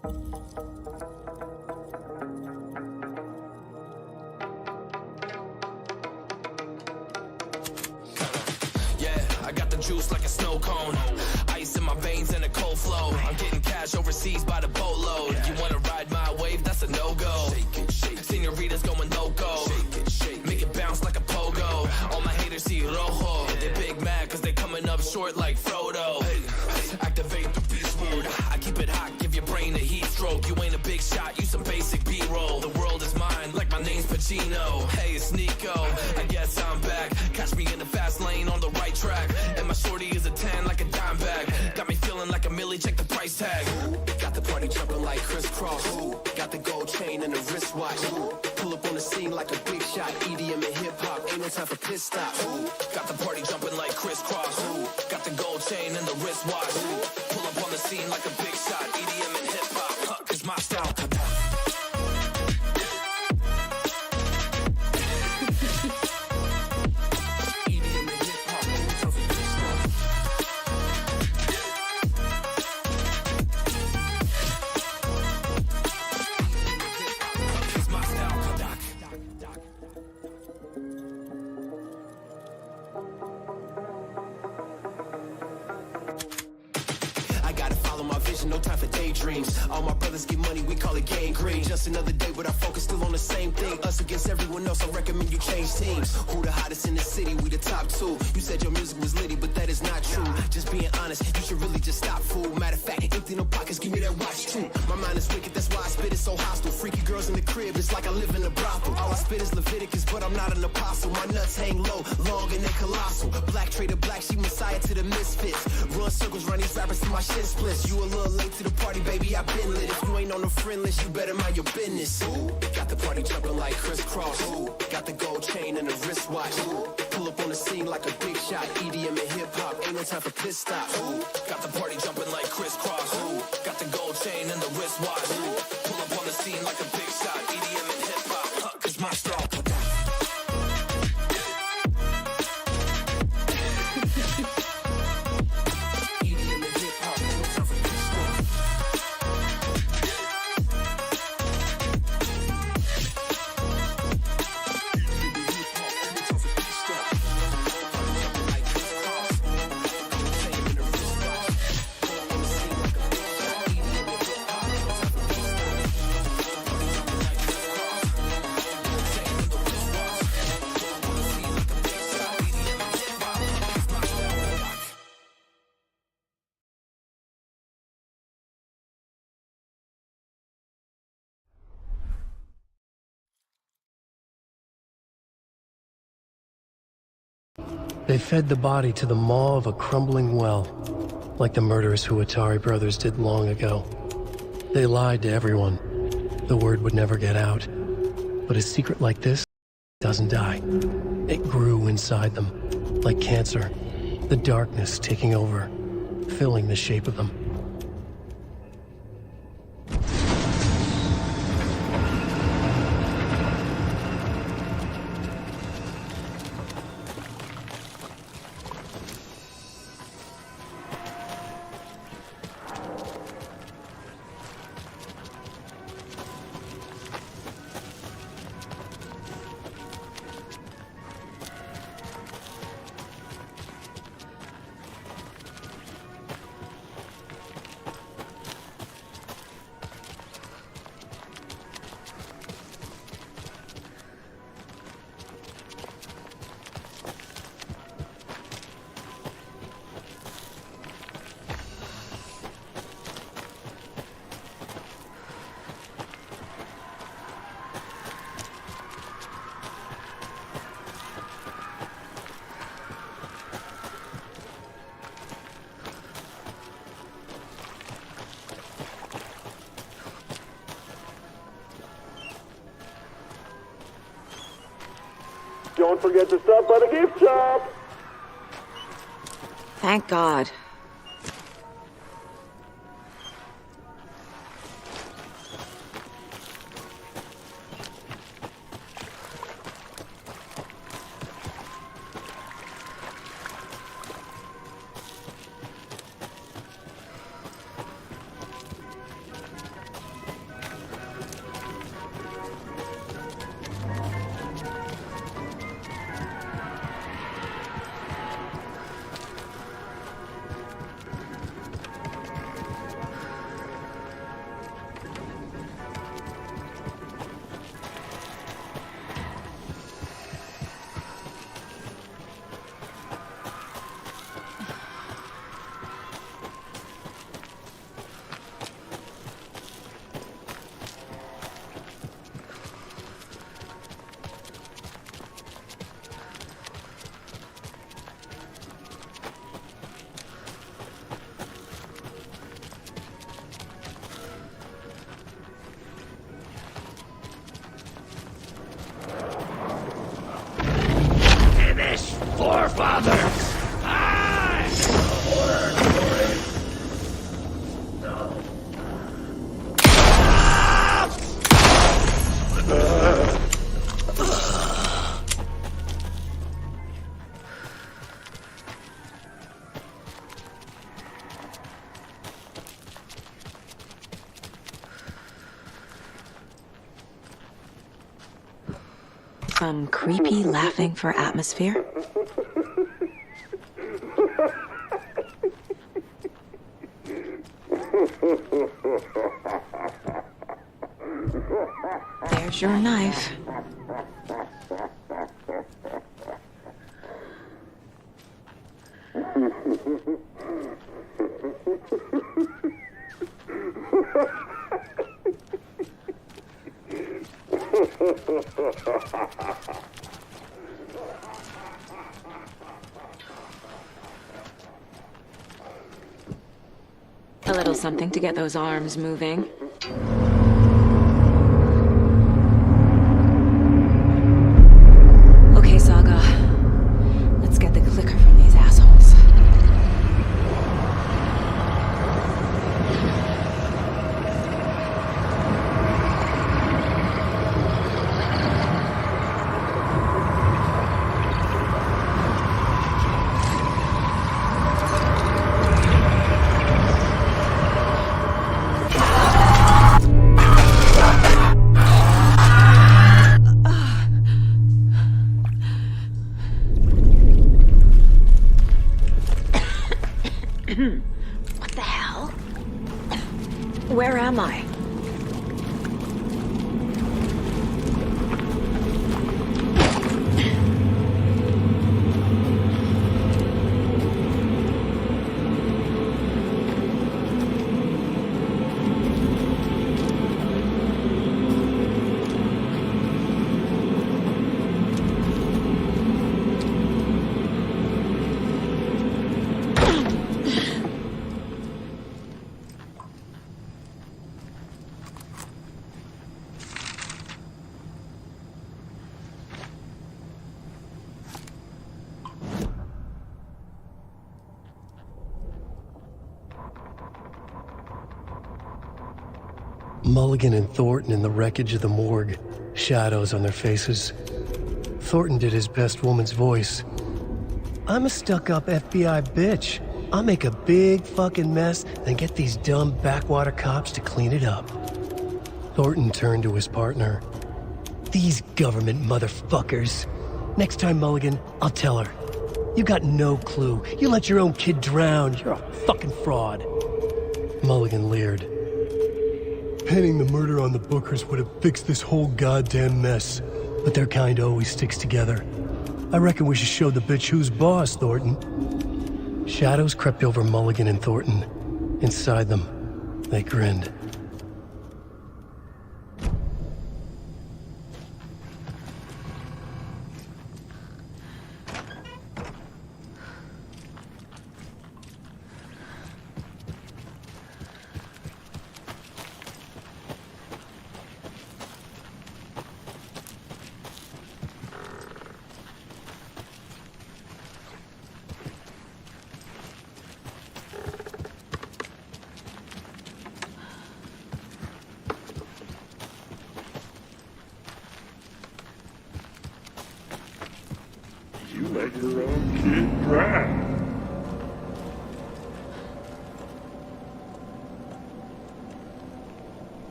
I got the juice like a snow cone. Ice in my veins and a cold flow. I'm getting cash overseas by the boatload. You wanna ride my wave? That's a no-go. Senoritas going loco. Make it bounce like a pogo. All my haters see rojo. They big mad cause they coming up short like Frodo. Activate the beast mode. I keep it hot, give your brain a heat stroke. You ain't a big shot, you some basic B-roll. The world is mine like my name's Pacino. Hey, it's Nico, I guess I'm back. Catch me in the fast lane on the right track. And my shorty is a 10 like a dime bag. Got me feeling like a millie, check the price tag. Got the party jumping like crisscross. Got the gold chain and the wristwatch. Pull up on the scene like a big shot. EDM and hip hop, ain't no time for pit stops. Got the party jumping like crisscross. Got the gold chain and the wristwatch. Pull up on the scene like a big shot. EDM and hip hop, cause my style. No time for daydreams. All my brothers get money, we call it gangrene. Just another day, but our focus still on the same thing. Us against everyone else, I recommend you change teams. Who the hottest in the city? We the top two. You said your music was litty, but that is not true. Just being honest, you should really just stop, fool. Matter of fact, empty no pockets, give me that watch too. My mind is wicked, that's why I spit it so hostile. Freaky girls in the crib, it's like I live in a brothel. All I spit is Leviticus, but I'm not an apostle. My nuts hang low, long and they colossal. Black trader black, she messiah to the misfits. Run circles, run these rappers till my shit splits. You a little late to the party, baby, I've been lit. If you ain't on the friend list, you better mind your business. Ooh, got the party jumping like crisscross. Ooh, got the gold chain and the wristwatch. Ooh, pull up on the scene like a big shot. EDM and hip hop, ain't no time for pit stops. Ooh, got the party jumping like crisscross. Ooh, got the gold chain and the wristwatch. Ooh, pull up on the scene like a big shot. EDM and hip hop, cause my style. They fed the body to the maw of a crumbling well, like the murderous Huatari brothers did long ago. They lied to everyone. The word would never get out. But a secret like this doesn't die. It grew inside them, like cancer, the darkness taking over, filling the shape of them. Don't forget to stop by the gift shop! Thank God. Some creepy laughing for atmosphere? There's your knife. A little something to get those arms moving. Okay, Saga. Let's get the clicker from these assholes. What the hell? Where am I? Mulligan and Thornton in the wreckage of the morgue, shadows on their faces. Thornton did his best woman's voice. I'm a stuck-up FBI bitch. I'll make a big fucking mess and get these dumb backwater cops to clean it up. Thornton turned to his partner. These government motherfuckers. Next time, Mulligan, I'll tell her. You got no clue. You let your own kid drown. You're a fucking fraud. Mulligan leered. Pinning the murder on the Bookers would have fixed this whole goddamn mess. But their kind always sticks together. I reckon we should show the bitch who's boss, Thornton. Shadows crept over Mulligan and Thornton. Inside them, they grinned. You let your own kid drown.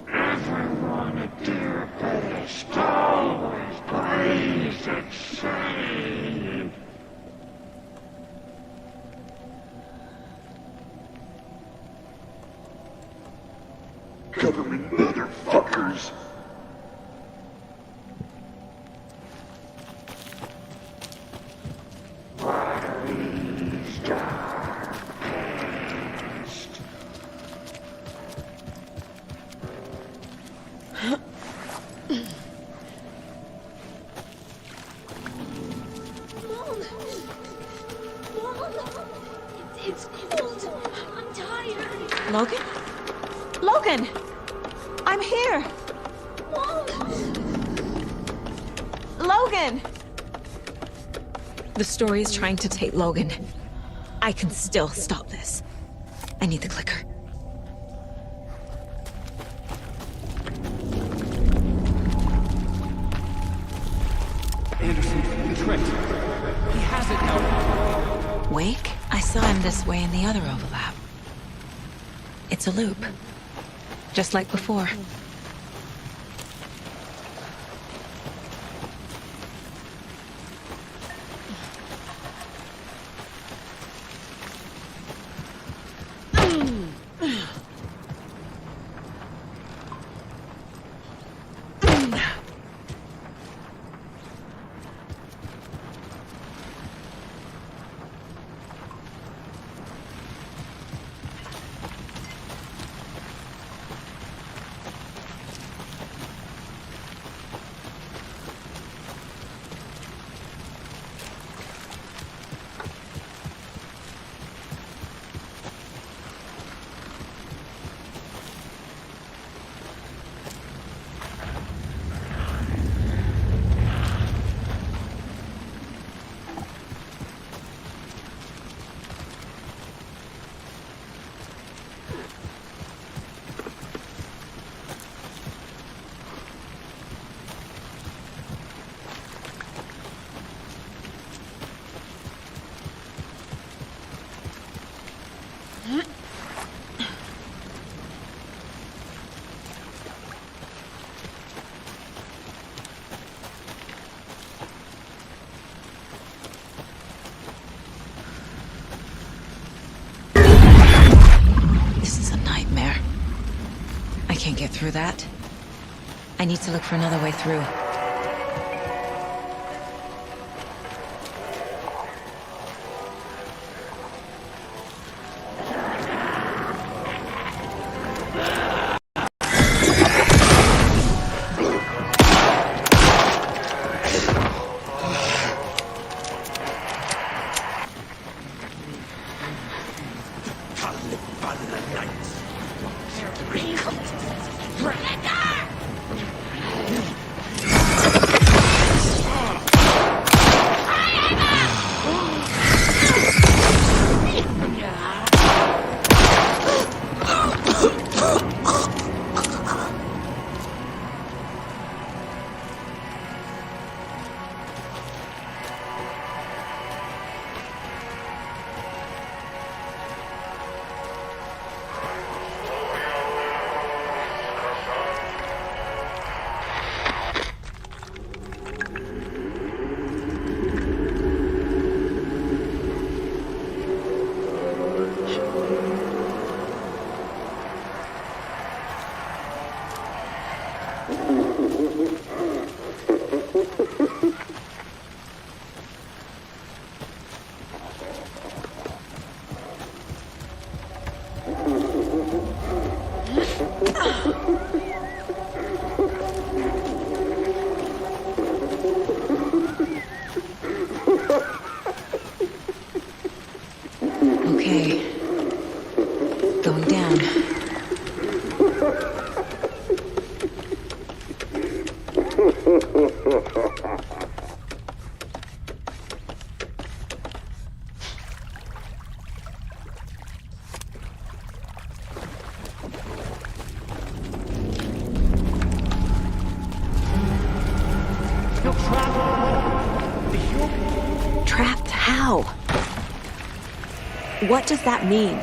Everyone at their best always believes the same. Government motherfuckers. It's cold. I'm tired. Logan? Logan! I'm here! Logan! The story is trying to take Logan. I can still stop this. I need the clicker. Anderson, you tricked. He has it now. Wake? I saw him this way in the other overlap. It's a loop. Just like before. can't get through that. I need to look for another way through. Okay. Going down. Trapped how? What does that mean?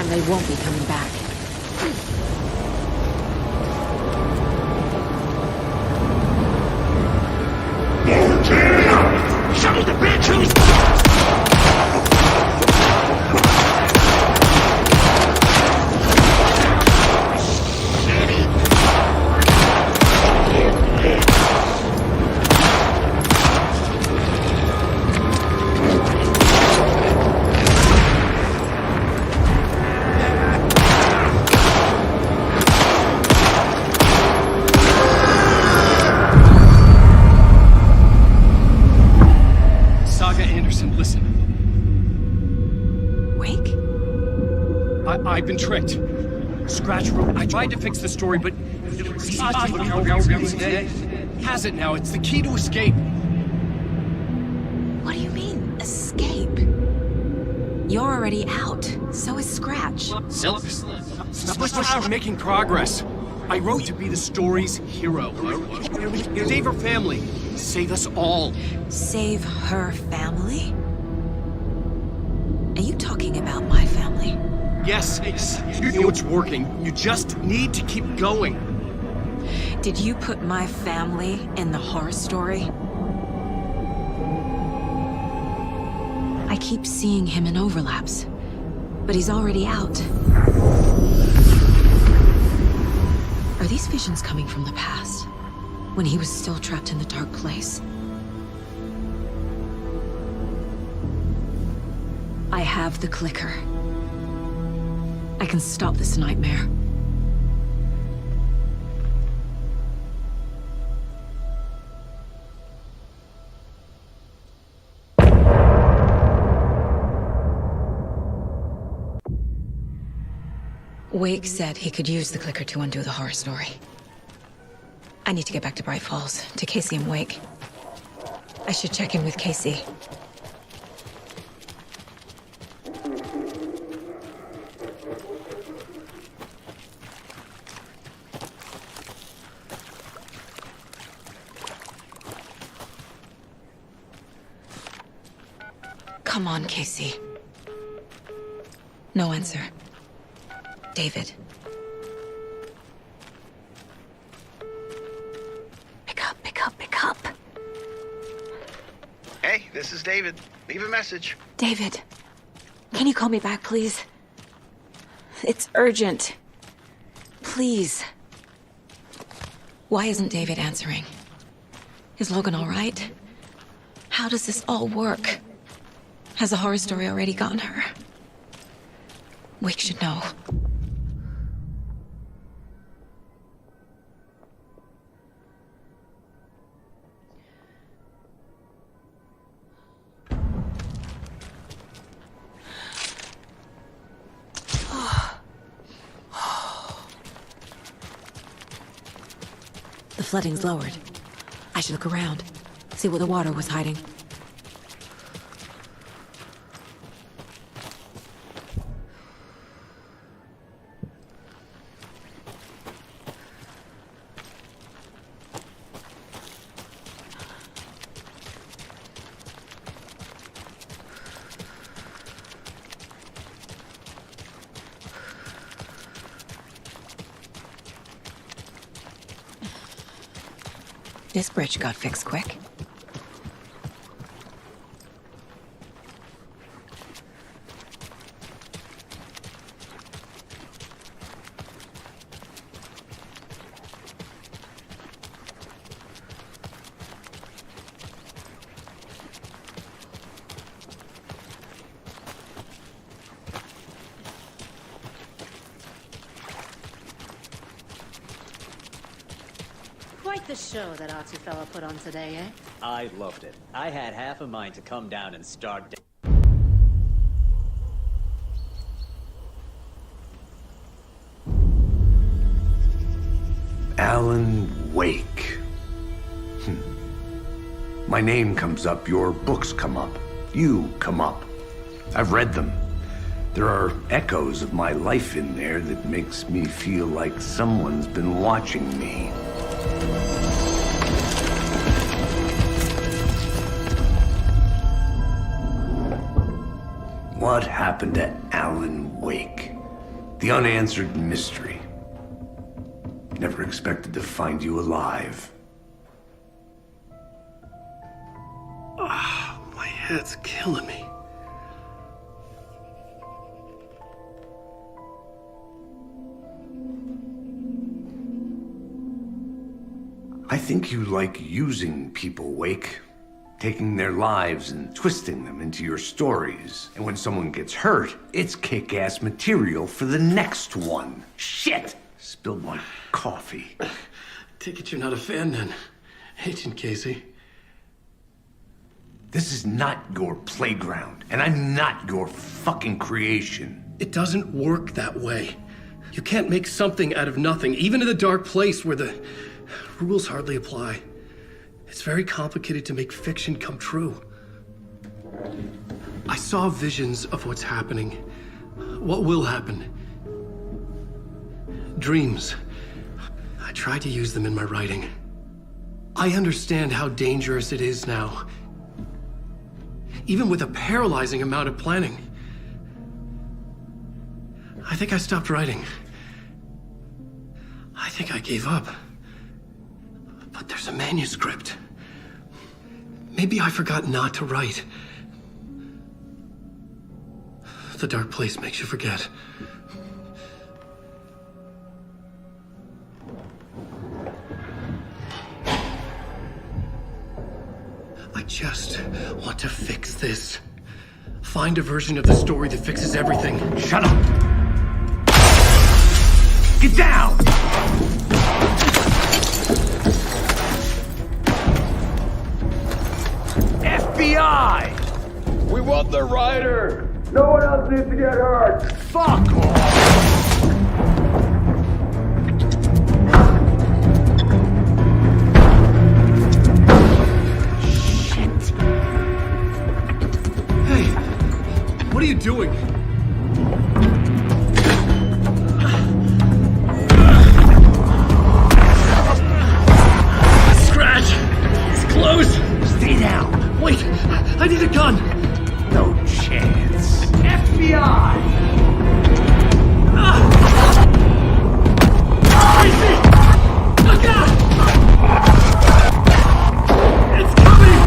time they won't be coming back. Show the bitch who's Saga Anderson, listen. Wake? I've been tricked. Scratch wrote. I tried to fix the story, but it was today. Has it now? It's the key to escape. What do you mean, escape? You're already out. So is Scratch. We're making progress. I wrote to be the story's hero. Save her family. Save us all. Save her family? Are you talking about my family? Yes, you know it's working. You just need to keep going. Did you put my family in the horror story? I keep seeing him in overlaps, but he's already out. Are these visions coming from the past, when he was still trapped in the dark place? I have the clicker. I can stop this nightmare. Wake said he could use the clicker to undo the horror story. I need to get back to Bright Falls, to Casey and Wake. I should check in with Casey. Come on, Casey. No answer. David. Pick up. Hey, this is David. Leave a message. David, can you call me back, please? It's urgent. Please. Why isn't David answering? Is Logan all right? How does this all work? Has the horror story already gotten her? Wake should know. The flooding's lowered. I should look around, see where the water was hiding. This bridge got fixed quick. Quite the show that artsy fella put on today, eh? I loved it. I had half a mind to come down and start. Alan Wake. My name comes up, your books come up, you come up. I've read them. There are echoes of my life in there that makes me feel like someone's been watching me. What happened to Alan Wake? The unanswered mystery. Never expected to find you alive. My head's killing me. I think you like using people, Wake. Taking their lives and twisting them into your stories. And when someone gets hurt, it's kick-ass material for the next one. Shit! Spilled my coffee. Take it you're not a fan then, Agent Casey. This is not your playground, and I'm not your fucking creation. It doesn't work that way. You can't make something out of nothing, even in the dark place where the rules hardly apply. It's very complicated to make fiction come true. I saw visions of what's happening, what will happen. Dreams. I tried to use them in my writing. I understand how dangerous it is now. Even with a paralyzing amount of planning. I think I stopped writing. I think I gave up. But there's a manuscript. Maybe I forgot not to write. The dark place makes you forget. I just want to fix this. Find a version of the story that fixes everything. Shut up! Get down! FBI! We want the rider! No one else needs to get hurt! Fuck off! What are you doing? Scratch! It's close! Stay down! Wait! I need a gun! No chance. FBI! Crazy! Look out! It's coming!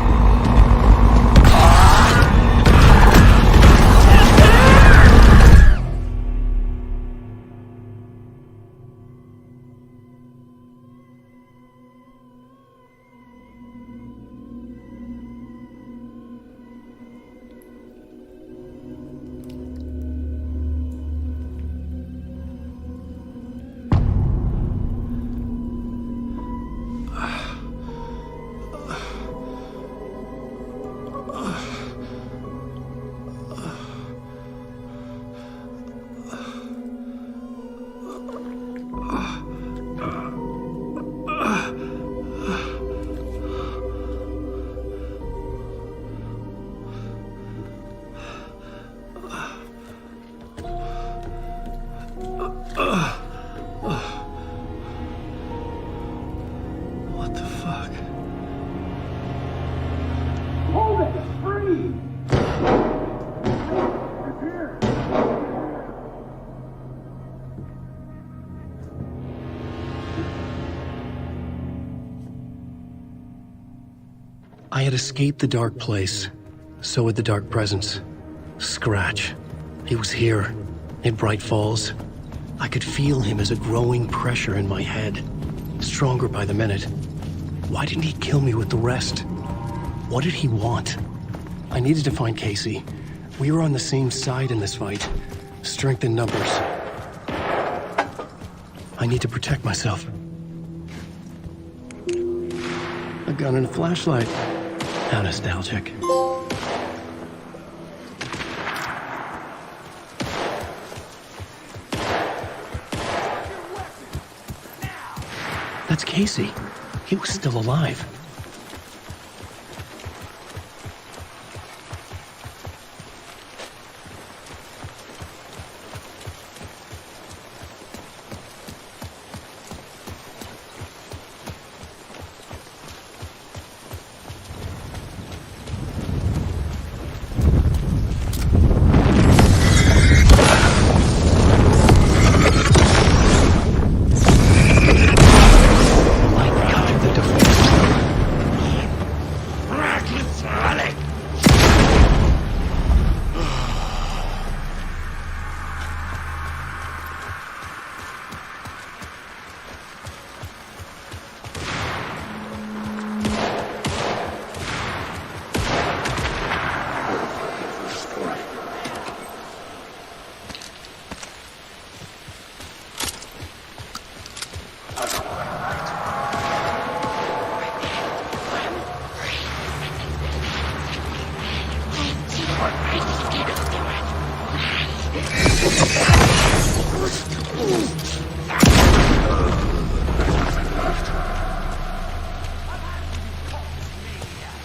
What the fuck? Hold it! Free! It's here! I had escaped the dark place. So had the dark presence. Scratch. He was here, in Bright Falls. I could feel him as a growing pressure in my head. Stronger by the minute. Why didn't he kill me with the rest? What did he want? I needed to find Casey. We were on the same side in this fight. Strength in numbers. I need to protect myself. A gun and a flashlight. How nostalgic. That's Casey. He was still alive.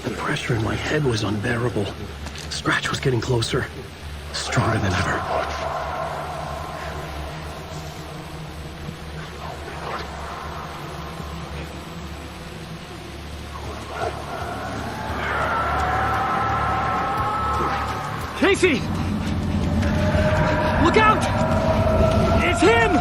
The pressure in my head was unbearable. Scratch was getting closer, stronger than ever. Casey! Look out! It's him!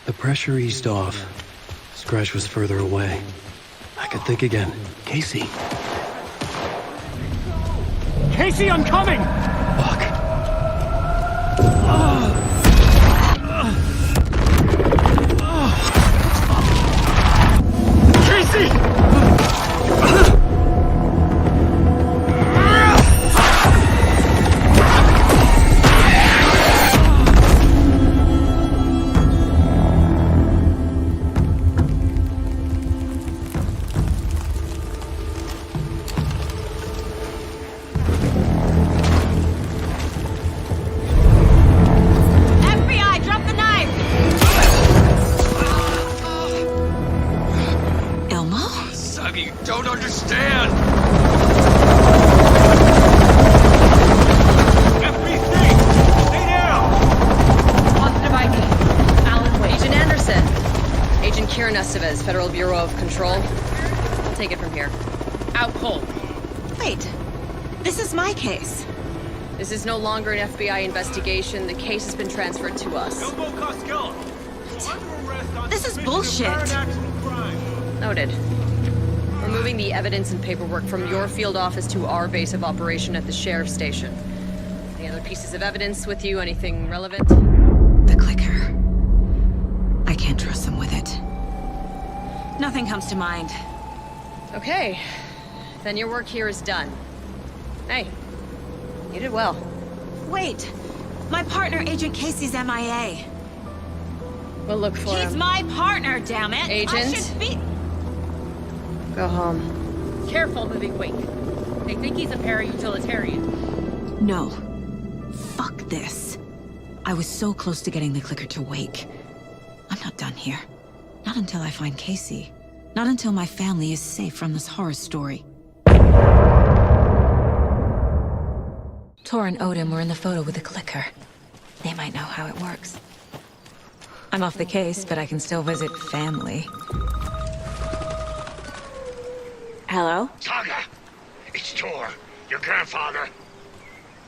The pressure eased off. Scratch was further away. I could think again. Casey. Casey, I'm coming! Fuck. Casey! FBI, drop the knife! Elmo? Saga, you don't understand! FBC! Stay down! Positive ID. Alan Wade. Agent Anderson. Agent Kieran Estevez, Federal Bureau of Control. I'll take it from here. Out cold. Wait. This is my case. This is no longer an FBI investigation. The case has been transferred to us. This is bullshit. Noted. We're moving the evidence and paperwork from your field office to our base of operation at the sheriff's station. Any other pieces of evidence with you? Anything relevant? The clicker. I can't trust them with it. Nothing comes to mind. Okay. Then your work here is done. Hey, you did well. Wait. My partner, Agent Casey's MIA. We'll look for him. He's my partner, damn it! Agent? I should be... Go home. Careful, moving wake. They think he's a para-utilitarian. No. Fuck this. I was so close to getting the clicker to wake. I'm not done here. Not until I find Casey. Not until my family is safe from this horror story. Tor and Odin were in the photo with the clicker. They might know how it works. I'm off the case, but I can still visit family. Hello? Saga, it's Tor, your grandfather.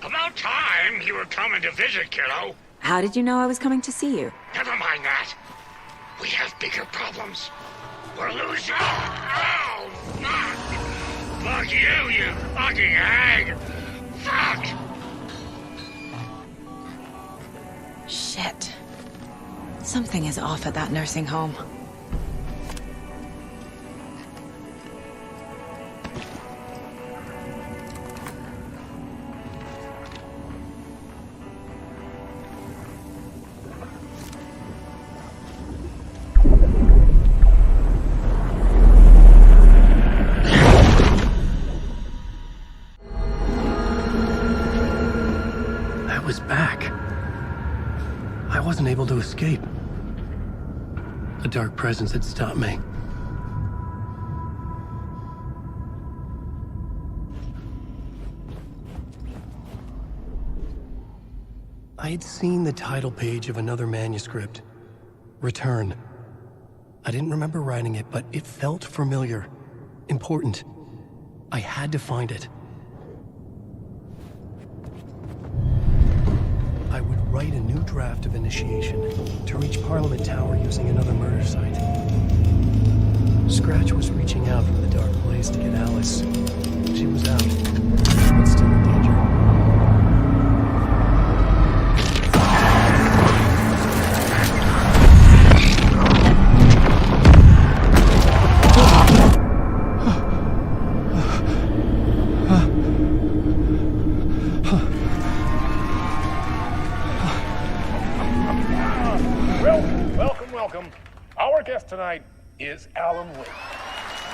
About time you were coming to visit, kiddo. How did you know I was coming to see you? Never mind that. We have bigger problems. We're losing. Oh, fuck! Fuck you, you fucking hag! Fuck! Shit. Something is off at that nursing home. I was back. I wasn't able to escape. A dark presence had stopped me. I had seen the title page of another manuscript. Return. I didn't remember writing it, but it felt familiar. Important. I had to find it. I would write a new draft of initiation to reach Parliament Tower using another murder site. Scratch was reaching out from the dark place to get Alice. She was out, but still in danger. Welcome. Our guest tonight is Alan Wake.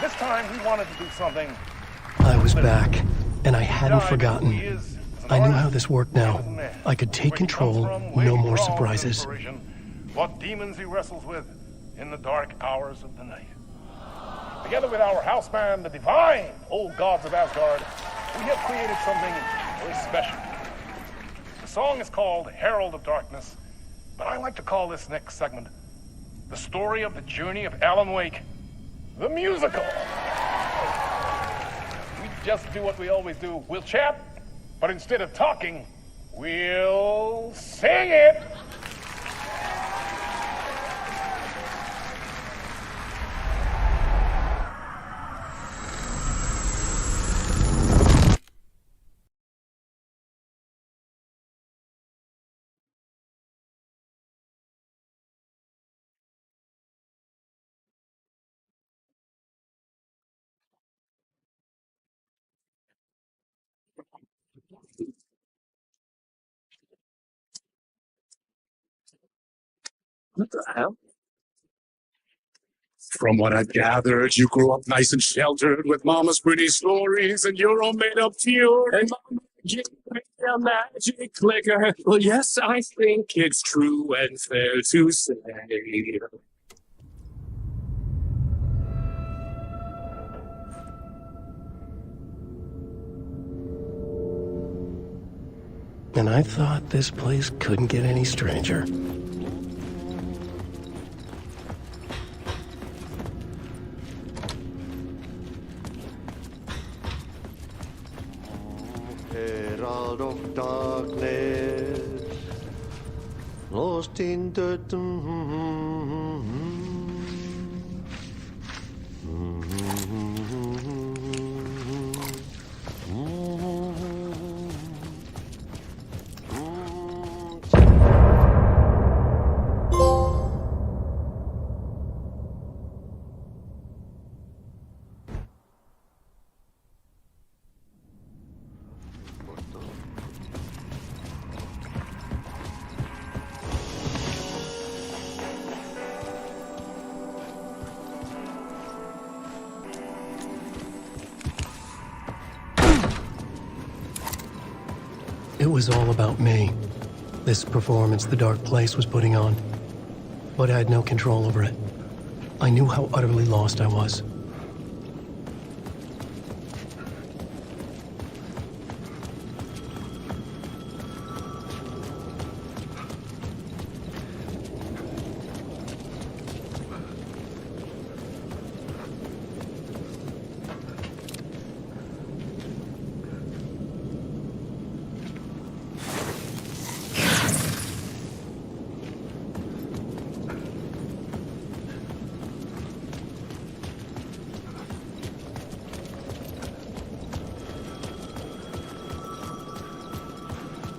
This time he wanted to do something. I was back, and I hadn't forgotten. I knew how this worked now. I could take control, no more surprises. What demons he wrestles with in the dark hours of the night. Together with our house band, the divine old gods of Asgard, we have created something very special. The song is called Herald of Darkness, but I like to call this next segment the story of the journey of Alan Wake, the musical. We just do what we always do. We'll chat, but instead of talking, we'll sing it. What the hell? From what I've gathered, you grew up nice and sheltered with mama's pretty stories, and you're all made up pure. And mama gave me a magic clicker. Well, yes, I think it's true and fair to say. And I thought this place couldn't get any stranger. Herald of darkness, lost in the It was all about me. This performance the Dark Place was putting on. But I had no control over it. I knew how utterly lost I was.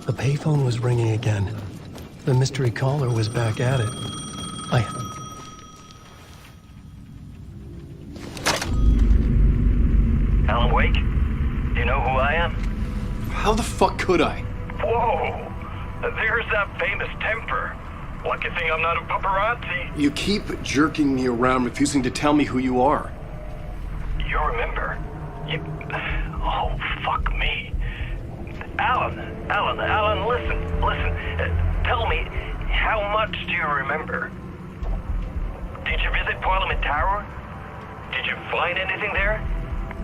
The payphone was ringing again. The mystery caller was back at it. Alan Wake? You know who I am? How the fuck could I? Whoa! There's that famous temper. Lucky thing I'm not a paparazzi. You keep jerking me around, refusing to tell me who you are. You remember? Oh, fuck me. Alan, listen. Tell me, how much do you remember? Did you visit Parliament Tower? Did you find anything there?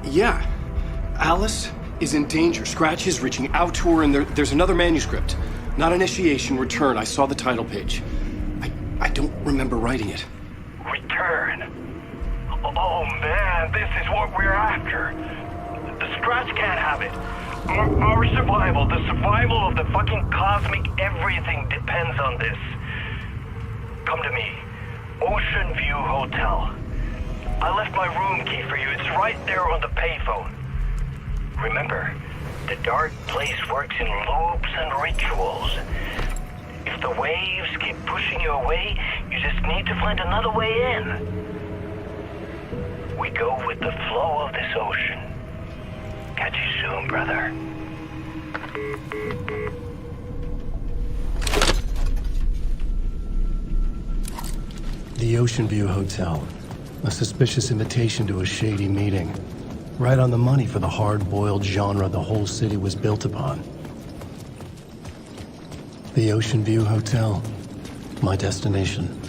Yeah. Alice is in danger. Scratch is reaching out to her, and there's another manuscript. Not initiation, return. I saw the title page. I don't remember writing it. Return? Oh man, this is what we're after. The Scratch can't have it. Our survival, the survival of the fucking cosmic everything depends on this. Come to me. Ocean View Hotel. I left my room key for you. It's right there on the payphone. Remember, the Dark Place works in loops and rituals. If the waves keep pushing you away, you just need to find another way in. We go with the flow of this ocean. Catch you soon, brother. The Ocean View Hotel. A suspicious invitation to a shady meeting. Right on the money for the hard-boiled genre the whole city was built upon. The Ocean View Hotel. My destination.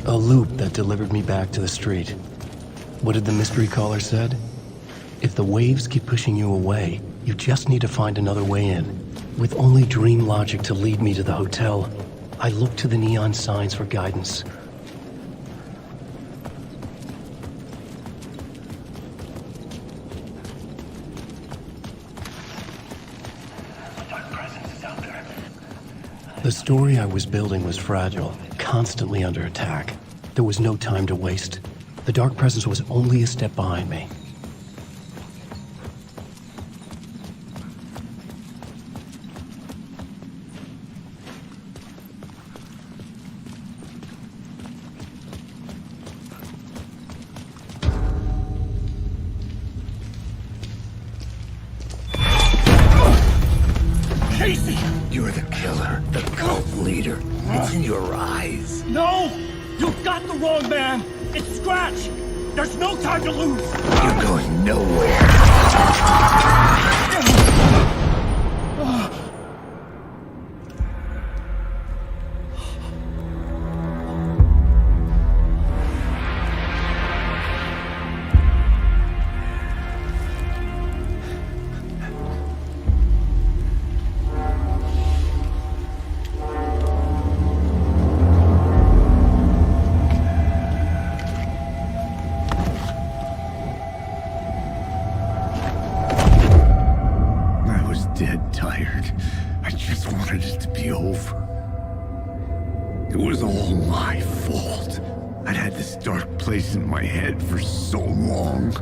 A loop that delivered me back to the street. What did the mystery caller said? If the waves keep pushing you away, you just need to find another way in. With only dream logic to lead me to the hotel, I looked to the neon signs for guidance. The story I was building was fragile, constantly under attack. There was no time to waste. The dark presence was only a step behind me. Casey! You're the killer, the cult leader. It's in your eyes. No! You got the wrong man! It's Scratch! There's no time to lose! You're going nowhere. Dead tired. I just wanted it to be over. It was all my fault. I'd had this dark place in my head for so long.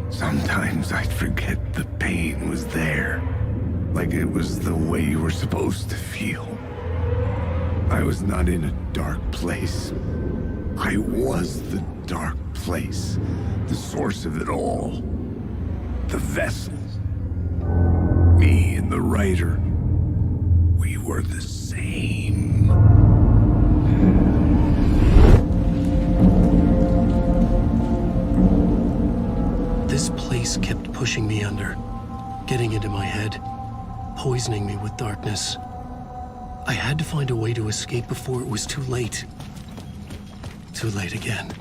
Sometimes I'd forget the pain was there. Like it was the way you were supposed to feel. I was not in a dark place. I was the dark place. The source of it all. The vessel. Me and the writer, we were the same. This place kept pushing me under, getting into my head, poisoning me with darkness. I had to find a way to escape before it was too late. Too late again.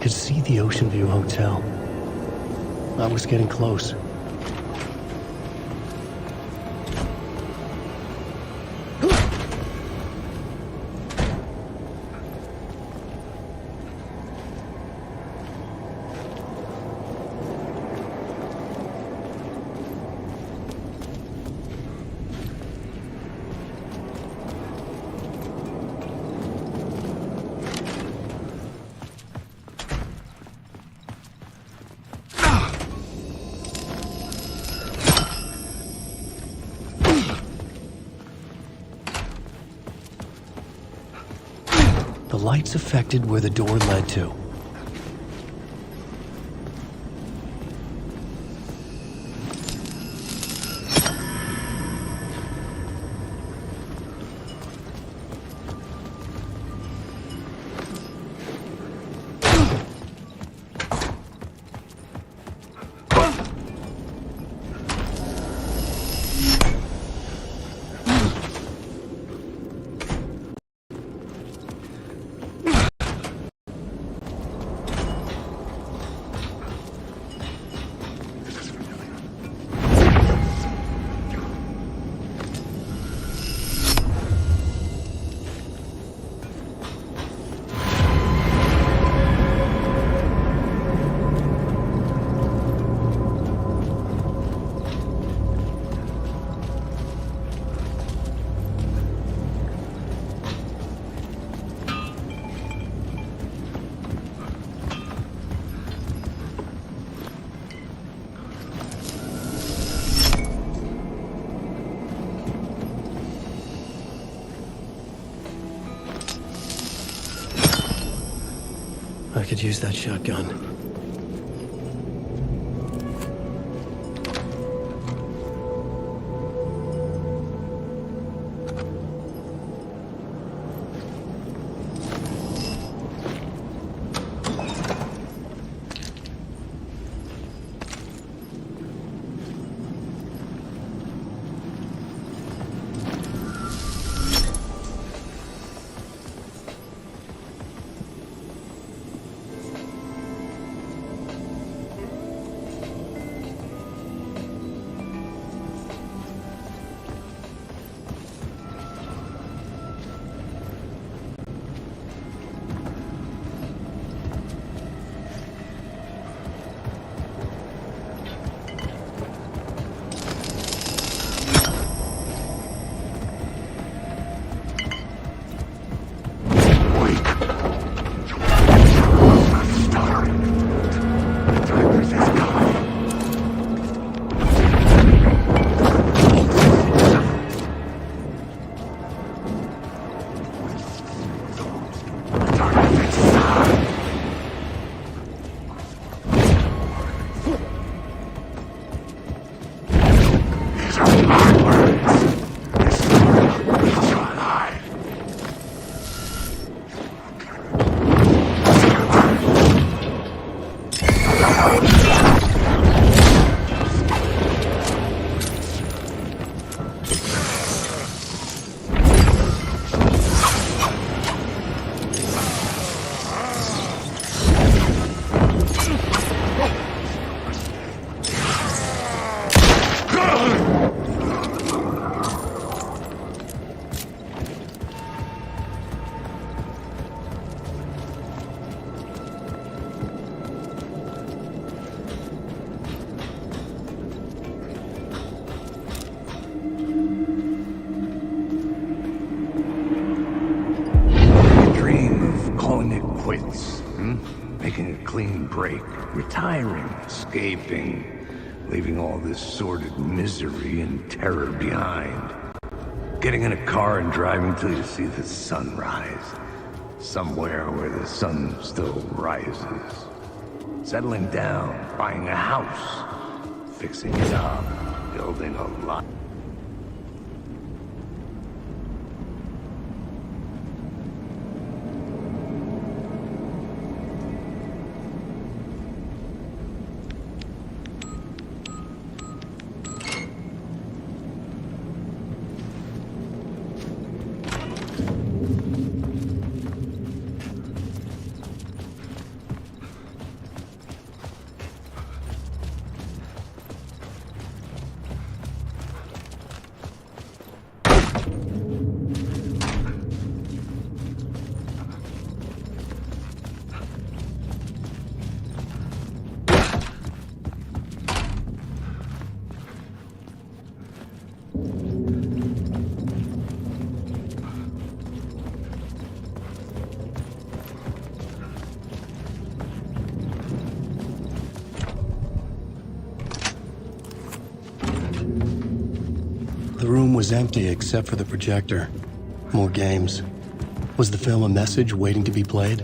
could see the Ocean View Hotel. I was getting close. The lights affected where the door led to. I could use that shotgun. Retiring, escaping, leaving all this sordid misery and terror behind. Getting in a car and driving till you see the sun rise. Somewhere where the sun still rises. Settling down, buying a house, fixing it up, building a lot. was empty except for the projector. More games. Was the film a message waiting to be played?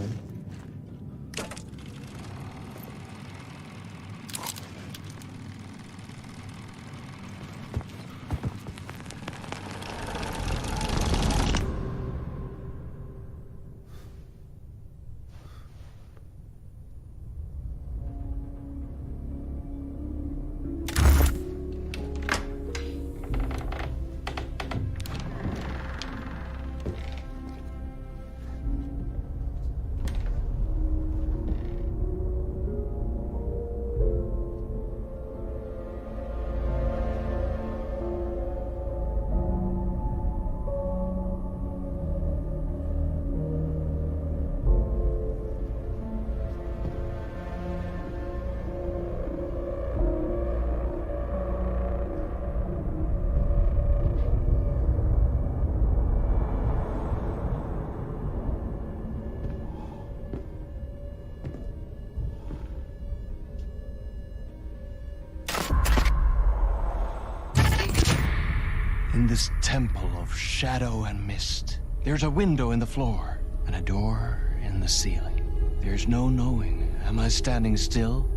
In this temple of shadow and mist, there's a window in the floor and a door in the ceiling. There's no knowing, am I standing still,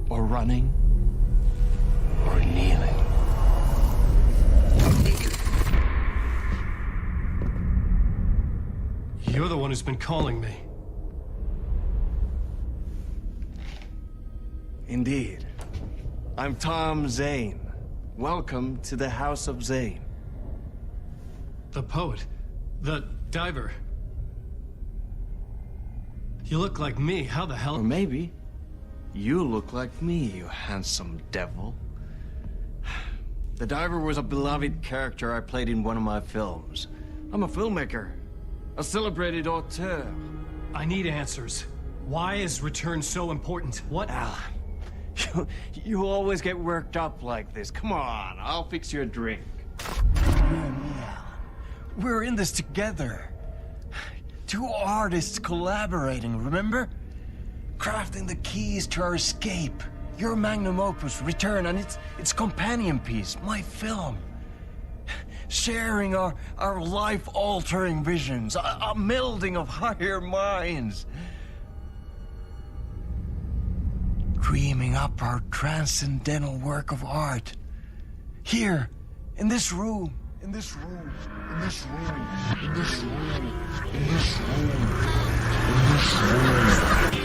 or running, or kneeling? You're the one who's been calling me. Indeed. I'm Tom Zane. Welcome to the House of Zane. The poet. The diver. You look like me. How the hell? Or maybe you look like me, you handsome devil. The diver was a beloved character I played in one of my films. I'm a filmmaker, a celebrated auteur. I need answers. Why is Return so important? What? Alan, you always get worked up like this. Come on, I'll fix you a drink. We're in this together. Two artists collaborating, remember? Crafting the keys to our escape. Your magnum opus, Return, and its companion piece, my film. Sharing our life-altering visions, a melding of higher minds. Dreaming up our transcendental work of art. Here, in this room, in this room, in this room, in this room, in this room, in this room.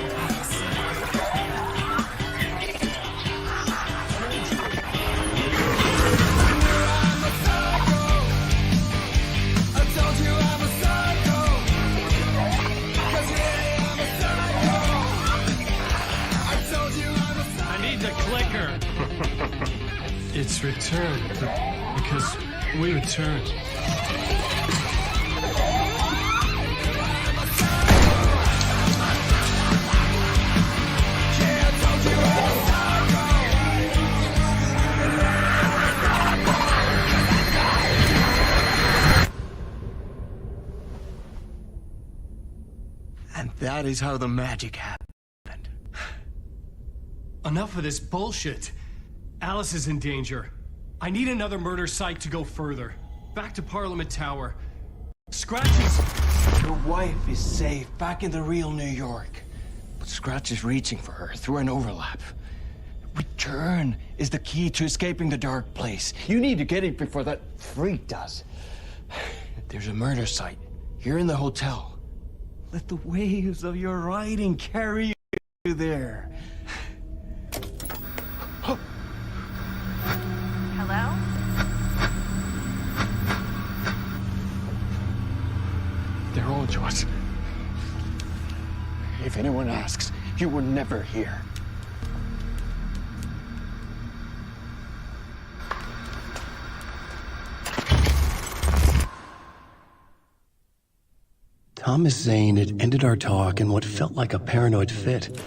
It's Return, because we return. And that is how the magic happened. Enough of this bullshit. Alice is in danger. I need another murder site to go further. Back to Parliament Tower. Scratches! Your wife is safe, back in the real New York. But Scratch is reaching for her through an overlap. Return is the key to escaping the dark place. You need to get it before that freak does. There's a murder site here in the hotel. Let the waves of your writing carry you there. Hello? They're all yours. If anyone asks, you were never here. Thomas Zane had ended our talk in what felt like a paranoid fit.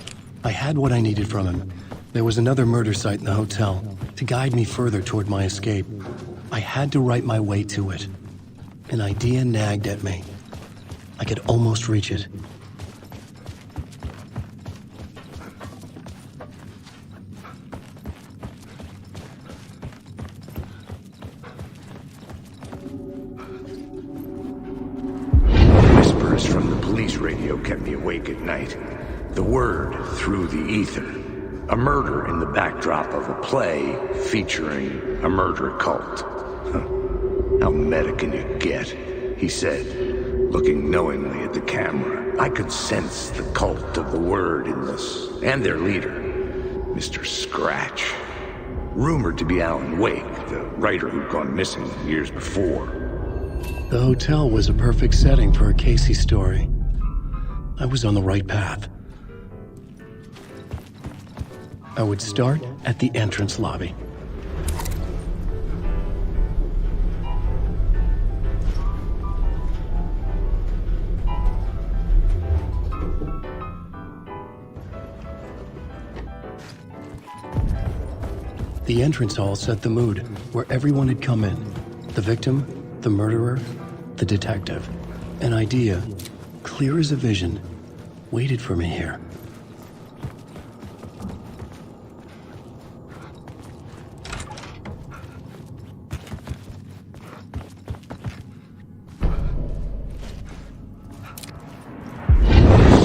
I had what I needed from him. There was another murder site in the hotel to guide me further toward my escape. I had to write my way to it. An idea nagged at me. I could almost reach it. police radio kept me awake at night. The word through the ether. A murder in the backdrop of a play featuring a murder cult. Huh. How meta can you get? He said, looking knowingly at the camera. I could sense the cult of the word in this, and their leader, Mr. Scratch. Rumored to be Alan Wake, the writer who'd gone missing years before. The hotel was a perfect setting for a Casey story. I was on the right path. I would start at the entrance lobby. The entrance hall set the mood, where everyone had come in. The victim, the murderer, the detective. An idea, clear as a vision, waited for me here.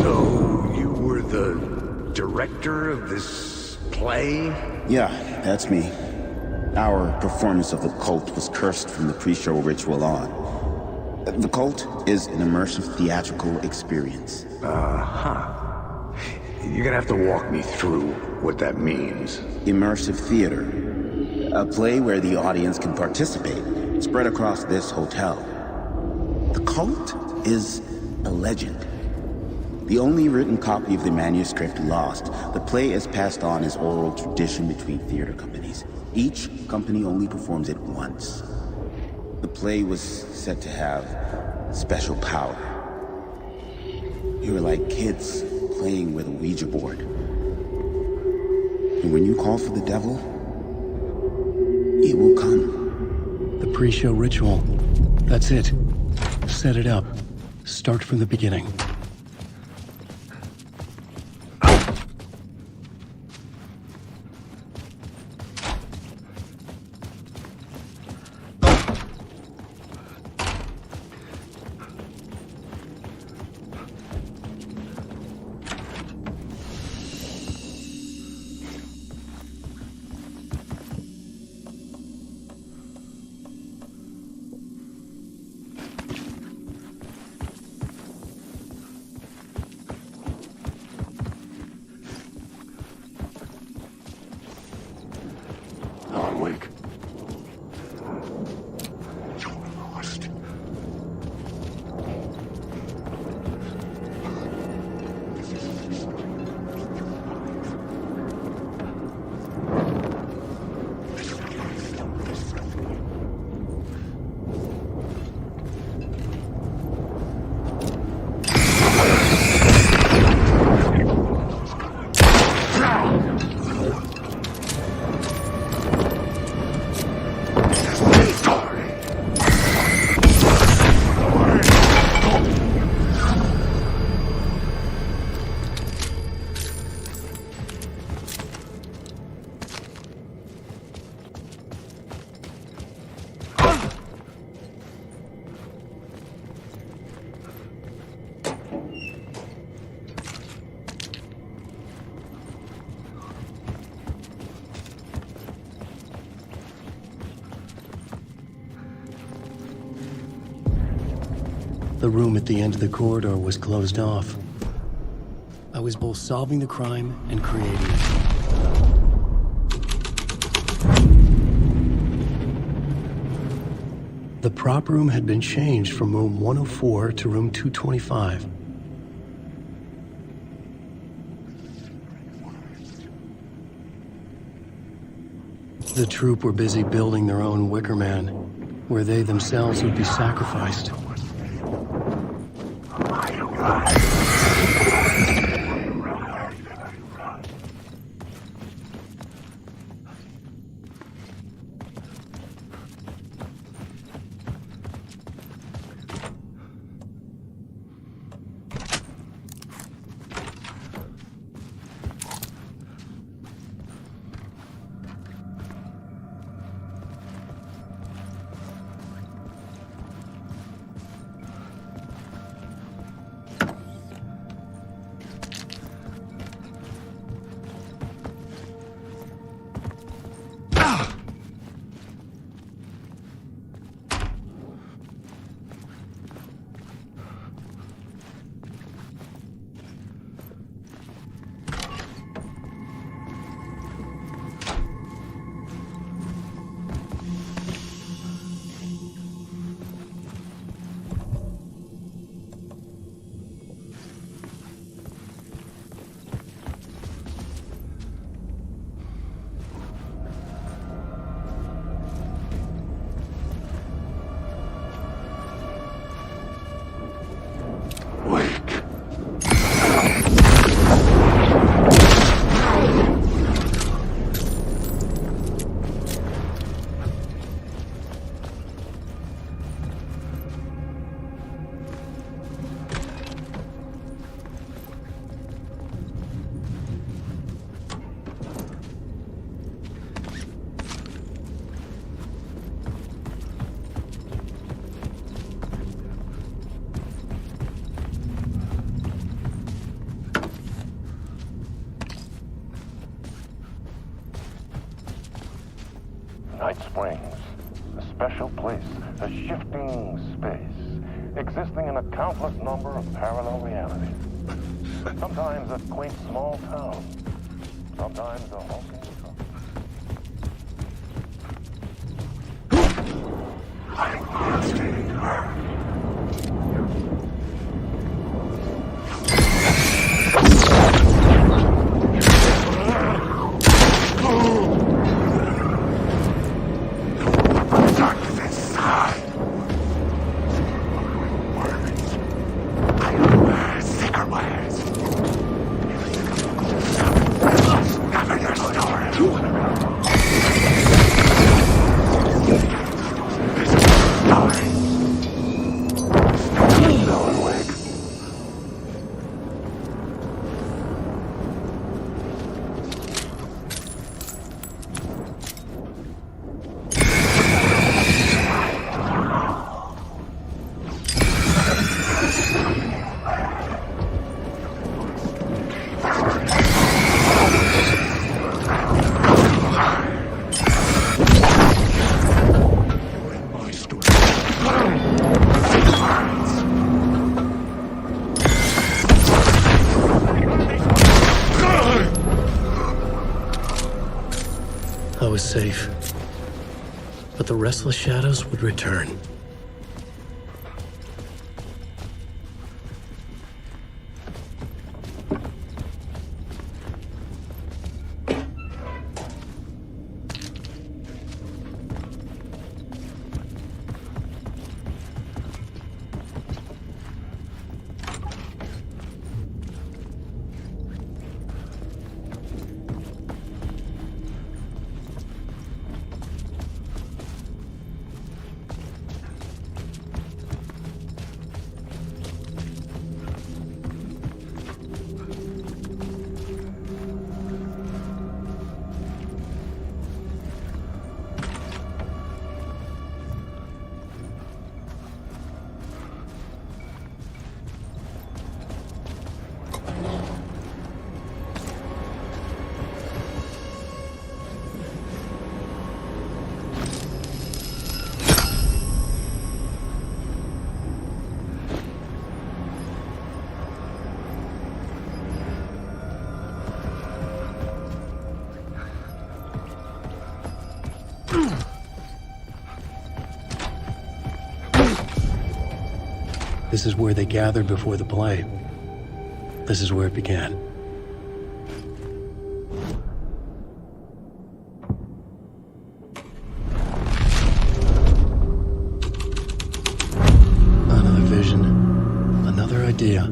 So, you were the director of this play? Yeah, that's me. Our performance of the cult was cursed from the pre-show ritual on. The cult is an immersive theatrical experience. Uh-huh. You're gonna have to walk me through what that means. Immersive theater. A play where the audience can participate, spread across this hotel. The cult is a legend. The only written copy of the manuscript lost, the play is passed on as oral tradition between theater companies. Each company only performs it once. The play was said to have special power. You were like kids playing with a Ouija board. And when you call for the devil, it will come. The pre-show ritual. That's it. Set it up. Start from the beginning. Alan Wake. You're lost. The room at the end of the corridor was closed off. I was both solving the crime and creating it. The prop room had been changed from room 104 to room 225. The troupe were busy building their own Wicker Man, where they themselves would be sacrificed. tight springs. A special place, a shifting space, existing in a countless number of parallel realities. Sometimes a quaint small town, sometimes a hulking I'm staying her. I was safe. But the restless shadows would return. This is where they gathered before the play. This is where it began. Another vision, another idea.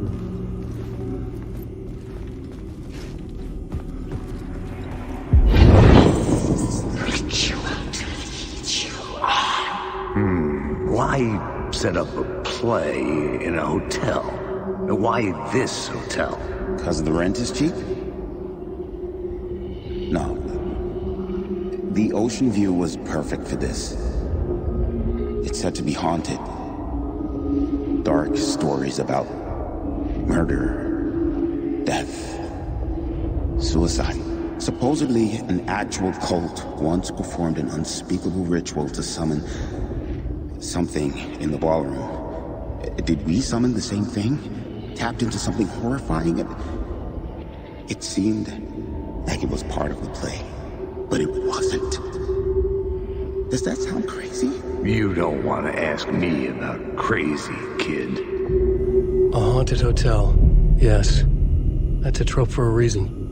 Why set up a play in a hotel? Why this hotel? Because the rent is cheap? No. The ocean view was perfect for this. It's said to be haunted. Dark stories about murder, death, suicide. Supposedly, an actual cult once performed an unspeakable ritual to summon something in the ballroom. Did we summon the same thing? Tapped into something horrifying? It seemed like it was part of the play, but it wasn't. Does that sound crazy? You don't want to ask me about crazy, kid. A haunted hotel. Yes. That's a trope for a reason.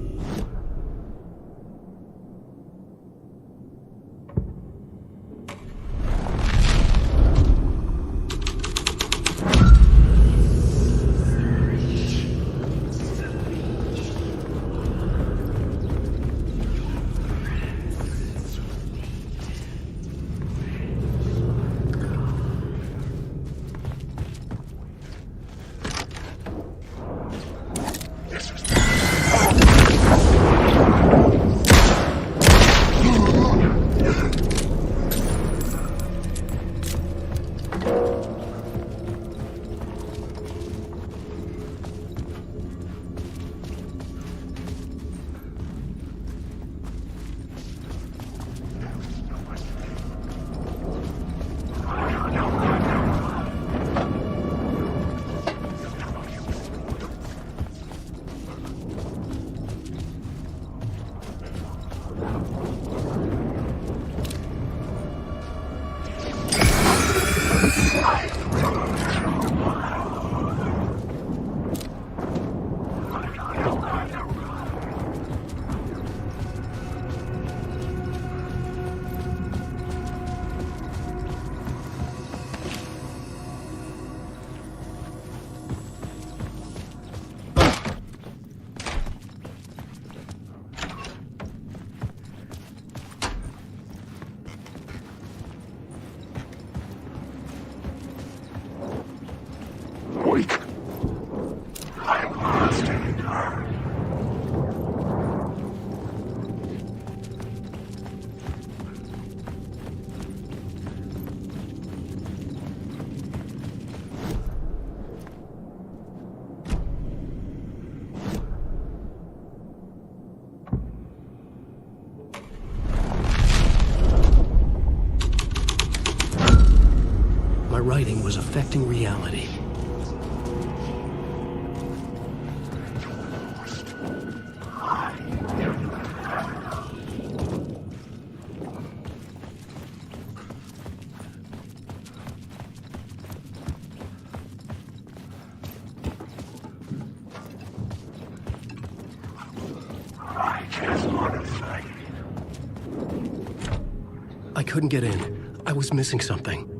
writing was affecting reality. I couldn't get in. I was missing something.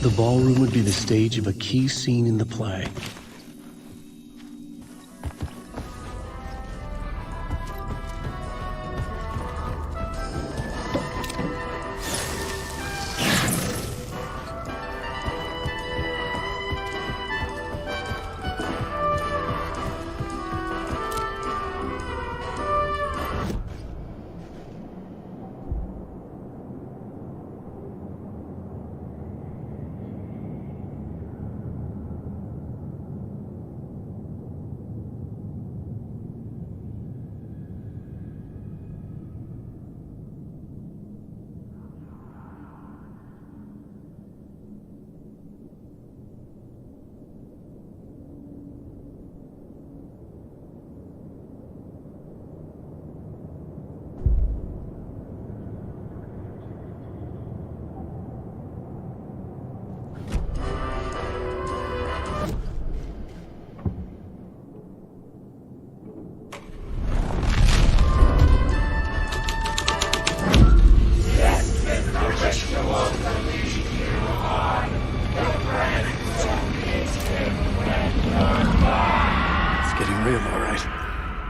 The ballroom would be the stage of a key scene in the play.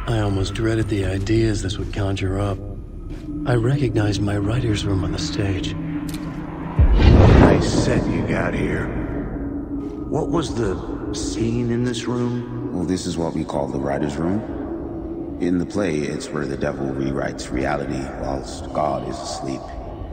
I almost dreaded the ideas this would conjure up. I recognized my writer's room on the stage. Nice set you got here. What was the scene in this room? Well, this is what we call the writer's room. In the play, it's where the devil rewrites reality whilst God is asleep.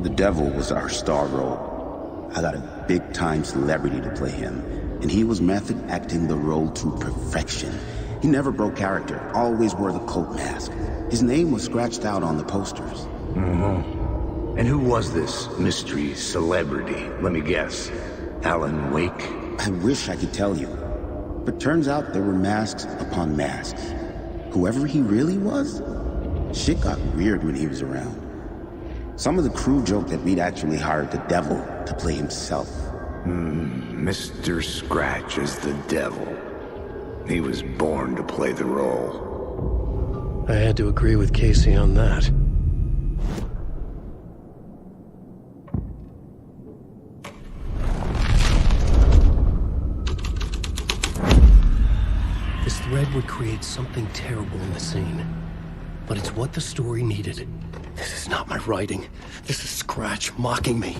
The devil was our star role. I got a big-time celebrity to play him, and he was method acting the role to perfection. He never broke character, always wore the cult mask. His name was scratched out on the posters. Mm-hmm. And who was this mystery celebrity? Let me guess. Alan Wake? I wish I could tell you. But turns out there were masks upon masks. Whoever he really was, shit got weird when he was around. Some of the crew joked that we'd actually hired the devil to play himself. Mr. Scratch is the devil. He was born to play the role. I had to agree with Casey on that. This thread would create something terrible in the scene. But it's what the story needed. This is not my writing. This is Scratch mocking me.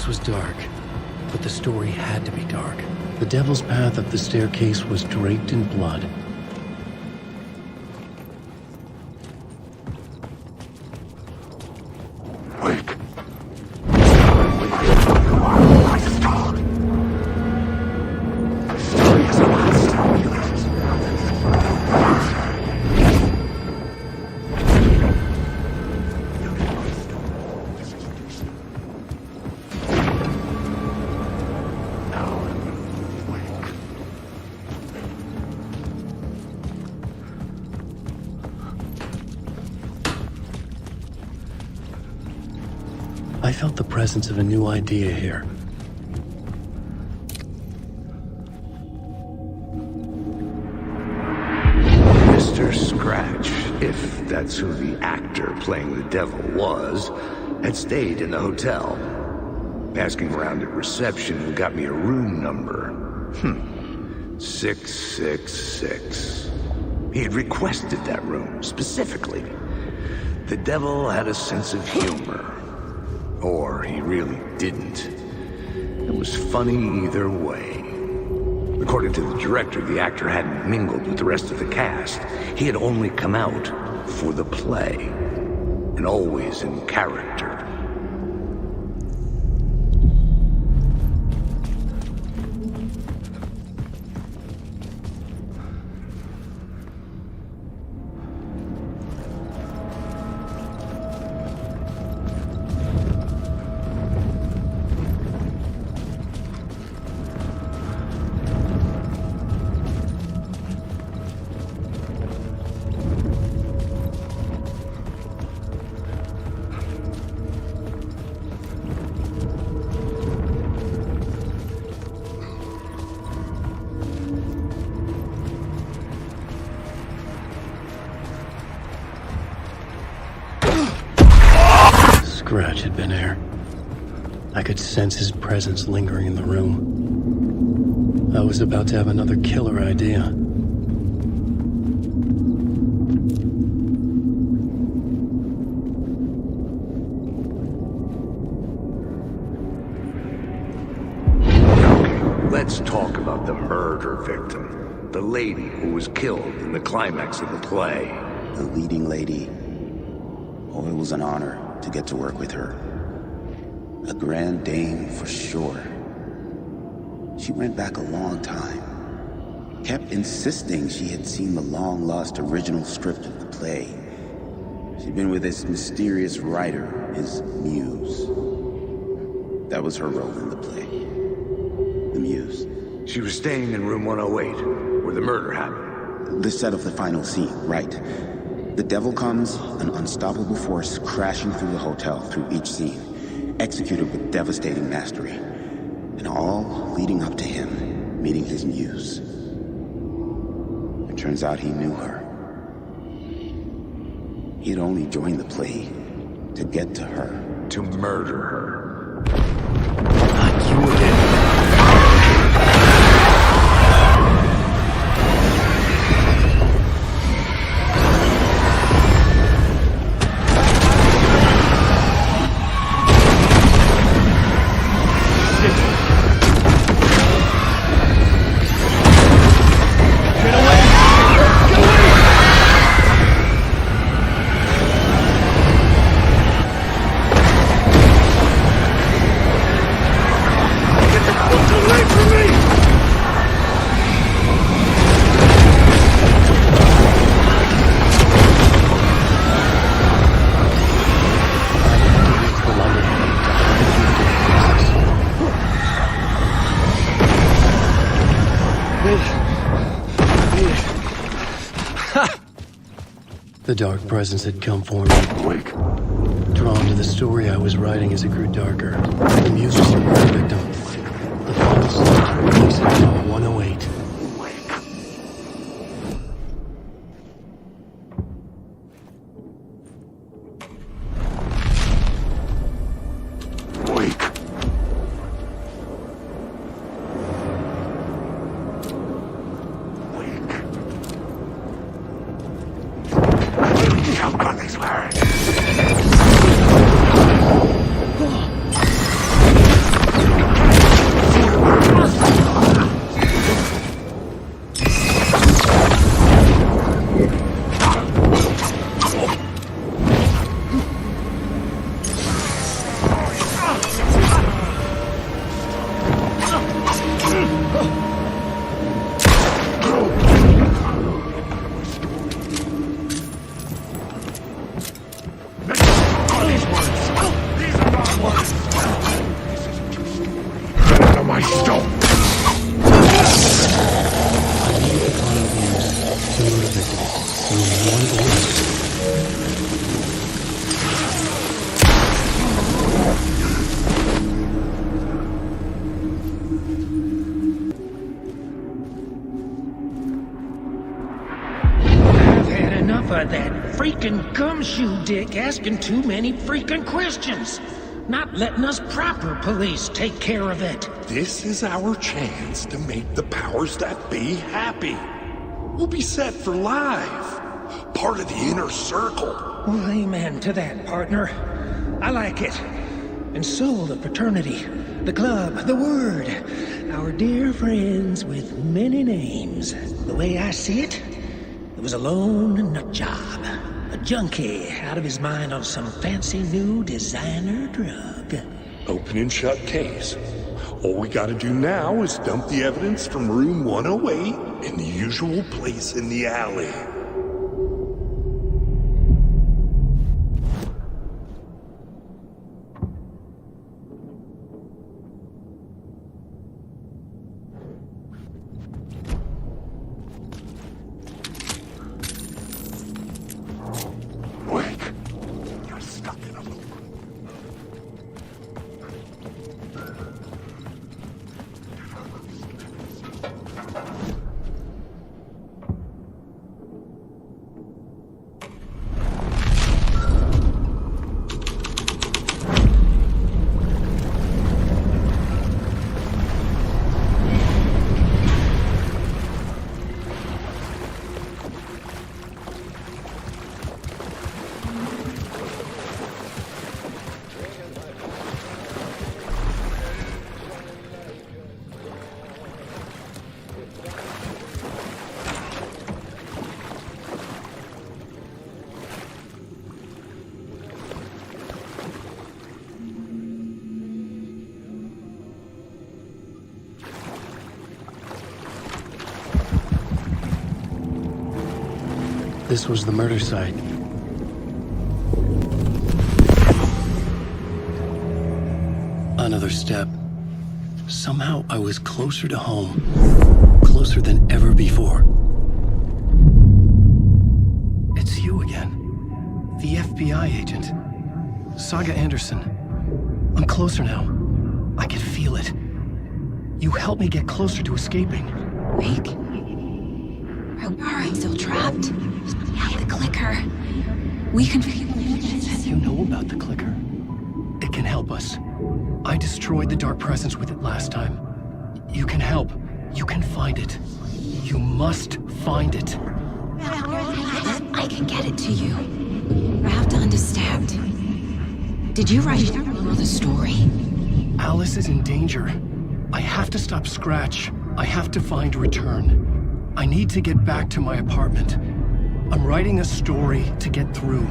place was dark, but the story had to be dark. The devil's path up the staircase was draped in blood. I felt the presence of a new idea here. Mr. Scratch, if that's who the actor playing the devil was, had stayed in the hotel. Asking around at reception got me a room number. 666. He had requested that room, specifically. The devil had a sense of humor. Or he really didn't. It was funny either way. According to the director, the actor hadn't mingled with the rest of the cast. He had only come out for the play, and always in character. Scratch had been here. I could sense his presence lingering in the room. I was about to have another killer idea. Let's talk about the murder victim. The lady who was killed in the climax of the play. The leading lady. Oh, it was an honor to get to work with her. A grand dame for sure. She went back a long time. Kept insisting she had seen the long-lost original script of the play. She'd been with this mysterious writer, his muse. That was her role in the play. The muse. She was staying in room 108, where the murder happened. The set of the final scene, right. The devil comes, an unstoppable force crashing through the hotel through each scene, executed with devastating mastery, and all leading up to him meeting his muse. It turns out he knew her. He had only joined the play to get to her. To murder her. Not you again. The dark presence had come for me. Wake. Drawn to the story I was writing as it grew darker. The muse was the murder victim. The final scene takes it to 108. that freaking gumshoe dick asking too many freaking questions. Not letting us proper police take care of it. This is our chance to make the powers that be happy. We'll be set for life. Part of the inner circle. Well, amen to that, partner. I like it. And so will the fraternity, the club, the word. Our dear friends with many names. The way I see it, it was a lone nut job. A junkie out of his mind on some fancy new designer drug. Open and shut case. All we gotta do now is dump the evidence from room 108 in the usual place in the alley. This was the murder site. Another step. Somehow I was closer to home. Closer than ever before. It's you again. The FBI agent. Saga Anderson. I'm closer now. I can feel it. You helped me get closer to escaping. Wake. Are I still trapped? We have the clicker. We can... You know about the clicker. It can help us. I destroyed the dark presence with it last time. You can help. You can find it. You must find it. I can get it to you. I have to understand. Did you write the story? Alice is in danger. I have to stop Scratch. I have to find Return. I need to get back to my apartment. I'm writing a story to get through.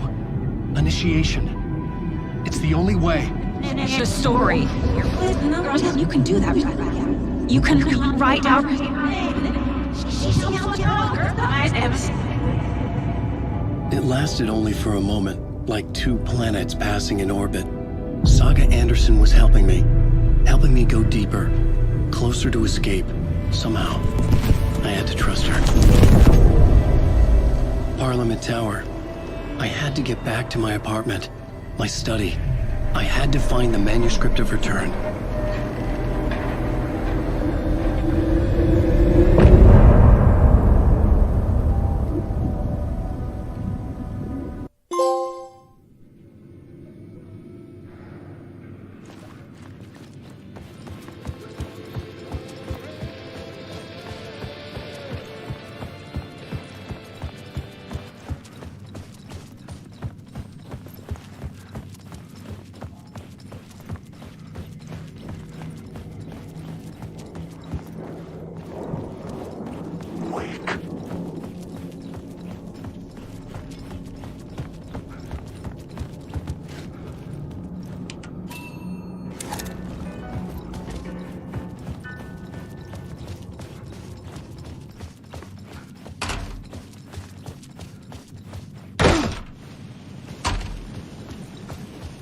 Initiation. It's the only way. The story. You can do that. You can write out... It lasted only for a moment, like two planets passing in orbit. Saga Anderson was helping me go deeper, closer to escape, somehow. I had to trust her. Parliament Tower. I had to get back to my apartment, my study. I had to find the manuscript of Return.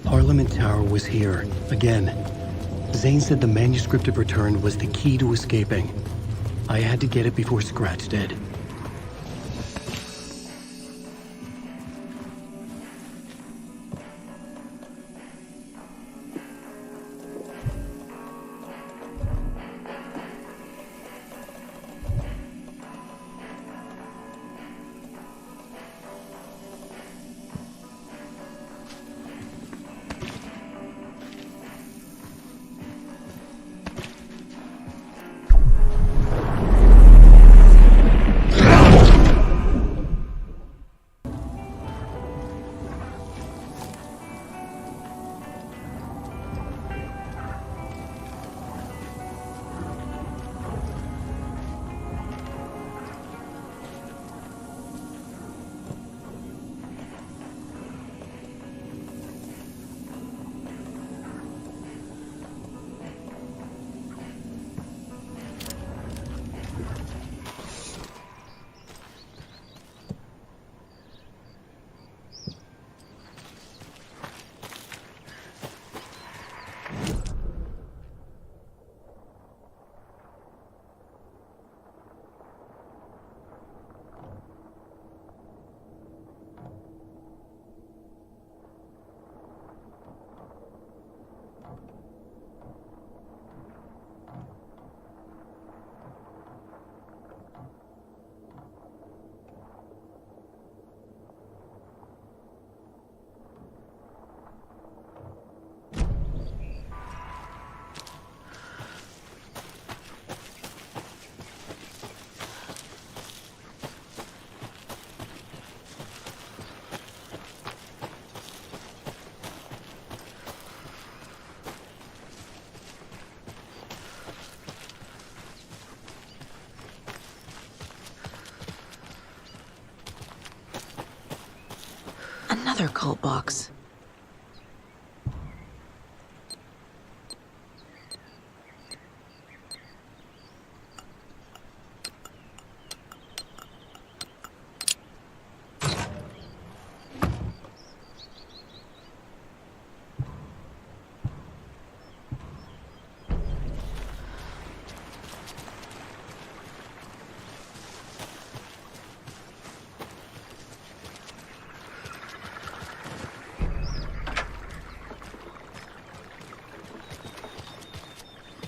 Parliament Tower was here, again. Zane said the manuscript of Return was the key to escaping. I had to get it before Scratch did. Another cult box.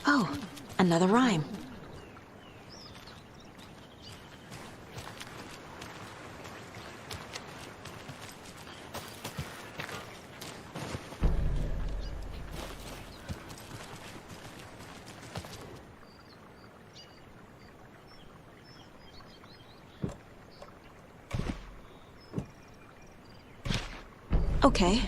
Oh, another rhyme. Okay.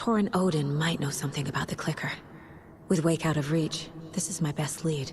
Torrin Odin might know something about the clicker. With Wake out of reach, this is my best lead.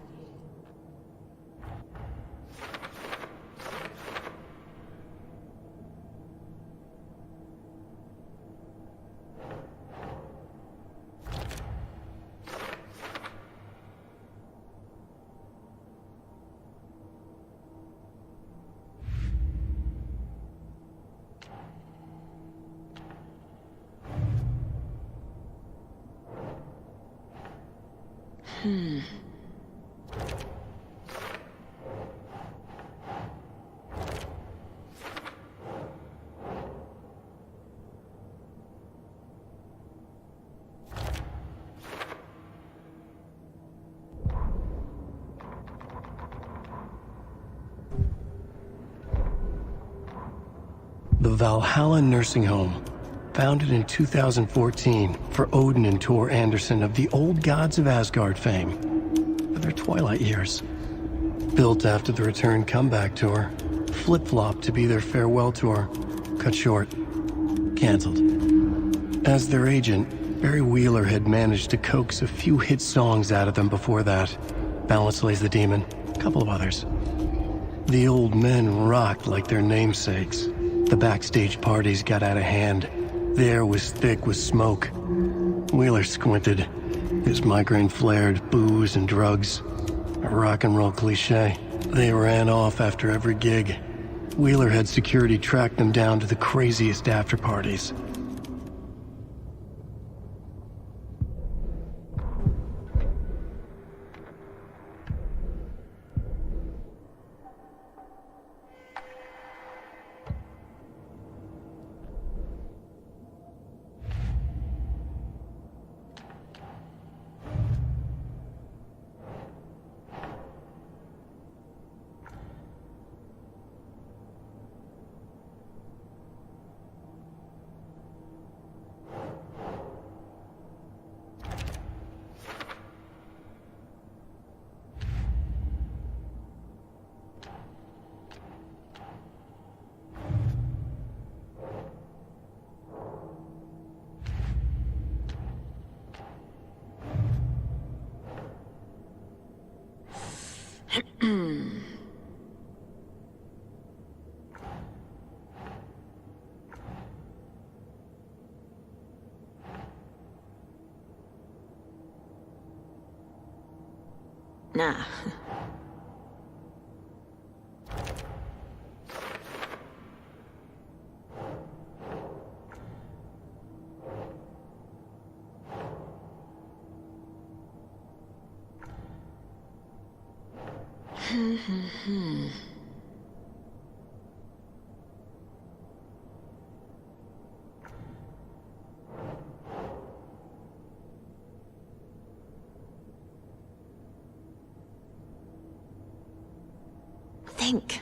The Valhalla Nursing Home, founded in 2014 for Odin and Tor Anderson of the Old Gods of Asgard fame, for their twilight years. Built after the return comeback tour, flip-flopped to be their farewell tour, cut short, canceled. As their agent, Barry Wheeler had managed to coax a few hit songs out of them before that. Balance Lays the Demon, a couple of others. The old men rocked like their namesakes. The backstage parties got out of hand. The air was thick with smoke. Wheeler squinted. His migraine flared, booze and drugs. A rock and roll cliche. They ran off after every gig. Wheeler had security track them down to the craziest after parties. Nah. Think.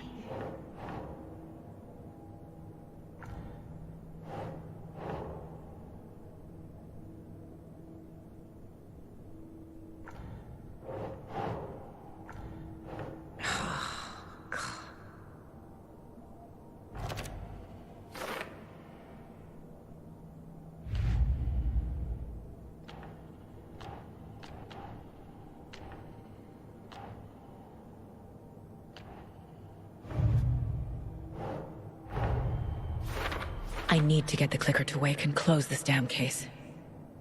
I need to get the clicker to wake and close this damn case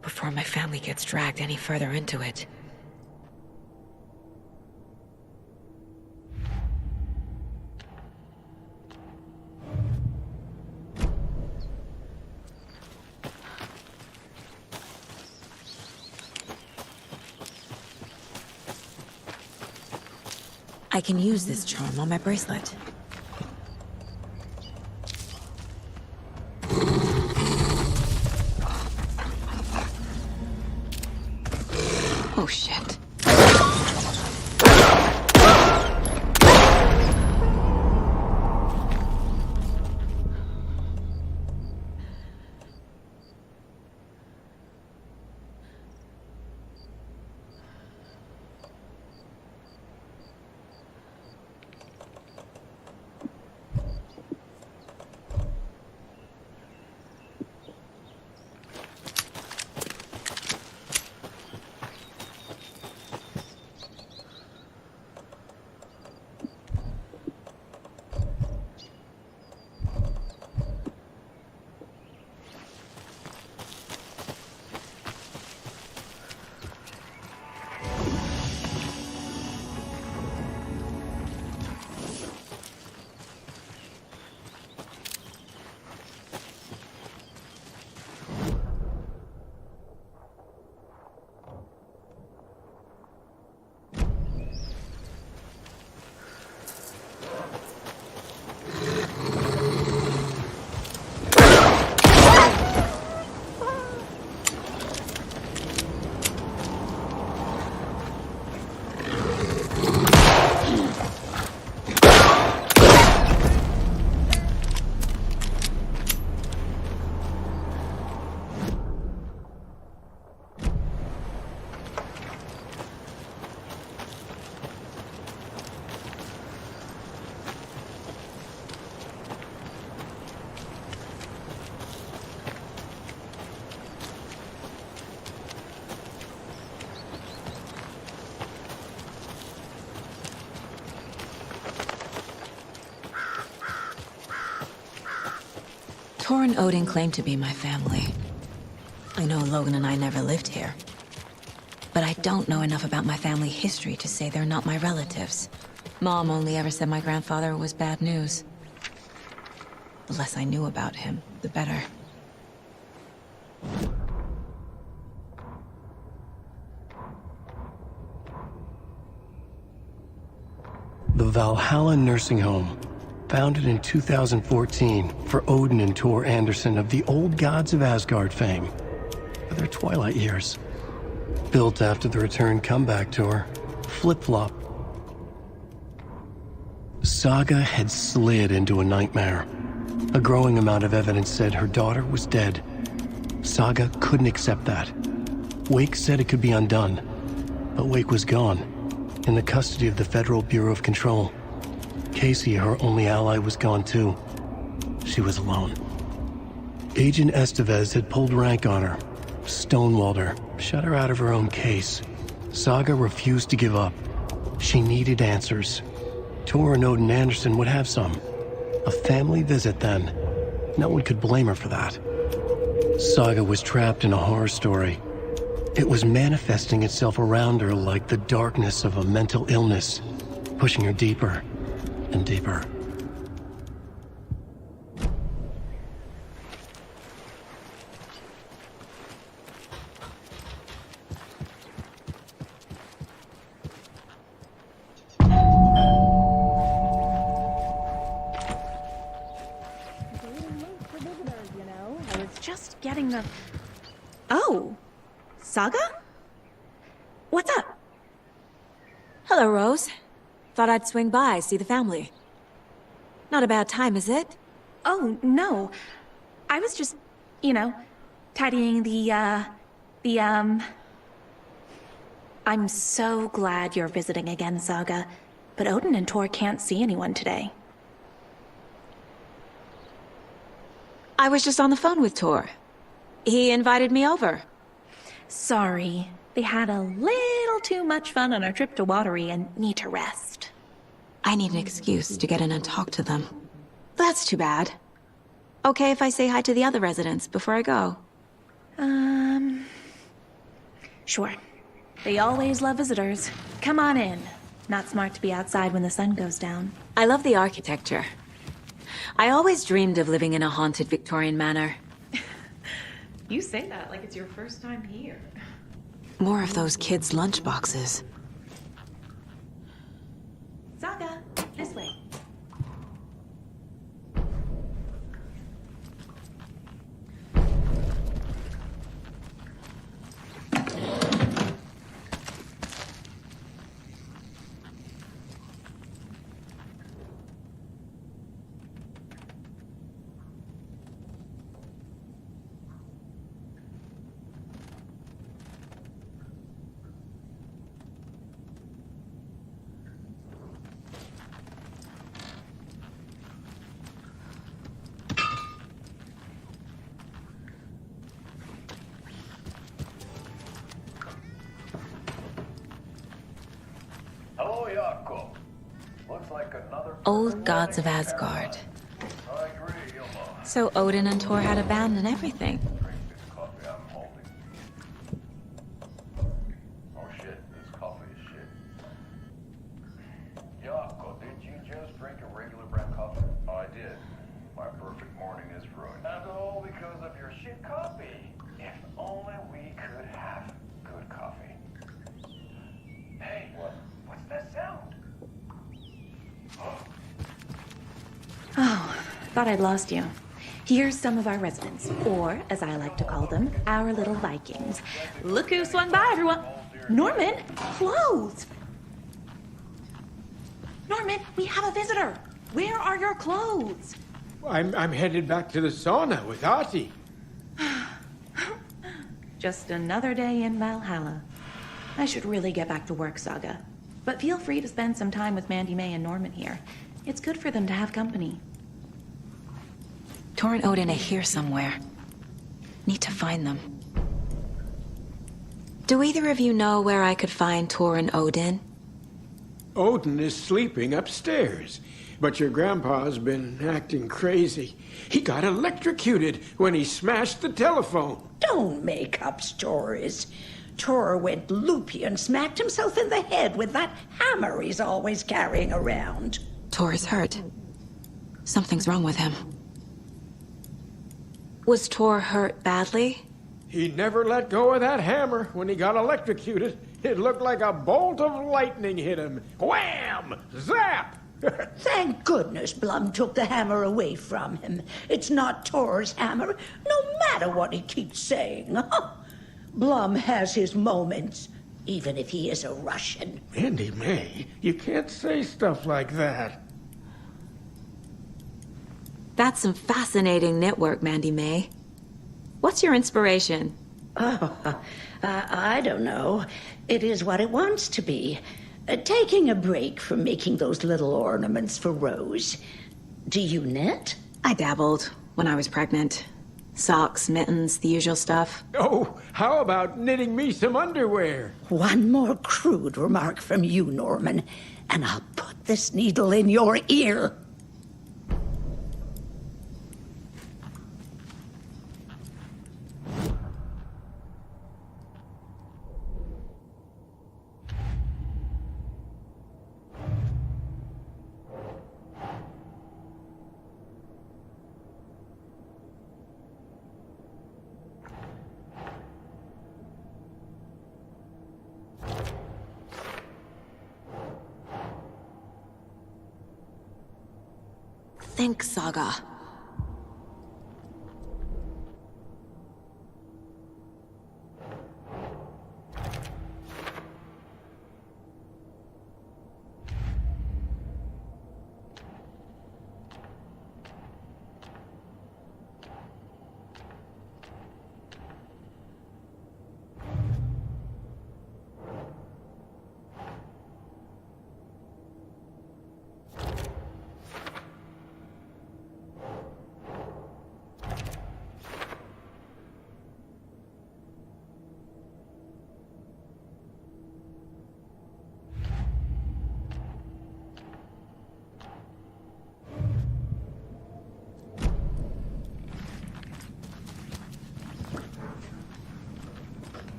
before my family gets dragged any further into it. I can use this charm on my bracelet. Oh, shit. Tor and Odin claim to be my family. I know Logan and I never lived here. But I don't know enough about my family history to say they're not my relatives. Mom only ever said my grandfather was bad news. The less I knew about him, the better. The Valhalla Nursing Home, founded in 2014 for Odin and Tor Anderson of the Old Gods of Asgard fame, for their twilight years. Built after the return comeback tour, Flip-Flop. Saga had slid into a nightmare. A growing amount of evidence said her daughter was dead. Saga couldn't accept that. Wake said it could be undone, but Wake was gone, in the custody of the Federal Bureau of Control. Casey, her only ally, was gone too. She was alone. Agent Estevez had pulled rank on her, stonewalled her, shut her out of her own case. Saga refused to give up. She needed answers. Tor and Odin Anderson would have some. A family visit then. No one could blame her for that. Saga was trapped in a horror story. It was manifesting itself around her like the darkness of a mental illness, pushing her deeper and deeper. getting the... Oh. Saga? What's up? Hello, Rose. Thought I'd swing by, see the family. Not a bad time, is it? Oh, no. I was just, tidying I'm so glad you're visiting again, Saga. But Odin and Tor can't see anyone today. I was just on the phone with Tor. He invited me over. Sorry. They had a little too much fun on our trip to Watery and need to rest. I need an excuse to get in and talk to them. That's too bad. Okay if I say hi to the other residents before I go? Sure. They always love visitors. Come on in. Not smart to be outside when the sun goes down. I love the architecture. I always dreamed of living in a haunted Victorian manor. You say that like it's your first time here. More of those kids' lunchboxes. Saga, this way. Old gods of Asgard. So Odin and Tor had a band and everything. Oh shit, this coffee is shit. Yako, did you just drink a regular brown coffee? I did. My perfect morning is ruined. And all because of your shit coffee. If only we could have good coffee. Hey, what's that sound? Oh, thought I'd lost you. Here's some of our residents, or, as I like to call them, our little Vikings. Look who swung by, everyone! Norman, clothes! Norman, we have a visitor! Where are your clothes? I'm headed back to the sauna with Artie. Just another day in Valhalla. I should really get back to work, Saga. But feel free to spend some time with Mandy May and Norman here. It's good for them to have company. Tor and Odin are here somewhere. Need to find them. Do either of you know where I could find Tor and Odin? Odin is sleeping upstairs, but your grandpa's been acting crazy. He got electrocuted when he smashed the telephone. Don't make up stories. Tor went loopy and smacked himself in the head with that hammer he's always carrying around. Tor is hurt. Something's wrong with him. Was Tor hurt badly? He never let go of that hammer when he got electrocuted. It looked like a bolt of lightning hit him. Wham! Zap! Thank goodness Blum took the hammer away from him. It's not Tor's hammer, no matter what he keeps saying. Blum has his moments, even if he is a Russian. Mandy May, you can't say stuff like that. That's some fascinating knitwork, Mandy May. What's your inspiration? Oh, I don't know. It is what it wants to be. Taking a break from making those little ornaments for Rose. Do you knit? I dabbled when I was pregnant. Socks, mittens, the usual stuff. Oh, how about knitting me some underwear? One more crude remark from you, Norman, and I'll put this needle in your ear. Think, Saga.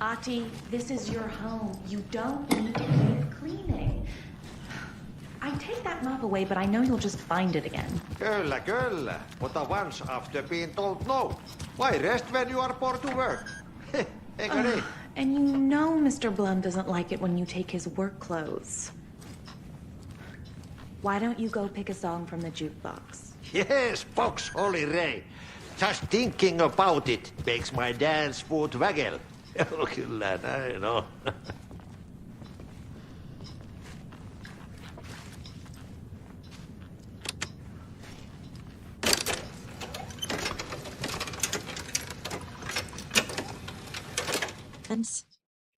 Ati, this is your home. You don't need to keep cleaning. I take that mop away, but I know you'll just find it again. Kyllä, kyllä. Mutta once after being told no. Why rest when you are bored to work? Eikö niin? And you know Mr. Blum doesn't like it when you take his work clothes. Why don't you go pick a song from the jukebox? Yes, box, Holy Ray. Just thinking about it makes my dance foot waggle. Kyllä näin on.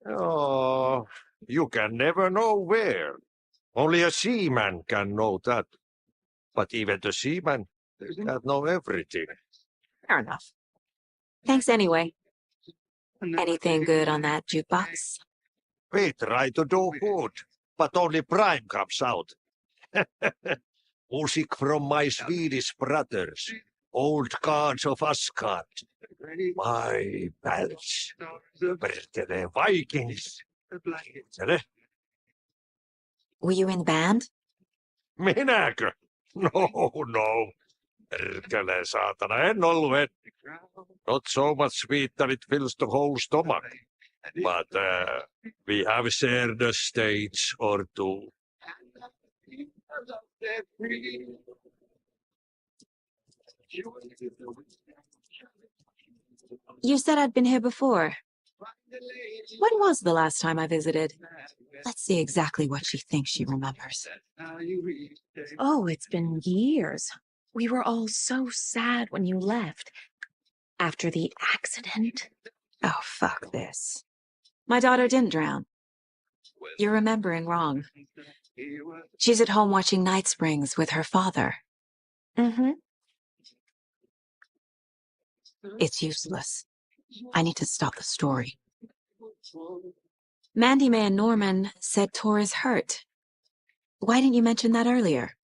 Oh, you can never know where. Only a seaman can know that. But even the seaman does not know everything. Fair enough. Thanks anyway. Anything good on that jukebox? We try to do good, but only Prime comes out. Music from my Swedish brothers, old gods of Asgard. My pals, the Vikings. Were you in the band? Minäkö? No. Perkele, saatana, en ollut. Not so much sweet that it fills the whole stomach. But we have shared a stage or two. You said I'd been here before. When was the last time I visited? Let's see exactly what she thinks she remembers. Oh, it's been years. We were all so sad when you left. After the accident. Oh, fuck this. My daughter didn't drown. You're remembering wrong. She's at home watching Night Springs with her father. Mm-hmm. It's useless. I need to stop the story. Mandy May and Norman said Tor is hurt. Why didn't you mention that earlier?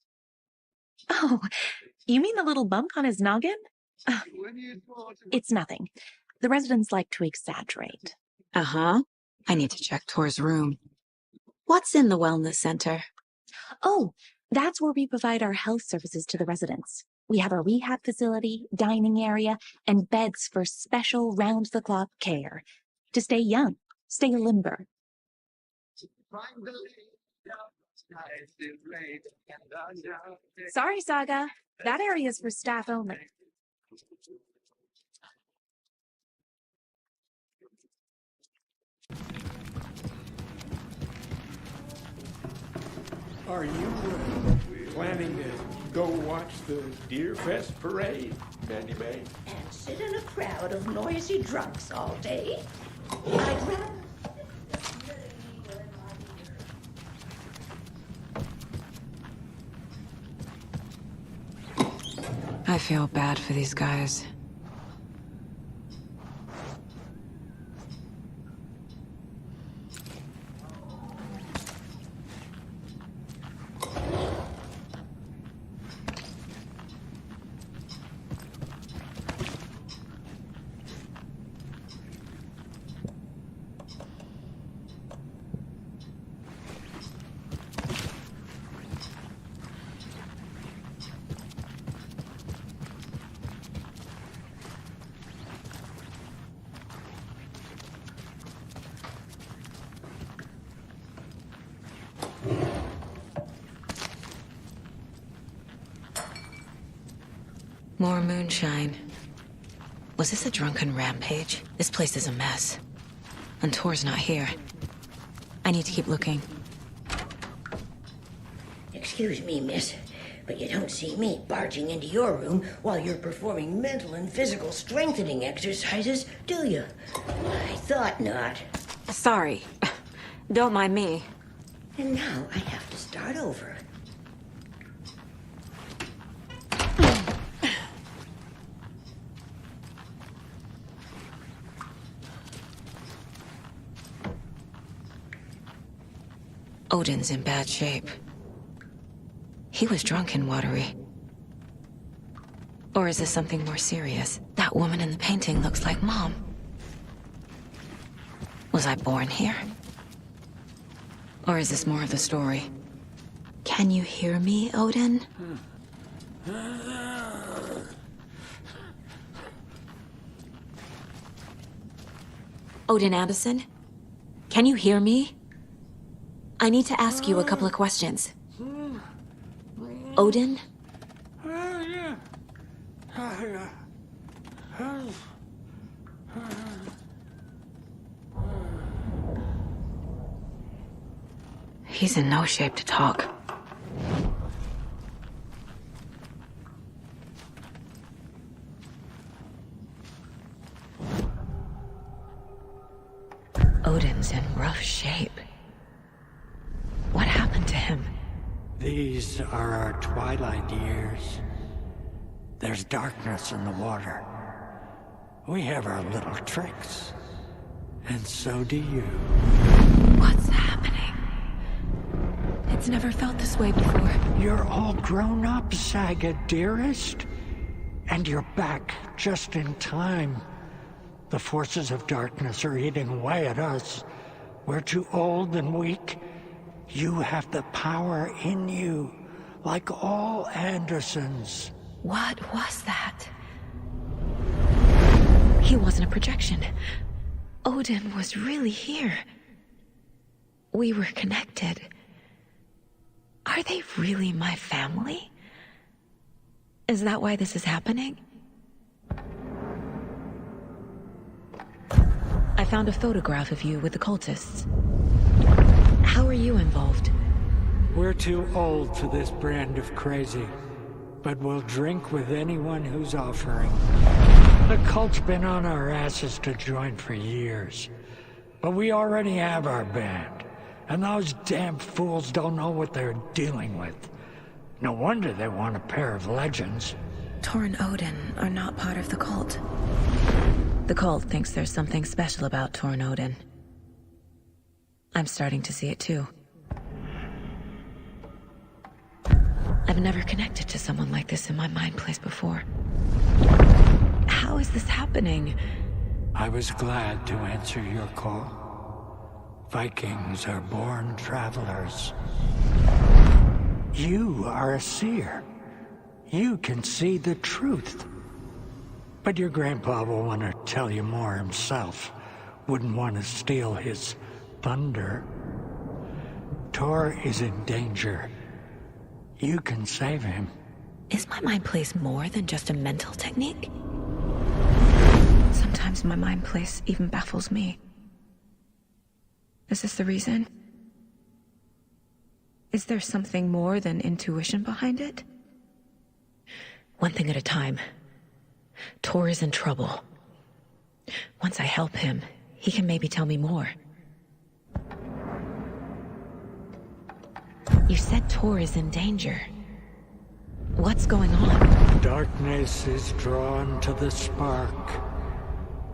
Oh, you mean the little bump on his noggin? It's nothing. The residents like to exaggerate. Uh-huh. I need to check Tor's room. What's in the wellness center? Oh, that's where we provide our health services to the residents. We have a rehab facility, dining area, and beds for special round-the-clock care. To stay young, stay limber. Sorry, Saga. That area's for staff only. Are you planning to go watch the Deer Fest parade, Mandy May? And sit in a crowd of noisy drunks all day? I'd rather... I feel bad for these guys. More moonshine. Was this a drunken rampage? This place is a mess. And Tor's not here. I need to keep looking. Excuse me, miss, but you don't see me barging into your room while you're performing mental and physical strengthening exercises, do you? I thought not. Sorry. Don't mind me. And now I have to start over. Odin's in bad shape. He was drunk and watery. Or is this something more serious? That woman in the painting looks like Mom. Was I born here? Or is this more of the story? Can you hear me, Odin? Odin Anderson? Can you hear me? I need to ask you a couple of questions. Odin? He's in no shape to talk. Odin's in rough shape. What happened to him? These are our twilight years. There's darkness in the water. We have our little tricks. And so do you. What's happening? It's never felt this way before. You're all grown up, Saga, dearest. And you're back just in time. The forces of darkness are eating away at us. We're too old and weak. You have the power in you, like all Andersons. What was that? He wasn't a projection. Odin was really here. We were connected. Are they really my family? Is that why this is happening? I found a photograph of you with the cultists. How are you involved? We're too old for this brand of crazy, but we'll drink with anyone who's offering. The cult's been on our asses to join for years, but we already have our band, and those damn fools don't know what they're dealing with. No wonder they want a pair of legends. Tor and Odin are not part of the cult. The cult thinks there's something special about Tor and Odin. I'm starting to see it too. I've never connected to someone like this in my mind place before. How is this happening? I was glad to answer your call. Vikings are born travelers. You are a seer. You can see the truth. But your grandpa will want to tell you more himself. Wouldn't want to steal his thunder. Tor is in danger. You can save him. Is my mind place more than just a mental technique? Sometimes my mind place even baffles me. Is this the reason? Is there something more than intuition behind it? One thing at a time. Tor is in trouble. Once I help him, he can maybe tell me more. You said Tor is in danger. What's going on? Darkness is drawn to the spark.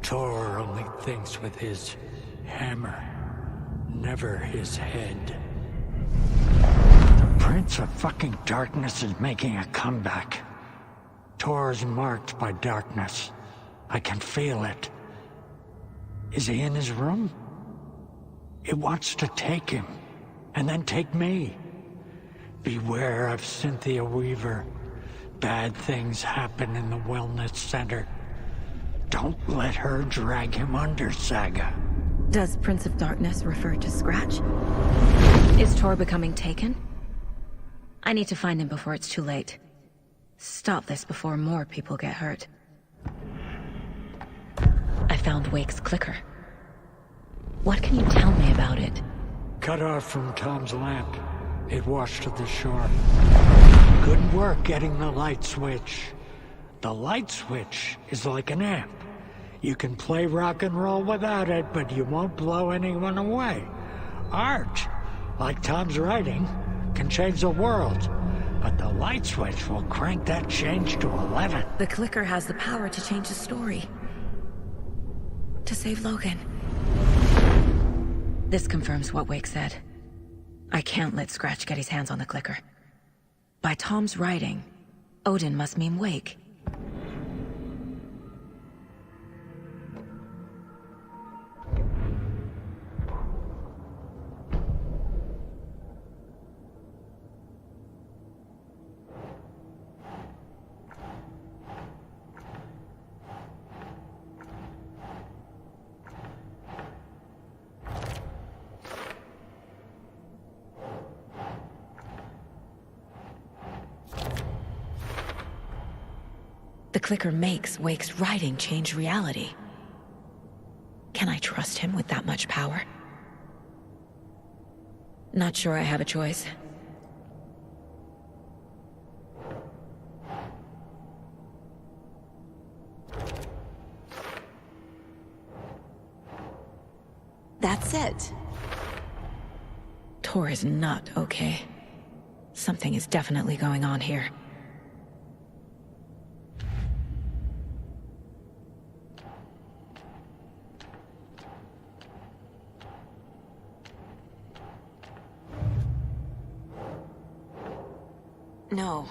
Tor only thinks with his hammer, never his head. The Prince of fucking Darkness is making a comeback. Tor's marked by darkness. I can feel it. Is he in his room? It wants to take him, and then take me. Beware of Cynthia Weaver. Bad things happen in the wellness center. Don't let her drag him under, Saga. Does Prince of Darkness refer to Scratch? Is Tor becoming taken? I need to find him before it's too late. Stop this before more people get hurt. I found Wake's clicker. What can you tell me about it? Cut off from Tom's lamp. It washed to the shore. Good work getting the light switch. The light switch is like an amp. You can play rock and roll without it, but you won't blow anyone away. Art, like Tom's writing, can change the world. But the light switch will crank that change to 11. The clicker has the power to change the story. To save Logan. This confirms what Wake said. I can't let Scratch get his hands on the clicker. By Tom's writing, Odin must mean Wake. The clicker makes Wake's writing change reality. Can I trust him with that much power? Not sure I have a choice. That's it. Tor is not okay. Something is definitely going on here. No.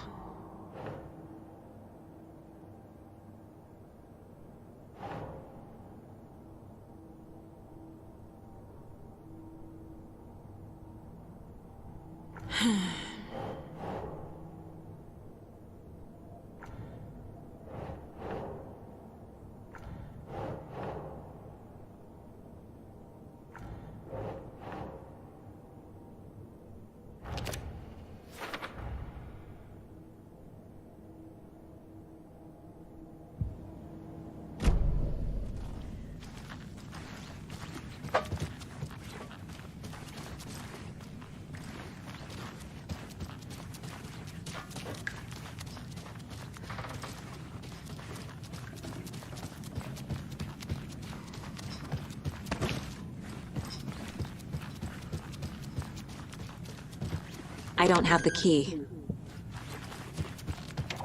I don't have the key.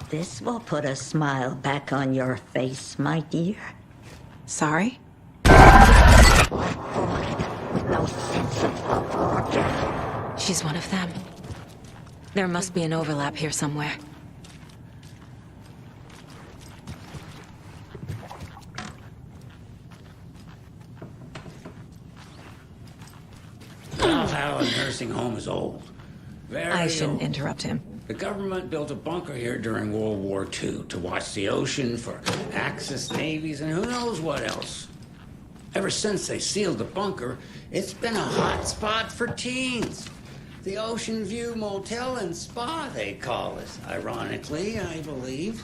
This will put a smile back on your face, my dear. Sorry? No sense of forget. She's one of them. There must be an overlap here somewhere. Valhalla nursing home is old. I shouldn't interrupt him. The government built a bunker here during World War II to watch the ocean for Axis navies and who knows what else. Ever since they sealed the bunker, it's been a hot spot for teens. The Ocean View Motel and Spa, they call it. Ironically, I believe.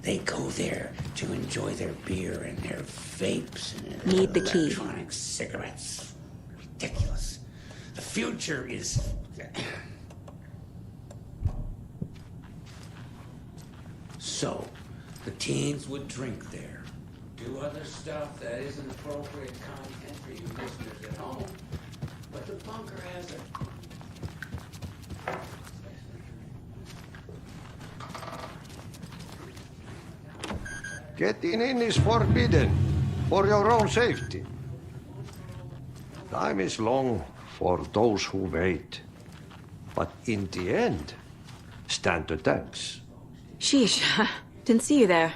They go there to enjoy their beer and their vapes and Need the key. electronic cigarettes. Ridiculous. The future is... So, the teens would drink there, do other stuff that isn't appropriate content for you listeners at home, but the bunker has a... Getting in is forbidden, for your own safety. Time is long for those who wait, but in the end, stand the thanks. Sheesh, didn't see you there.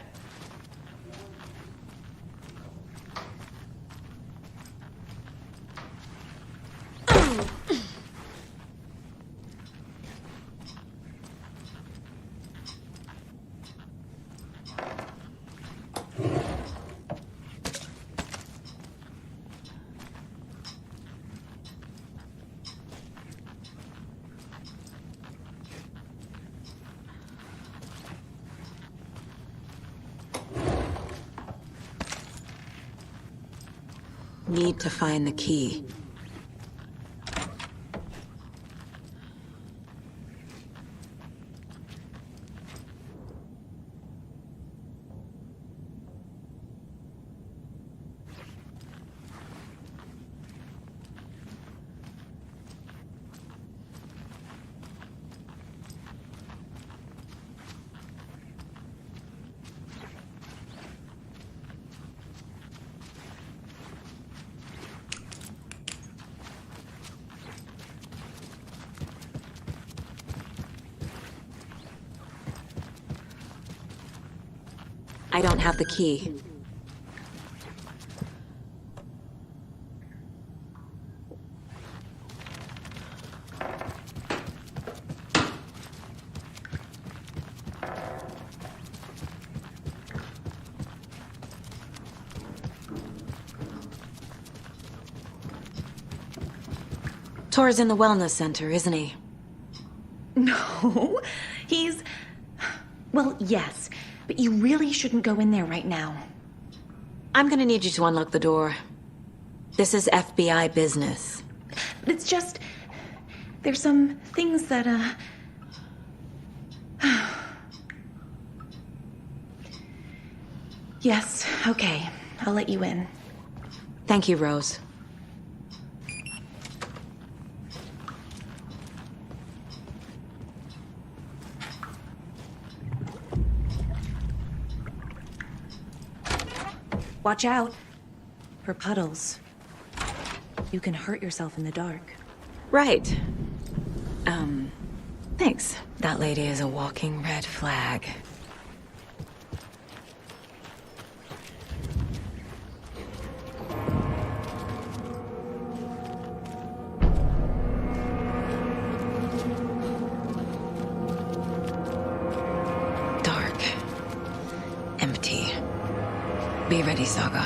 Need to find the key. I don't have the key. Tor's in the wellness center, isn't he? No, he's... Well, yes. But you really shouldn't go in there right now. I'm gonna need you to unlock the door. This is FBI business. It's just... there's some things that, Yes, okay. I'll let you in. Thank you, Rose. Watch out for puddles. You can hurt yourself in the dark. Right. Thanks. That lady is a walking red flag. Dark. Empty. Be ready, Saga.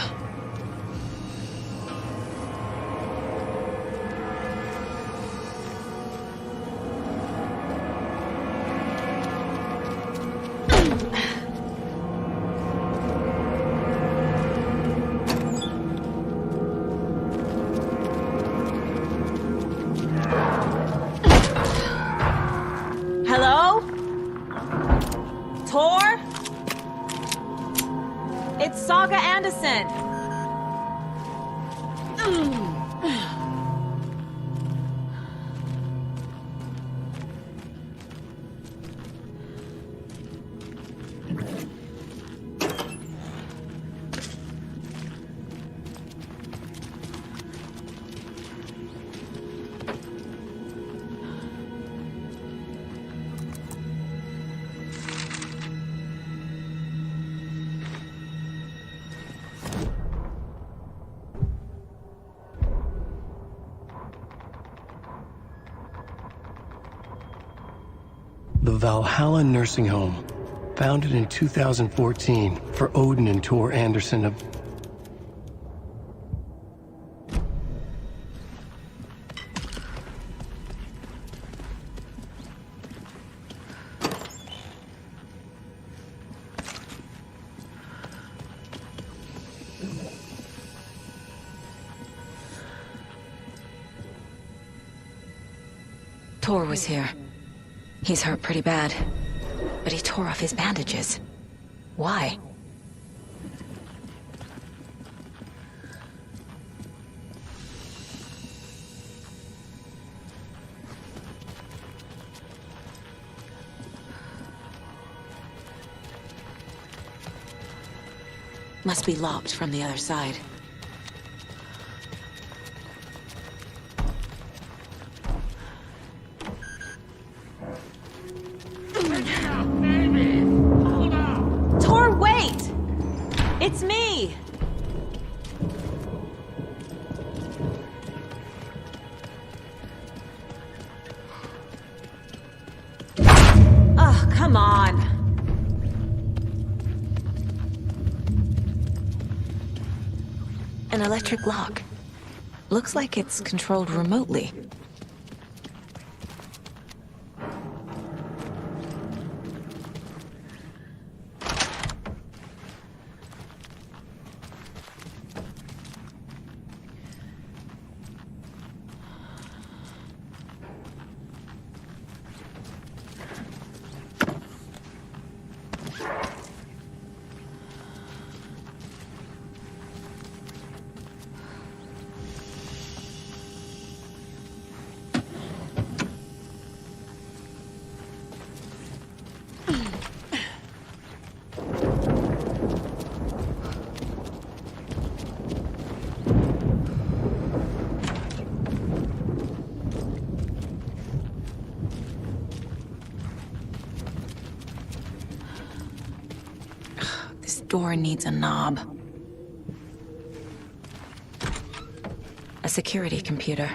Hello? Tor? It's Saga Anderson. The Valhalla Nursing Home, founded in 2014 for Odin and Tor Anderson of... Tor was here. He's hurt pretty bad, but he tore off his bandages. Why? Must be locked from the other side. Tor, wait! It's me! Oh, come on. An electric lock. Looks like it's controlled remotely. Door needs a knob. A security computer.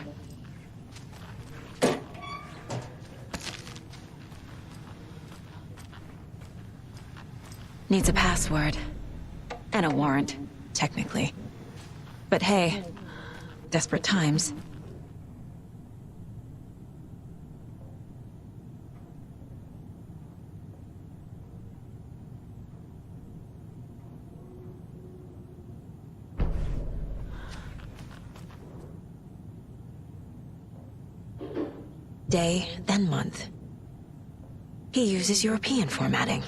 Needs a password. And a warrant, technically. But hey, desperate times. day, then month. He uses European formatting.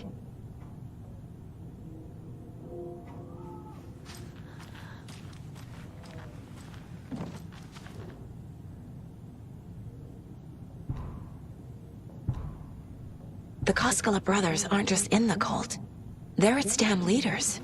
The Koskela brothers aren't just in the cult. They're its damn leaders.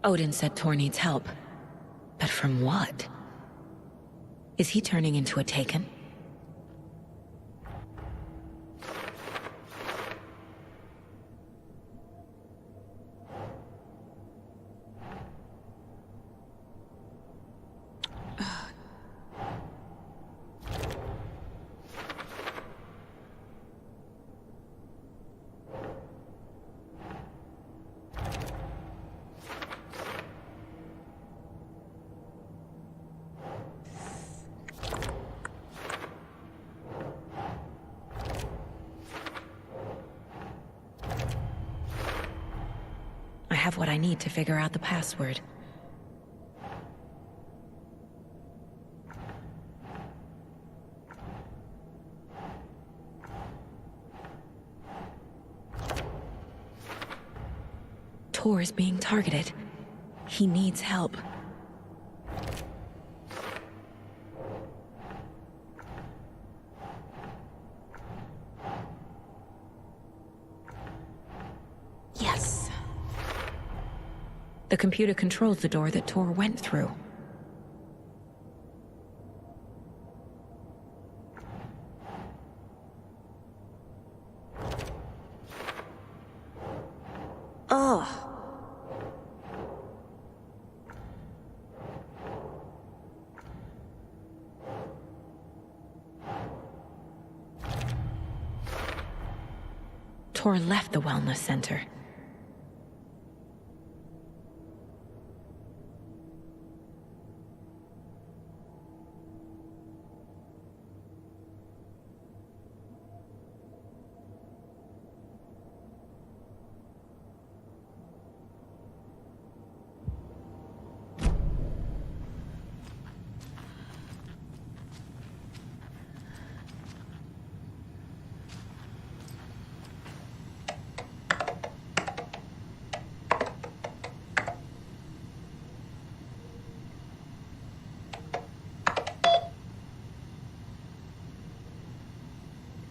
Odin said Tor needs help. But from what? Is he turning into a Taken? I have what I need to figure out the password. Tor is being targeted. He needs help. Yes. The computer controls the door that Tor went through. Ugh. Tor left the wellness center.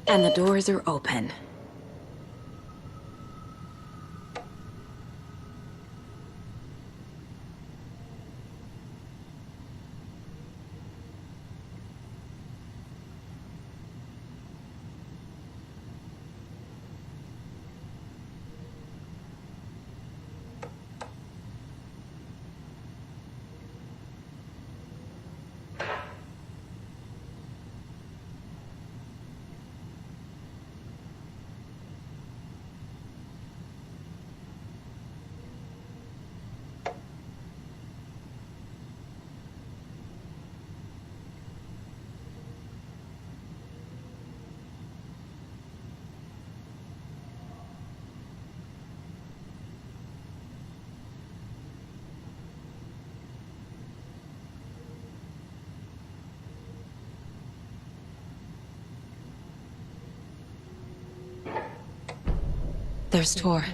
And the doors are open. There's Tor,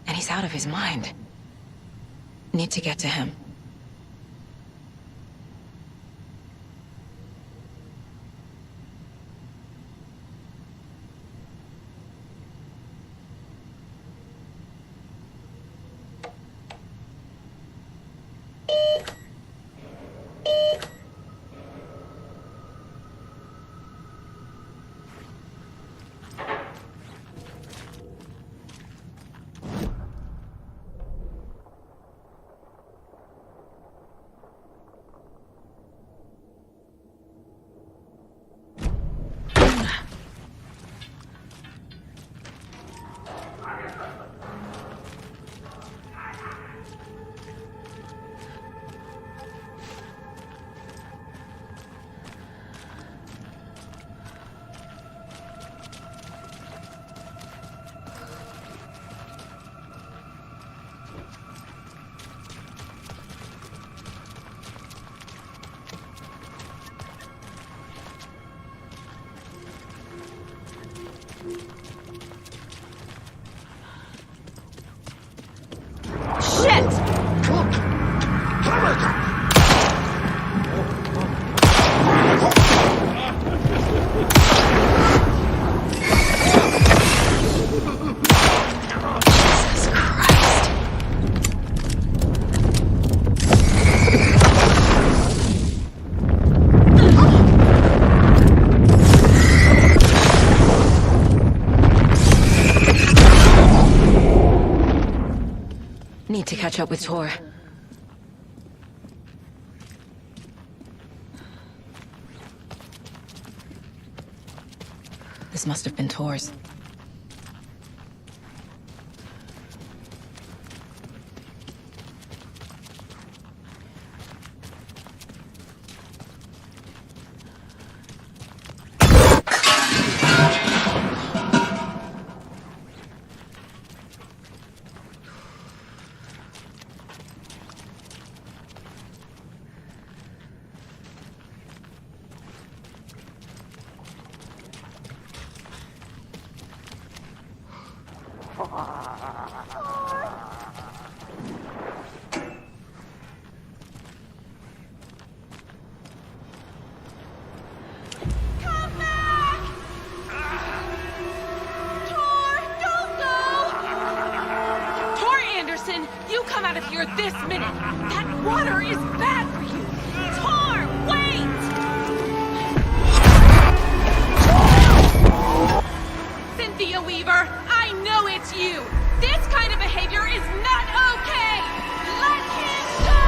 and he's out of his mind. Need to get to him. need to catch up with Tor. This must have been Tor's. You come out of here this minute! That water is bad for you! Tor, wait! Cynthia Weaver, I know it's you! This kind of behavior is not okay! Let him go!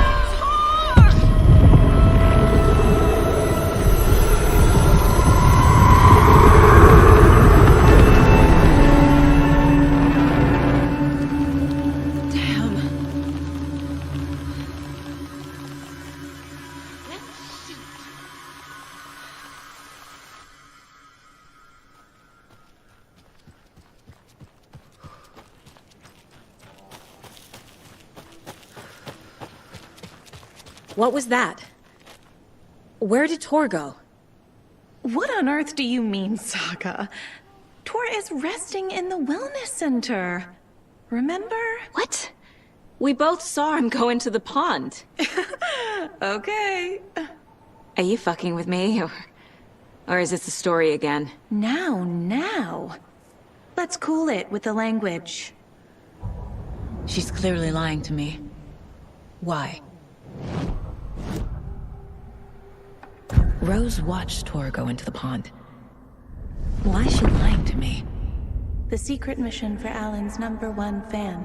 What was that? Where did Tor go? What on earth do you mean, Saga? Tor is resting in the wellness center. Remember? What? We both saw him go into the pond. Okay. Are you fucking with me, or is this a story again? Now. Let's cool it with the language. She's clearly lying to me. Why? Rose watched Tor go into the pond. Why is she lying to me? The secret mission for Alan's #1 fan.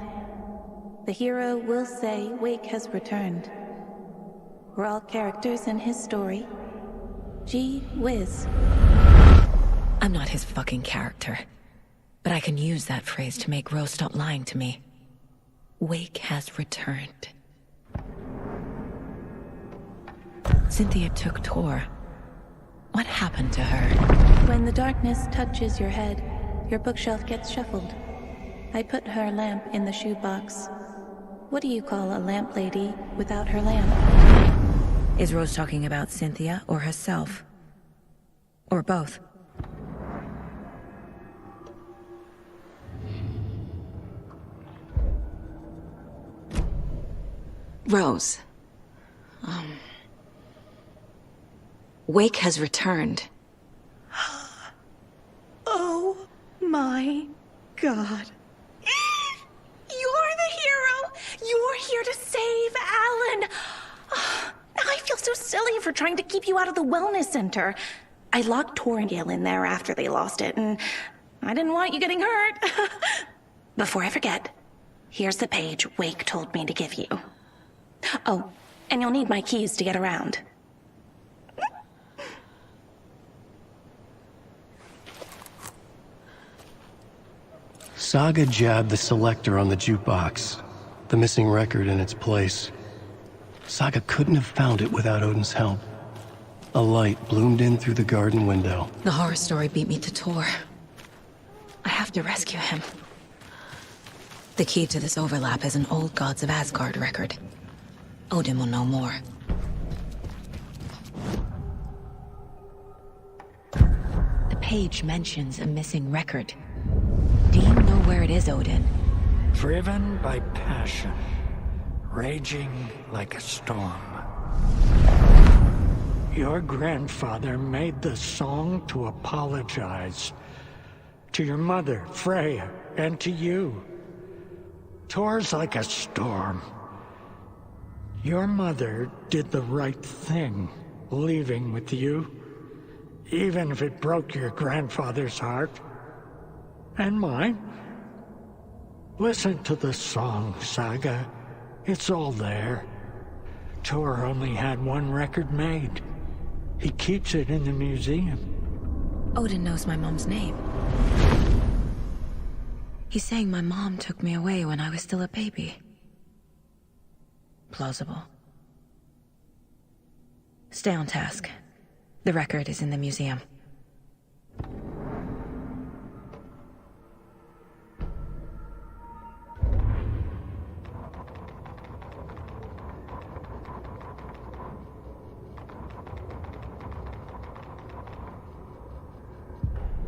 The hero will say Wake has returned. We're all characters in his story. Gee whiz. I'm not his fucking character. But I can use that phrase to make Rose stop lying to me. Wake has returned. Cynthia took Tor. What happened to her? When the darkness touches your head, your bookshelf gets shuffled. I put her lamp in the shoebox. What do you call a lamp lady without her lamp? Is Rose talking about Cynthia or herself? Or both? Rose. Wake has returned. Oh my God. You're the hero! You're here to save Alan! I feel so silly for trying to keep you out of the wellness center. I locked Tor and Gale in there after they lost it, and I didn't want you getting hurt. Before I forget, here's the page Wake told me to give you. Oh, and you'll need my keys to get around. Saga jabbed the selector on the jukebox, the missing record in its place. Saga couldn't have found it without Odin's help. A light bloomed in through the garden window. The horror story beat me to Tor. I have to rescue him. The key to this overlap is an old Gods of Asgard record. Odin will know more. The page mentions a missing record. Do you know where it is, Odin? Driven by passion, raging like a storm. Your grandfather made the song to apologize. To your mother, Freya, and to you. Tor's like a storm. Your mother did the right thing, leaving with you, even if it broke your grandfather's heart. And mine. Listen to the song, Saga. It's all there. Tor only had one record made. He keeps it in the museum. Odin knows my mom's name. He's saying my mom took me away when I was still a baby. Plausible. Stay on task. The record is in the museum.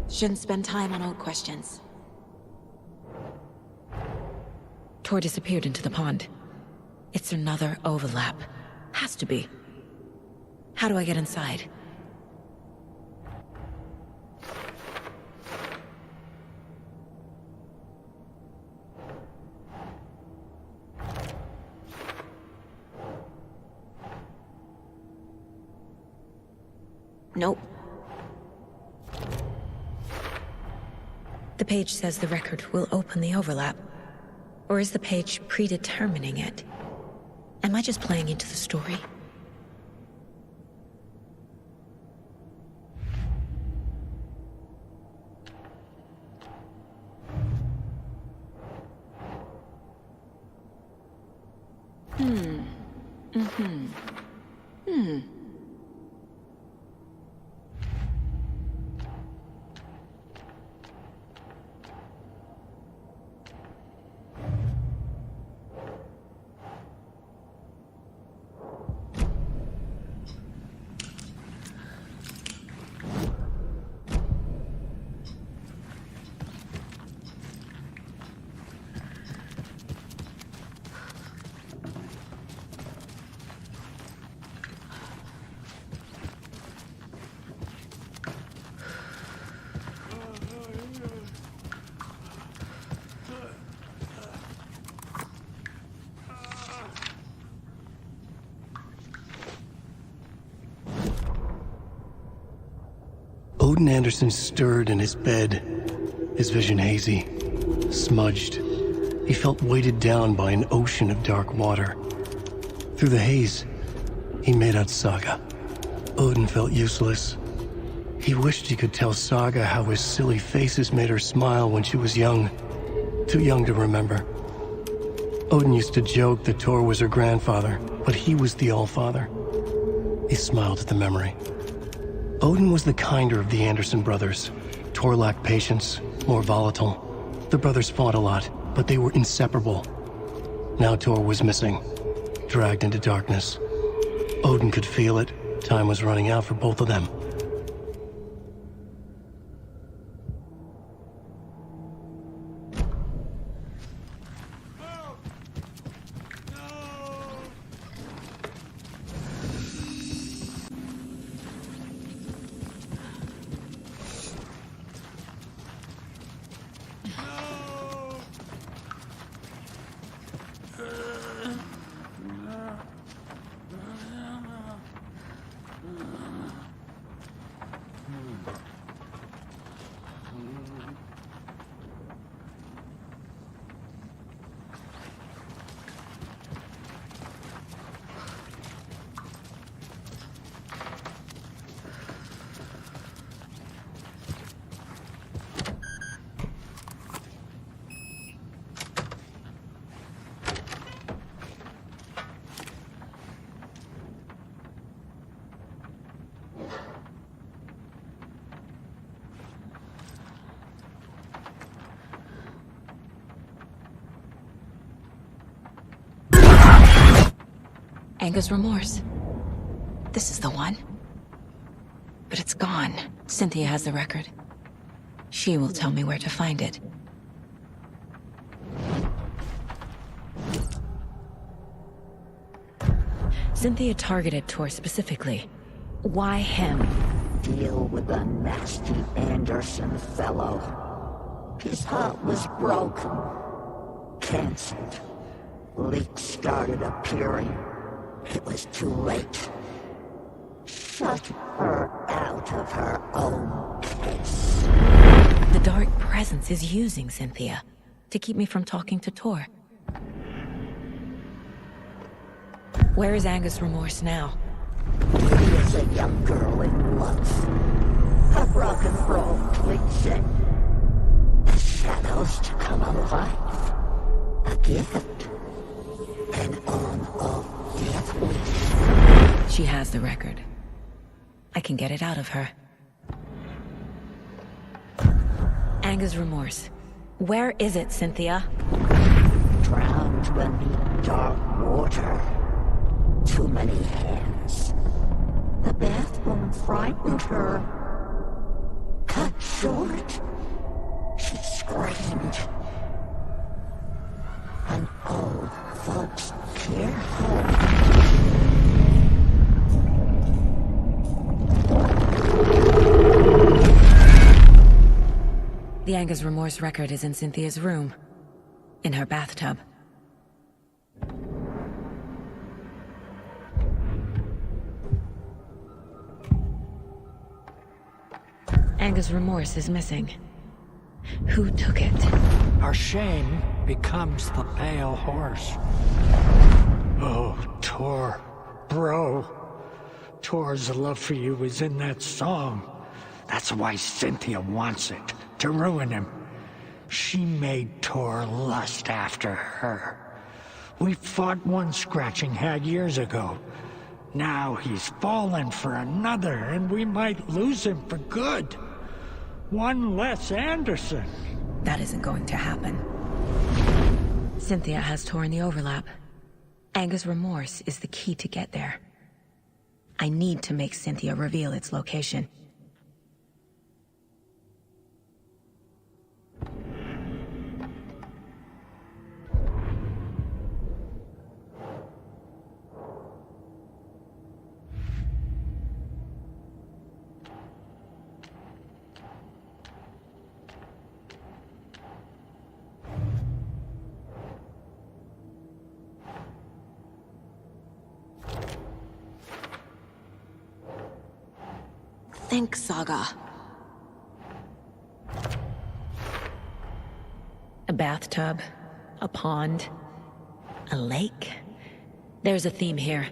Shouldn't spend time on old questions. Tor disappeared into the pond. It's another overlap. Has to be. How do I get inside? Nope. The page says the record will open the overlap. Or is the page predetermining it? Am I just playing into the story? Odin Anderson stirred in his bed, his vision hazy, smudged. He felt weighted down by an ocean of dark water. Through the haze, he made out Saga. Odin felt useless. He wished he could tell Saga how his silly faces made her smile when she was young. Too young to remember. Odin used to joke that Tor was her grandfather, but he was the Allfather. He smiled at the memory. Odin was the kinder of the Anderson brothers. Tor lacked patience, more volatile. The brothers fought a lot, but they were inseparable. Now Tor was missing, dragged into darkness. Odin could feel it. Time was running out for both of them. Anga's remorse. This is the one. But it's gone. Cynthia has the record. She will tell me where to find it. Cynthia targeted Tor specifically. Why him? Deal with the nasty Anderson fellow. His heart was broken. Cancelled. Leaks started appearing. It was too late. Shut her out of her own case. The dark presence is using Cynthia to keep me from talking to Tor. Where is Angus Remorse now? He is a young girl it was. A rock and roll cliche. The shadows to come alive. A gift. An on-off death wish. She has the record. I can get it out of her. Angus Remorse. Where is it, Cynthia? Drowned beneath dark water. Too many hands. The bathroom frightened her. Cut short. She screamed. And old folks care her. The Angus Remorse record is in Cynthia's room. In her bathtub. Angus Remorse is missing. Who took it? Our shame becomes the pale horse. Oh, Tor. Bro. Tor's love for you is in that song. That's why Cynthia wants it. To ruin him. She made Tor lust after her. We fought one scratching hag years ago. Now he's fallen for another, and we might lose him for good. One less Anderson. That isn't going to happen. Cynthia has Tor in the overlap. Angus Remorse is the key to get there. I need to make Cynthia reveal its location. Think, Saga. A bathtub, a pond, a lake. There's a theme here.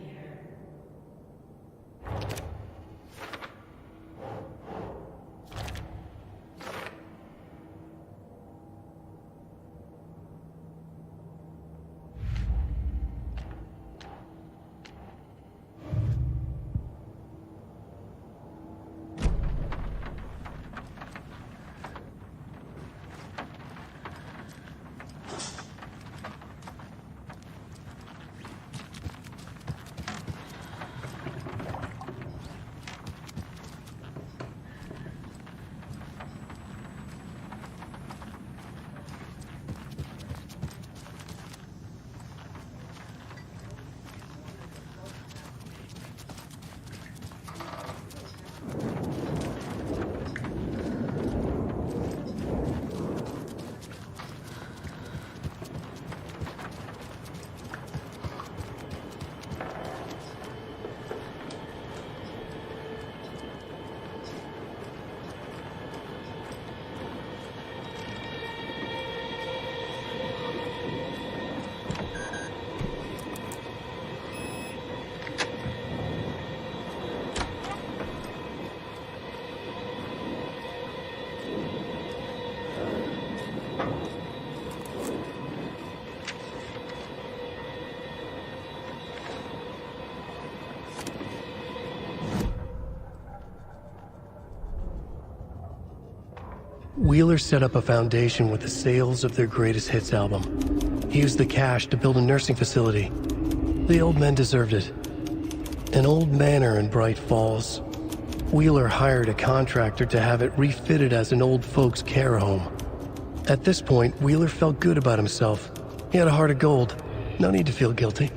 Wheeler set up a foundation with the sales of their greatest hits album. He used the cash to build a nursing facility. The old men deserved it. An old manor in Bright Falls. Wheeler hired a contractor to have it refitted as an old folks' care home. At this point, Wheeler felt good about himself. He had a heart of gold. No need to feel guilty.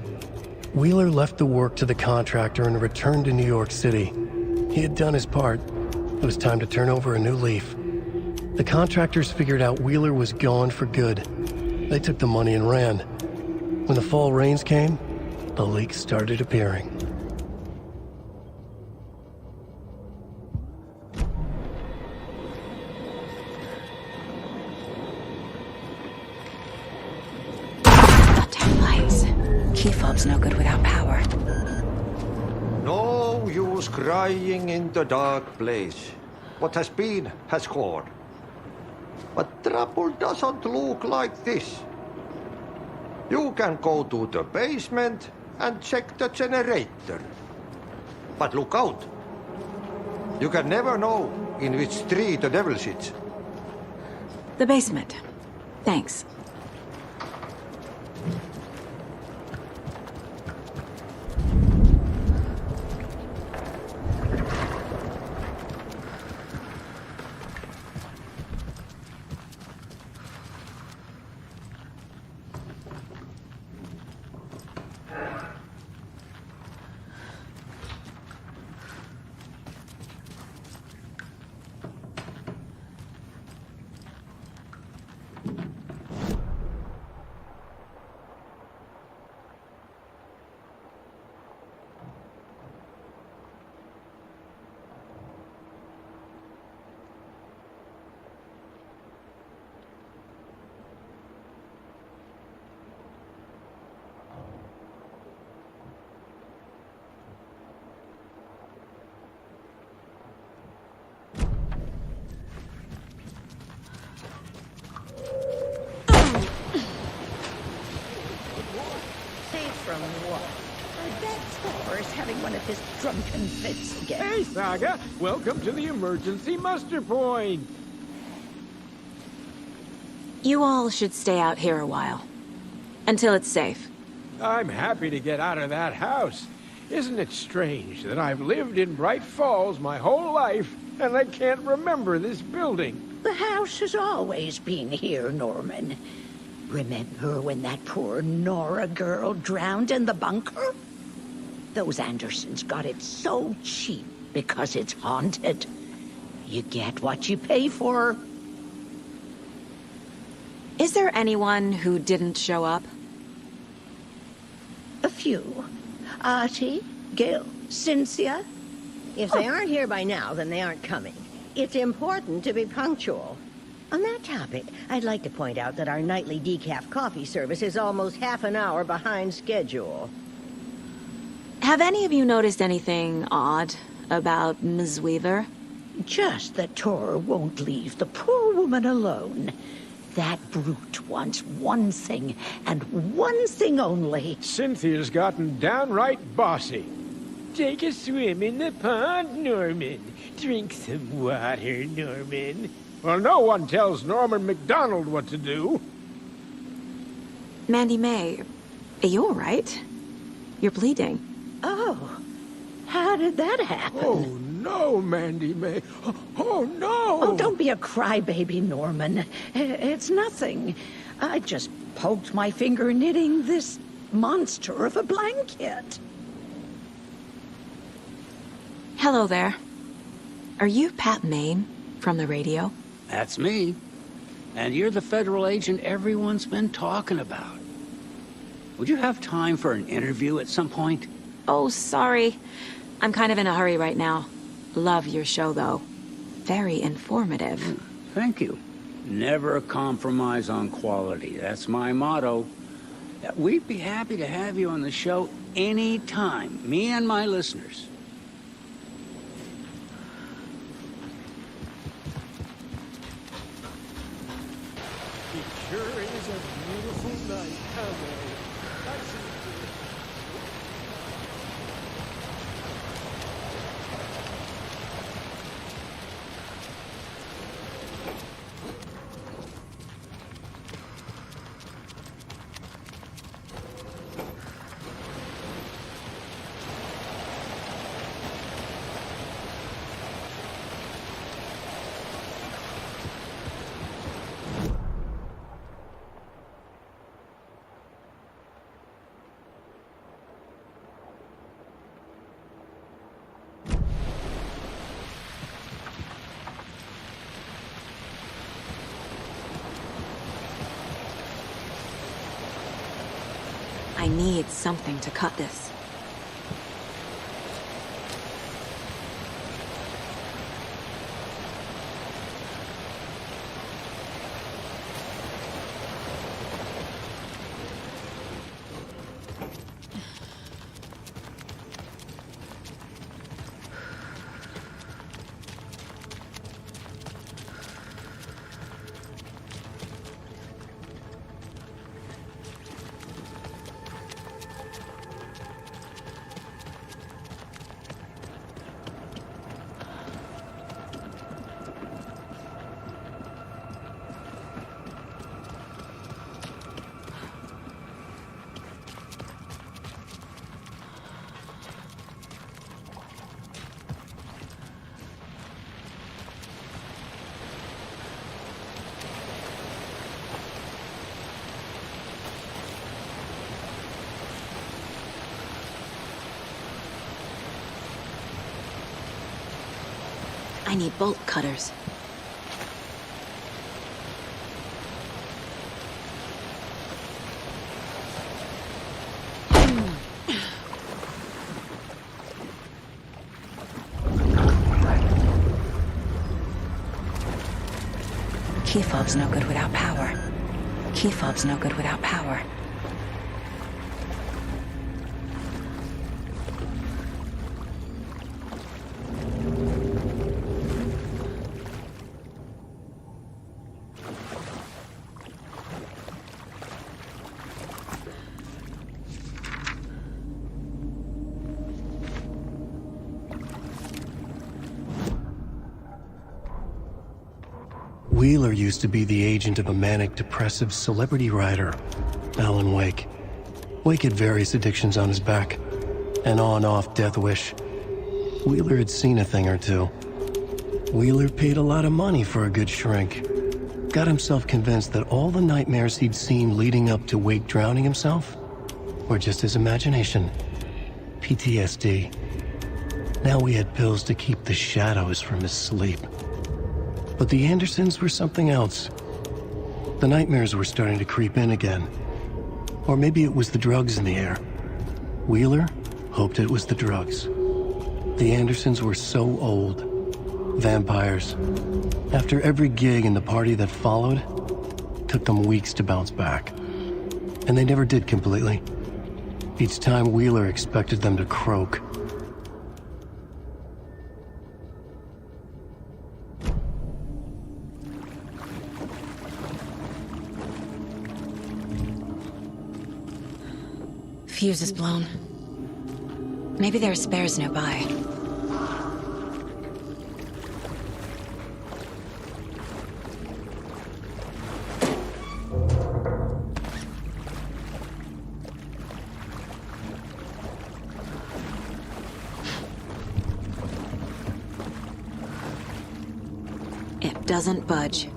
Wheeler left the work to the contractor and returned to New York City. He had done his part. It was time to turn over a new leaf. The contractors figured out Wheeler was gone for good. They took the money and ran. When the fall rains came, the leaks started appearing. key fob's no good without power. No use crying in the dark place. What has been has gone. But trouble doesn't look like this. You can go to the basement and check the generator. But look out. You can never know in which tree the devil sits. The basement. Thanks. From what? I bet Thor's having one of his drunken fits again. Hey, Saga! Welcome to the emergency muster point! You all should stay out here a while. Until it's safe. I'm happy to get out of that house. Isn't it strange that I've lived in Bright Falls my whole life, and I can't remember this building? The house has always been here, Norman. Remember when that poor Nora girl drowned in the bunker? Those Andersons got it so cheap because it's haunted. You get what you pay for. Is there anyone who didn't show up? A few. Artie, Gil, Cynthia. If they aren't here by now, then they aren't coming. It's important to be punctual. On that topic, I'd like to point out that our nightly decaf coffee service is almost half an hour behind schedule. Have any of you noticed anything odd about Ms. Weaver? Just that Tor won't leave the poor woman alone. That brute wants one thing, and one thing only. Cynthia's gotten downright bossy. Take a swim in the pond, Norman. Drink some water, Norman. Well, no one tells Norman MacDonald what to do. Mandy May, are you all right? You're bleeding. Oh, how did that happen? Oh, no, Mandy May. Oh, no! Oh, don't be a crybaby, Norman. It's nothing. I just poked my finger knitting this monster of a blanket. Hello there. Are you Pat Maine from the radio? That's me. And you're the federal agent everyone's been talking about. Would you have time for an interview at some point? Oh, sorry. I'm kind of in a hurry right now. Love your show, though. Very informative. Thank you. Never compromise on quality. That's my motto. We'd be happy to have you on the show anytime, me and my listeners. It sure is a beautiful night, huh, Mary? I need something to cut this. I need bolt cutters. Key fob's no good without power. Key fob's no good without power. Wheeler used to be the agent of a manic-depressive celebrity writer, Alan Wake. Wake had various addictions on his back, an on-off death wish. Wheeler had seen a thing or two. Wheeler paid a lot of money for a good shrink. Got himself convinced that all the nightmares he'd seen leading up to Wake drowning himself were just his imagination. PTSD. Now he had pills to keep the shadows from his sleep. But the Andersons were something else. The nightmares were starting to creep in again. Or maybe it was the drugs in the air. Wheeler hoped it was the drugs. The Andersons were so old. Vampires. After every gig and the party that followed, took them weeks to bounce back. And they never did completely. Each time Wheeler expected them to croak. Fuse is blown. Maybe there are spares nearby. It doesn't budge.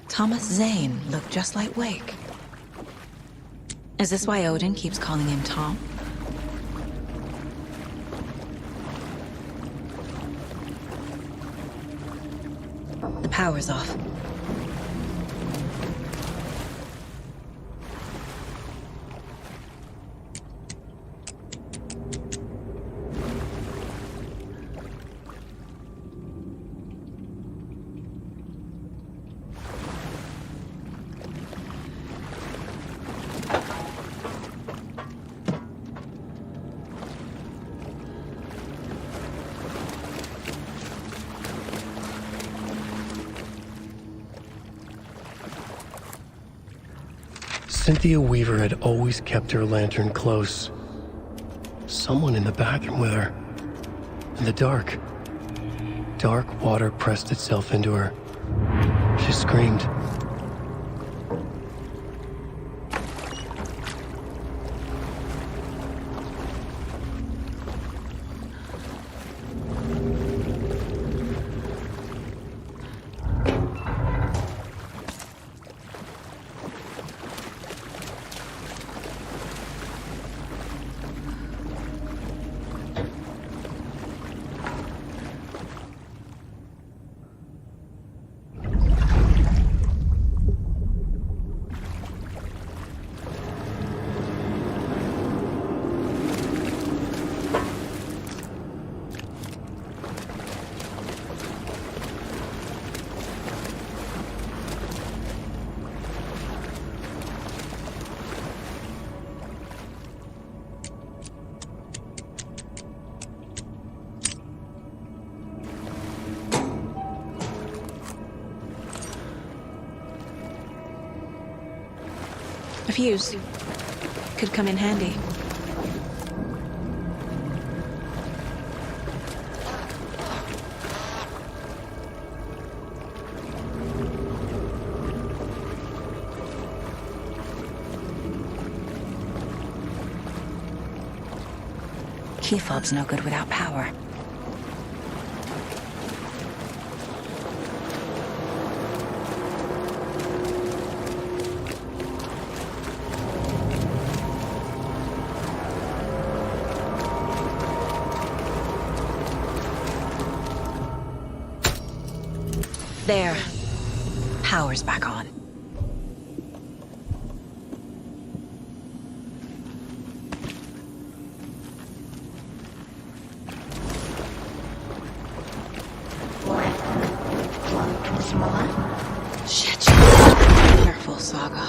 Thomas Zane looked just like Wake. Is this why Odin keeps calling him Tom? The power's off. Cynthia Weaver had always kept her lantern close. Someone in the bathroom with her. In the dark. Dark water pressed itself into her. She screamed. A fuse. Could come in handy. Key fob's no good without power. There. Power's back on. Shit. Careful, Saga.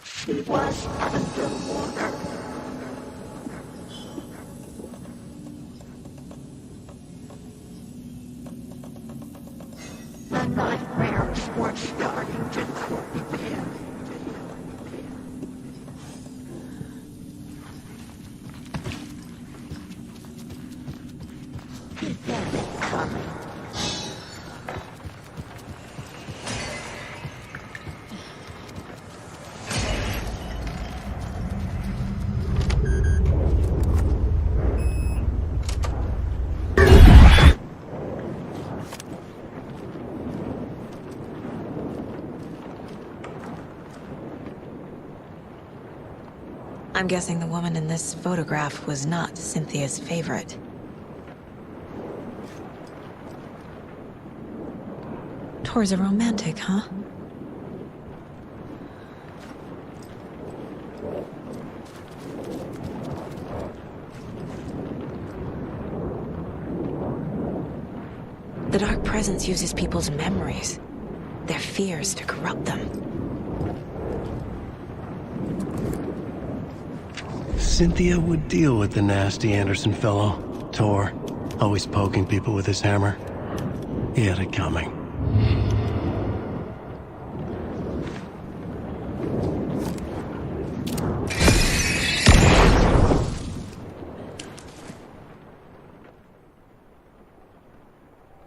She was underwater. The nightmares were starting to creep in. He felt it coming. I'm guessing the woman in this photograph was not Cynthia's favorite. Tor's a romantic, huh? The Dark Presence uses people's memories, their fears to corrupt them. Cynthia would deal with the nasty Anderson fellow, Tor, always poking people with his hammer. He had it coming.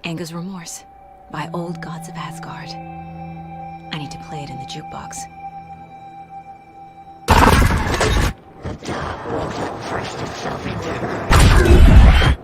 Anger's Remorse by Old Gods of Asgard. I need to play it in the jukebox. The dark will have pressed itself into her.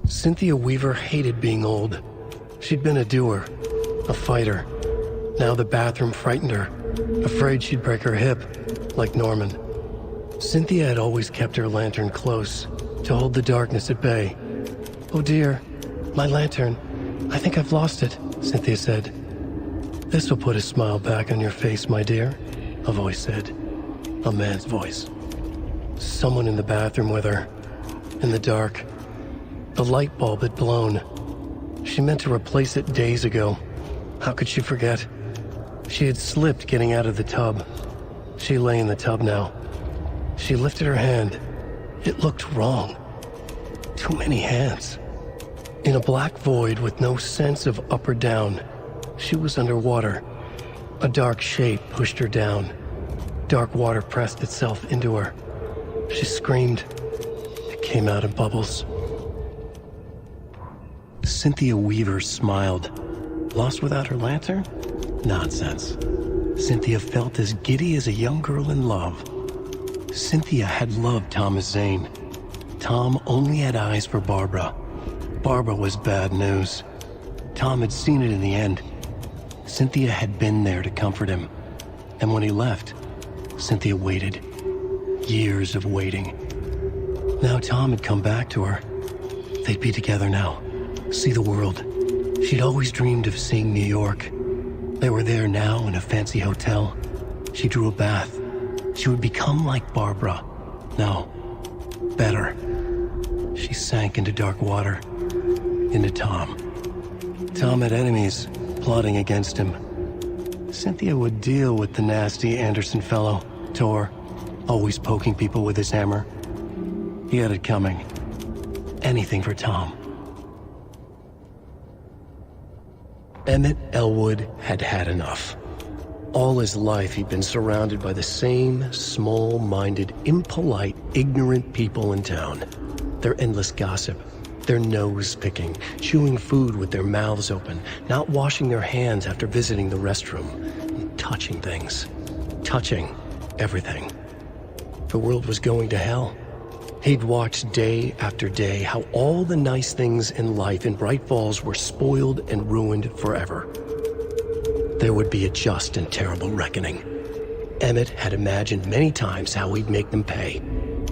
Cynthia Weaver hated being old. She'd been a doer, a fighter. Now the bathroom frightened her, afraid she'd break her hip, like Norman. Cynthia had always kept her lantern close, to hold the darkness at bay. "Oh dear, my lantern. I think I've lost it," Cynthia said. "This will put a smile back on your face, my dear," a voice said. A man's voice. Someone in the bathroom with her, in the dark. The light bulb had blown. She meant to replace it days ago. How could she forget? She had slipped getting out of the tub. She lay in the tub now. She lifted her hand. It looked wrong. Too many hands. In a black void with no sense of up or down, she was underwater. A dark shape pushed her down. Dark water pressed itself into her. She screamed. It came out in bubbles. Cynthia Weaver smiled. Lost without her lantern? Nonsense. Cynthia felt as giddy as a young girl in love. Cynthia had loved Thomas Zane. Tom only had eyes for Barbara. Barbara was bad news. Tom had seen it in the end. Cynthia had been there to comfort him. And when he left, Cynthia waited. Years of waiting. Now Tom had come back to her. They'd be together now. See the world. She'd always dreamed of seeing New York. They were there now in a fancy hotel. She drew a bath. She would become like Barbara. No, better. She sank into dark water. Into Tom. Tom had enemies plotting against him. Cynthia would deal with the nasty Anderson fellow, Tor, always poking people with his hammer. He had it coming. Anything for Tom. Emmett Elwood had had enough. All his life he'd been surrounded by the same small-minded, impolite, ignorant people in town. Their endless gossip, their nose-picking, chewing food with their mouths open, not washing their hands after visiting the restroom, and touching things. Touching everything. The world was going to hell. He'd watched day after day how all the nice things in life in Bright Falls were spoiled and ruined forever. There would be a just and terrible reckoning. Emmett had imagined many times how he'd make them pay.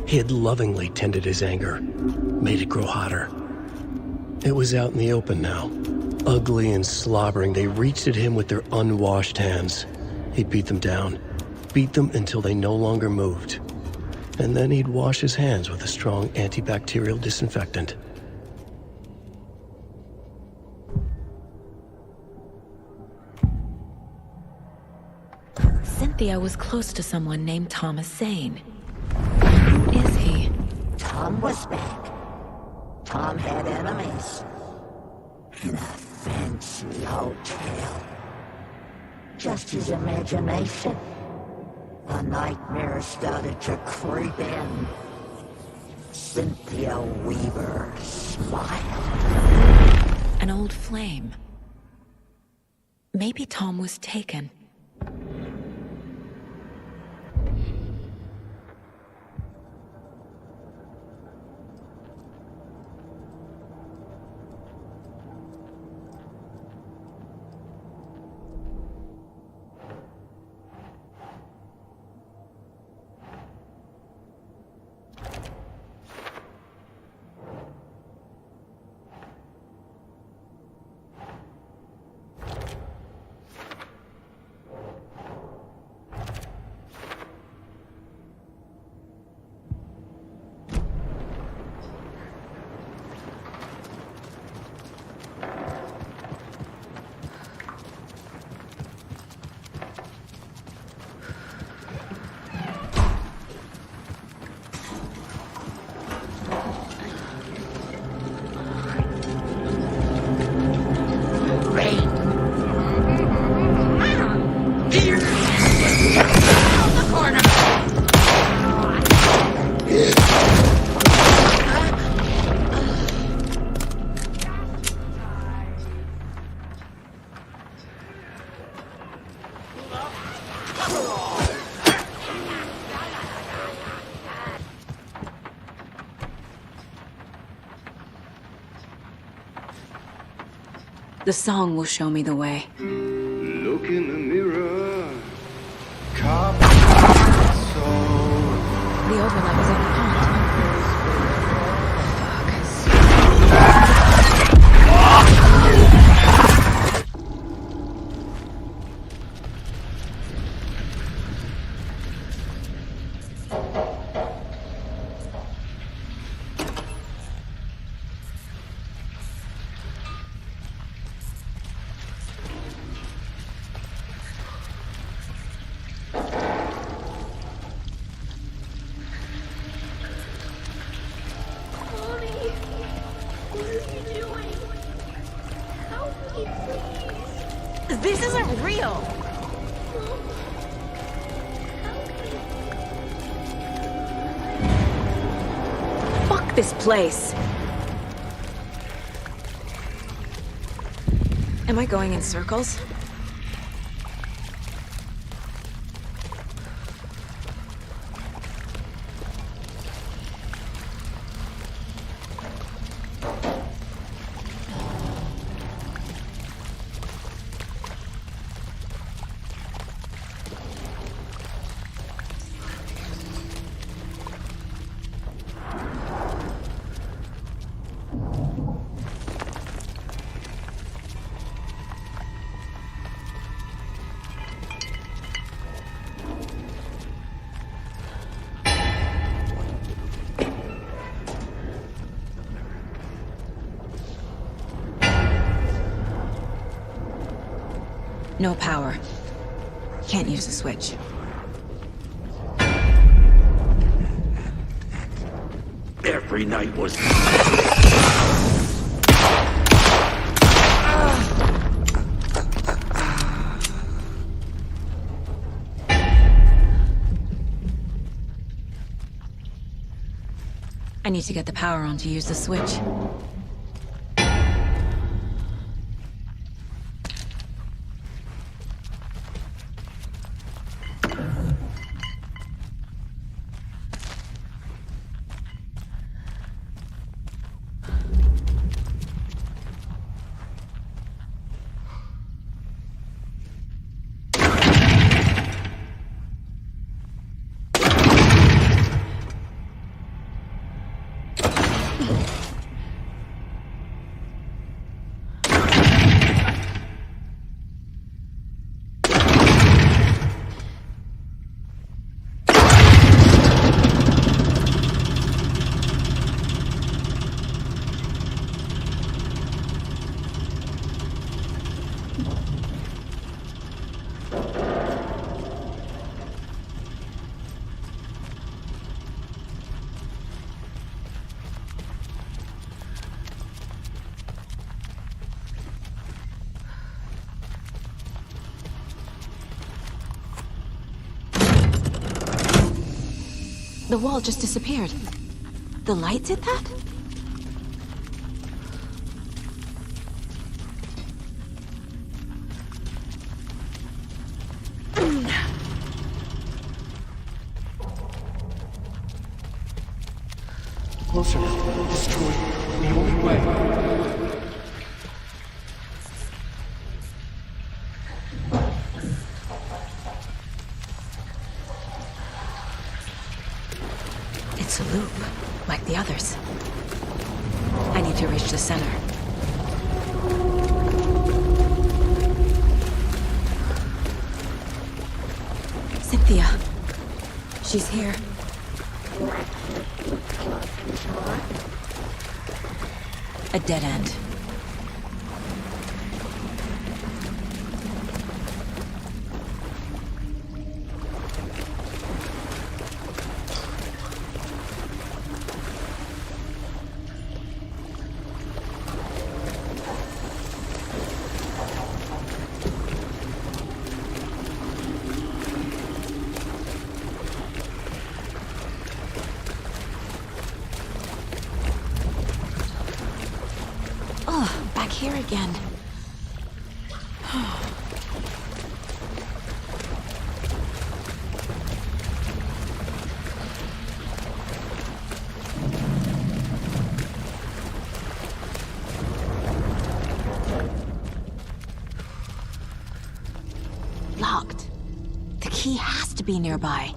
He had lovingly tended his anger, made it grow hotter. It was out in the open now. Ugly and slobbering, they reached at him with their unwashed hands. He'd beat them down, beat them until they no longer moved. And then he'd wash his hands with a strong antibacterial disinfectant. Cynthia was close to someone named Thomas Zane. Who is he? Tom was back. Tom had enemies. In a fancy hotel. Just his imagination. The nightmare started to creep in. Cynthia Weaver smiled. An old flame. Maybe Tom was taken. The song will show me the way. Look in the mirror. The overlap is on the pond. This isn't real. Fuck this place. Am I going in circles? No power. Can't use the switch. Every night was... I need to get the power on to use the switch. The wall just disappeared. The light did that? Closer now. Destroy the only way. It's a loop, like the others. I need to reach the center. Cynthia. She's here. A dead end. Back here again. Locked. The key has to be nearby.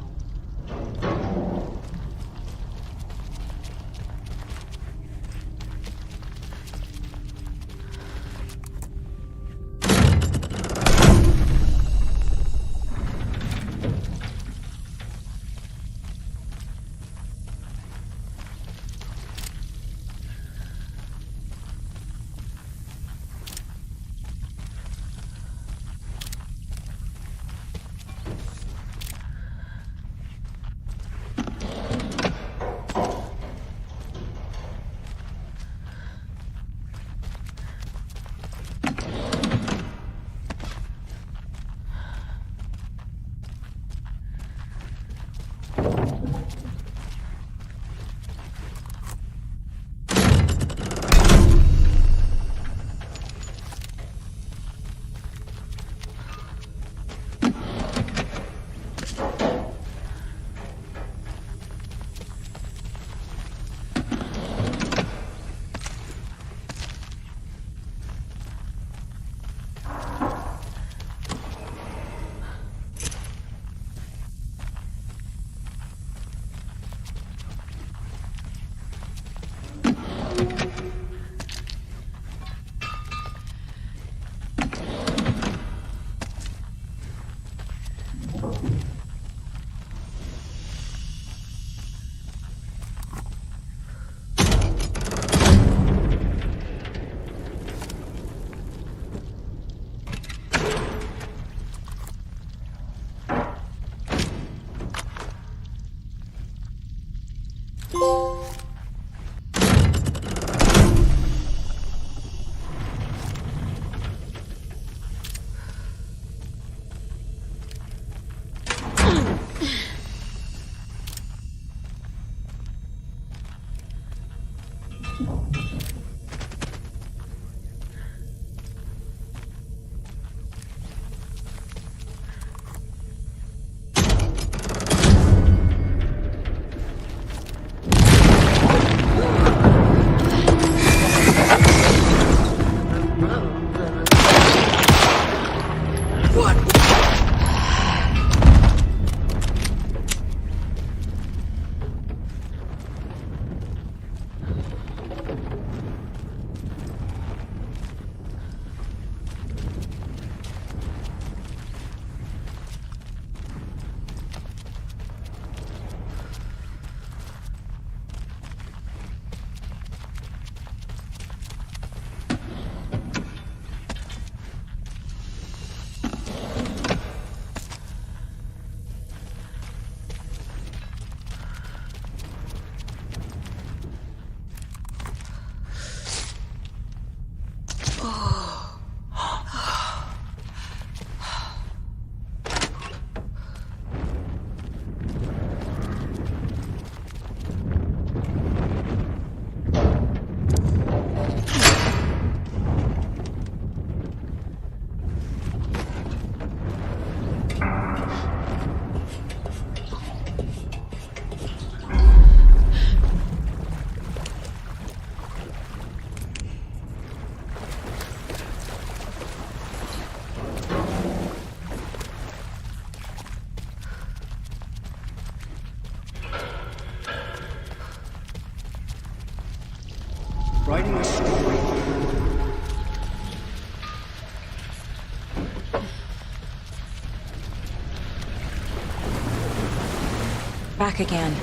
Back again.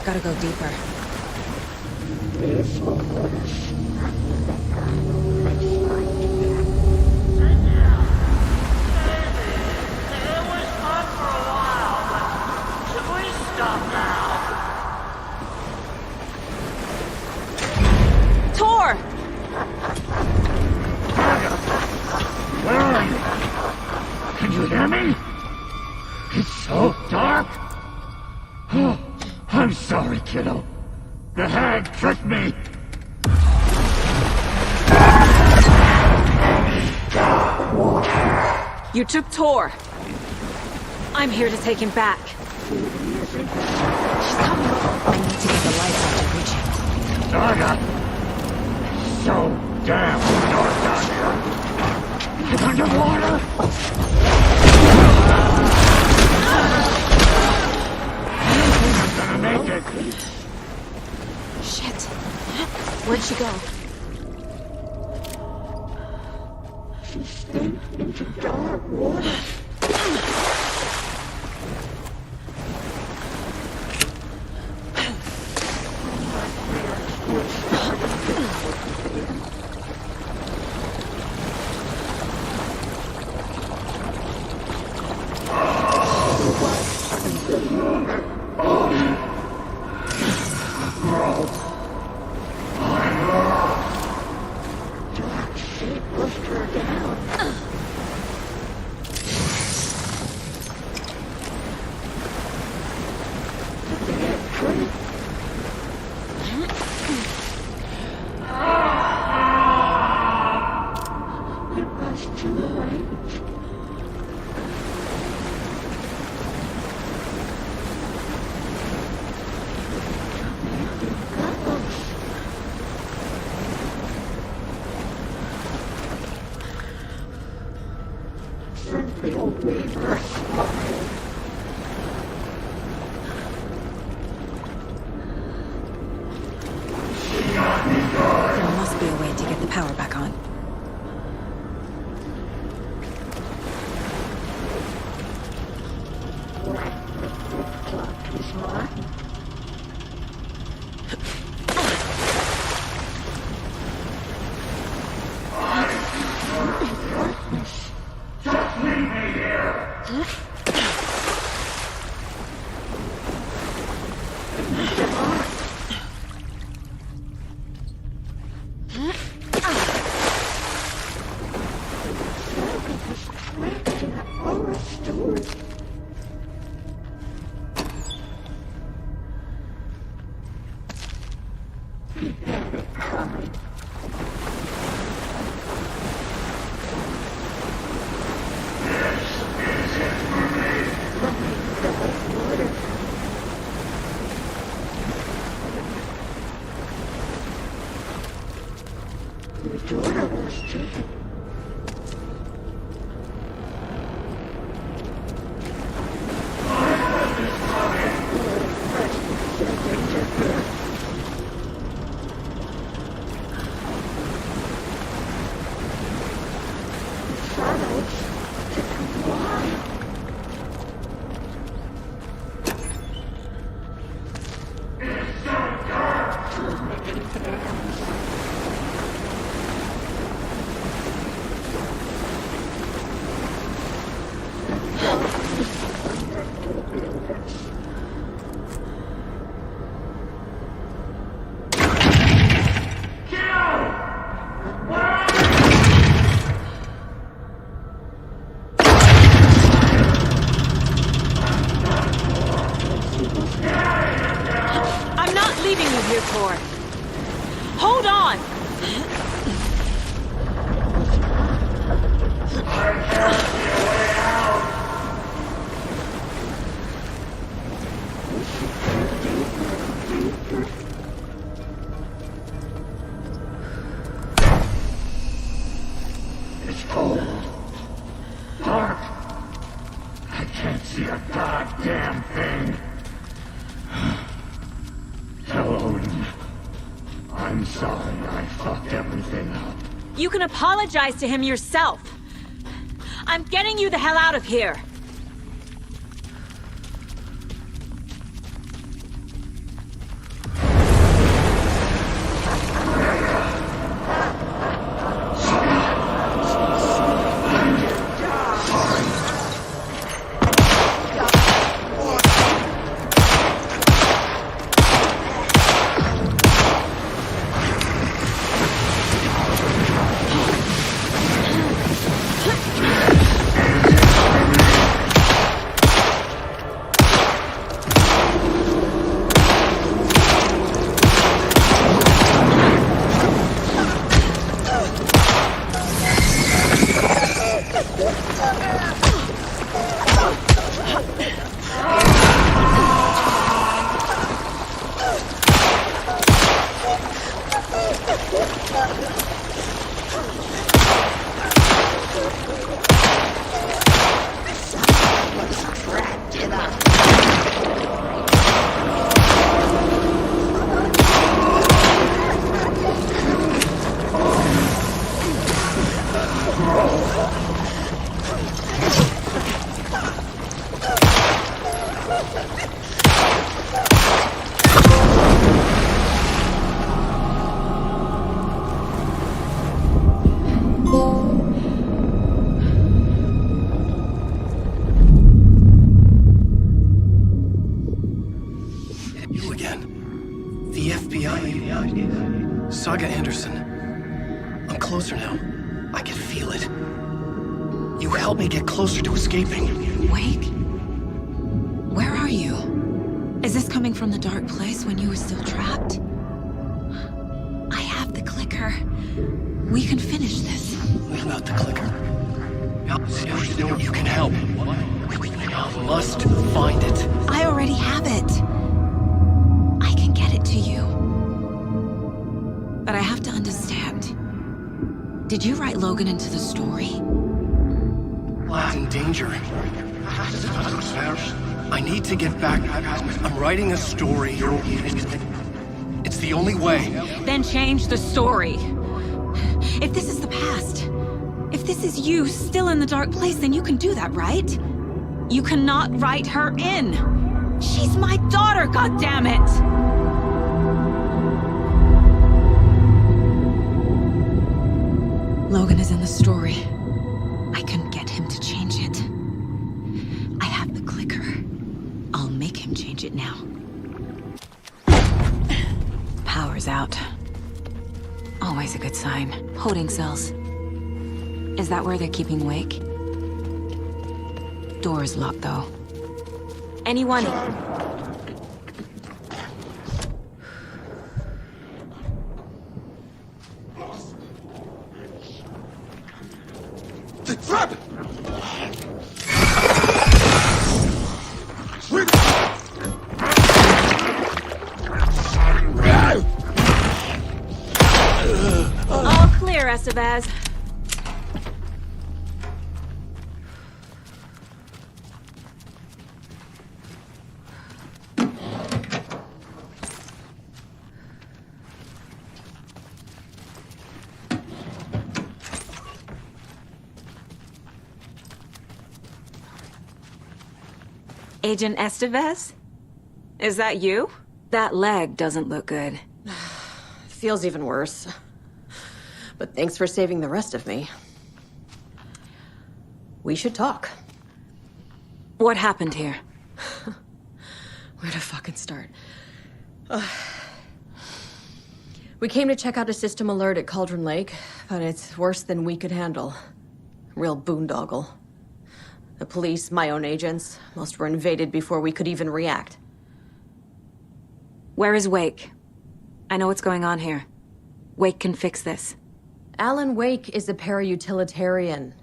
Gotta go deeper. Tor! Where are you? Can you hear me? It's so dark. Oh, I'm sorry, kiddo. The hag tricked me. You took Tor. I'm here to take him back. She's coming. I need to get the lights out to reach him. Saga! So damn dark down here. It's underwater. I'm gonna make it. Shit. Where'd she go? She slipped into dark water. There must be a way to get the power back on. I'm not leaving you here, Tor. Hold on! It's cold. Dark. I can't see a goddamn thing. Tell Odin. I'm sorry I fucked everything up. You can apologize to him yourself. I'm getting you the hell out of here! You again. The FBI. Saga Anderson. I'm closer now. I can feel it. You helped me get closer to escaping. Wake? Where are you? Is this coming from the dark place when you were still trapped? I have the clicker. We can finish this. What about the clicker? You can help. I must find it. I already have it. I can get it to you. But I have to understand. Did you write Logan into the story? Lad's in danger. I need to get back. I'm writing a story. It's the only way. Then change the story. If this is the past, if this is you still in the dark place, then you can do that, right? You cannot write her in. She's my daughter, goddammit! Logan is in the story. I can get him to change it. I have the clicker. I'll make him change it now. Power's out. Always a good sign. Holding cells. Is that where they're keeping Wake? Door's locked, though. Anyone? The trap! All clear, Estevez. Agent Estevez? Is that you? That leg doesn't look good. Feels even worse. But thanks for saving the rest of me. We should talk. What happened here? Where to fucking start? We came to check out a system alert at Cauldron Lake, but it's worse than we could handle. Real boondoggle. The police, my own agents, most were invaded before we could even react. Where is Wake? I know what's going on here. Wake can fix this. Alan Wake is a para-utilitarian.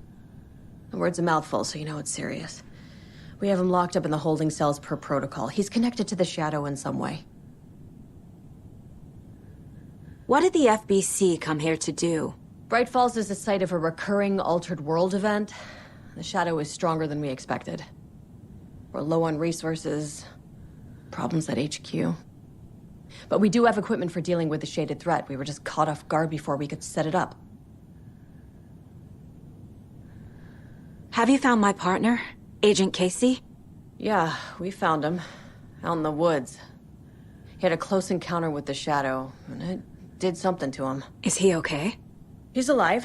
The word's a mouthful, so you know it's serious. We have him locked up in the holding cells per protocol. He's connected to the Shadow in some way. What did the FBC come here to do? Bright Falls is the site of a recurring altered world event. The Shadow is stronger than we expected. We're low on resources, problems at HQ. But we do have equipment for dealing with the shaded threat. We were just caught off guard before we could set it up. Have you found my partner, Agent Casey? Yeah, we found him. Out in the woods. He had a close encounter with the Shadow, and it did something to him. Is he okay? He's alive.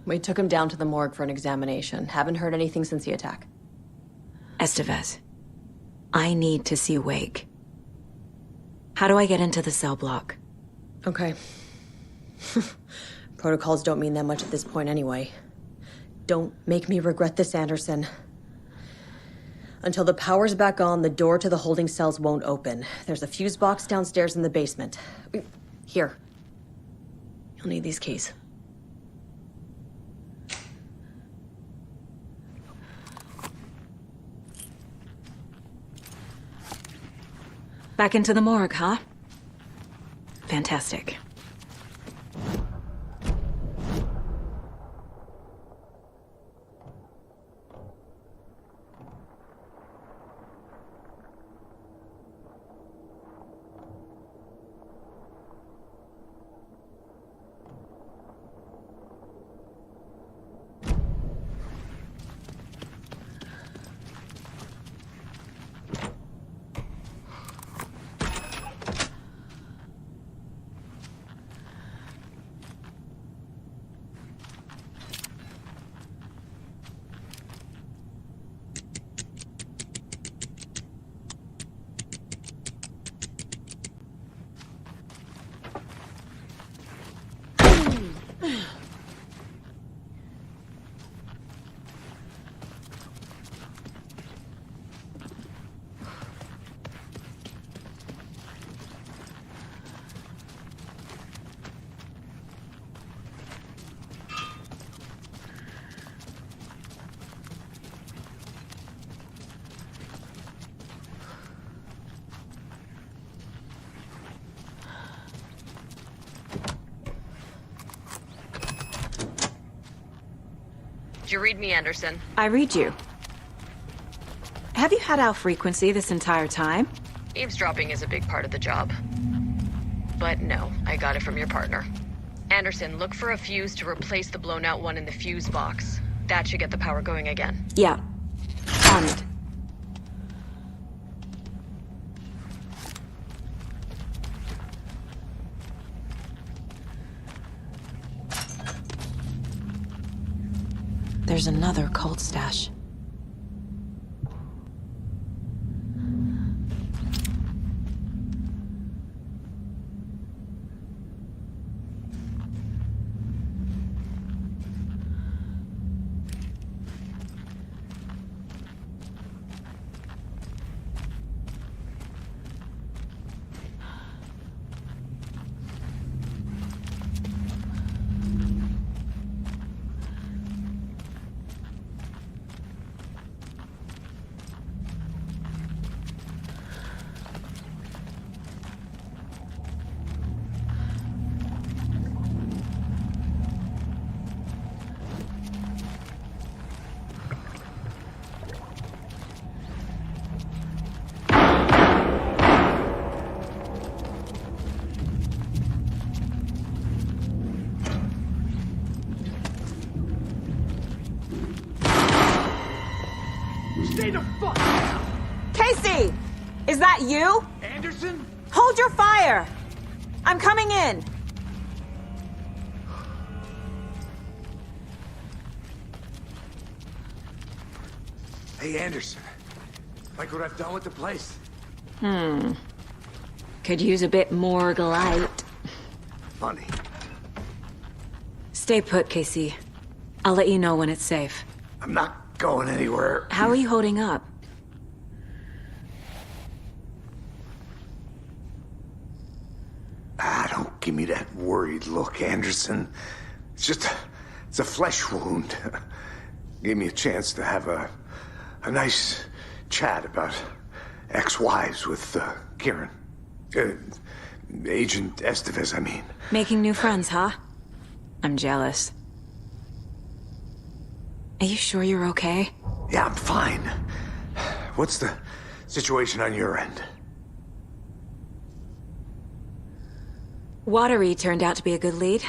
We took him down to the morgue for an examination. Haven't heard anything since the attack. Estevez, I need to see Wake. How do I get into the cell block? Okay. Protocols don't mean that much at this point anyway. Don't make me regret this, Anderson. Until the power's back on, the door to the holding cells won't open. There's a fuse box downstairs in the basement. Here. You'll need these keys. Back into the morgue, huh? Fantastic. Did you read me, Anderson? I read you. Have you had our frequency this entire time? Eavesdropping is a big part of the job. But no, I got it from your partner. Anderson, look for a fuse to replace the blown out one in the fuse box. That should get the power going again. Yeah. On it. There's another cult stash. Stay the fuck down! Casey! Is that you? Anderson? Hold your fire! I'm coming in! Hey, Anderson. Like what I've done with the place? Could use a bit more light. Funny. Stay put, Casey. I'll let you know when it's safe. I'm not going anywhere. How are you holding up? Don't give me that worried look, Anderson. It's a flesh wound. Gave me a chance to have a nice chat about ex-wives with Kieran. Agent Estevez, I mean. Making new friends, huh? I'm jealous. Are you sure you're okay? Yeah, I'm fine. What's the situation on your end? Watery turned out to be a good lead.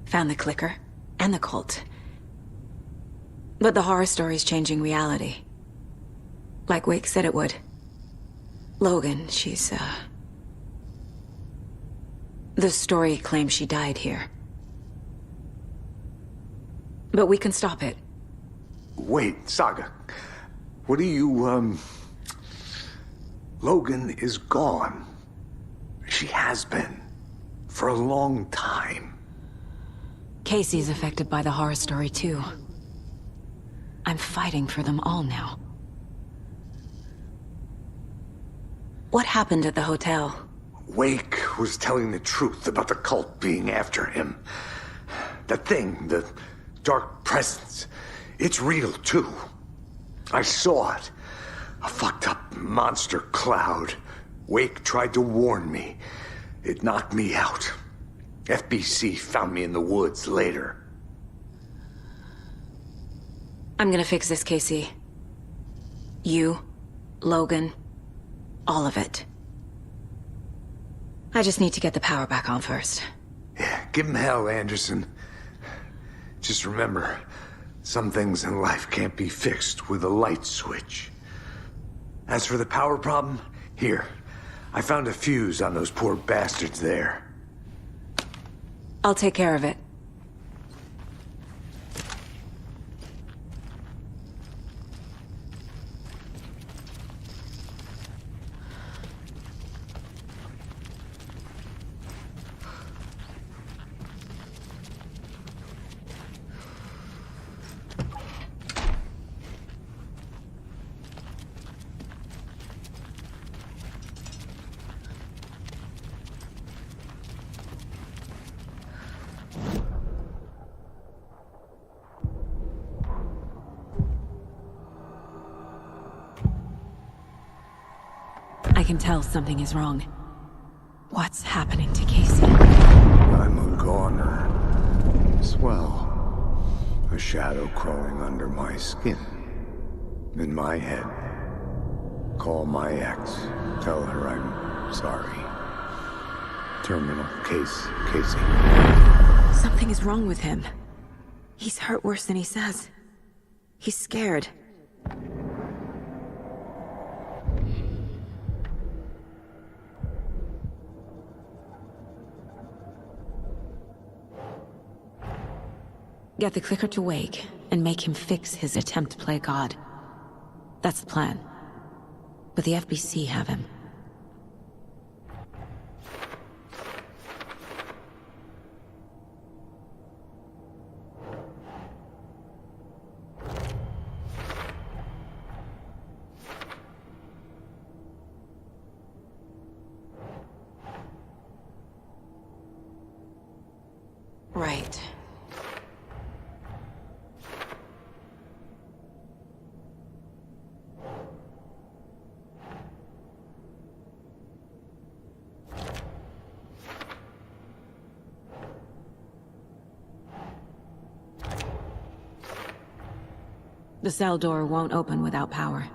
Found the clicker and the cult. But the horror story's changing reality. Like Wake said it would. Logan, she's, the story claims she died here. But we can stop it. Wait, Saga. What do you, Logan is gone. She has been. For a long time. Casey's affected by the horror story, too. I'm fighting for them all now. What happened at the hotel? Wake was telling the truth about the cult being after him. That thing, the dark presence, it's real too. I saw it. A fucked up monster cloud. Wake tried to warn me. It knocked me out. FBC found me in the woods later. I'm gonna fix this, Casey. You, Logan, all of it. I just need to get the power back on first. Yeah, give him hell, Anderson. Just remember, some things in life can't be fixed with a light switch. As for the power problem, here. I found a fuse on those poor bastards there. I'll take care of it. I can tell something is wrong. What's happening to Casey? I'm a goner. Swell. A shadow crawling under my skin. In my head. Call my ex. Tell her I'm sorry. Terminal case, Casey. Something is wrong with him. He's hurt worse than he says. He's scared. Get the clicker to Wake, and make him fix his attempt to play God. That's the plan. But the FBC have him. Right. The cell door won't open without power.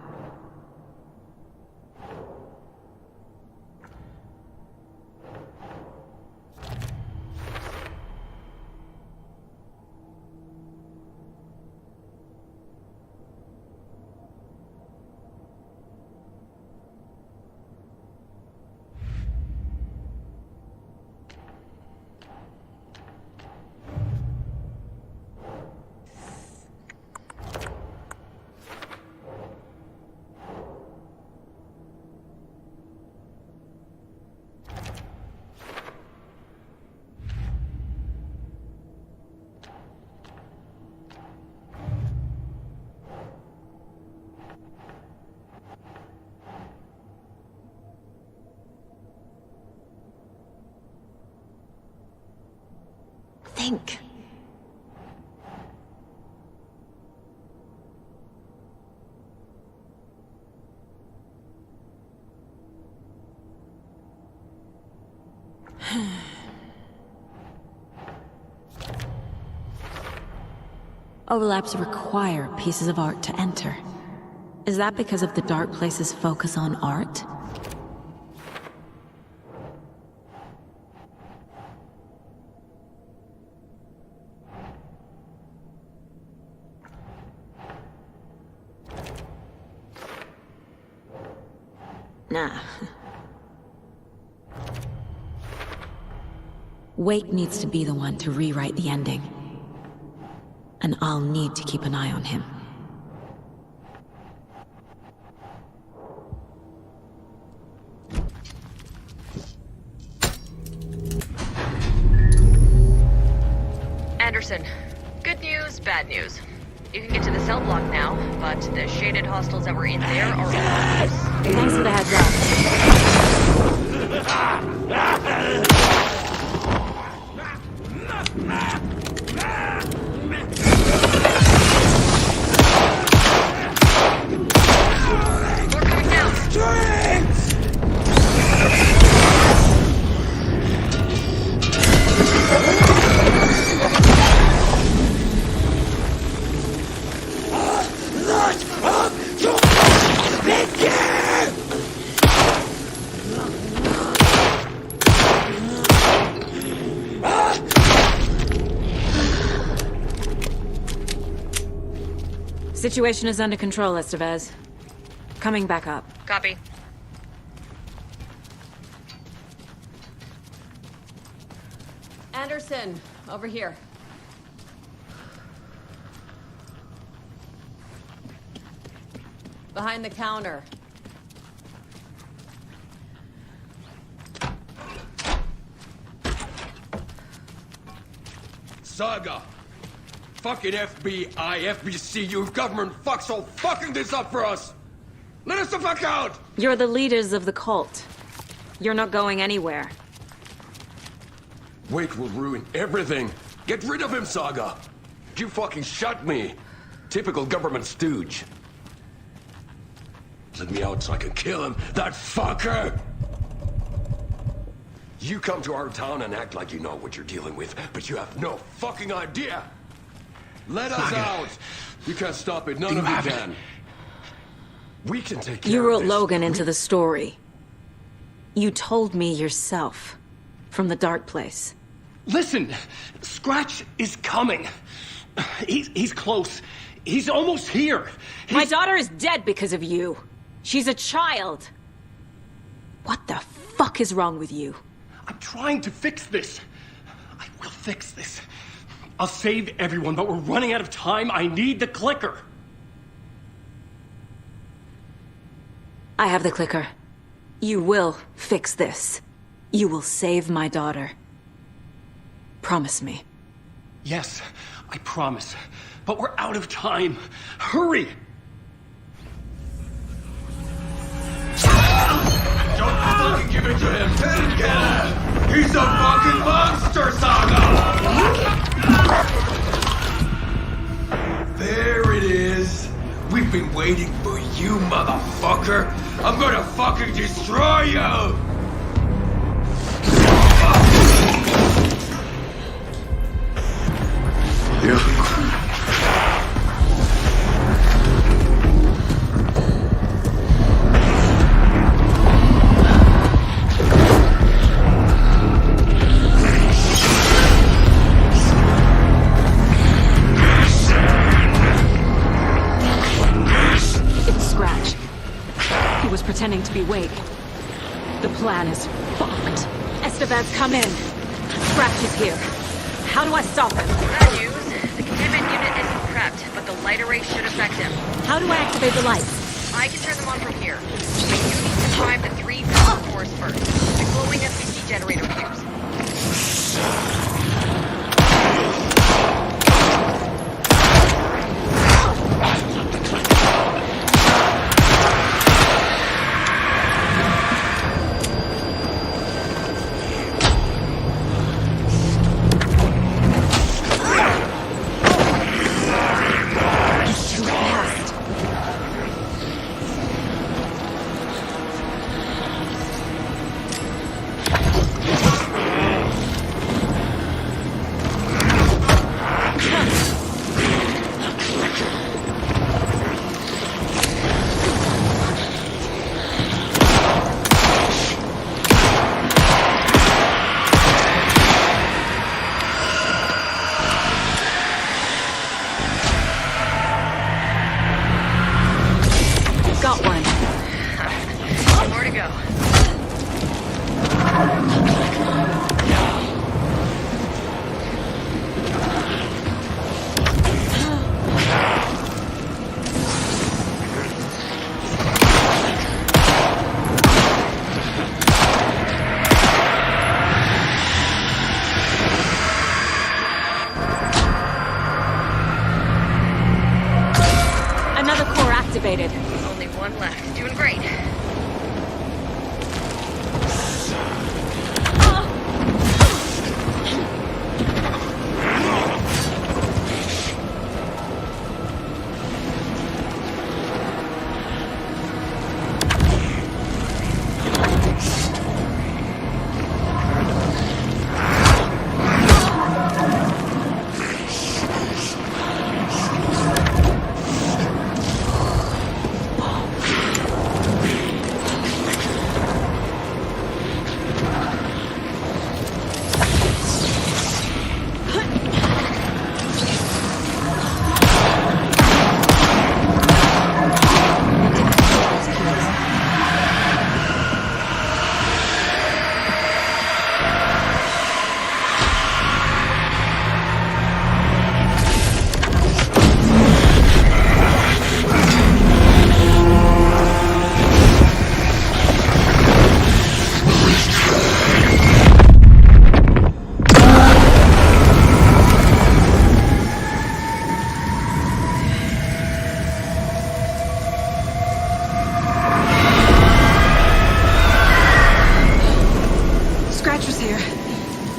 Think. Overlaps require pieces of art to enter. Is that because of the Dark Place's focus on art? Nah. Wake needs to be the one to rewrite the ending. And I'll need to keep an eye on him. Anderson, good news, bad news. You can get to the cell block now, but the shaded hostiles that were in there are all loose. Thanks for the heads We're coming down. Situation is under control, Estevez. Coming back up. Copy. Anderson, over here. Behind the counter. Saga! Fucking FBI, FBC, you government fucks all fucking this up for us! Let us the fuck out! You're the leaders of the cult. You're not going anywhere. Wake will ruin everything. Get rid of him, Saga! You fucking shut me! Typical government stooge. Let me out so I can kill him, that fucker! You come to our town and act like you know what you're dealing with, but you have no fucking idea! Let us out! You can't stop it, none of you can. We can take care You of wrote this. Logan into the story. You told me yourself. From the dark place. Listen, Scratch is coming. He's close. He's almost here. My daughter is dead because of you. She's a child. What the fuck is wrong with you? I'm trying to fix this. I will fix this. I'll save everyone, but we're running out of time. I need the clicker. I have the clicker. You will fix this. You will save my daughter. Promise me. Yes, I promise. But we're out of time. Hurry! Don't fucking give it to him! Get him! He's a fucking monster, Saga! There it is! We've been waiting for you, motherfucker! I'm gonna fucking destroy you! It's Scratch. He was pretending to be Wake. The plan is fucked. Estevez, come in. Scratch is here. How do I stop him? Bad news. The containment unit isn't prepped, but the light array should affect him. How do I activate the lights? I can turn them on from here. But you need to prime the 3 power cores first. The glowing SPC generator fuse. activated. Only one left. Doing great.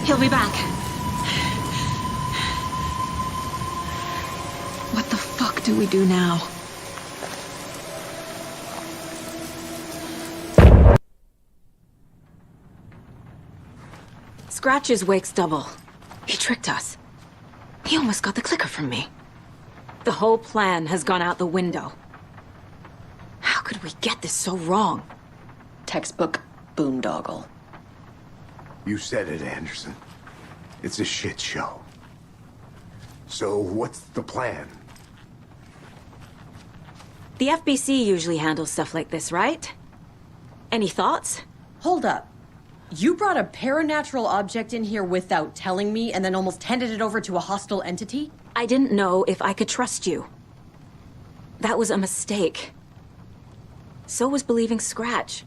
He'll be back. What the fuck do we do now? Scratch's wake's double. He tricked us. He almost got the clicker from me. The whole plan has gone out the window. How could we get this so wrong? Textbook boondoggle. You said it, Anderson. It's a shit show. So what's the plan? The FBC usually handles stuff like this, right? Any thoughts? Hold up. You brought a paranatural object in here without telling me and then almost handed it over to a hostile entity? I didn't know if I could trust you. That was a mistake. So was believing Scratch.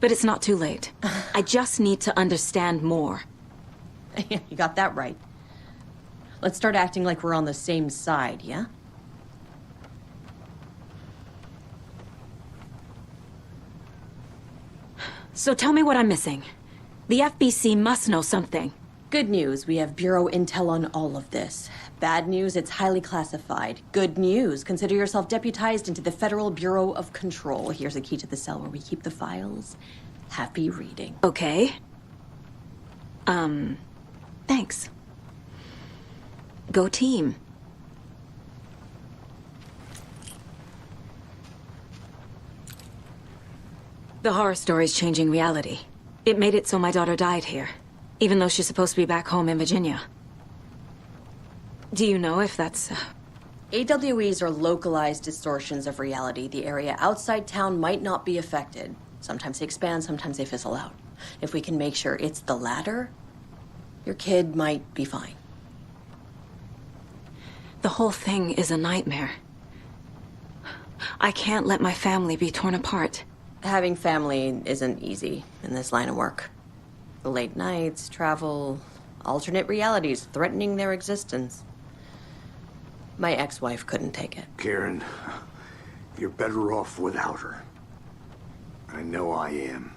But it's not too late. I just need to understand more. You got that right. Let's start acting like we're on the same side, yeah? So tell me what I'm missing. The FBC must know something. Good news, we have Bureau intel on all of this. Bad news, it's highly classified. Good news, consider yourself deputized into the Federal Bureau of Control. Here's a key to the cell where we keep the files. Happy reading. Okay. Thanks. Go team. The horror story's changing reality. It made it so my daughter died here, even though she's supposed to be back home in Virginia. Do you know if that's... AWEs are localized distortions of reality. The area outside town might not be affected. Sometimes they expand, sometimes they fizzle out. If we can make sure it's the latter, your kid might be fine. The whole thing is a nightmare. I can't let my family be torn apart. Having family isn't easy in this line of work. The late nights, travel, alternate realities threatening their existence. My ex-wife couldn't take it. Karen, you're better off without her. I know I am.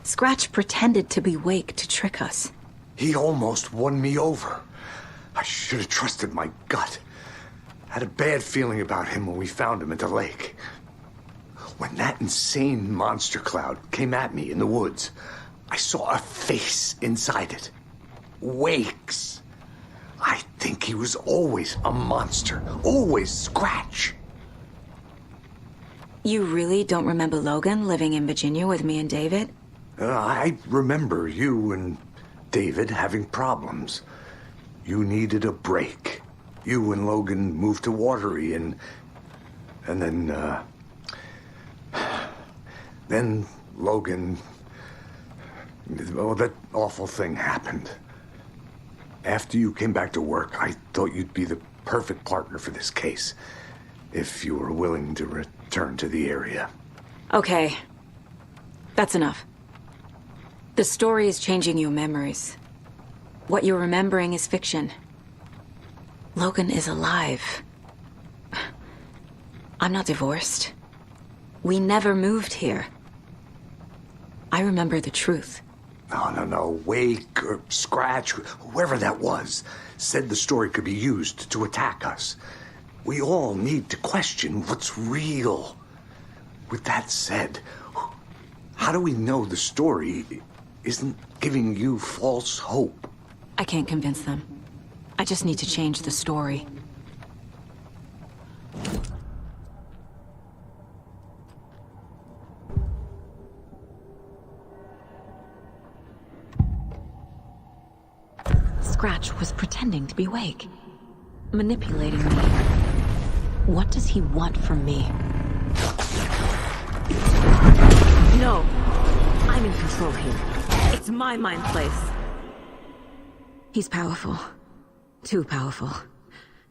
Scratch pretended to be Wake to trick us. He almost won me over. I should have trusted my gut. Had a bad feeling about him when we found him at the lake. When that insane monster cloud came at me in the woods, I saw a face inside it. Wake's. I think he was always a monster. Always Scratch. You really don't remember Logan living in Virginia with me and David? I remember you and David having problems. You needed a break. You and Logan moved to Watery and then Logan, well, that awful thing happened. After you came back to work, I thought you'd be the perfect partner for this case, if you were willing to return to the area. Okay. That's enough. The story is changing your memories. What you're remembering is fiction. Logan is alive. I'm not divorced. We never moved here. I remember the truth. No. Wake or Scratch, whoever that was, said the story could be used to attack us. We all need to question what's real. With that said, how do we know the story isn't giving you false hope? I can't convince them. I just need to change the story. Scratch was pretending to be Wake, manipulating me. What does he want from me? No, I'm in control here. It's my mind place. He's powerful. Too powerful.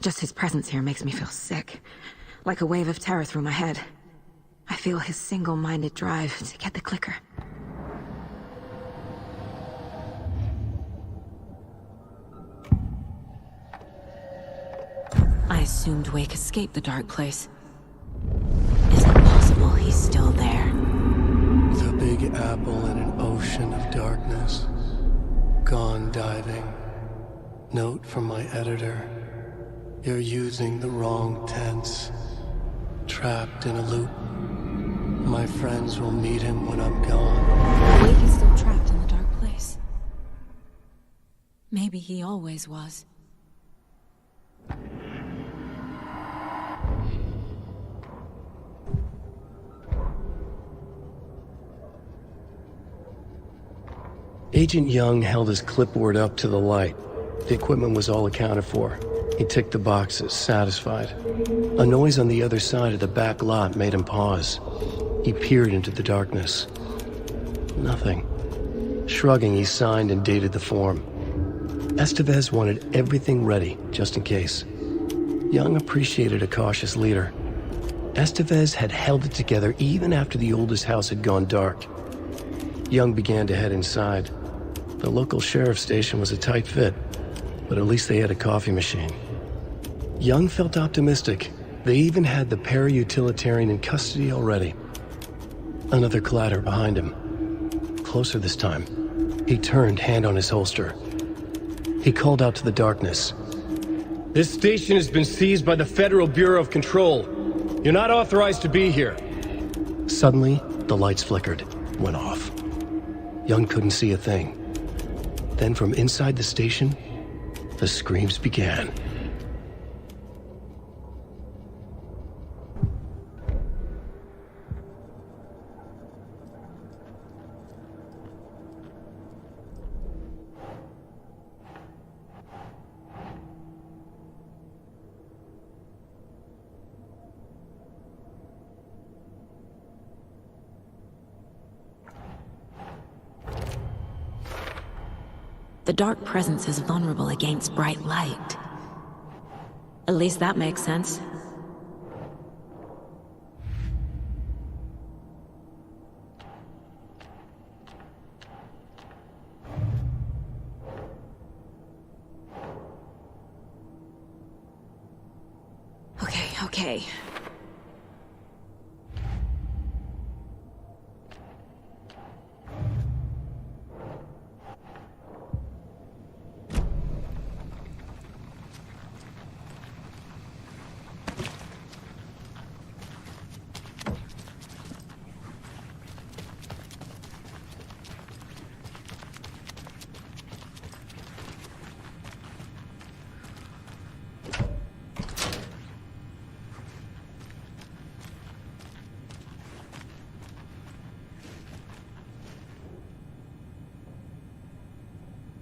Just his presence here makes me feel sick. Like a wave of terror through my head. I feel his single-minded drive to get the clicker. I assumed Wake escaped the dark place. Is it possible he's still there? The Big Apple in an ocean of darkness. Gone diving. Note from my editor. You're using the wrong tense. Trapped in a loop. My friends will meet him when I'm gone. Wake is still trapped in the dark place. Maybe he always was. Agent Young held his clipboard up to the light. The equipment was all accounted for. He ticked the boxes, satisfied. A noise on the other side of the back lot made him pause. He peered into the darkness. Nothing. Shrugging, he signed and dated the form. Estevez wanted everything ready, just in case. Young appreciated a cautious leader. Estevez had held it together even after the oldest house had gone dark. Young began to head inside. The local sheriff's station was a tight fit, but at least they had a coffee machine. Young felt optimistic. They even had the para-utilitarian in custody already. Another clatter behind him. Closer this time. He turned, hand on his holster. He called out to the darkness. This station has been seized by the Federal Bureau of Control. You're not authorized to be here. Suddenly, the lights flickered, went off. Young couldn't see a thing. Then from inside the station, the screams began. The dark presence is vulnerable against bright light. At least that makes sense. Okay.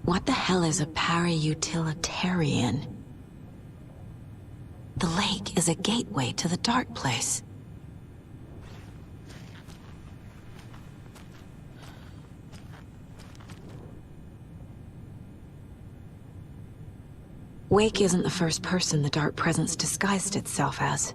What the hell is a para-utilitarian? The lake is a gateway to the dark place. Wake isn't the first person the dark presence disguised itself as.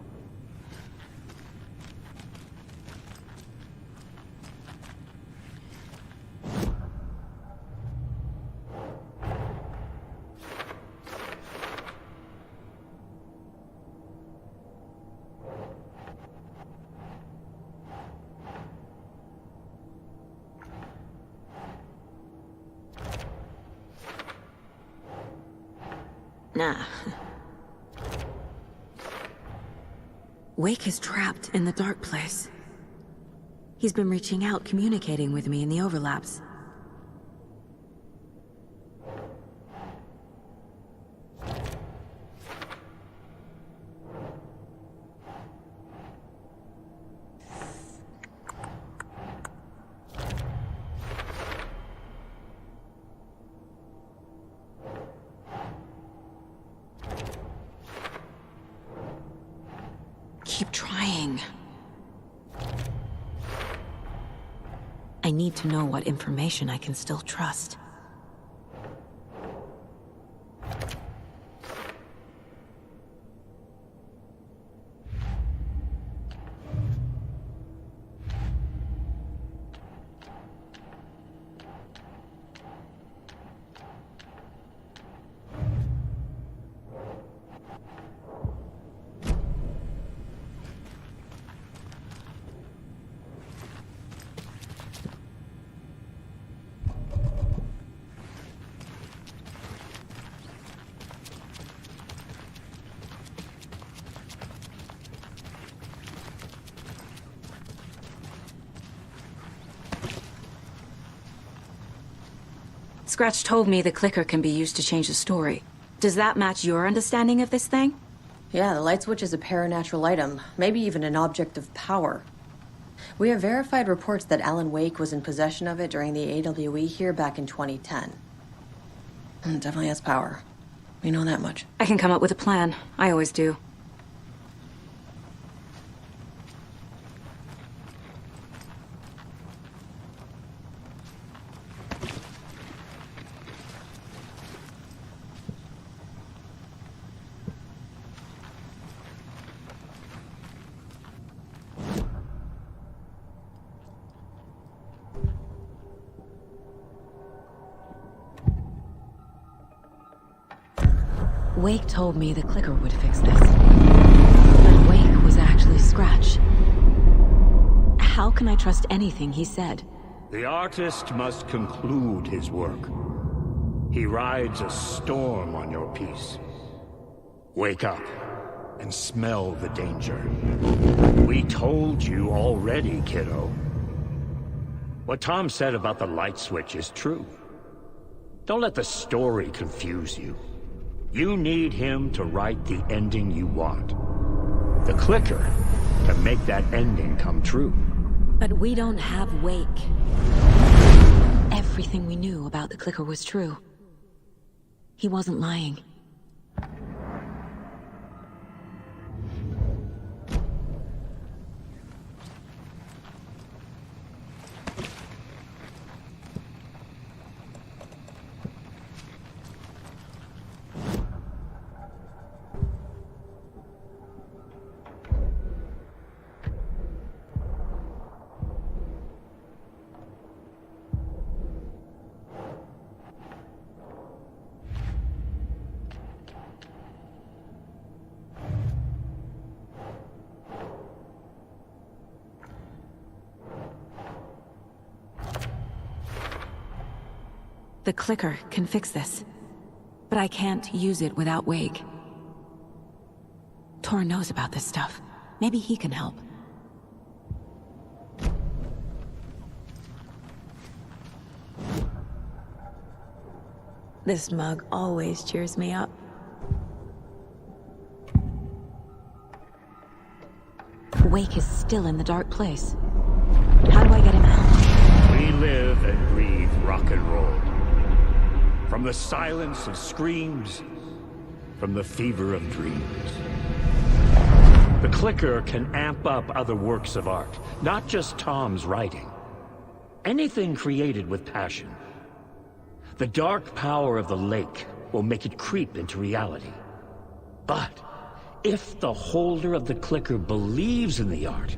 Nah. Wake is trapped in the dark place. He's been reaching out, communicating with me in the overlaps. Keep trying. I need to know what information I can still trust. Scratch told me the clicker can be used to change the story. Does that match your understanding of this thing? Yeah, the light switch is a paranatural item, maybe even an object of power. We have verified reports that Alan Wake was in possession of it during the AWE here back in 2010. It definitely has power. We know that much. I can come up with a plan. I always do. Wake told me the clicker would fix this. But Wake was actually Scratch. How can I trust anything he said? The artist must conclude his work. He rides a storm on your piece. Wake up and smell the danger. We told you already, kiddo. What Tom said about the light switch is true. Don't let the story confuse you. You need him to write the ending you want. The clicker can make that ending come true. But we don't have Wake. Everything we knew about the clicker was true. He wasn't lying. The clicker can fix this, but I can't use it without Wake. Tor knows about this stuff. Maybe he can help. This mug always cheers me up. Wake is still in the dark place. How do I get him out? We live and breathe rock and roll. From the silence of screams, from the fever of dreams. The clicker can amp up other works of art, not just Tom's writing. Anything created with passion. The dark power of the lake will make it creep into reality. But if the holder of the clicker believes in the art,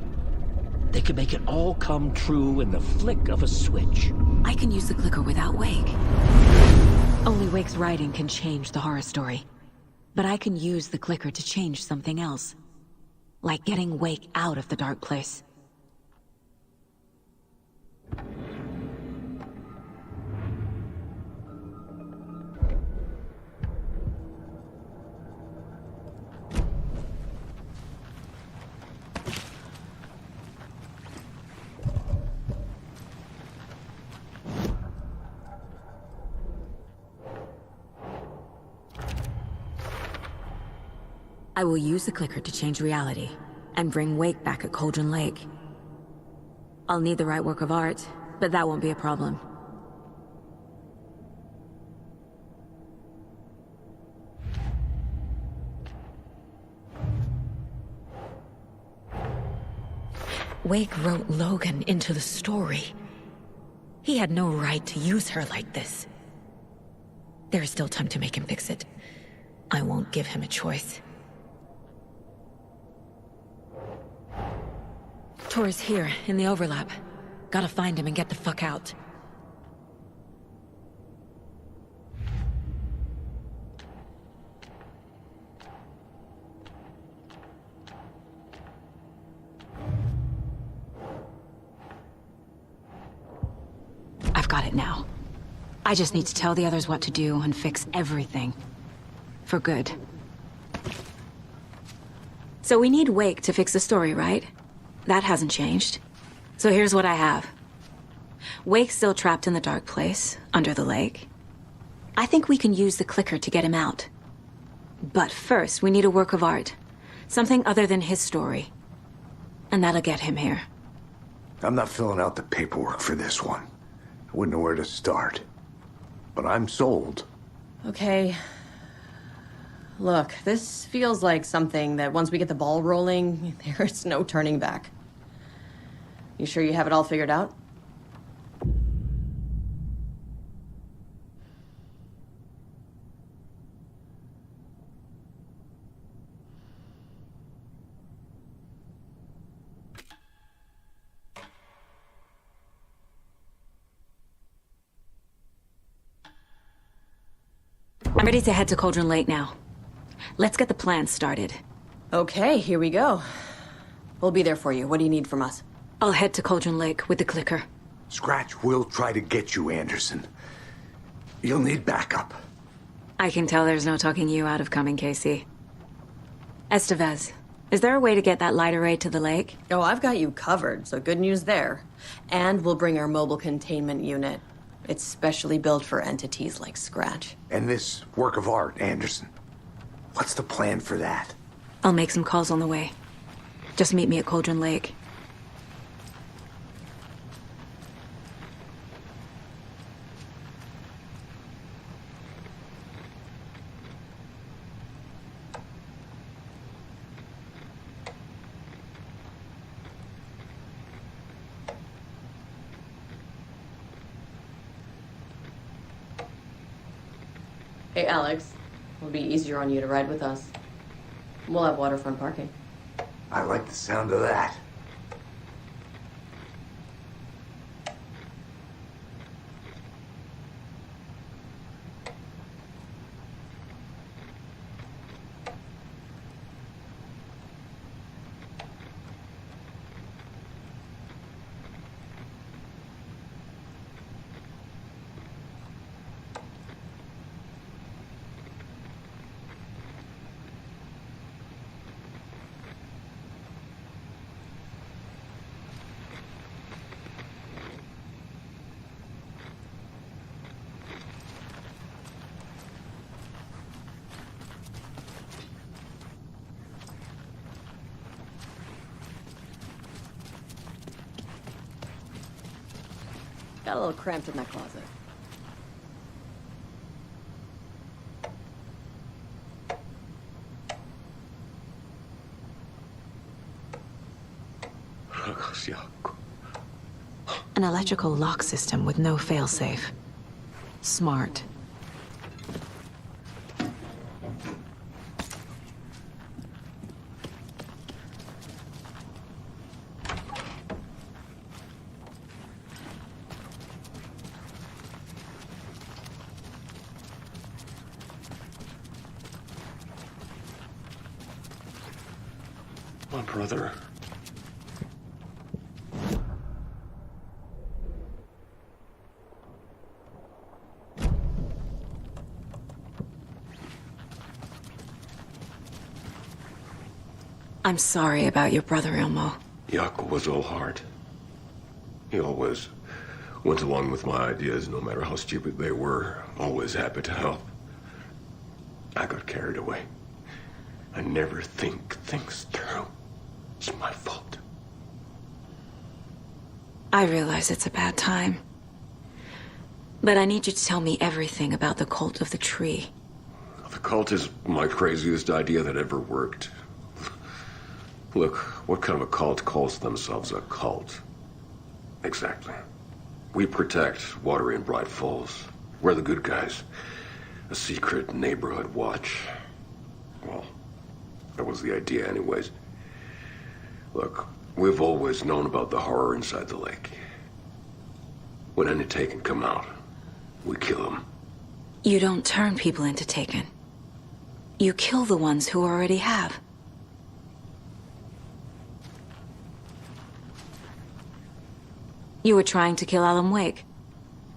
they can make it all come true in the flick of a switch. I can use the clicker without Wake. Only Wake's writing can change the horror story. But I can use the clicker to change something else. Like getting Wake out of the dark place. I will use the clicker to change reality and bring Wake back at Cauldron Lake. I'll need the right work of art, but that won't be a problem. Wake wrote Logan into the story. He had no right to use her like this. There is still time to make him fix it. I won't give him a choice. Tor's here, in the overlap. Gotta find him and get the fuck out. I've got it now. I just need to tell the others what to do and fix everything. For good. So we need Wake to fix the story, right? That hasn't changed. So here's what I have. Wake's still trapped in the dark place, under the lake. I think we can use the clicker to get him out. But first, we need a work of art. Something other than his story. And that'll get him here. I'm not filling out the paperwork for this one. I wouldn't know where to start. But I'm sold. Okay. Look, this feels like something that once we get the ball rolling, there's no turning back. You sure you have it all figured out? I'm ready to head to Cauldron Lake now. Let's get the plan started. Okay, here we go. We'll be there for you. What do you need from us? I'll head to Cauldron Lake with the clicker. Scratch will try to get you, Anderson. You'll need backup. I can tell there's no talking you out of coming, Casey. Estevez, is there a way to get that light array to the lake? Oh, I've got you covered, so good news there. And we'll bring our mobile containment unit. It's specially built for entities like Scratch. And this work of art, Anderson. What's the plan for that? I'll make some calls on the way. Just meet me at Cauldron Lake. Hey, Alex. It'll be easier on you to ride with us. We'll have waterfront parking. I like the sound of that. Got a little cramped in that closet. An electrical lock system with no failsafe. Smart. My brother. I'm sorry about your brother, Elmo. Jaco was all heart. He always went along with my ideas, no matter how stupid they were. Always happy to help. I got carried away. I never think things through. It's my fault. I realize it's a bad time. But I need you to tell me everything about the cult of the tree. The cult is my craziest idea that ever worked. Look, what kind of a cult calls themselves a cult? Exactly. We protect Water in Bright Falls. We're the good guys. A secret neighborhood watch. Well, that was the idea anyways. Look, we've always known about the horror inside the lake. When any Taken come out, we kill them. You don't turn people into Taken. You kill the ones who already have. You were trying to kill Alan Wake.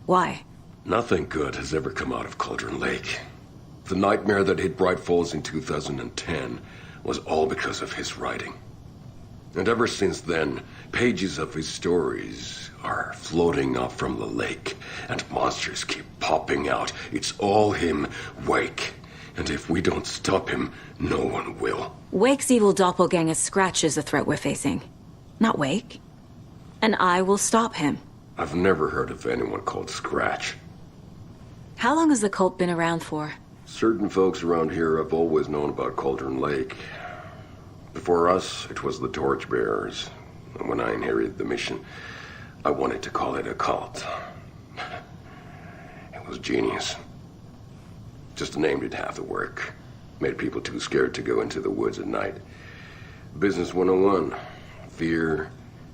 Why? Nothing good has ever come out of Cauldron Lake. The nightmare that hit Bright Falls in 2010 was all because of his writing. And ever since then, pages of his stories are floating up from the lake, and monsters keep popping out. It's all him, Wake. And if we don't stop him, no one will. Wake's evil doppelganger Scratch is the threat we're facing, not Wake. And I will stop him. I've never heard of anyone called Scratch. How long has the cult been around for? Certain folks around here have always known about Cauldron Lake. Before us, it was the Torchbearers. And when I inherited the mission, I wanted to call it a cult. It was genius. Just a name did half the work. Made people too scared to go into the woods at night. Business 101. Fear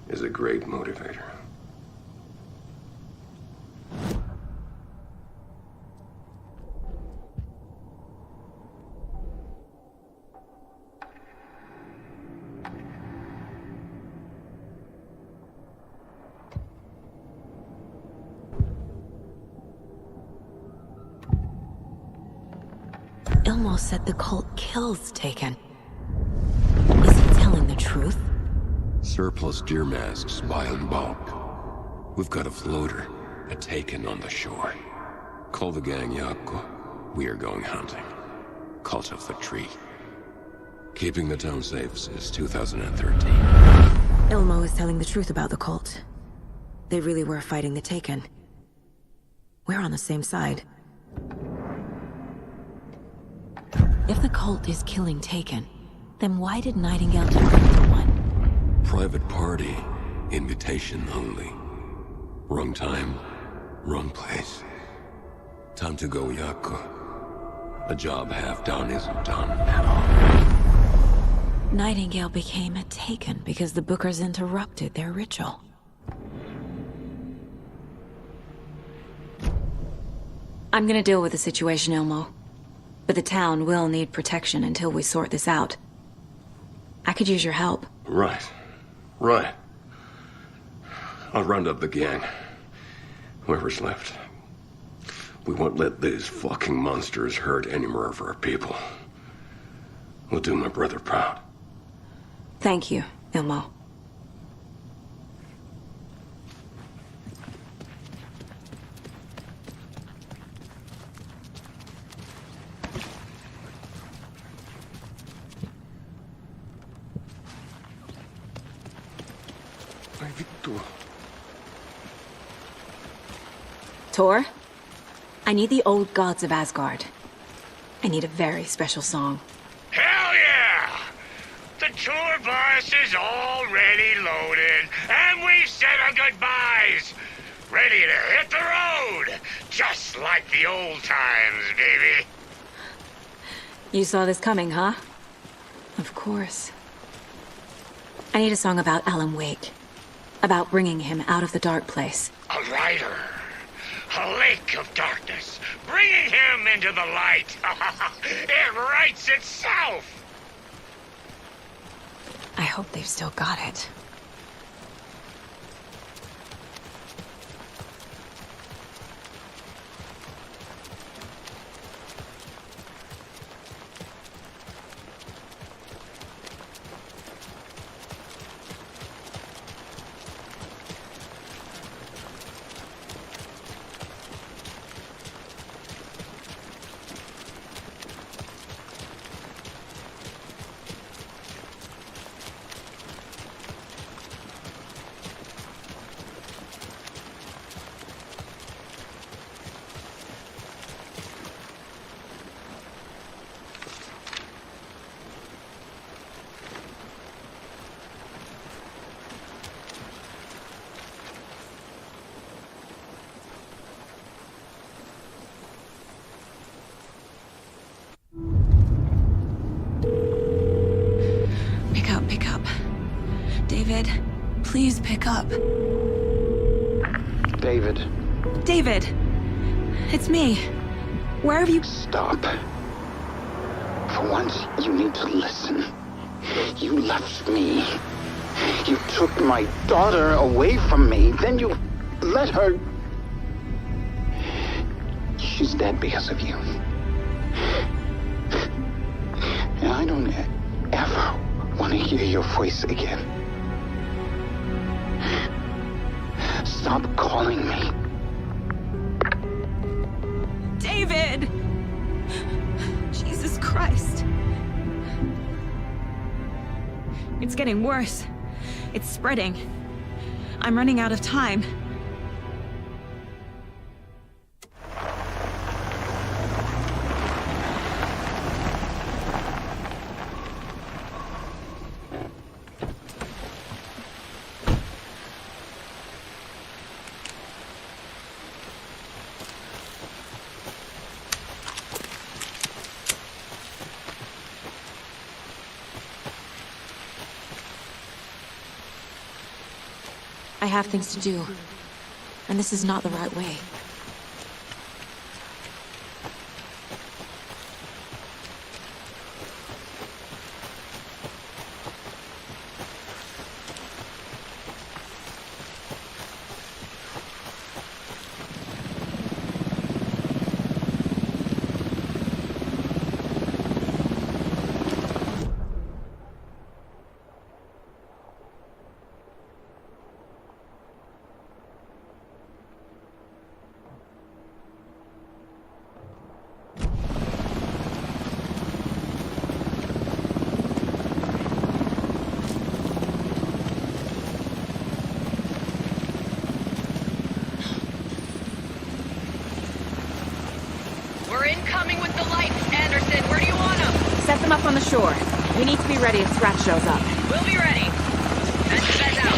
is a great motivator. Ilmo said the cult kills Taken. Is he telling the truth? Surplus deer masks by in bulk. We've got a floater, a Taken on the shore. Call the gang Yako. We are going hunting. Cult of the Tree. Keeping the town safe since 2013. Ilmo is telling the truth about the cult. They really were fighting the Taken. We're on the same side. If the cult is killing Taken, then why did Nightingale target the one? Private party. Invitation only. Wrong time, wrong place. Time to go, Yako. A job half done isn't done at all. Nightingale became a Taken because the Bookers interrupted their ritual. I'm gonna deal with the situation, Ilmo. But the town will need protection until we sort this out. I could use your help. Right. Right. I'll round up the gang. Whoever's left. We won't let these fucking monsters hurt any more of our people. We'll do my brother proud. Thank you, Ilmo. Tor, I need the old gods of Asgard. I need a very special song. Hell yeah! The tour bus is already loaded, and we've said our goodbyes. Ready to hit the road, just like the old times, baby. You saw this coming, huh? Of course. I need a song about Alan Wake. About bringing him out of the dark place. A rider. A lake of darkness. Bringing him into the light. It writes itself. I hope they've still got it. David, please pick up. David. David! It's me. Where have you... Stop. For once, you need to listen. You left me. You took my daughter away from me. Then you let her... She's dead because of you. And I don't ever want to hear your voice again. Stop calling me. David! Jesus Christ. It's getting worse. It's spreading. I'm running out of time. I have things to do, and this is not the right way. Up on the shore. We need to be ready if Scratch shows up. We'll be ready. Send your beds out.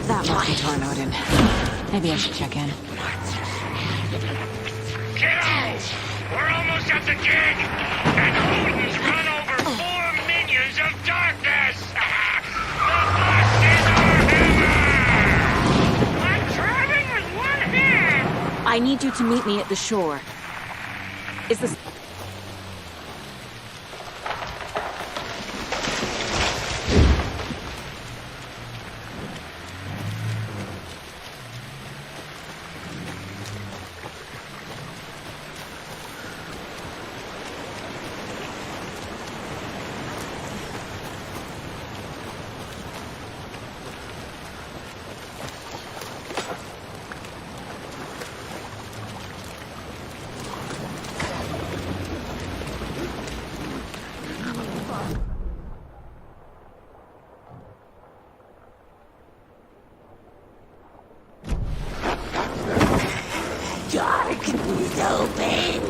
That must be Tornodin. Maybe I should check in. Kiddos! We're almost at the gig! And Odin's run over 4 minions of darkness! The bust is our hammer! I'm driving with one hand! I need you to meet me at the shore. Is this... Darkness open.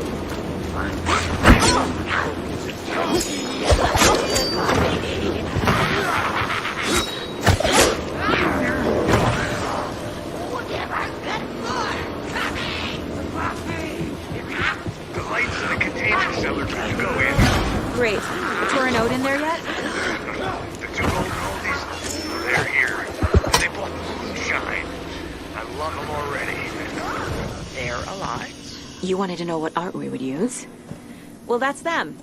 The lights in the containment cellar can go in. Great. Tornodin in there yet? The 2 golden oldies, they're here. They both moonshine. I love them already. They're alive. You wanted to know what art we would use? Well, that's them.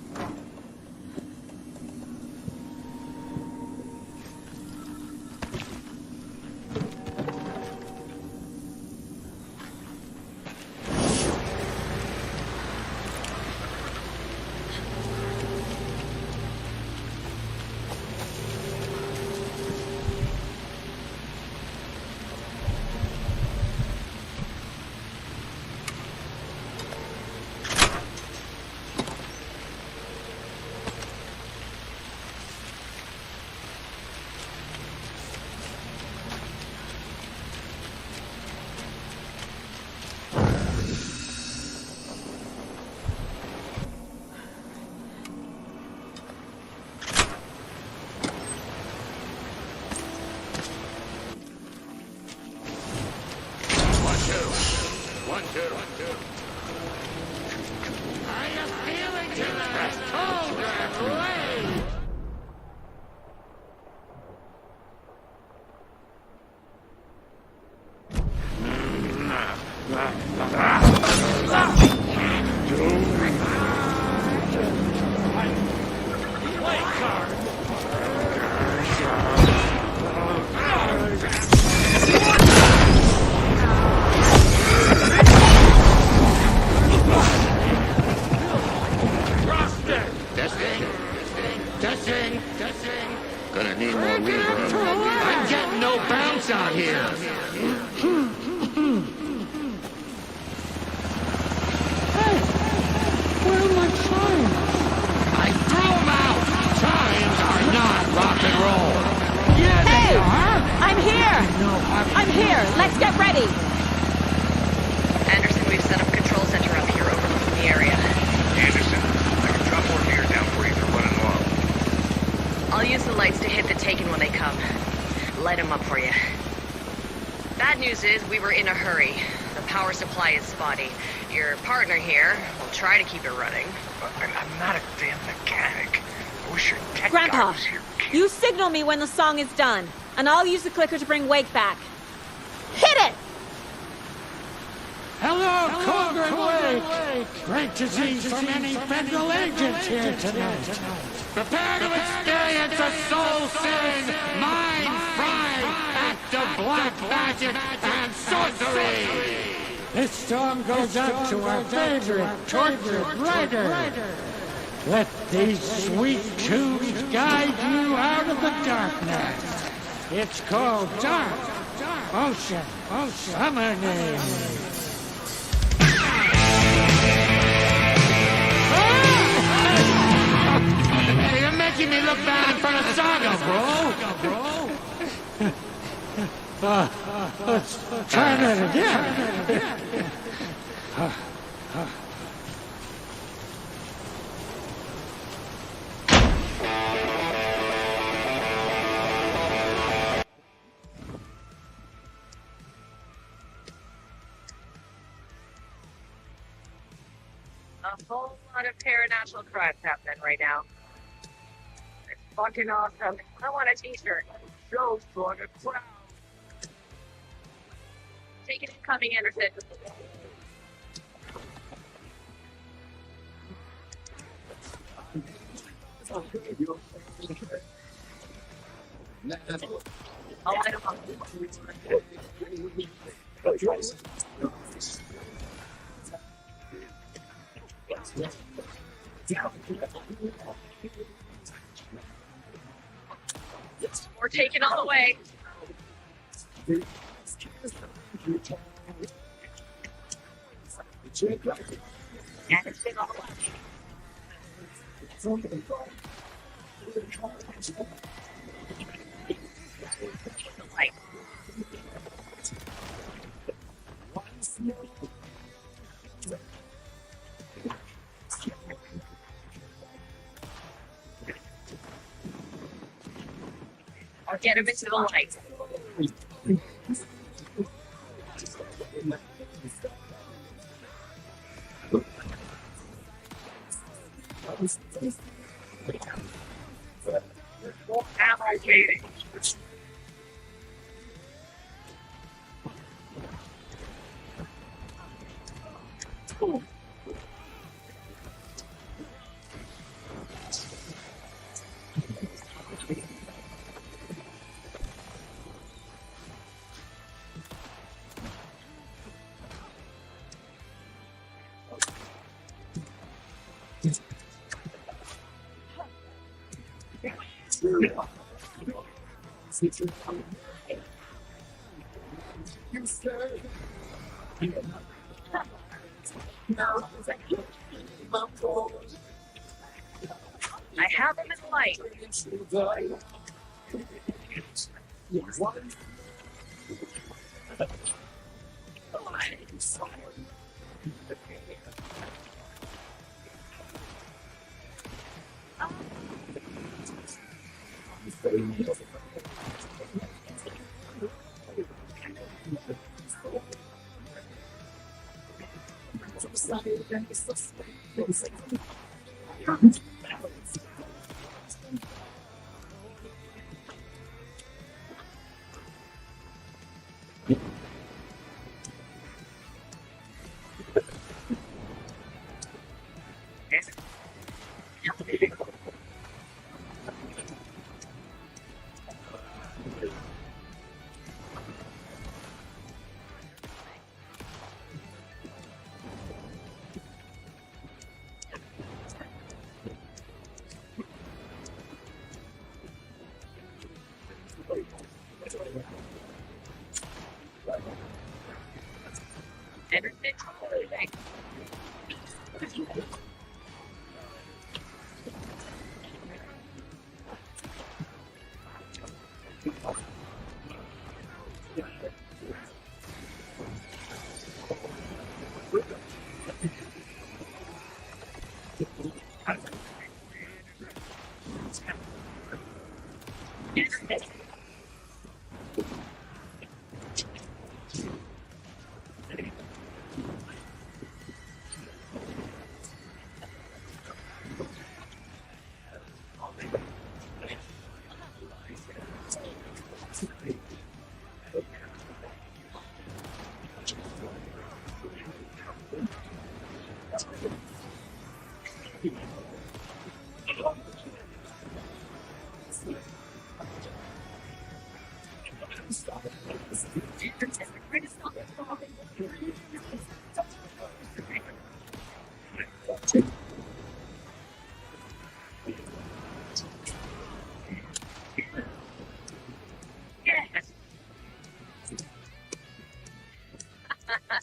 Testing. Gonna need more reverb. I'm getting no bounce out here. Hey, where are my chimes? I threw them out. Chimes are not rock and roll. Yeah, Hey! they are. I'm here! I'm here! Let's get ready! Anderson, we've set up a control center up here overlooking the area. Anderson, I can drop more gear down for you if you're running low. I'll use the lights to hit the Taken when they come. Light them up for you. Bad news is we were in a hurry. The power supply is spotty. Your partner here will try to keep it running. I'm not a damn mechanic. I wish your tech Grandpa, guy was here. you signal me when the song is done, and I'll use the clicker to bring Wake back. Hit it! Hello, Cobra Wake. Great to see so many federal agents here tonight. Prepare to experience a soul-searing, mind-frying act of black magic and sorcery! This song goes out to our favorite tortured writer. Let these sweet tunes guide you out of the darkness. It's called Dark Ocean Summoning. Hey, you're making me look bad in front of Saga, bro! Let's try that again. A whole lot of paranatural crimes happening right now. It's fucking awesome. I want a t-shirt. Show's for the crowd. Take it incoming, Anderson. I'll light him up. We're taking all the way. Anderson on the left. The light. I'll get him into the light. Ammo waiting. I have him in the light.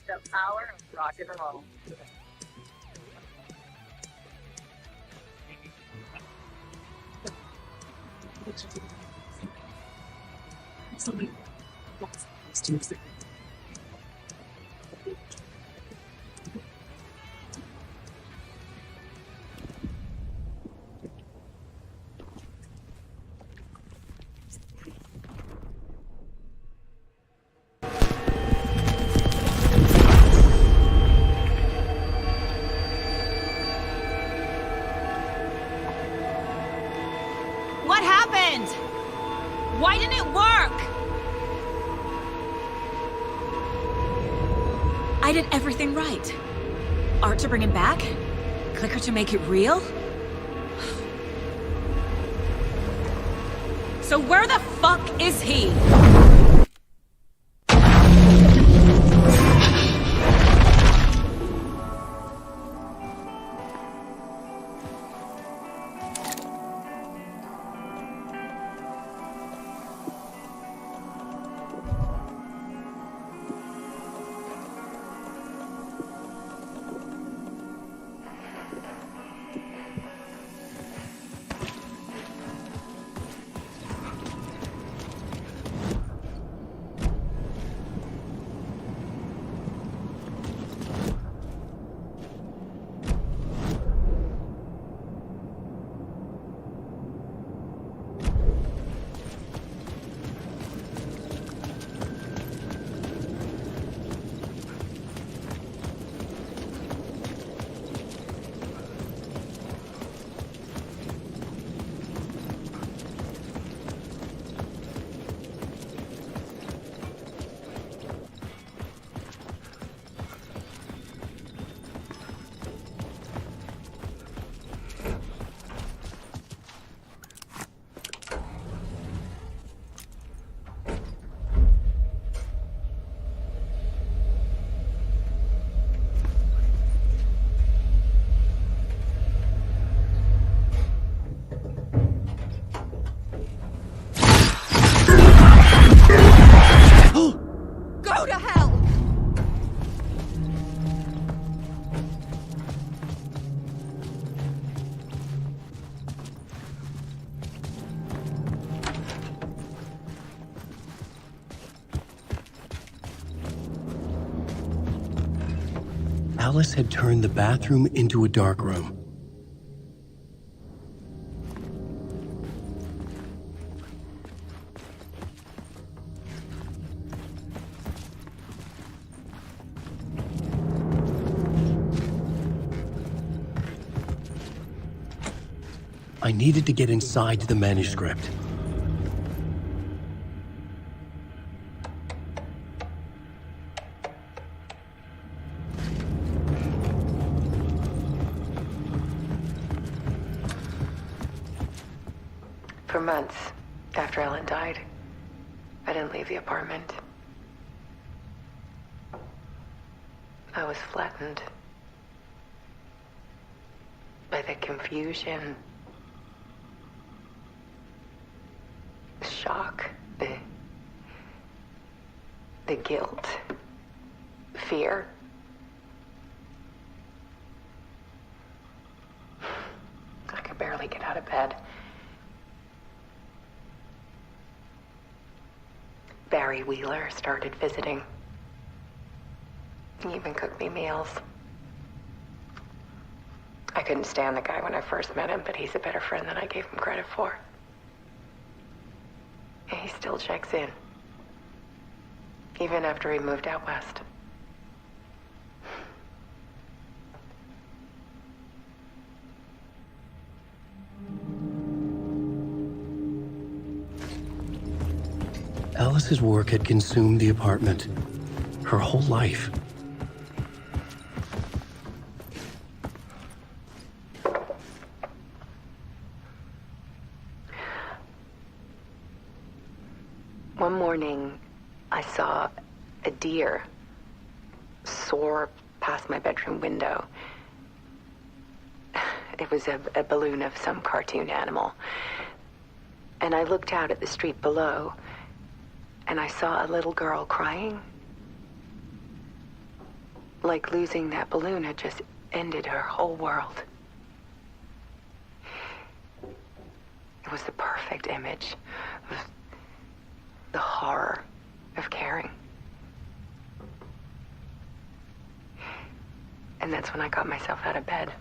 The power of rock and roll. What happened? Why didn't it work? I did everything right. Art to bring him back? Clicker to make it real? So where the fuck is he? Go to hell! Alice had turned the bathroom into a dark room. I needed to get inside the manuscript. For months after Ellen died, I didn't leave the apartment. I was flattened by the confusion, the shock, the guilt, fear. barely get out of bed. Barry Wheeler started visiting. He even cooked me meals. I couldn't stand the guy when I first met him, but he's a better friend than I gave him credit for. And he still checks in. Even after he moved out west. Alice's work had consumed the apartment. Her whole life. One morning, I saw a deer soar past my bedroom window. It was a balloon of some cartoon animal. And I looked out at the street below, and I saw a little girl crying. Like losing that balloon had just ended her whole world. It was the perfect image of the horror of caring. And that's when I got myself out of bed.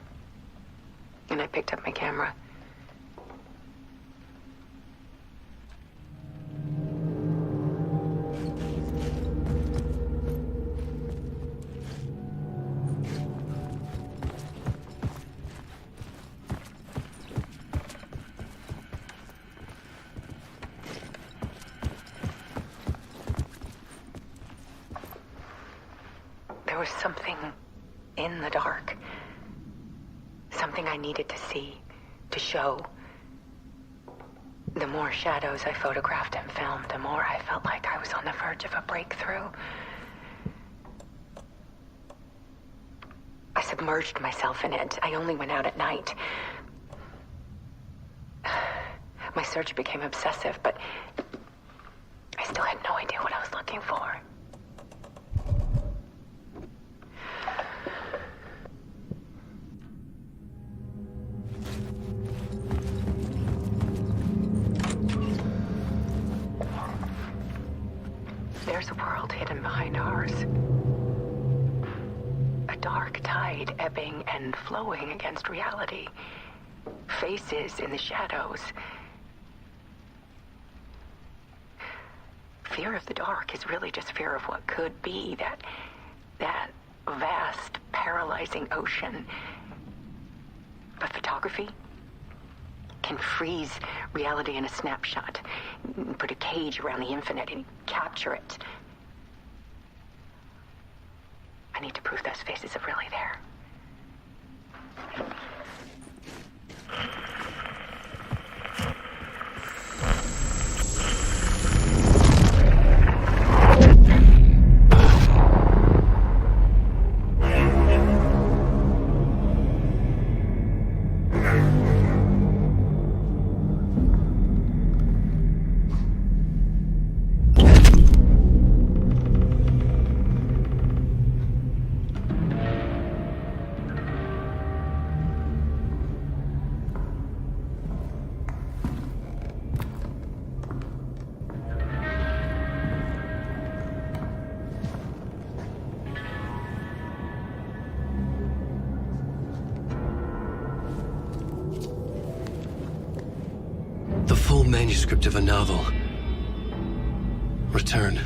And I picked up my camera. There was something in the dark. Something I needed to see, to show. The more shadows I photographed and filmed, the more I felt like I was on the verge of a breakthrough. I submerged myself in it. I only went out at night. My search became obsessive, but I still had no idea what I was looking for. There's a world hidden behind ours. A dark tide ebbing and flowing against reality. Faces in the shadows. Fear of the dark is really just fear of what could be, that vast, paralyzing ocean. But photography can freeze reality in a snapshot, put a cage around the infinite and capture it. I need to prove those faces are really there. The full manuscript of a novel. Return.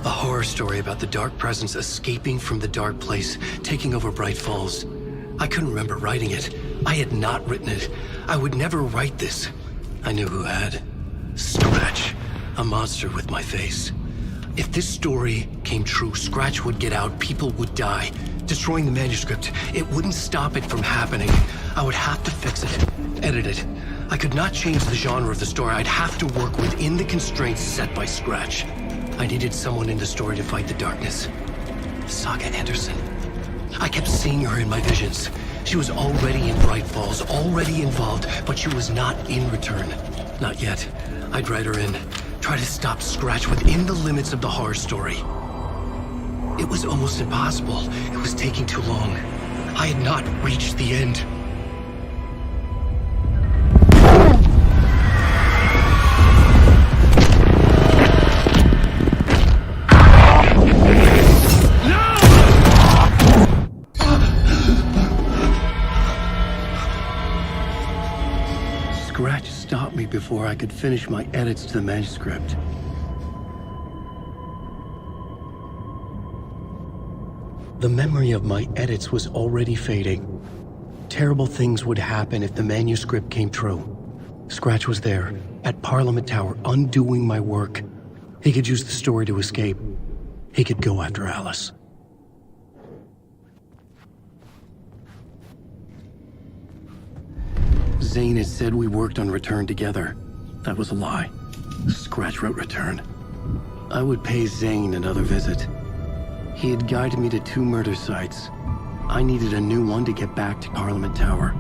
A horror story about the dark presence escaping from the dark place, taking over Bright Falls. I couldn't remember writing it. I had not written it. I would never write this. I knew who had. Scratch. A monster with my face. If this story came true, Scratch would get out, people would die. Destroying the manuscript, it wouldn't stop it from happening. I would have to fix it, edit it. I could not change the genre of the story. I'd have to work within the constraints set by Scratch. I needed someone in the story to fight the darkness. Saga Anderson. I kept seeing her in my visions. She was already in Bright Falls, already involved, but she was not in Return. Not yet. I'd write her in. Try to stop Scratch within the limits of the horror story. It was almost impossible. It was taking too long. I had not reached the end. Scratch stopped me before I could finish my edits to the manuscript. The memory of my edits was already fading. Terrible things would happen if the manuscript came true. Scratch was there, at Parliament Tower, undoing my work. He could use the story to escape. He could go after Alice. Zane had said we worked on Return together. That was a lie. Scratch wrote Return. I would pay Zane another visit. He had guided me to 2 murder sites. I needed a new one to get back to Parliament Tower.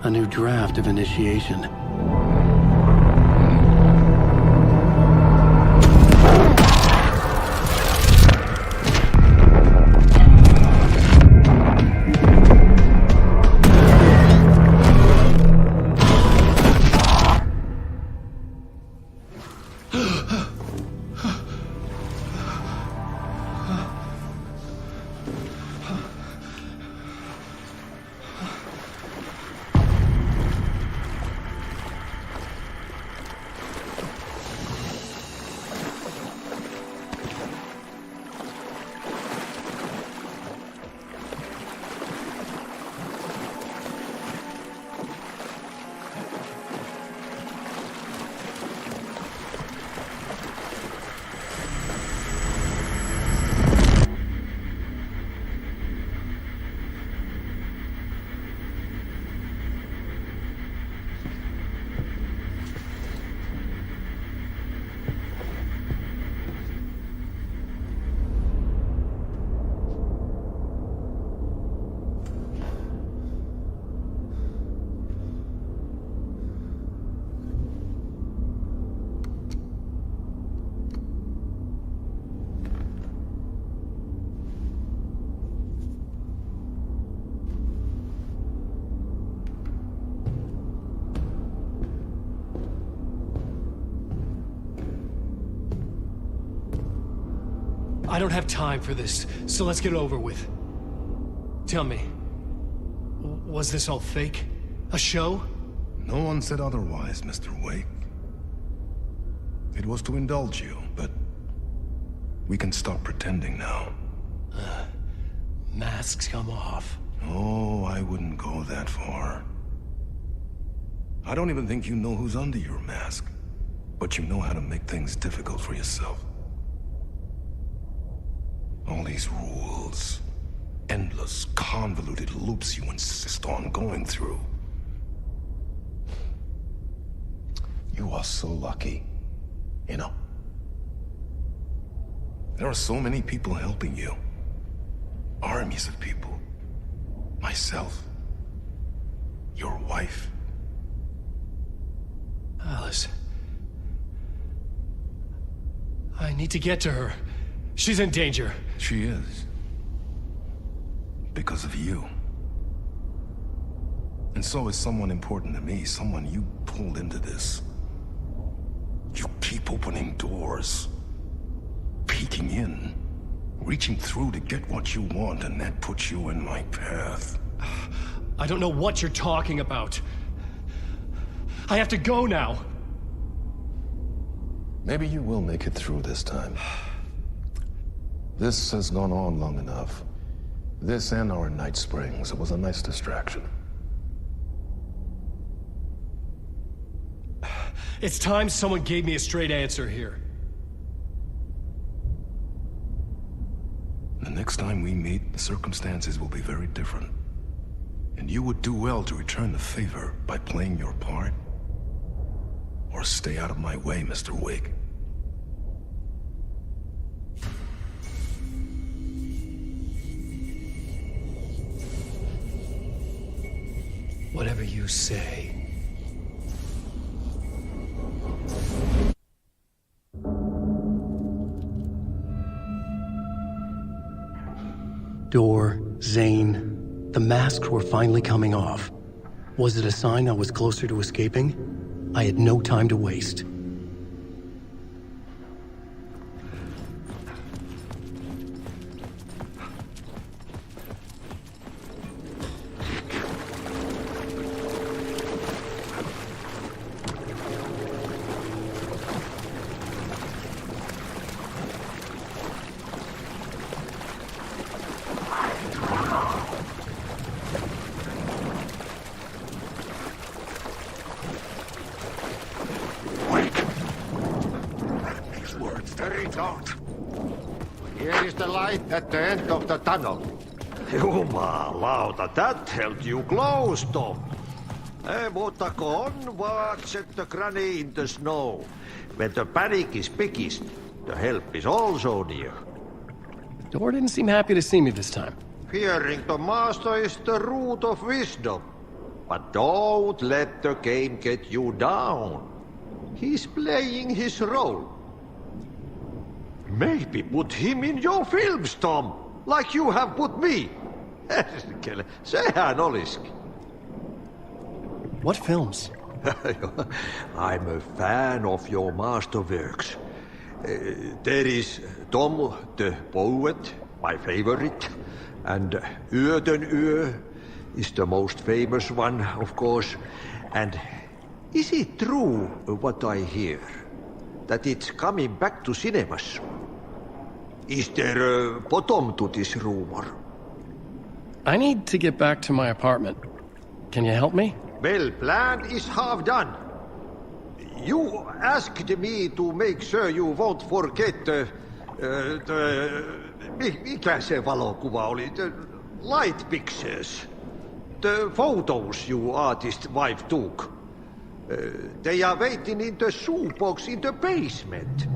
A new draft of Initiation. I don't have time for this, so let's get it over with. Tell me, was this all fake? A show? No one said otherwise, Mr. Wake. It was to indulge you, but we can stop pretending now. Masks come off. Oh, I wouldn't go that far. I don't even think you know who's under your mask, but you know how to make things difficult for yourself. All these rules, endless, convoluted loops you insist on going through. You are so lucky, you know. There are so many people helping you. Armies of people. Myself. Your wife. Alice. I need to get to her. She's in danger. She is. Because of you. And so is someone important to me, someone you pulled into this. You keep opening doors. Peeking in. Reaching through to get what you want, and that puts you in my path. I don't know what you're talking about. I have to go now. Maybe you will make it through this time. This has gone on long enough. This and our Night Springs. It was a nice distraction. It's time someone gave me a straight answer here. The next time we meet, the circumstances will be very different. And you would do well to return the favor by playing your part. Or stay out of my way, Mr. Wake. Whatever you say. Door, Zane, the masks were finally coming off. Was it a sign I was closer to escaping? I had no time to waste. They don't. Here is the light at the end of the tunnel. Jumalauta, that held you close, Tom. Mutta go on, watch at the granny in the snow. When the panic is biggest, the help is also near. Door didn't seem happy to see me this time. Fearing the master is the root of wisdom. But don't let the game get you down. He's playing his role. Maybe put him in your films, Tom, like you have put me. Sehän olisikin. What films? I'm a fan of your masterworks. There is Tom the Poet, my favorite, and Yöden Yö is the most famous one, of course. And is it true what I hear, that it's coming back to cinemas? Is there a bottom to this rumor? I need to get back to my apartment. Can you help me? Well, plan is half done. You asked me to make sure you won't forget mikä se valokuva oli? The light pictures. The photos you artist wife took. They are waiting in the shoebox in the basement.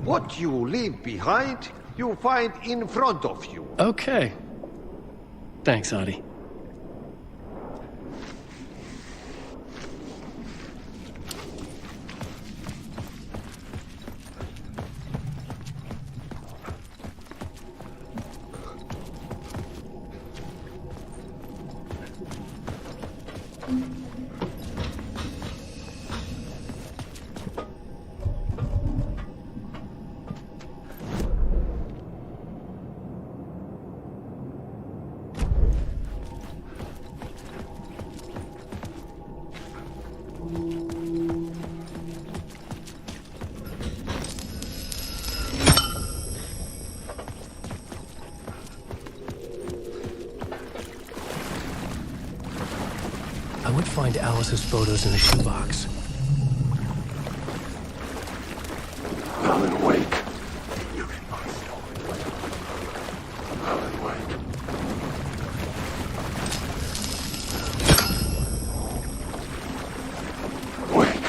What you leave behind, you find in front of you. Okay. Thanks, Adi. I would find Alice's photos in a shoebox. Alan Wake. You can find Alan Wake. Wake.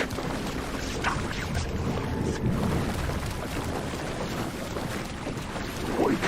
Wake.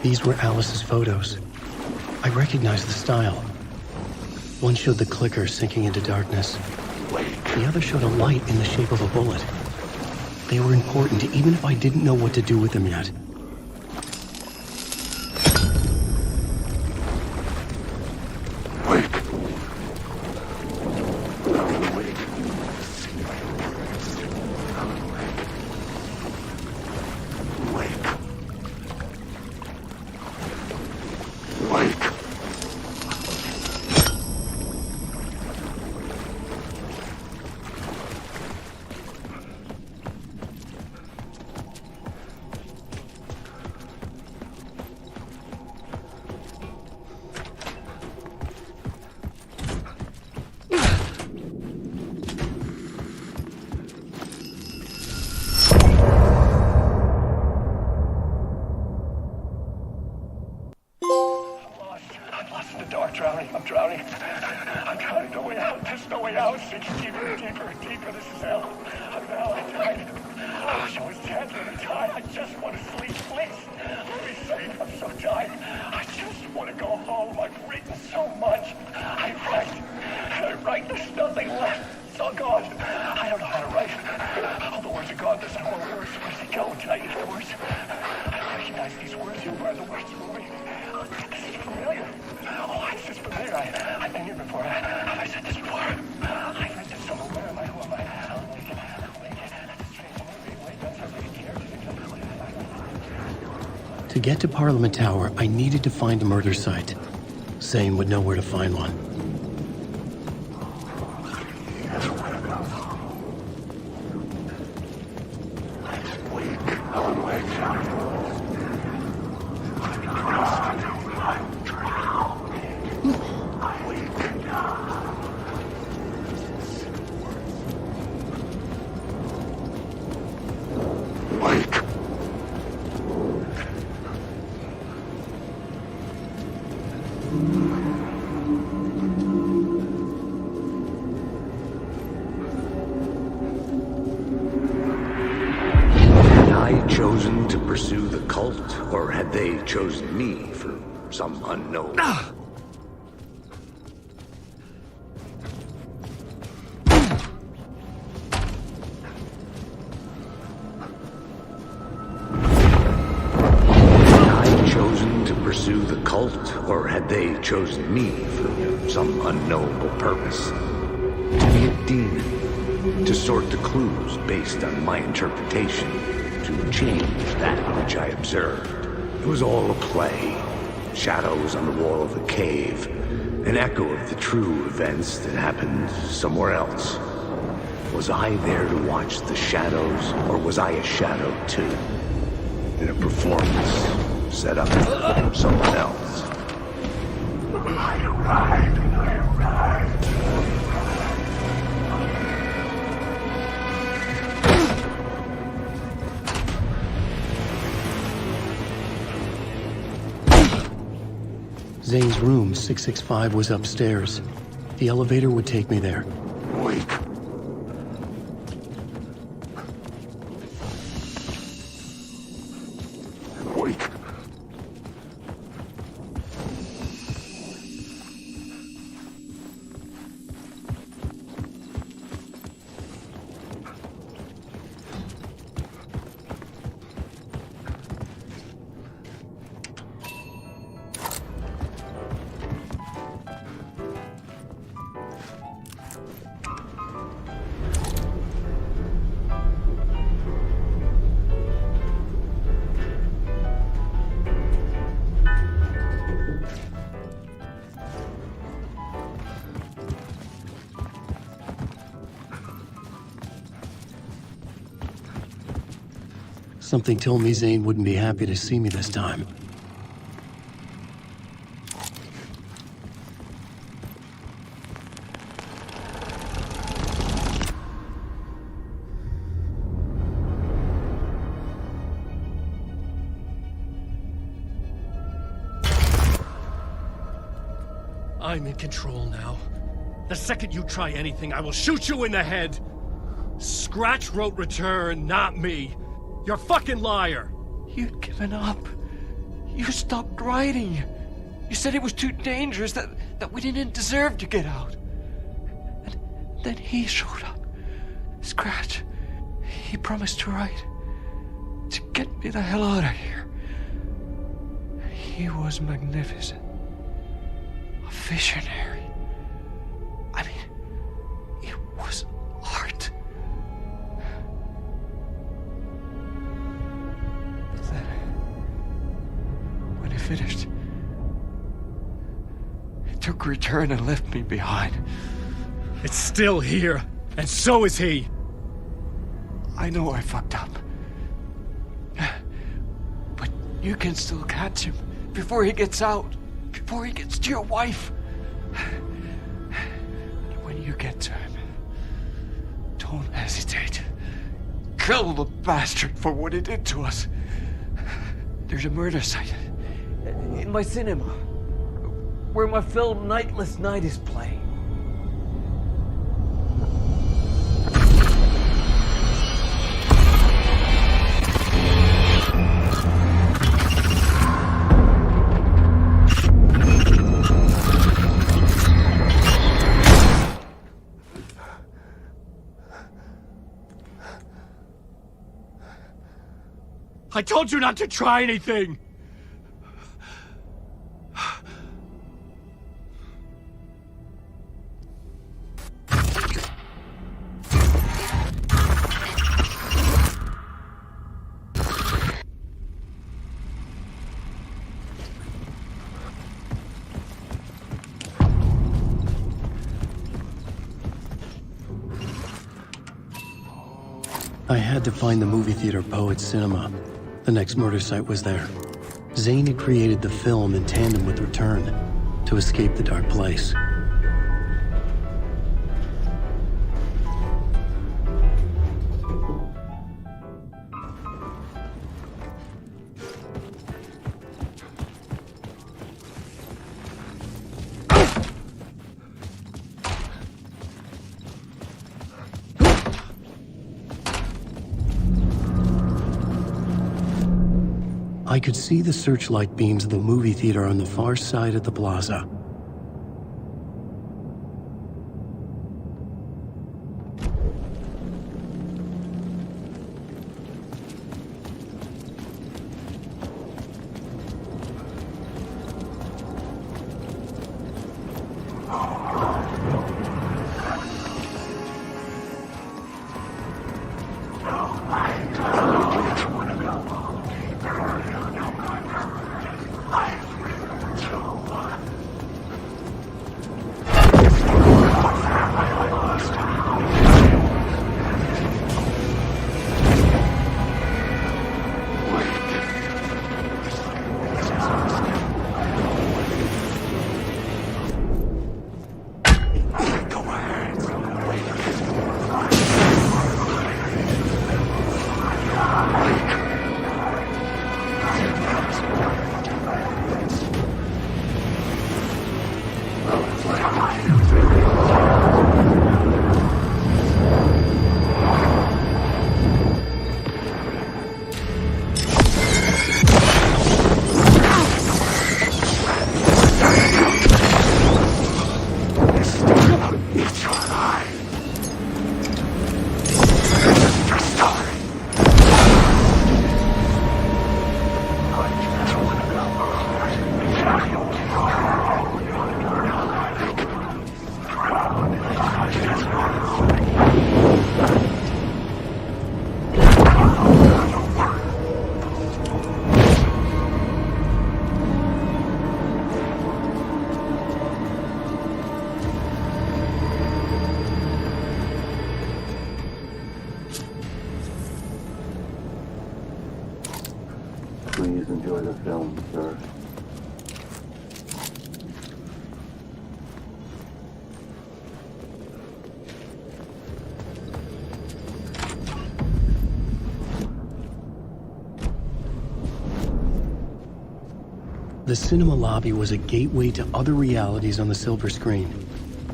These were Alice's photos. I recognized the style. One showed the clicker sinking into darkness. The other showed a light in the shape of a bullet. They were important, even if I didn't know what to do with them yet. I'm drowning. I'm drowning. No way out. There's no way out. It's deeper, deeper, deeper. This is hell. I'm died. Oh, she was dead. Let me die. I just want to sleep. Please. Let me sleep. I'm so tired. I just want to go home. I've written so much. I write. There's nothing left. It's all gone. I don't know how to write. All the words are gone. There's no more words. Where's it go? Did I get the words? I recognize these words. Where are the words moving? To get to Parliament Tower, I needed to find a murder site. Zane would know where to find one. Chosen to pursue the cult, or had they chosen me for some unknown? Pursue the cult, or had they chosen me for some unknowable purpose? To be a demon, to sort the clues based on my interpretation, to change that which I observed. It was all a play. Shadows on the wall of the cave, an echo of the true events that happened somewhere else. Was I there to watch the shadows, or was I a shadow too? In a performance set up for someone else. I arrived. Zane's room, 665, was upstairs. The elevator would take me there. Wait. Something told me Zane wouldn't be happy to see me this time. I'm in control now. The second you try anything, I will shoot you in the head! Scratch wrote return, not me. You're a fucking liar! You'd given up. You stopped writing. You said it was too dangerous, that we didn't deserve to get out. And then he showed up. Scratch. He promised to write. To get me the hell out of here. He was magnificent. A visionary. I mean, it was art. Finished. It took a return and left me behind. It's still here, and so is he. I know I fucked up. But you can still catch him before he gets out, before he gets to your wife. When you get to him, don't hesitate. Kill the bastard for what he did to us. There's a murder site in my cinema, where my film Nightless Night is playing. I told you not to try anything! I had to find the movie theater Poet Cinema. The next murder site was there. Zane had created the film in tandem with Return to escape the dark place. I could see the searchlight beams of the movie theater on the far side of the plaza. Please enjoy the film, sir. The cinema lobby was a gateway to other realities on the silver screen.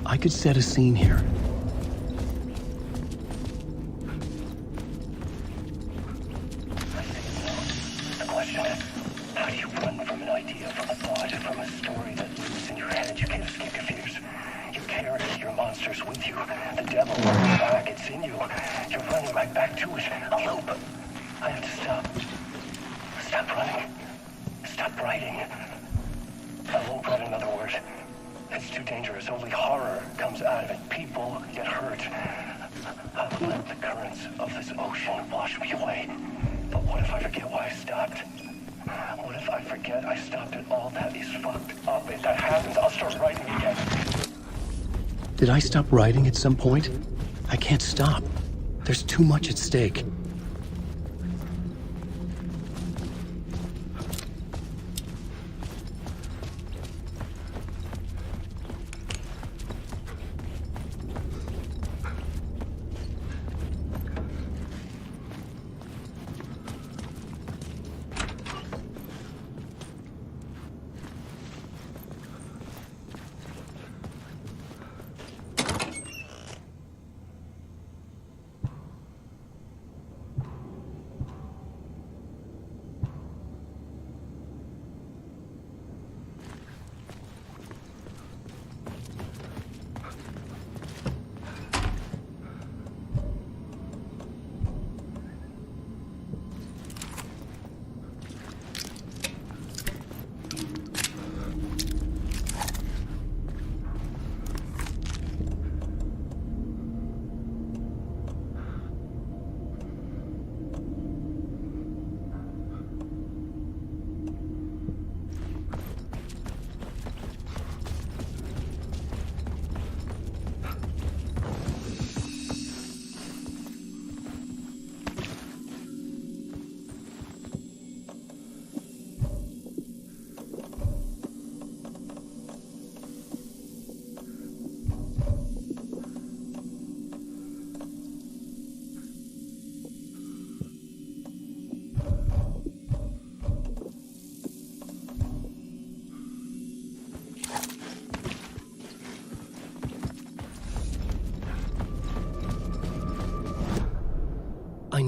I could set a scene here. The question is, how do you run from an idea, from a thought, from a story that lives in your head? You can't escape your fears. You carry your monsters with you. The devil on your back, it's in you. You're running right back to it. A loop. I have to stop. Stop running. Stop writing. I won't write another word. It's too dangerous. Only horror comes out of it. People get hurt. I'll let the currents of this ocean wash me away. But what if I forget why I stopped? What if I forget I stopped at all that is fucked up? If that happens, I'll start writing again. Did I stop writing at some point? I can't stop. There's too much at stake.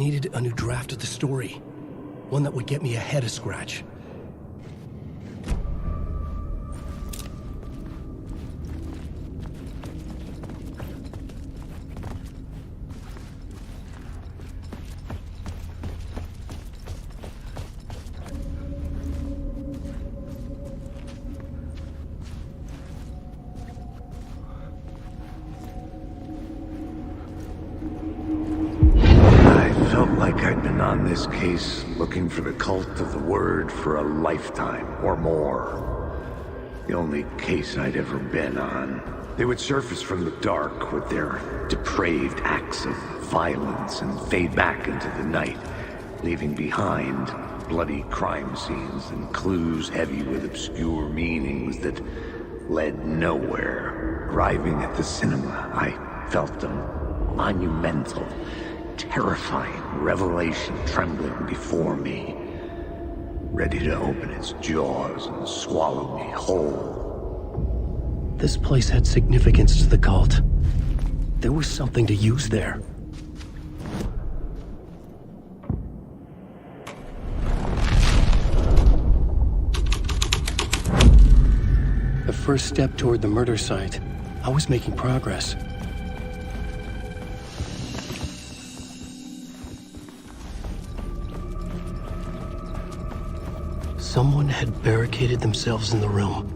needed a new draft of the story. One that would get me ahead of Scratch. On this case, looking for the cult of the word for a lifetime or more. The only case I'd ever been on. They would surface from the dark with their depraved acts of violence and fade back into the night, leaving behind bloody crime scenes and clues heavy with obscure meanings that led nowhere. Arriving at the cinema, I felt a monumental, terrifying revelation trembling before me, ready to open its jaws and swallow me whole. This place had significance to the cult. There was something to use there. The first step toward the murder site. I was making progress. Someone had barricaded themselves in the room.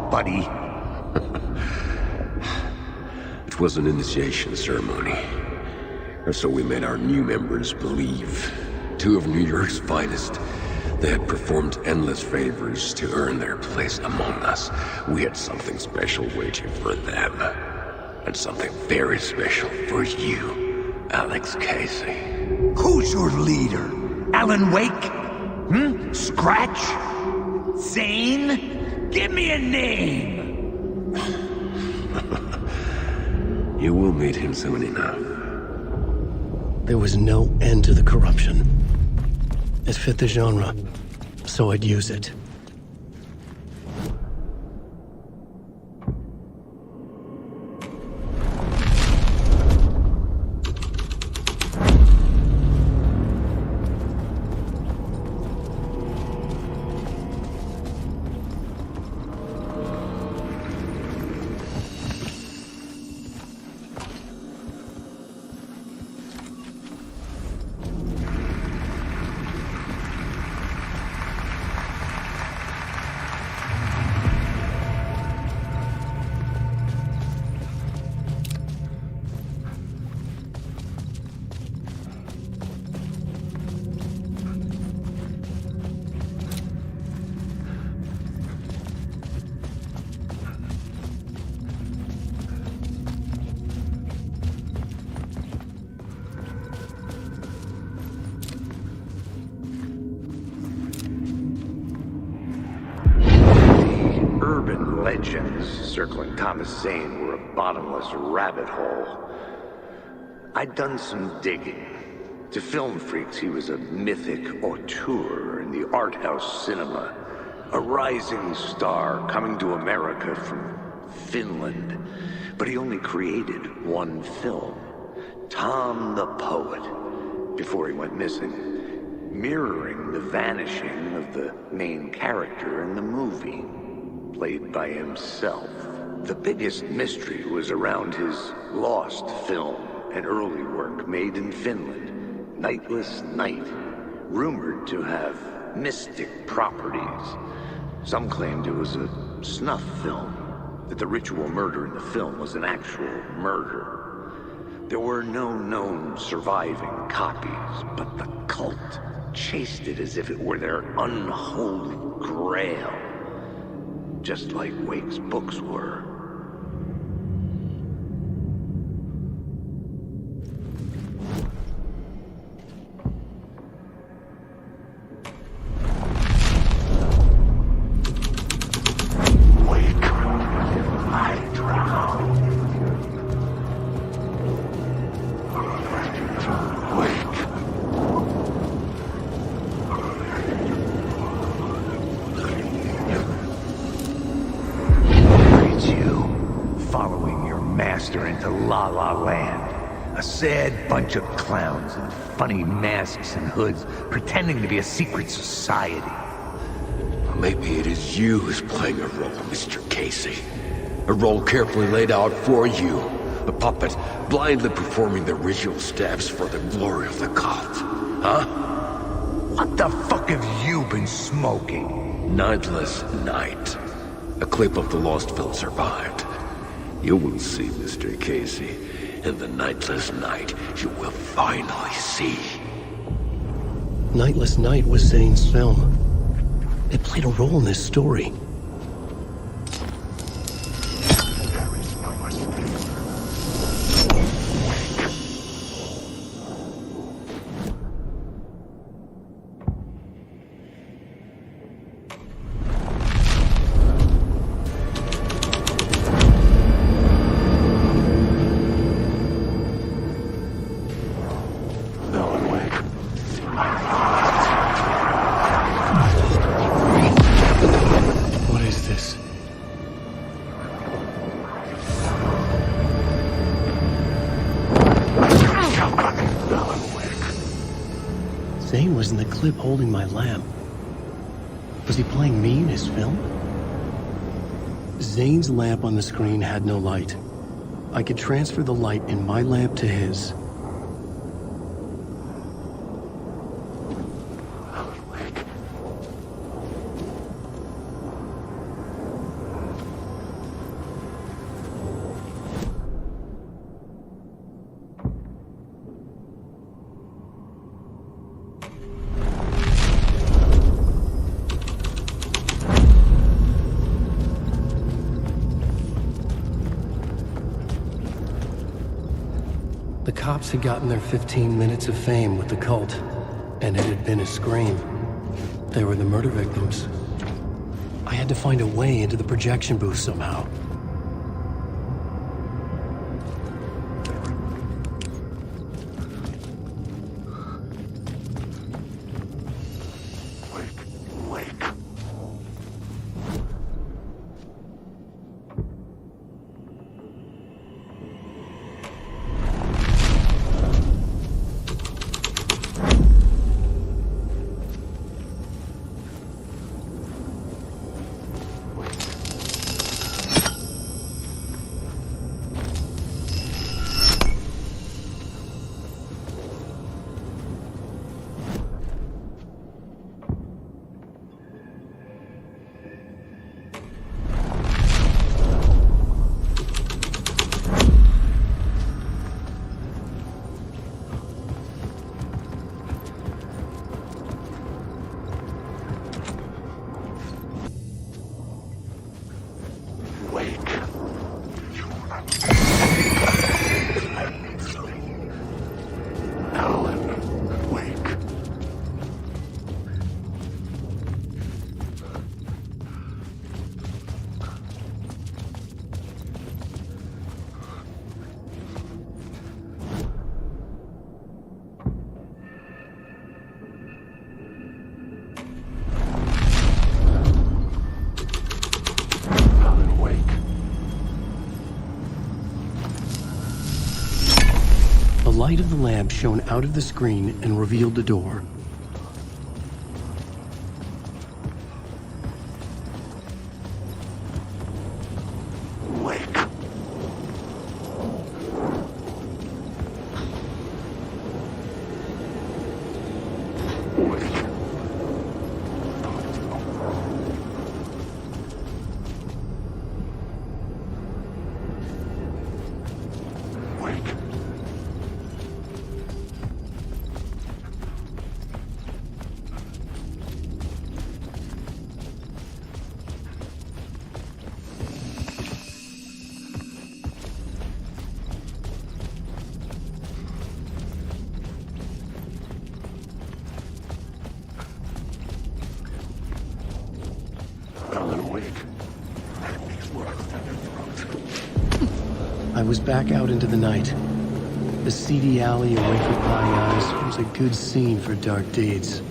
Buddy. It was an initiation ceremony. Or so we made our new members believe. 2 of New York's finest. They had performed endless favors to earn their place among us. We had something special waiting for them. And something very special for you, Alex Casey. Who's your leader? Alan Wake? Scratch? Zane? Give me a name! You will meet him soon enough. There was no end to the corruption. It fit the genre, so I'd use it. legends circling Thomas Zane were a bottomless rabbit hole. I'd done some digging. To film freaks, he was a mythic auteur in the art house cinema. A rising star coming to America from Finland. But he only created one film, Tom the Poet, before he went missing, mirroring the vanishing of the main character in the movie, played by himself. The biggest mystery was around his lost film, an early work made in Finland, Nightless Night, rumored to have mystic properties. Some claimed it was a snuff film, that the ritual murder in the film was an actual murder. There were no known surviving copies, but the cult chased it as if it were their unholy grail, just like Wake's books were. Into La La Land. A sad bunch of clowns in funny masks and hoods, pretending to be a secret society. Maybe it is you who's playing a role, Mr. Casey. A role carefully laid out for you. A puppet blindly performing the ritual steps for the glory of the cult. Huh? What the fuck have you been smoking? Nightless Night. A clip of the lost film survived. You will see, Mr. Casey. In the Nightless Night, you will finally see. Nightless Night was Zane's film. It played a role in this story. Zane was in the clip holding my lamp. Was he playing me in his film? Zane's lamp on the screen had no light. I could transfer the light in my lamp to his. The cops had gotten their 15 minutes of fame with the cult, and it had been a scream. They were the murder victims. I had to find a way into the projection booth somehow. light of the lamp shone out of the screen and revealed the door. I was back out into the night. The seedy alley awake with my eyes was a good scene for dark deeds.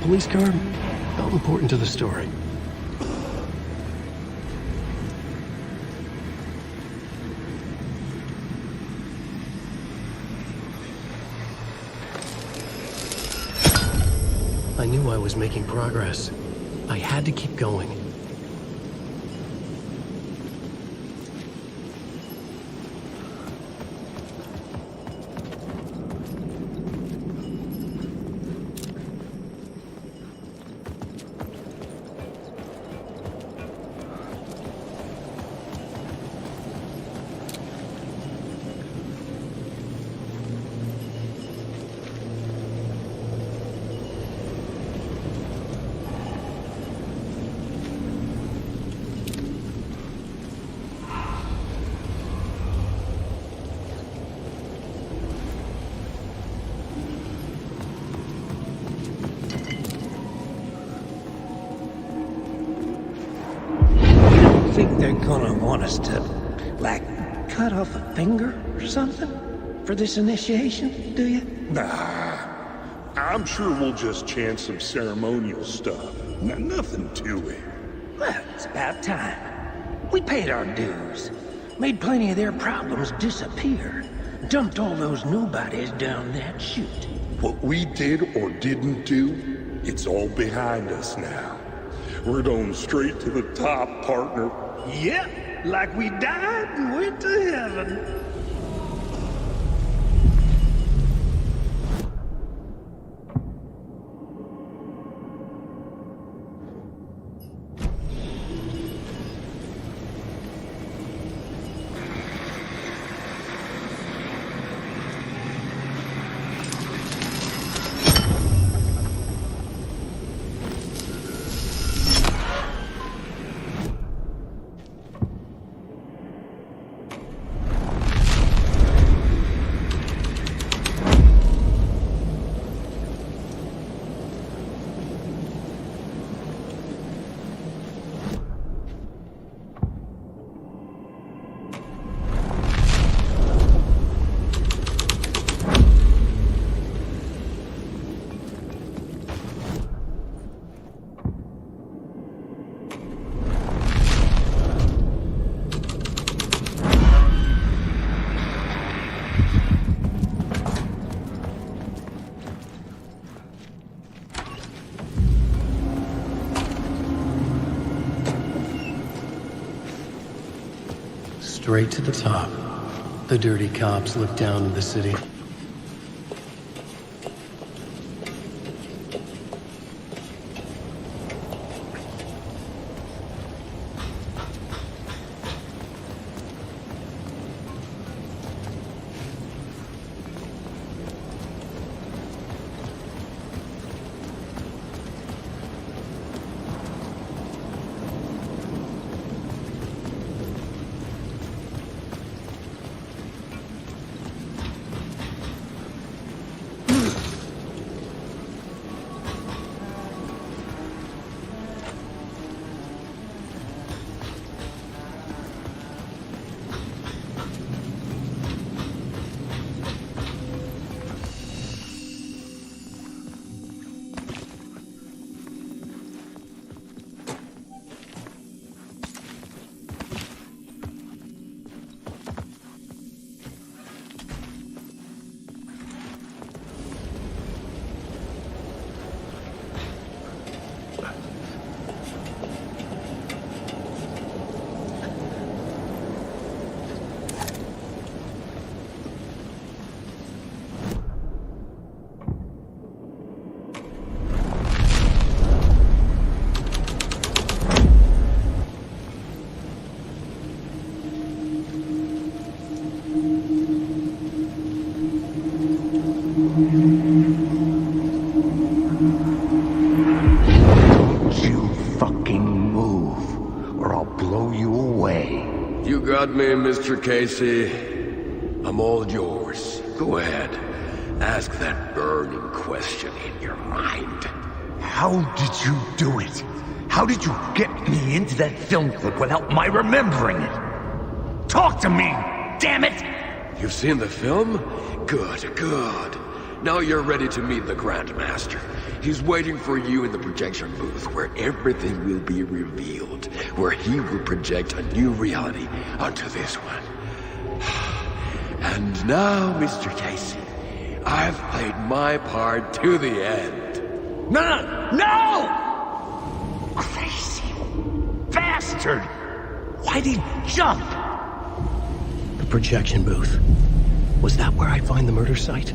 Police car felt important to the story. I knew I was making progress. I had to keep going. Think they're gonna want us to, like, cut off a finger or something for this initiation, do you? Nah, I'm sure we'll just chant some ceremonial stuff. Nothing to it. Well, it's about time. We paid our dues, made plenty of their problems disappear, dumped all those nobodies down that chute. What we did or didn't do, it's all behind us now. We're going straight to the top, partner. Yep, like we died and went to heaven. straight to the top. The dirty cops look down to the city. Don't you fucking move, or I'll blow you away. You got me, Mr. Casey. I'm all yours. Go ahead. Ask that burning question in your mind. How did you do it? How did you get me into that film clip without my remembering it? Talk to me, damn it! You've seen the film? Good, good. Now you're ready to meet the Grandmaster. He's waiting for you in the projection booth where everything will be revealed, where he will project a new reality onto this one. And now, Mr. Casey, I've played my part to the end. No! Crazy bastard! Why'd he jump? The projection booth. Was that where I find the murder site?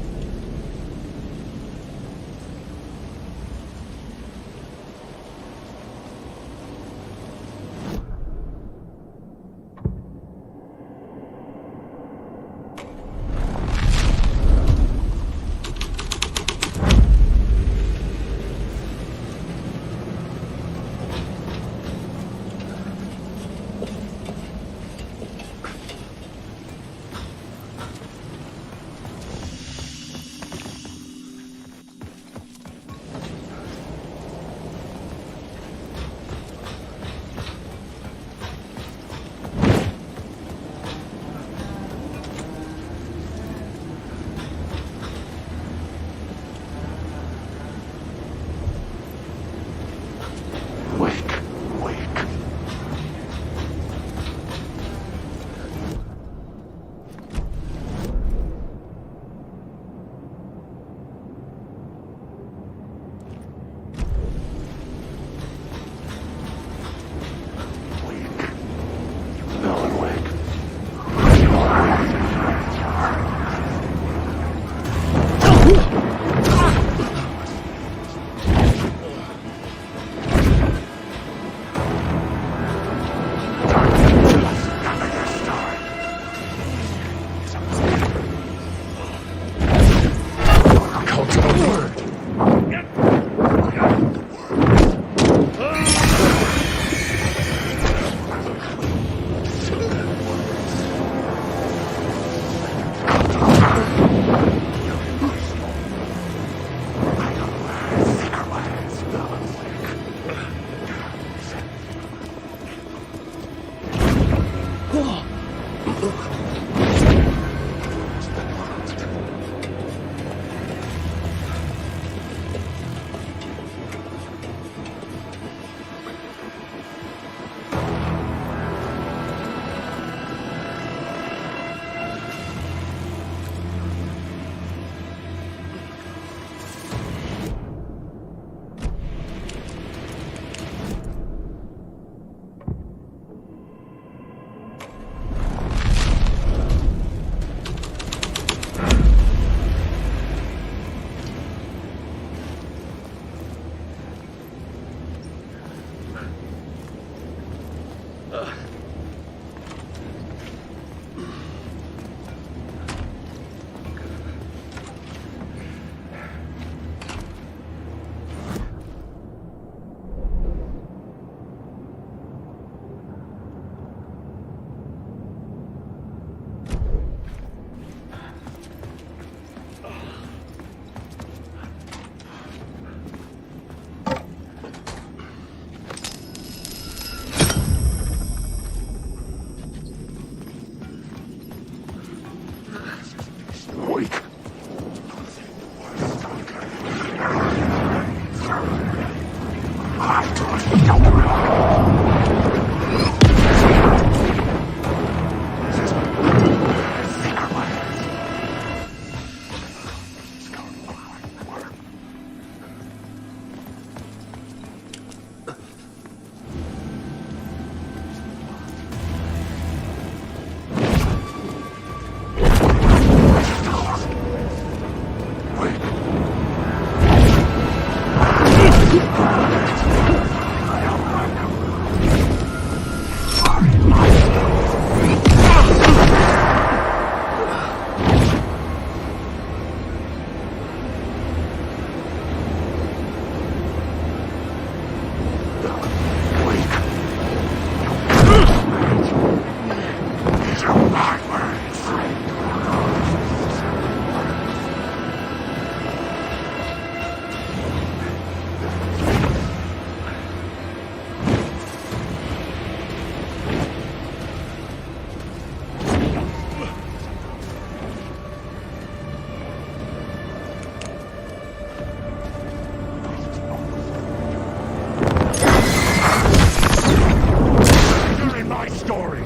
story. You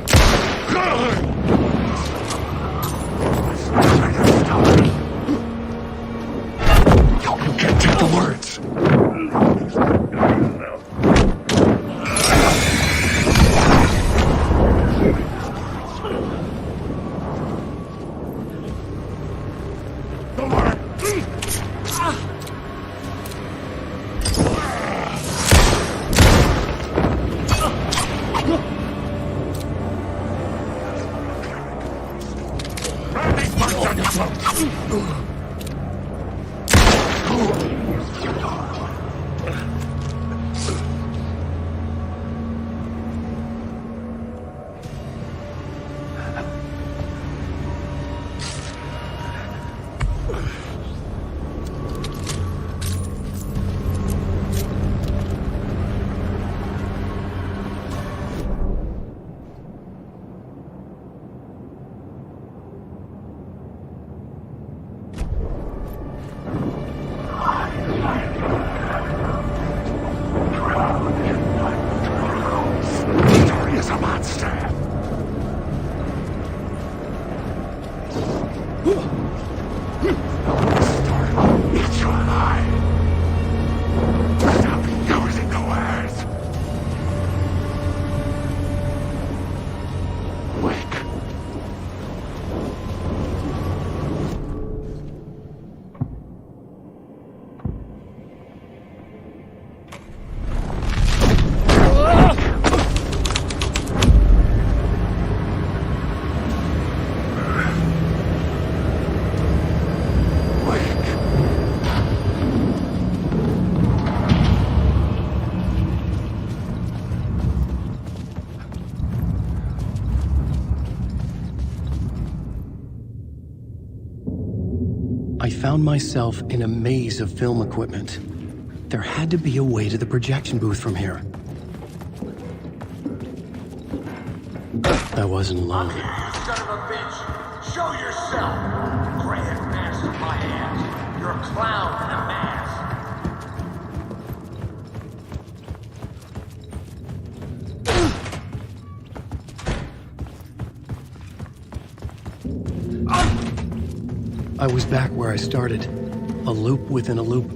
can't take the words. I found myself in a maze of film equipment. There had to be a way to the projection booth from here. I wasn't alone. You son of a bitch! Show yourself! Grand master my ass! You're a clown in a mask! I was back where I started. A loop within a loop.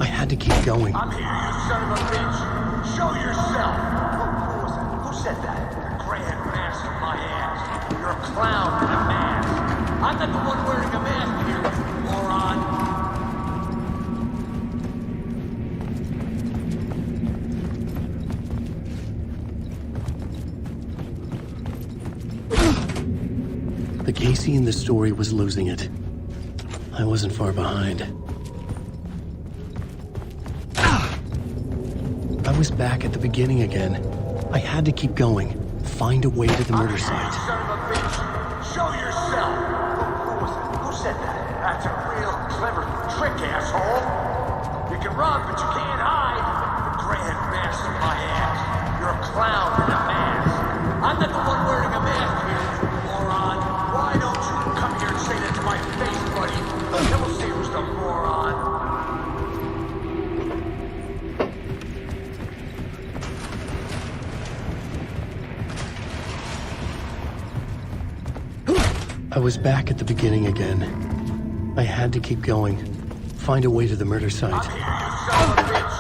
I had to keep going. I'm here, you son of a bitch! Show yourself! Who was it? Who said that? Grand master my ass! You're a clown in a mask! I'm not the one wearing a mask here, you moron! The Casey in the story was losing it. I wasn't far behind. I was back at the beginning again. I had to keep going. Find a way to the murder site. Son of a bitch! Show yourself! Who was it? Who said that? That's a real clever trick, asshole! You can run, but you can't hide! The Grand Master my ass! You're a clown in a mask! I'm not the one wearing a mask here, you moron! Why don't you come here and say that to my face, buddy? Then we'll see who's the moron! I was back at the beginning again. I had to keep going. Find a way to the murder site. I'm here, you son of a bitch!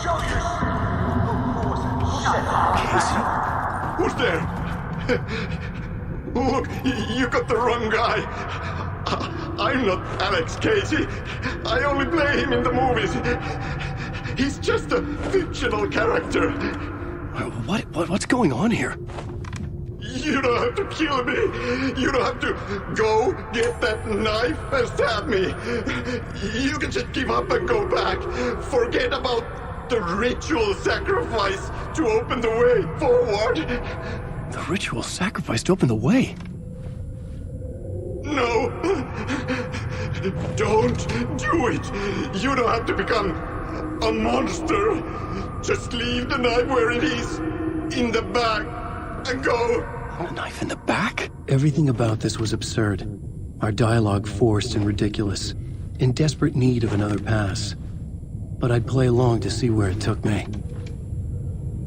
Show yourself! Who was it? Who said that? Casey? Who's there? Look, you got the wrong guy. I'm not Alex Casey. I only play him in the movies. He's just a fictional character. What's going on here? You don't have to kill me. You don't have to go get that knife and stab me. You can just give up and go back. Forget about the ritual sacrifice to open the way forward. The ritual sacrifice to open the way? No. Don't do it. You don't have to become a monster. Just leave the knife where it is, in the bag, and go. A knife in the back? Everything about this was absurd. Our dialogue forced and ridiculous. In desperate need of another pass. But I'd play along to see where it took me.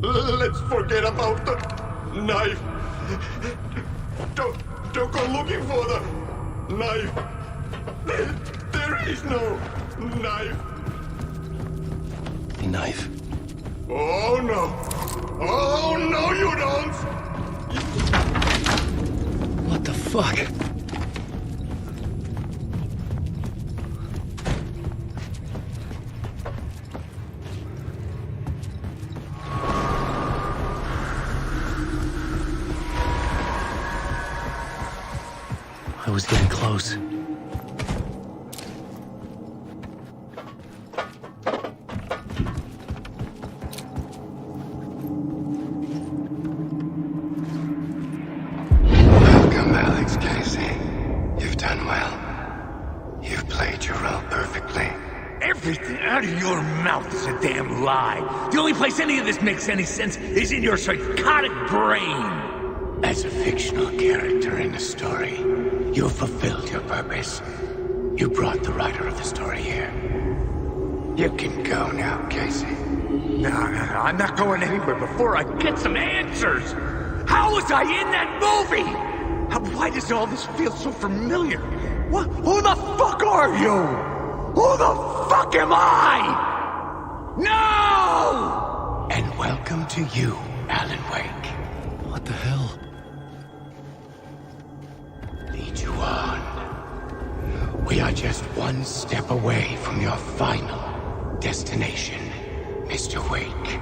Let's forget about the knife. Don't go looking for the knife. There is no knife. Knife? Oh no. Oh no, you don't. What the fuck? I was getting close. Welcome, Alex Casey. You've done well. You've played your role perfectly. Everything out of your mouth is a damn lie. The only place any of this makes any sense is in your psychotic brain. As a fictional character in a story, you fulfilled your purpose. You brought the writer of the story here. You can go now, Casey. No, I'm not going anywhere before I get some answers. How was I in that movie? Why does all this feel so familiar? What? Who the fuck are you? Who the fuck am I? No! And welcome to you, Alan Wake. What the hell? Lead you on. We are just one step away from your final destination, Mr. Wake.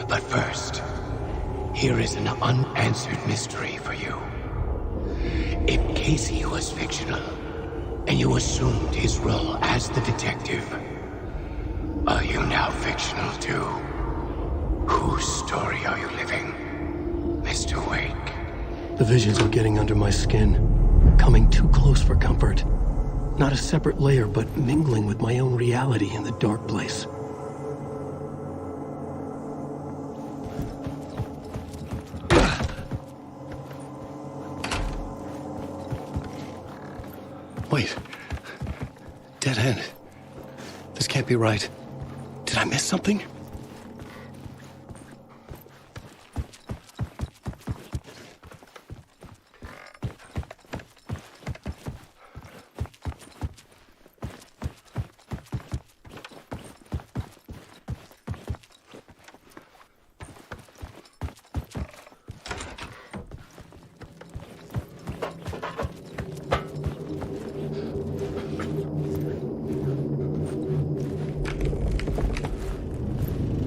But first, here is an unanswered mystery for you. If Casey was fictional, and you assumed his role as the detective, are you now fictional too? Whose story are you living, Mr. Wake? The visions are getting under my skin, coming too close for comfort. Not a separate layer, but mingling with my own reality in the dark place. Wait. Dead end. This can't be right. Did I miss something?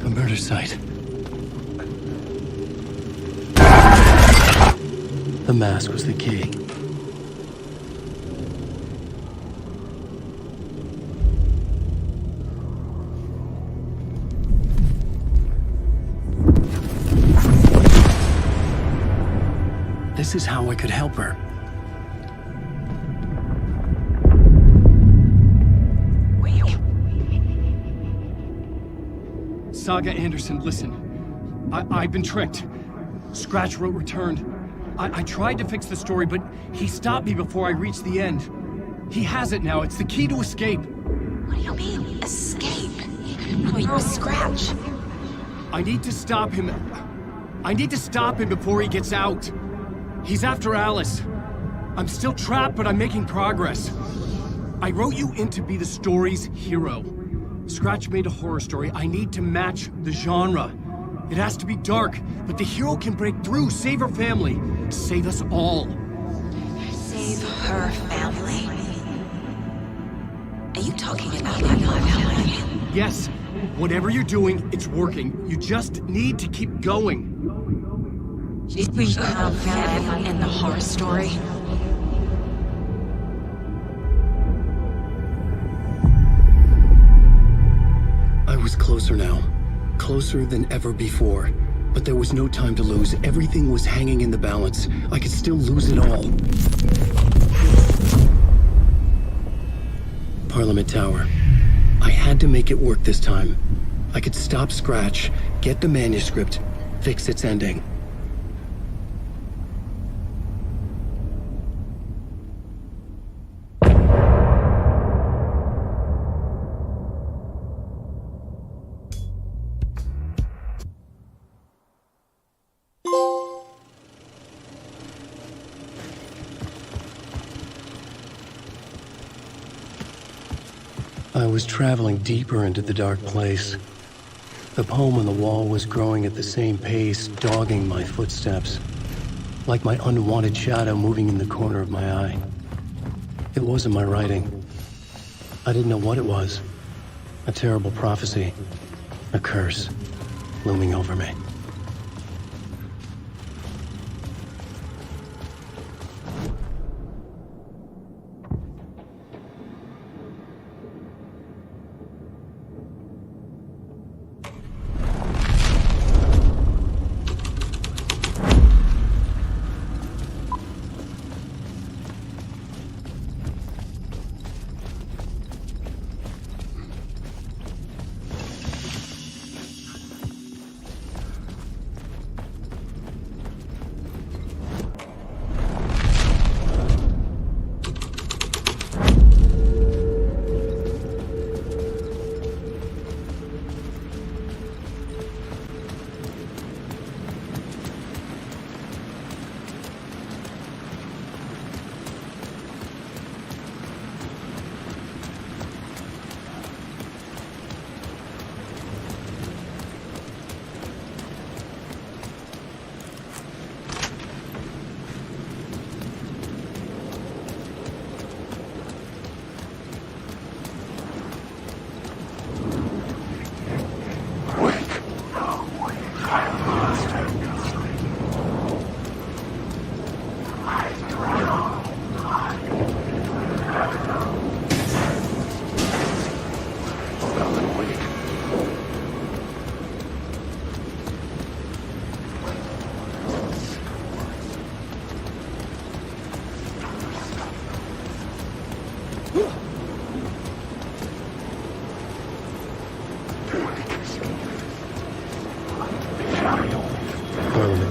Murder site. The mask was the key. This is how I could help her. Saga Anderson, listen. I've been tricked. Scratch wrote returned. I tried to fix the story, but he stopped me before I reached the end. He has it now. It's the key to escape. What do you mean, escape? Wait, Scratch. I need to stop him. I need to stop him before he gets out. He's after Alice. I'm still trapped, but I'm making progress. I wrote you in to be the story's hero. Scratch made a horror story. I need to match the genre. It has to be dark, but the hero can break through, save her family, save us all. Save her family? Are you talking about my family? Yes. Whatever you're doing, it's working. You just need to keep going. Did we have family in the horror story? I was closer now. Closer than ever before. But there was no time to lose. Everything was hanging in the balance. I could still lose it all. Parliament Tower. I had to make it work this time. I could stop Scratch, get the manuscript, fix its ending. I was traveling deeper into the dark place. The poem on the wall was growing at the same pace, dogging my footsteps, like my unwanted shadow moving in the corner of my eye. It wasn't my writing. I didn't know what it was. A terrible prophecy. A curse looming over me.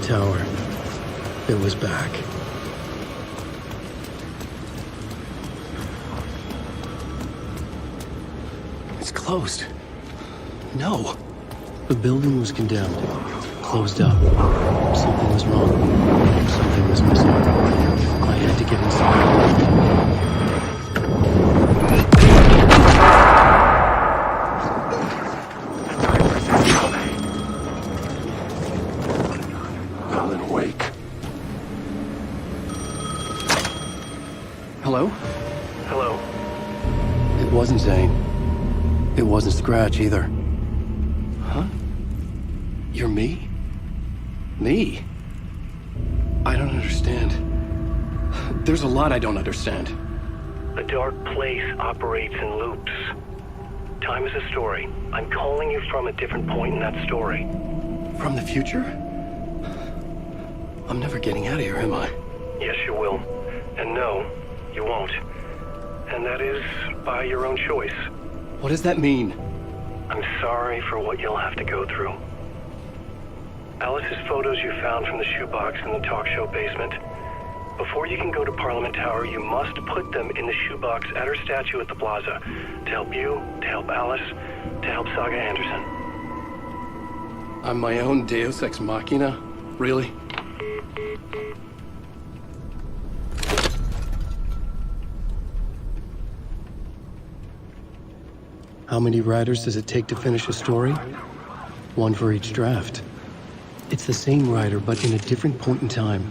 Tower. It was back. It's closed. No. The building was condemned. Closed up. Something was wrong. Something was missing. I had to get inside. Hello? Hello. It wasn't Zane. It wasn't Scratch either. Huh? You're me? Me? I don't understand. There's a lot I don't understand. The dark place operates in loops. Time is a story. I'm calling you from a different point in that story. From the future? I'm never getting out of here, am I? Yes, you will. And no, you won't. And that is by your own choice. What does that mean? I'm sorry for what you'll have to go through. Alice's photos you found from the shoebox in the talk show basement. Before you can go to Parliament Tower, you must put them in the shoebox at her statue at the plaza. To help you, to help Alice, to help Saga Anderson. I'm my own Deus Ex Machina? Really? How many writers does it take to finish a story? One for each draft. It's the same writer, but in a different point in time.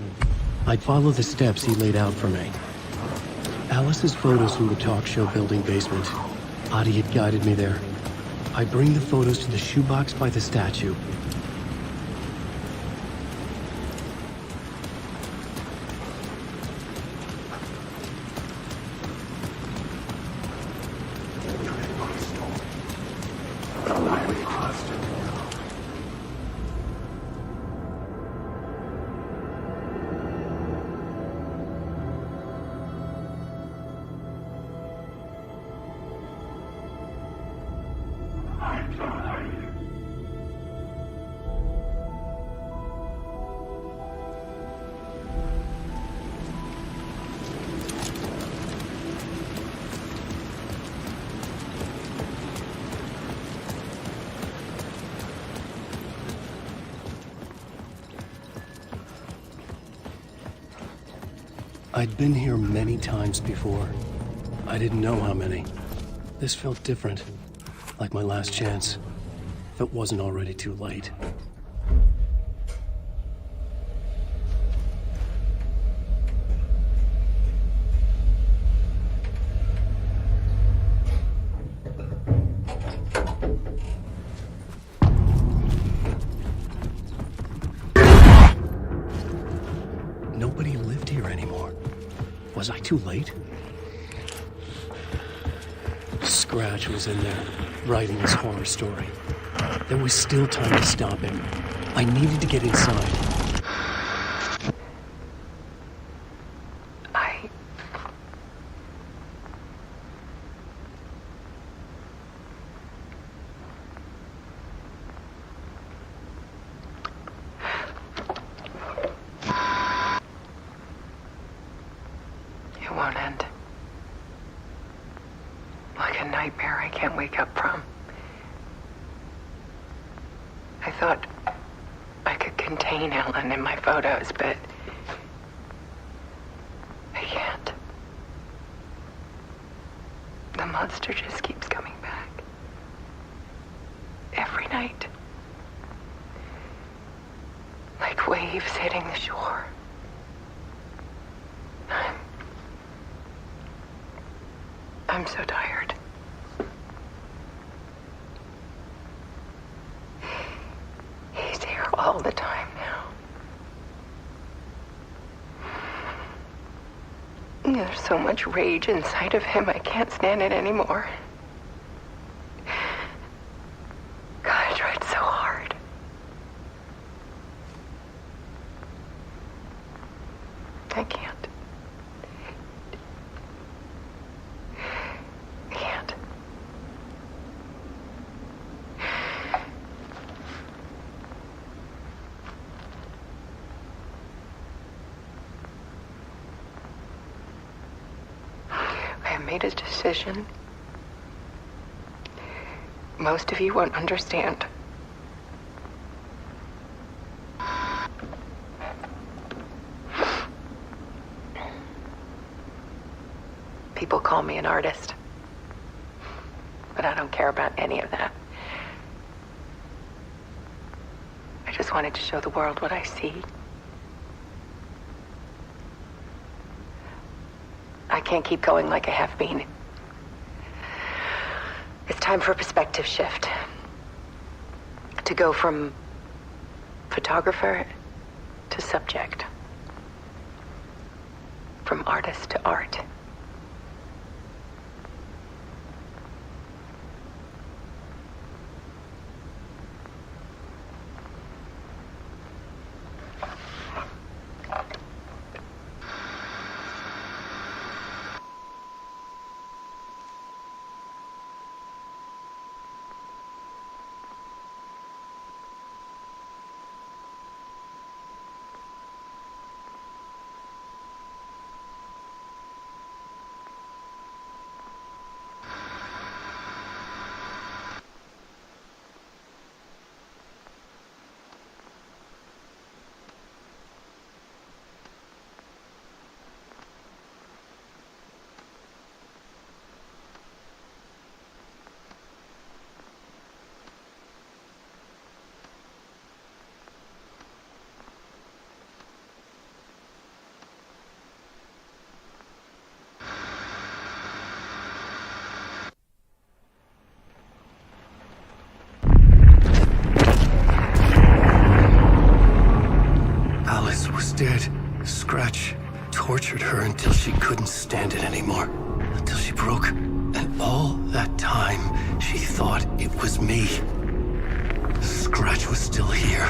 I'd follow the steps he laid out for me. Alice's photos from the talk show building basement. Adi had guided me there. I'd bring the photos to the shoebox by the statue. I'd been here many times before. I didn't know how many. This felt different, like my last chance, if it wasn't already too late. Nobody lived here anymore. Was I too late? Scratch was in there, writing his horror story. There was still time to stop him. I needed to get inside. It won't end. Like a nightmare I can't wake up from. I thought I could contain Ellen in my photos, but I can't. The monster just keeps coming back. Every night. Like waves hitting the shore. I'm so tired. He's here all the time now. There's so much rage inside of him, I can't stand it anymore. God, I tried so hard. I can't. I made a decision. Most of you won't understand. People call me an artist, but I don't care about any of that. I just wanted to show the world what I see. I can't keep going like a half-bean. It's time for a perspective shift. To go from photographer to subject. From artist to art. Dead. Scratch tortured her until she couldn't stand it anymore. Until she broke. And all that time, she thought it was me. Scratch was still here.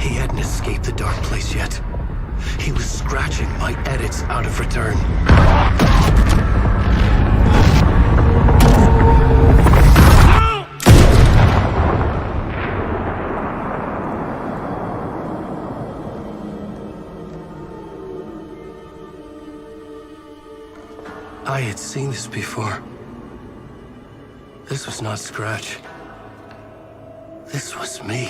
He hadn't escaped the dark place yet. He was scratching my edits out of return. I had seen this before. This was not Scratch. This was me.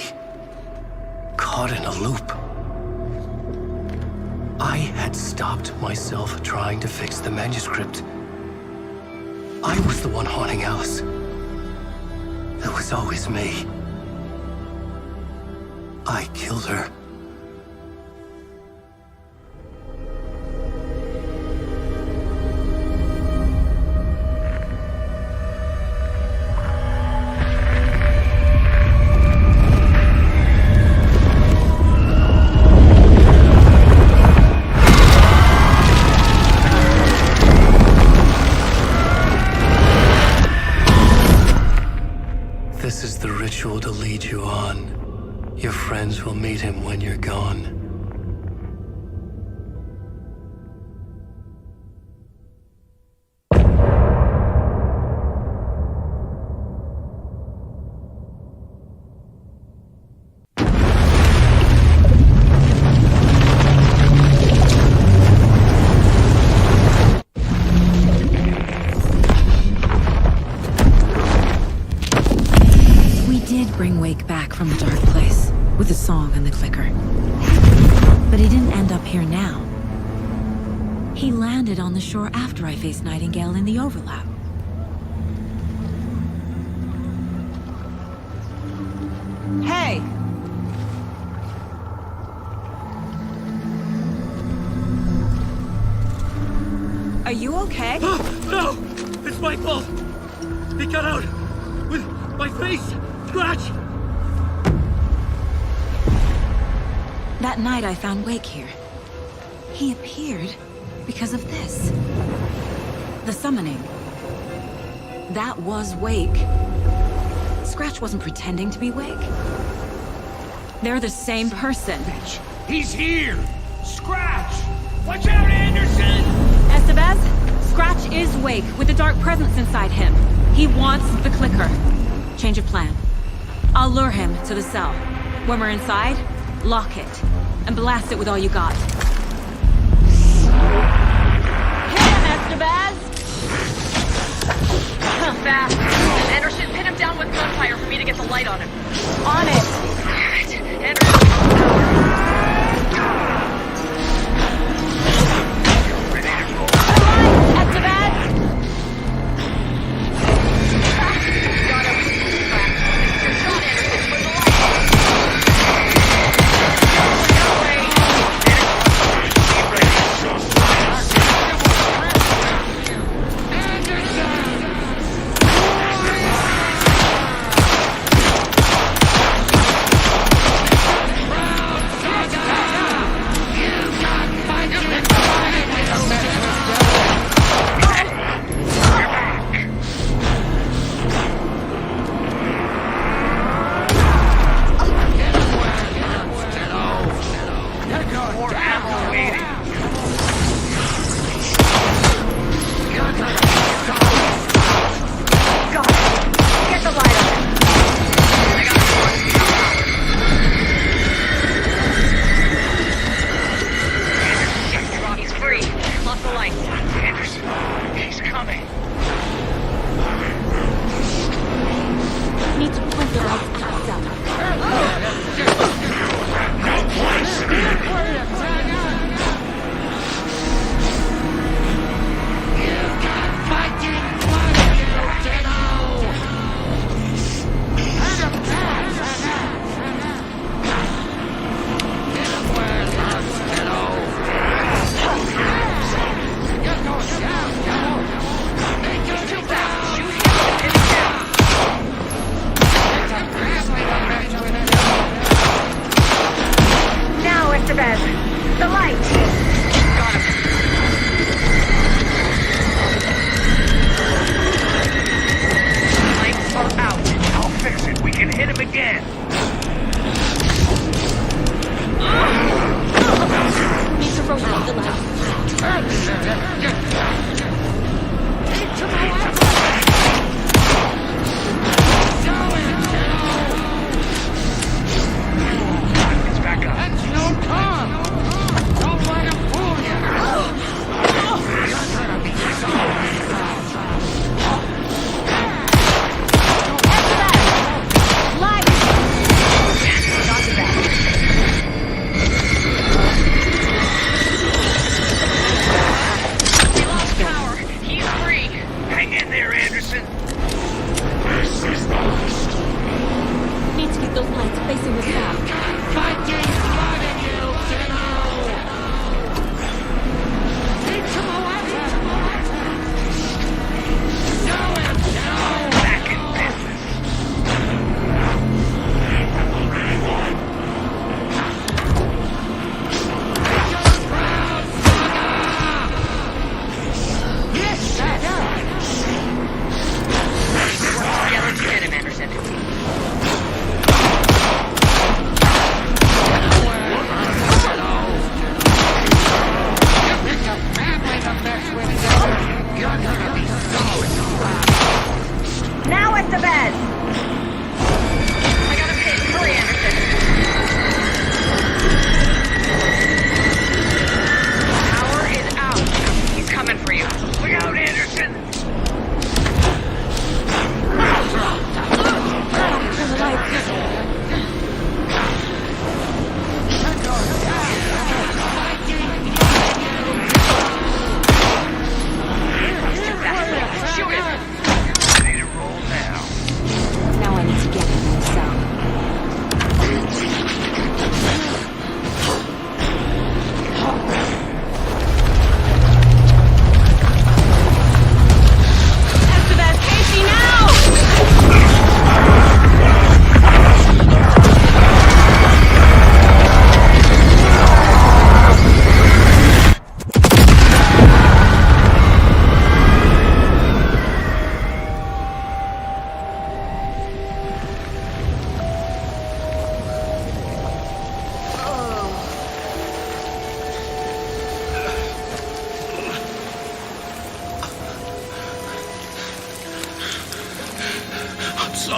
Caught in a loop. I had stopped myself trying to fix the manuscript. I was the one haunting Alice. It was always me. I killed her. This is the ritual to lead you on. Your friends will meet him when you're gone. Bring Wake back from the dark place with the song and the clicker. But he didn't end up here now. He landed on the shore after I faced Nightingale in the overlap. Hey! Are you okay? No! It's my fault! He got out with my face! Scratch! That night I found Wake here. He appeared because of this. The summoning. That was Wake. Scratch wasn't pretending to be Wake. They're the same person. He's here! Scratch! Watch out, Anderson! Estevez, Scratch is Wake with a dark presence inside him. He wants the clicker. Change of plan. I'll lure him to the cell. When we're inside, lock it, and blast it with all you got. Hit him, Estevez! Fast! Anderson, pin him down with gunfire for me to get the light on him. On it! Alright, Anderson.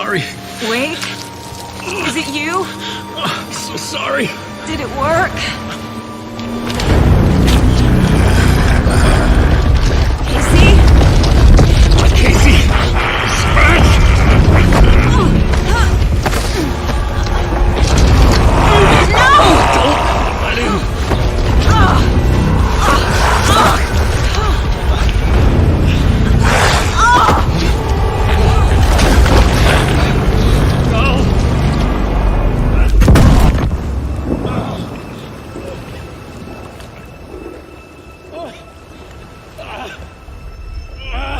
sorry. Wait. Is it you? I'm so sorry. Did it work? Casey! Scratch! Don't let him!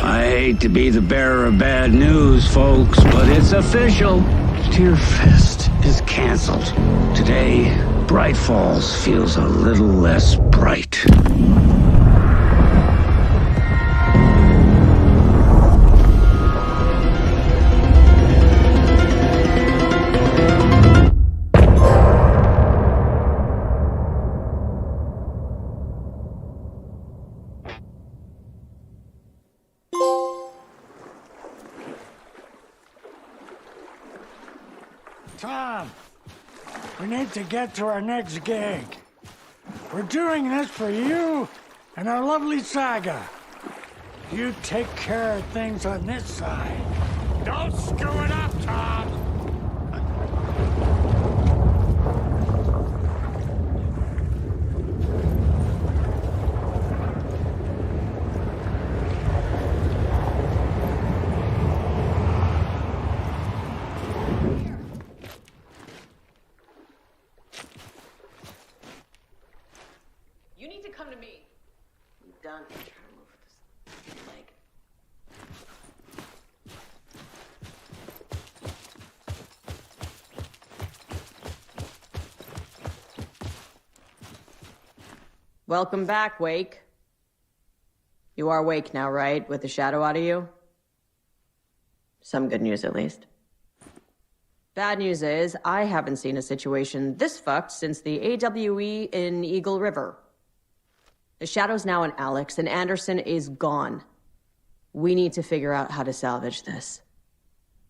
I hate to be the bearer of bad news, folks, but it's official. Tear Fest is canceled. Today, Bright Falls feels a little less bright. Tom, we need to get to our next gig. We're doing this for you and our lovely Saga. You take care of things on this side. Don't screw it up, Tom! You need to come to me. I'm done. I'm trying to move this leg. Welcome back, Wake. You are Wake now, right? With the shadow out of you? Some good news, at least. Bad news is, I haven't seen a situation this fucked since the AWE in Eagle River. The shadow's now in Alex, and Anderson is gone. We need to figure out how to salvage this.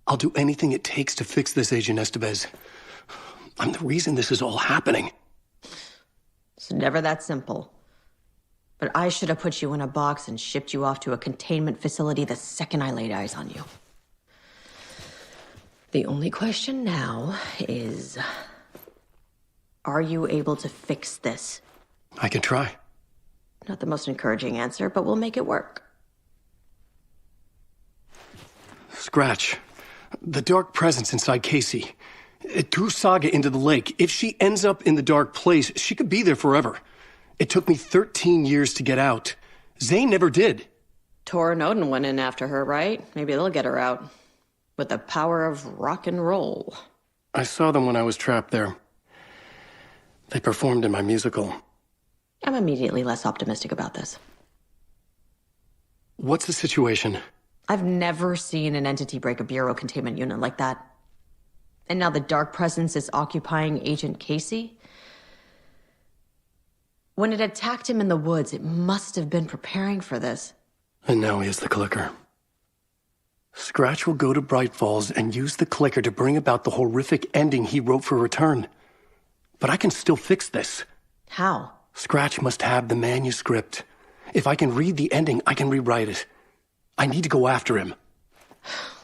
I'll do anything it takes to fix this, Agent Estevez. I'm the reason this is all happening. It's never that simple. But I should have put you in a box and shipped you off to a containment facility the second I laid eyes on you. The only question now is, are you able to fix this? I can try. Not the most encouraging answer, but we'll make it work. Scratch. The dark presence inside Casey. It drew Saga into the lake. If she ends up in the dark place, she could be there forever. It took me 13 years to get out. Zane never did. Tor and Odin went in after her, right? Maybe they'll get her out. With the power of rock and roll. I saw them when I was trapped there. They performed in my musical. I'm immediately less optimistic about this. What's the situation? I've never seen an entity break a bureau containment unit like that. And now the dark presence is occupying Agent Casey? When it attacked him in the woods, it must have been preparing for this. And now he has the clicker. Scratch will go to Bright Falls and use the clicker to bring about the horrific ending he wrote for Return. But I can still fix this. How? Scratch must have the manuscript. If I can read the ending, I can rewrite it. I need to go after him.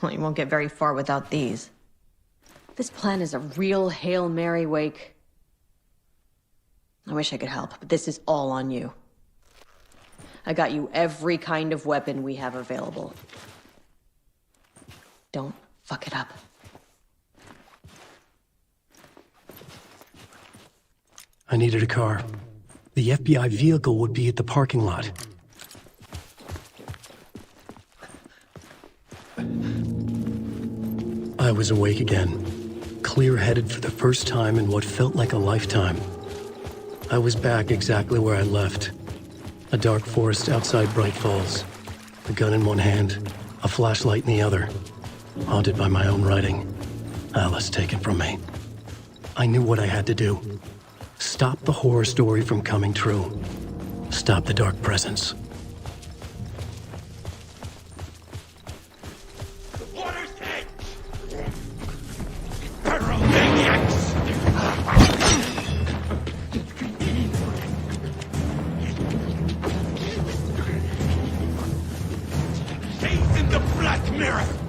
Well, you won't get very far without these. This plan is a real Hail Mary, Wake. I wish I could help, but this is all on you. I got you every kind of weapon we have available. Don't fuck it up. I needed a car. The FBI vehicle would be at the parking lot. I was awake again, clear-headed for the first time in what felt like a lifetime. I was back exactly where I left. A dark forest outside Bright Falls. A gun in one hand, a flashlight in the other. Haunted by my own writing. Alice taken from me. I knew what I had to do. Stop the horror story from coming true. Stop the dark presence. Water's edge! near it!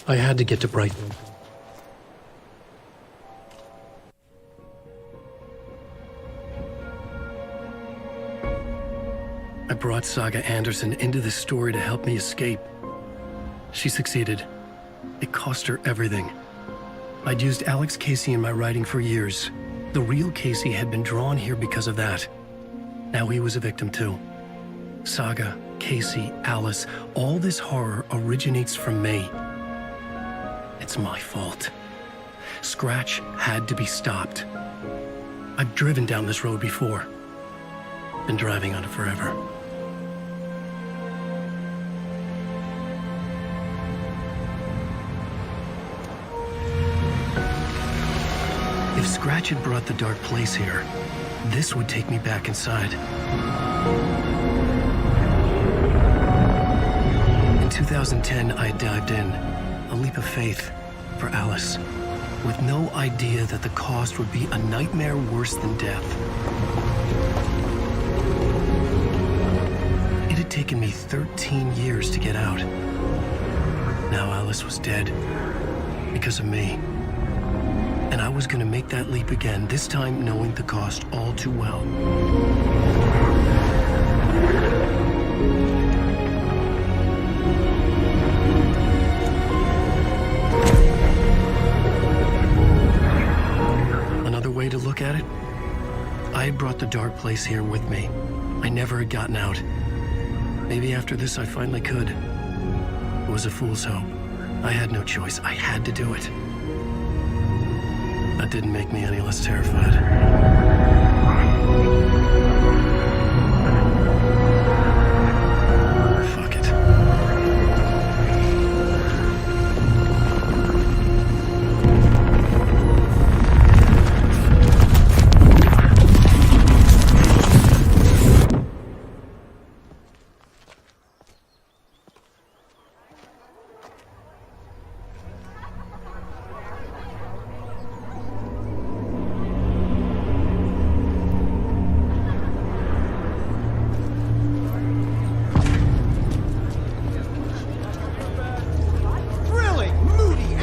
I had to get to Brighton. I brought Saga Anderson into this story to help me escape. She succeeded. It cost her everything. I'd used Alex Casey in my writing for years. The real Casey had been drawn here because of that. Now he was a victim too. Saga, Casey, Alice, all this horror originates from me. It's my fault. Scratch had to be stopped. I've driven down this road before. Been driving on it forever. If Scratch had brought the dark place here, this would take me back inside. In 2010, I dived in, a leap of faith for Alice, with no idea that the cost would be a nightmare worse than death. It had taken me 13 years to get out. Now Alice was dead, because of me. And I was gonna make that leap again, this time knowing the cost all too well. Another way to look at it, I had brought the dark place here with me. I never had gotten out. Maybe after this I finally could. It was a fool's hope. I had no choice. I had to do it. That didn't make me any less terrified. Fuck it.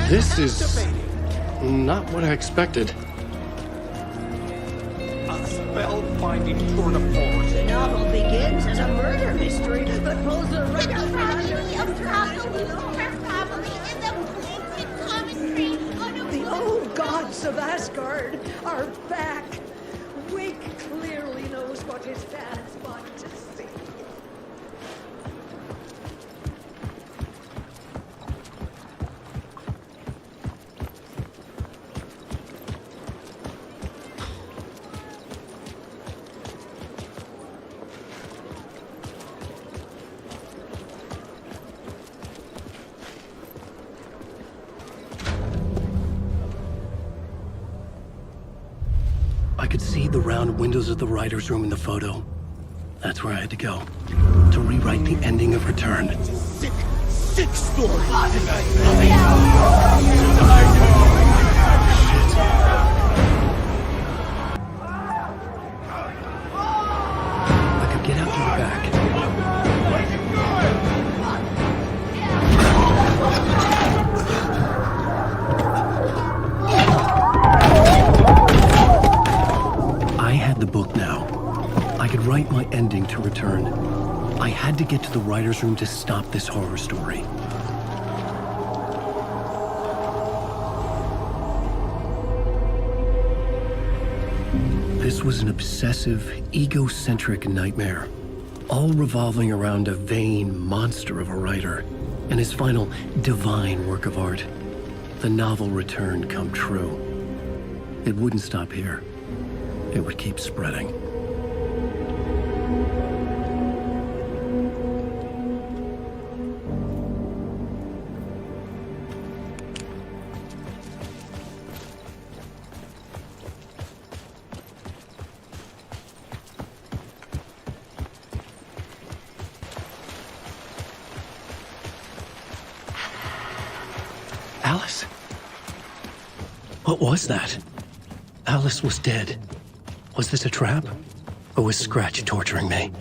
This is not what I expected. A spellbinding tour de force. The novel begins as a murder mystery, but pulls the rug out from under the old gods of Asgard are back. Wake clearly knows what his fans want to see. I could see the round windows of the writer's room in the photo. That's where I had to go, to rewrite the ending of Return. Sick story. I could get out to the back. I had the book now. I could write my ending to Return. I had to get to the writer's room to stop this horror story. This was an obsessive, egocentric nightmare, all revolving around a vain monster of a writer and his final divine work of art, the novel Return come true. It wouldn't stop here. It would keep spreading. Alice? What was that? Alice was dead. Was this a trap? Or was Scratch torturing me?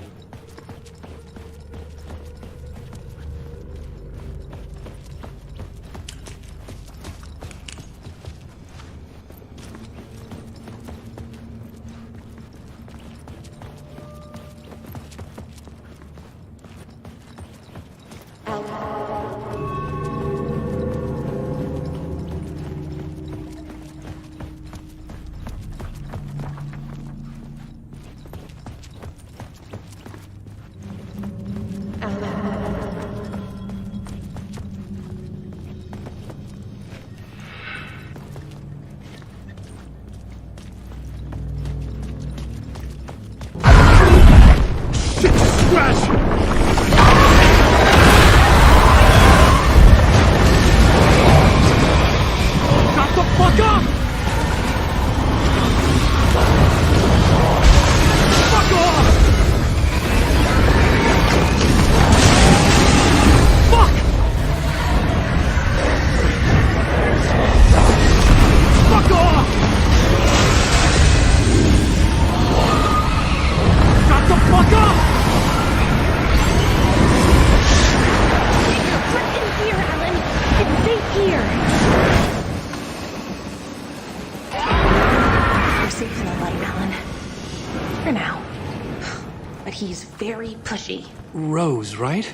Rose, right?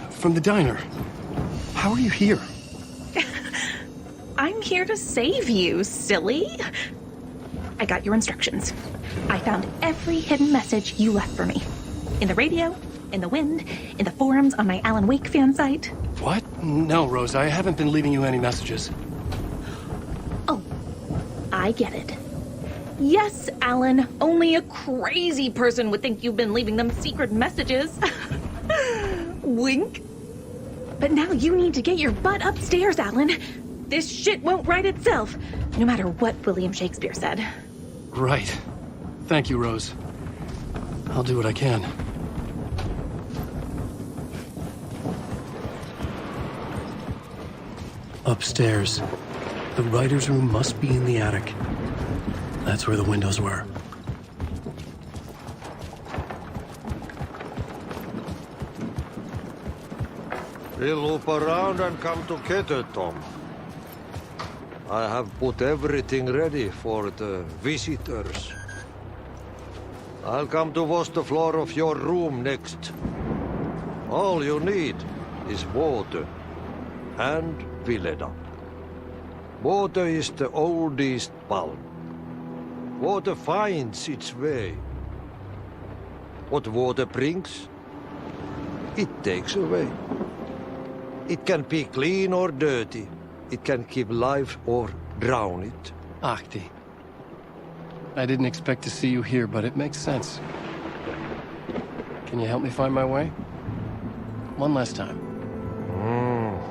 From the diner. How are you here? I'm here to save you, silly. I got your instructions. I found every hidden message you left for me. In the radio, in the wind, in the forums on my Alan Wake fan site. What? No, Rose, I haven't been leaving you any messages. Oh, I get it. Yes, Alan, only a crazy person would think you've been leaving them secret messages. Wink. But now you need to get your butt upstairs, Alan. This shit won't right itself, no matter what William Shakespeare said. Right. Thank you, Rose. I'll do what I can. Upstairs. The writer's room must be in the attic. That's where the windows were. We'll loop around and come together, Tom. I have put everything ready for the visitors. I'll come to wash the floor of your room next. All you need is water and fill it up. Water is the oldest bulb. Water finds its way. What water brings, it takes away. It can be clean or dirty. It can keep life or drown it. Ahti. I didn't expect to see you here, but it makes sense. Can you help me find my way? One last time.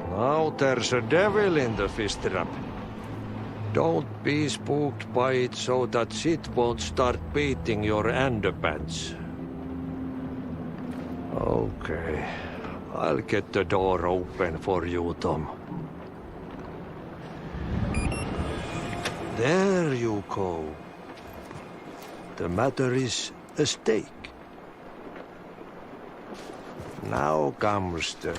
Now there's a devil in the fist trap. Don't be spooked by it so that shit won't start beating your underpants. Okay. I'll get the door open for you, Tom. There you go. The matter is a stake. Now comes the...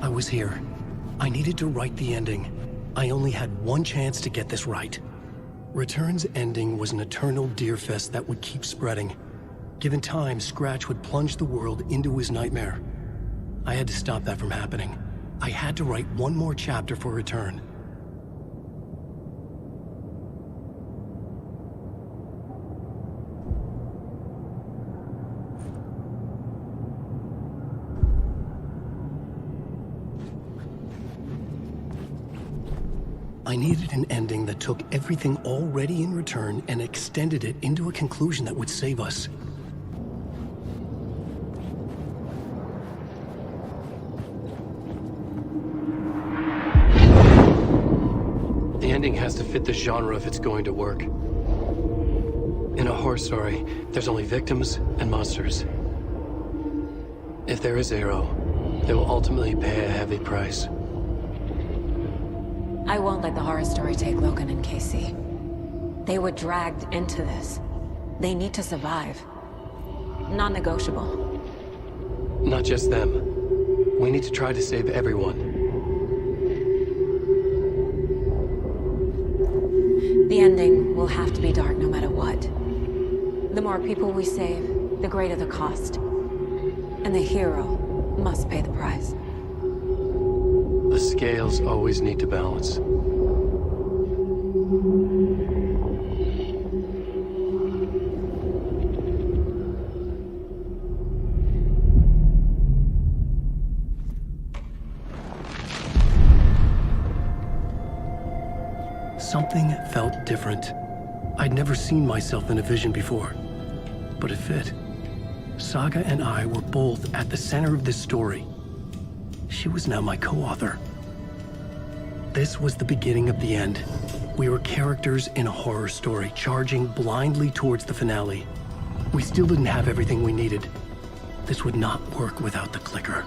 I was here. I needed to write the ending. I only had one chance to get this right. Return's ending was an eternal deerfest that would keep spreading. Given time, Scratch would plunge the world into his nightmare. I had to stop that from happening. I had to write one more chapter for Return. I needed an ending that took everything already in Return and extended it into a conclusion that would save us. The ending has to fit the genre if it's going to work. In a horror story, there's only victims and monsters. If there is Arrow, they will ultimately pay a heavy price. I won't let the horror story take Logan and Casey. They were dragged into this. They need to survive. Non-negotiable. Not just them. We need to try to save everyone. The ending will have to be dark no matter what. The more people we save, the greater the cost. And the hero must pay the price. The scales always need to balance. Something felt different. I'd never seen myself in a vision before, but it fit. Saga and I were both at the center of this story. She was now my co-author. This was the beginning of the end. We were characters in a horror story, charging blindly towards the finale. We still didn't have everything we needed. This would not work without the clicker.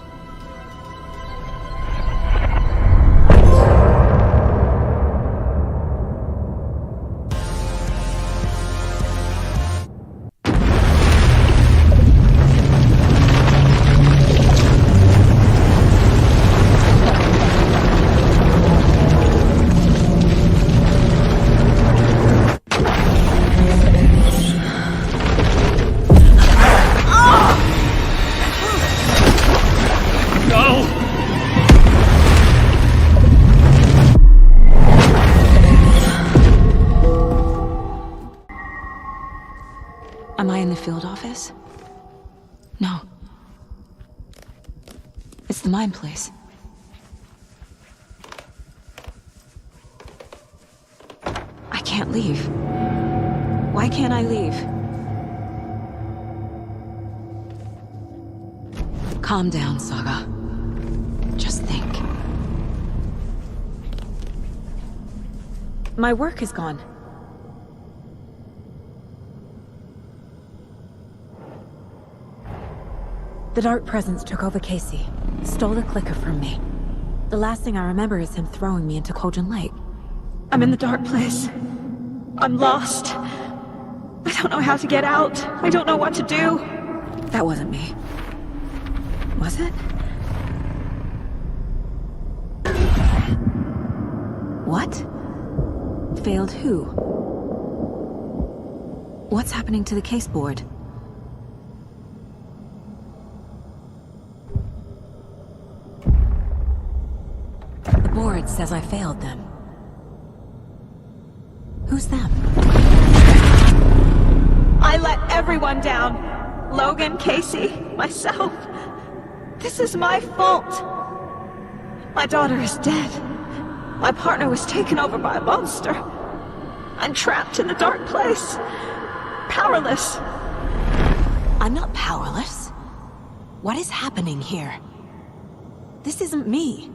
Am I in the field office? No. It's the mine place. I can't leave. Why can't I leave? Calm down, Saga. Just think. My work is gone. The Dark Presence took over Casey, stole the clicker from me. The last thing I remember is him throwing me into Cauldron Lake. I'm in the dark place. I'm lost. I don't know how to get out. I don't know what to do. That wasn't me. Was it? What? Failed who? What's happening to the case board? The board says I failed them. Who's them? I let everyone down. Logan, Casey, myself. This is my fault. My daughter is dead. My partner was taken over by a monster. I'm trapped in the dark place. Powerless. I'm not powerless. What is happening here? This isn't me.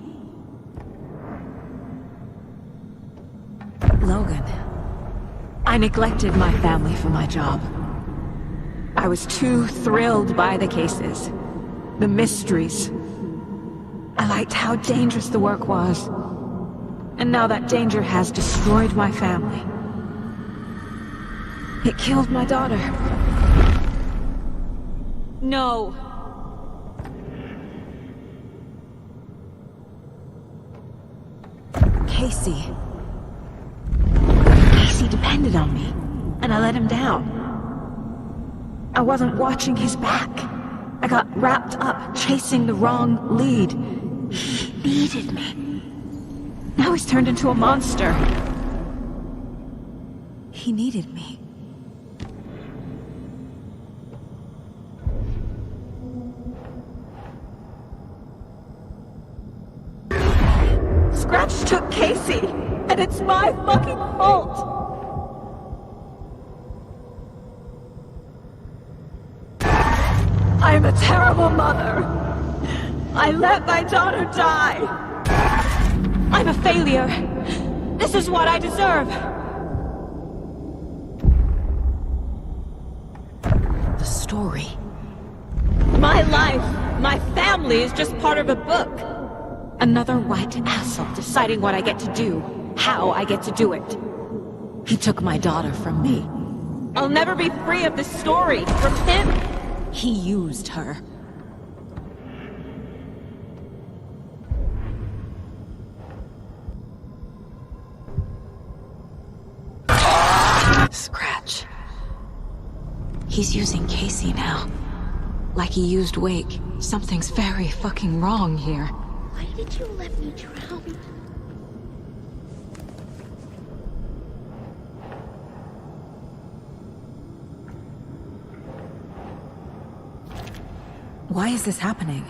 Logan. I neglected my family for my job. I was too thrilled by the cases, the mysteries. I liked how dangerous the work was. And now that danger has destroyed my family. It killed my daughter. No. Casey. Casey depended on me, and I let him down. I wasn't watching his back. I got wrapped up chasing the wrong lead. He needed me. Now he's turned into a monster. He needed me. Scratch took Casey, and it's my fucking fault. I'm a terrible mother. I let my daughter die. I'm a failure. This is what I deserve. The story. My life, my family is just part of a book. Another white asshole deciding what I get to do, how I get to do it. He took my daughter from me. I'll never be free of this story from him. He used her. Scratch. He's using Casey now. Like he used Wake. Something's very fucking wrong here. Why did you let me drown? Why is this happening?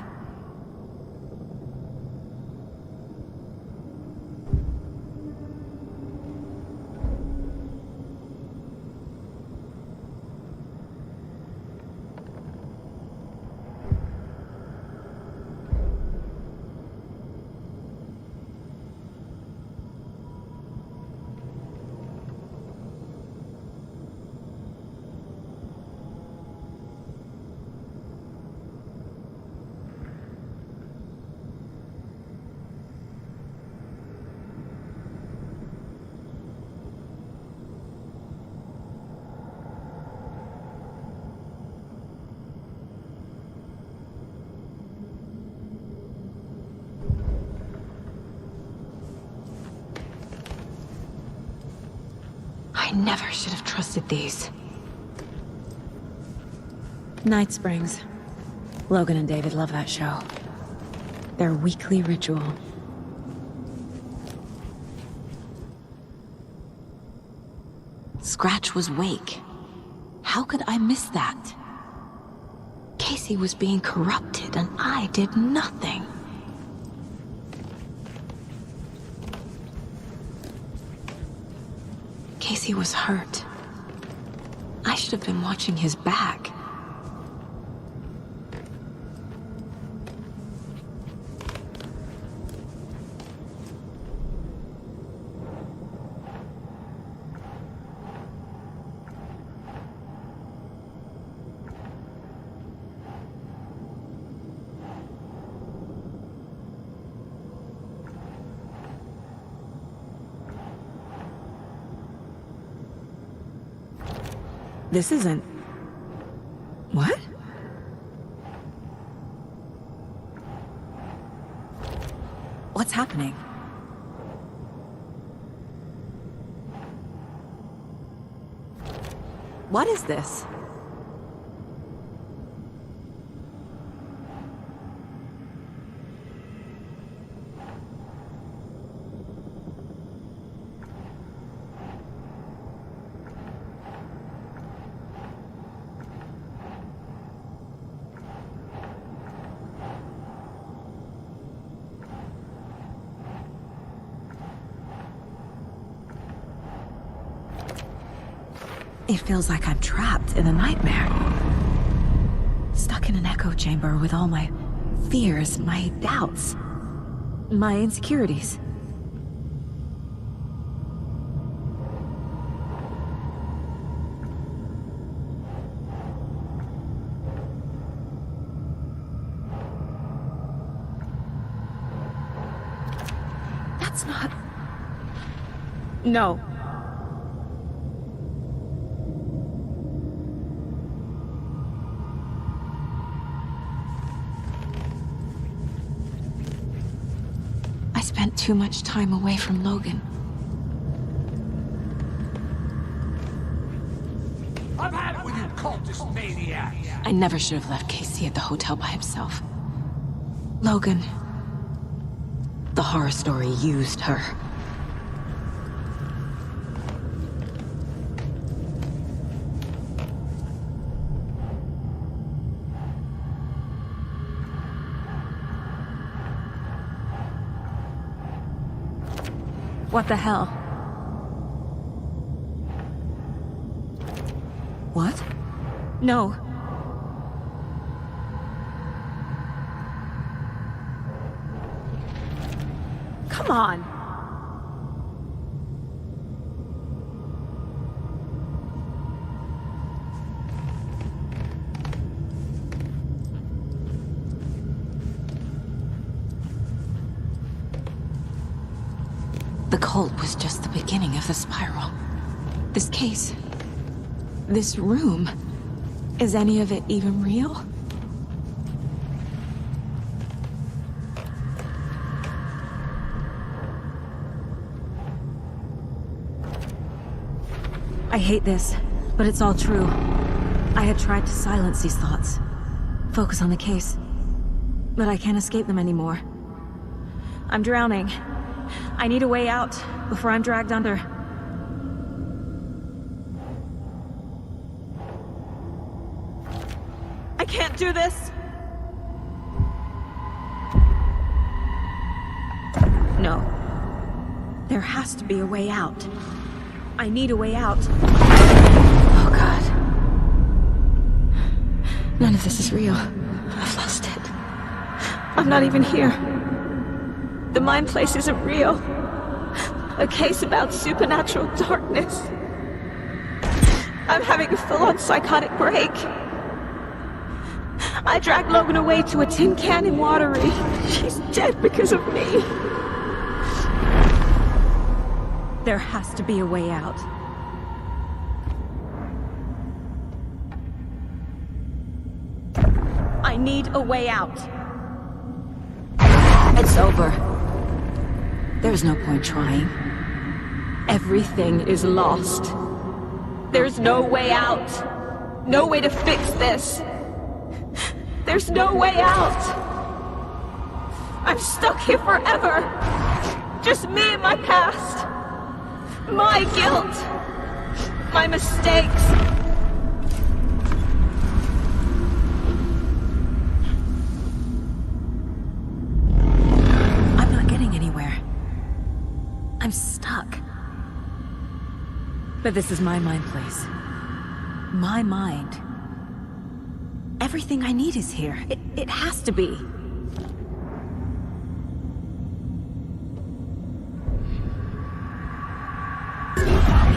I never should have trusted these. Night Springs. Logan and David love that show. Their weekly ritual. Scratch was Wake. How could I miss that? Casey was being corrupted and I did nothing. Casey was hurt. I should have been watching his back. This isn't... What? What's happening? What is this? It feels like I'm trapped in a nightmare. Stuck in an echo chamber with all my fears, my doubts, my insecurities. That's not... No. Spent too much time away from Logan. I've had it with you cultist maniacs! I never should have left Casey at the hotel by himself. Logan. The horror story used her. What the hell? What? No. Come on. The cult was just the beginning of the spiral. This case... this room... is any of it even real? I hate this, but it's all true. I had tried to silence these thoughts. Focus on the case. But I can't escape them anymore. I'm drowning. I need a way out before I'm dragged under. I can't do this! No. There has to be a way out. I need a way out. Oh God. None of this is real. I've lost it. I'm not even here. The mind place isn't real. A case about supernatural darkness. I'm having a full-on psychotic break. I dragged Logan away to a tin can in Watery. She's dead because of me. There has to be a way out. I need a way out. It's over. There's no point trying. Everything is lost. There's no way out. No way to fix this. There's no way out. I'm stuck here forever. Just me and my past. My guilt. My mistakes. I'm not getting anywhere. I'm stuck. But this is my mind place. My mind. Everything I need is here. It has to be.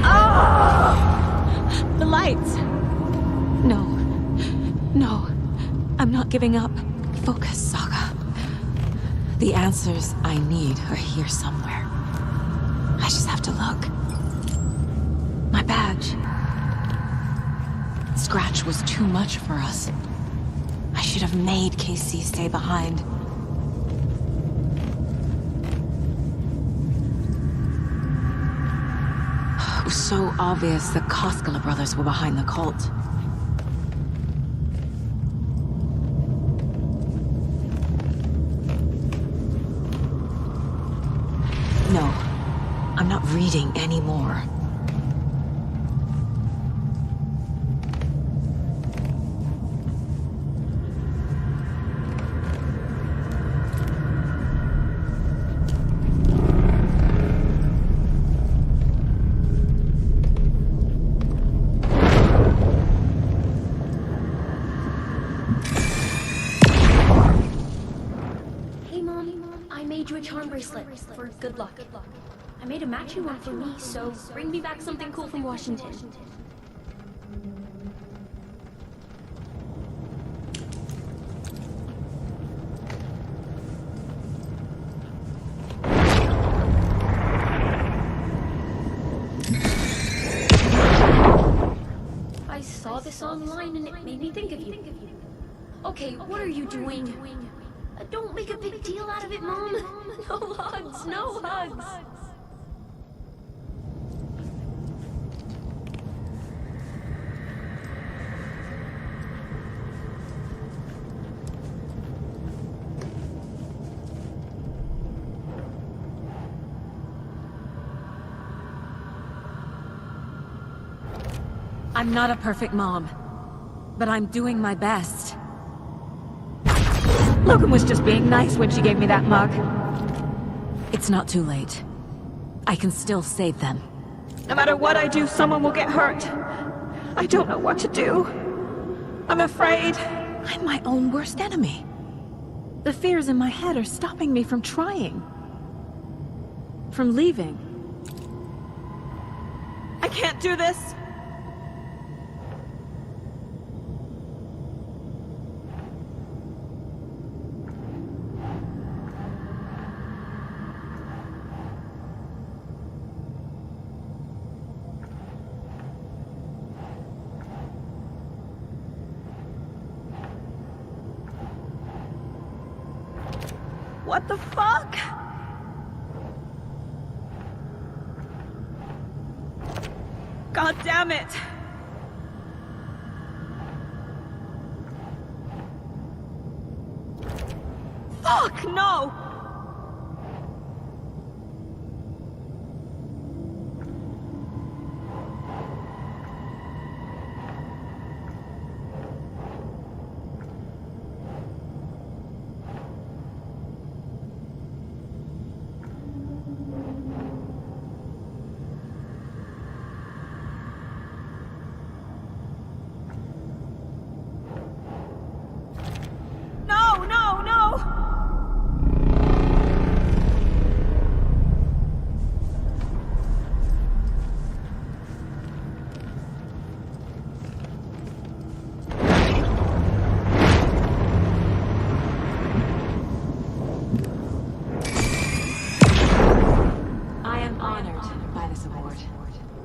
Oh! The lights! No. No. I'm not giving up. Focus, Saga. The answers I need are here somewhere. I just have to look. My badge. Scratch was too much for us. I should have made Casey stay behind. It was so obvious the Koskela brothers were behind the cult. No, I'm not reading anymore. For good luck. I made a matching one for me, so bring me back something cool from Washington. I saw this online and it made me think of you. Okay, what are you doing? Don't make a big deal out of it, Mom. No hugs, no hugs. I'm not a perfect mom, but I'm doing my best. Logan was just being nice when she gave me that mug. It's not too late. I can still save them. No matter what I do, someone will get hurt. I don't know what to do. I'm afraid. I'm my own worst enemy. The fears in my head are stopping me from trying. From leaving. I can't do this! What the fuck? God damn it! Fuck, no!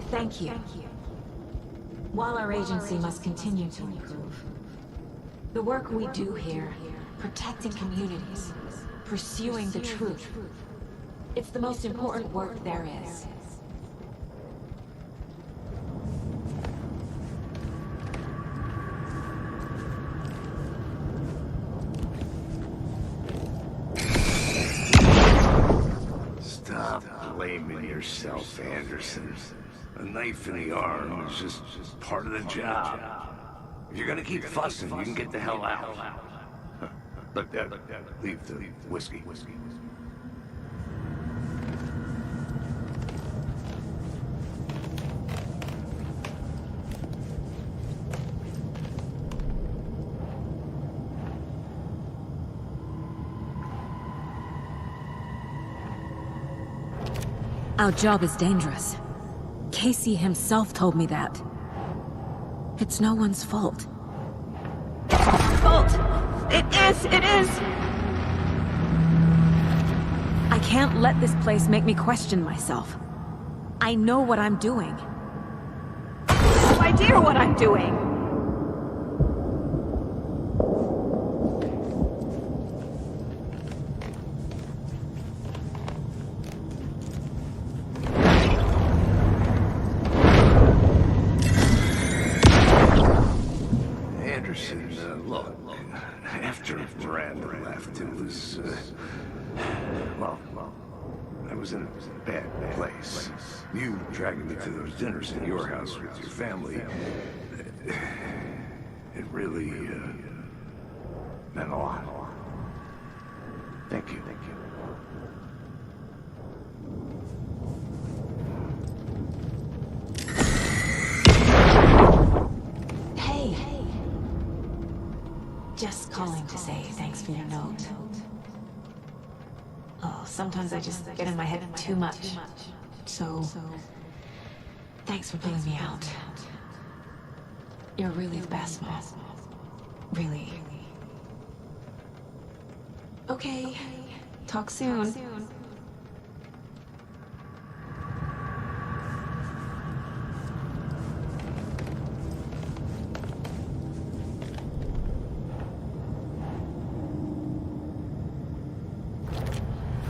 Thank you. While our agency must continue to improve, the work we do here, protecting communities, pursuing the truth, it's the most important work there is. Stop blaming yourself, Anderson. A knife in the arm is just part of the job. If you're gonna keep fussing, you can get the hell out. Look, leave the whiskey. Our job is dangerous. Casey himself told me that. It's no one's fault. Fault! It is! I can't let this place make me question myself. I know what I'm doing. No idea what I'm doing! Anderson, look, after Miranda left, it was, well, I was in a bad place. You dragging me to those dinners at your house with your family, it really, meant a lot. Thank you. Hey. Just calling to say thanks for your note. Oh, sometimes I just get in my head too much. So, thanks for pulling me out. You're really the best, Mom. Really. Okay. Talk soon.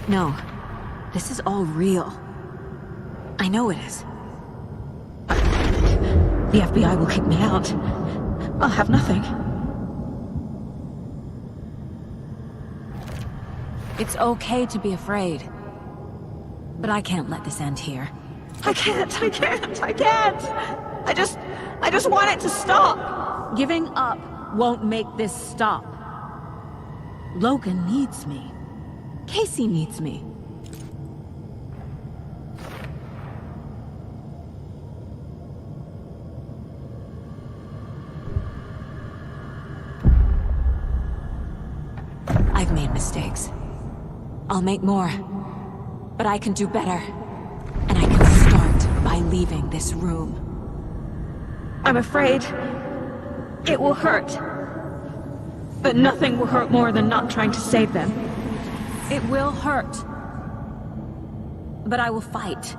No. This is all real. I know it is. The FBI will kick me out. I'll have nothing. It's okay to be afraid. But I can't let this end here. I can't! I just want it to stop! Giving up won't make this stop. Logan needs me. Casey needs me. I've made mistakes. I'll make more. But I can do better. And I can start by leaving this room. I'm afraid it will hurt. But nothing will hurt more than not trying to save them. It will hurt. But I will fight.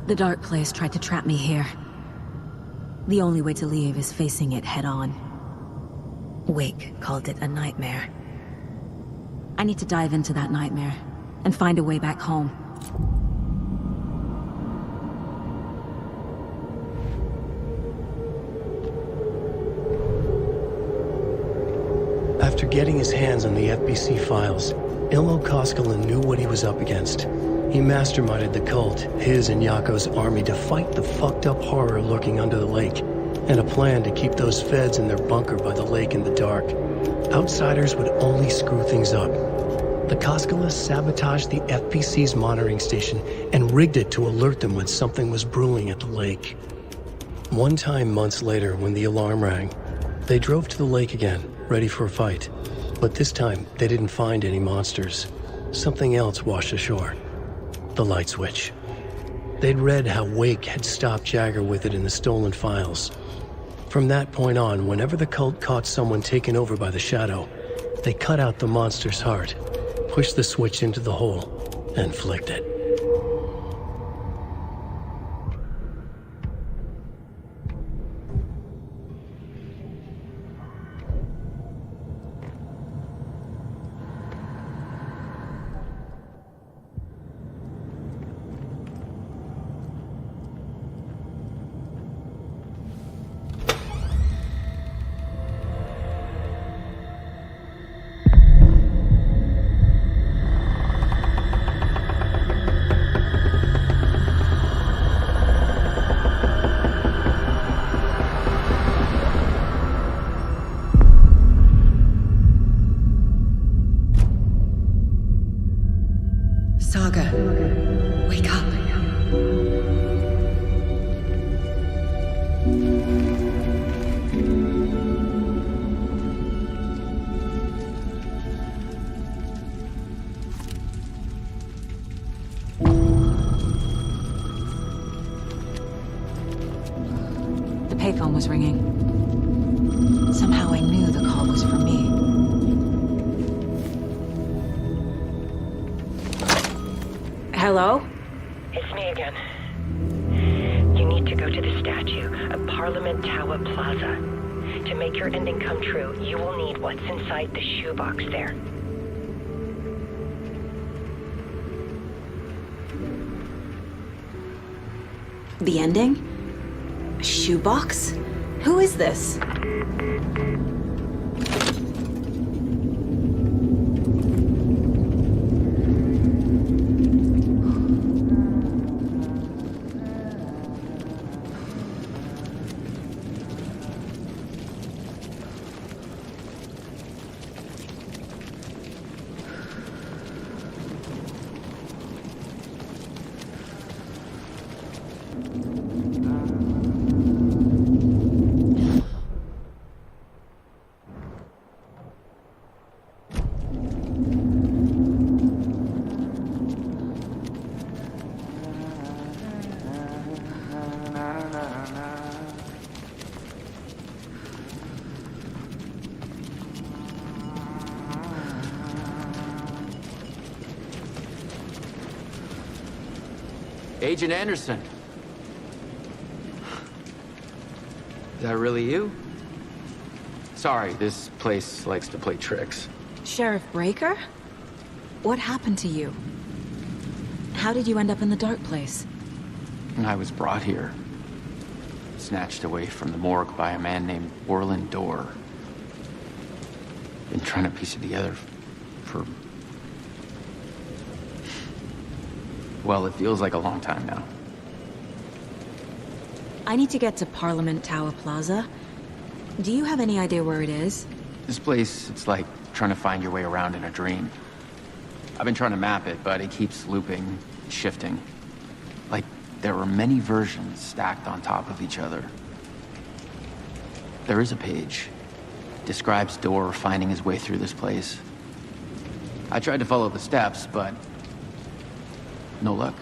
The dark place tried to trap me here. The only way to leave is facing it head-on. Wake called it a nightmare. I need to dive into that nightmare and find a way back home. After getting his hands on the FBC files, Ilmo Koskinen knew what he was up against. He masterminded the cult, his and Yako's army, to fight the fucked up horror lurking under the lake, and a plan to keep those feds in their bunker by the lake in the dark. Outsiders would only screw things up. The Koskinen sabotaged the FBC's monitoring station and rigged it to alert them when something was brewing at the lake. One time months later, when the alarm rang, they drove to the lake again, ready for a fight. But this time, they didn't find any monsters. Something else washed ashore. The light switch. They'd read how Wake had stopped Jagger with it in the stolen files. From that point on, whenever the cult caught someone taken over by the Shadow, they cut out the monster's heart, pushed the switch into the hole, and flicked it. Saga, wake up. The payphone was ringing. Somehow I knew the call was for me. Hello? It's me again. You need to go to the statue of Parliament Tower Plaza. To make your ending come true, you will need what's inside the shoebox there. The ending? A shoebox? Who is this? Agent Anderson. Is that really you? Sorry, this place likes to play tricks. Sheriff Breaker? What happened to you? How did you end up in the dark place? I was brought here. Snatched away from the morgue by a man named Orland Dorr. Been trying to piece it together for... well, it feels like a long time now. I need to get to Parliament Tower Plaza. Do you have any idea where it is? This place, it's like trying to find your way around in a dream. I've been trying to map it, but it keeps looping, shifting. Like there are many versions stacked on top of each other. There is a page. Describes Dorr finding his way through this place. I tried to follow the steps, but no luck.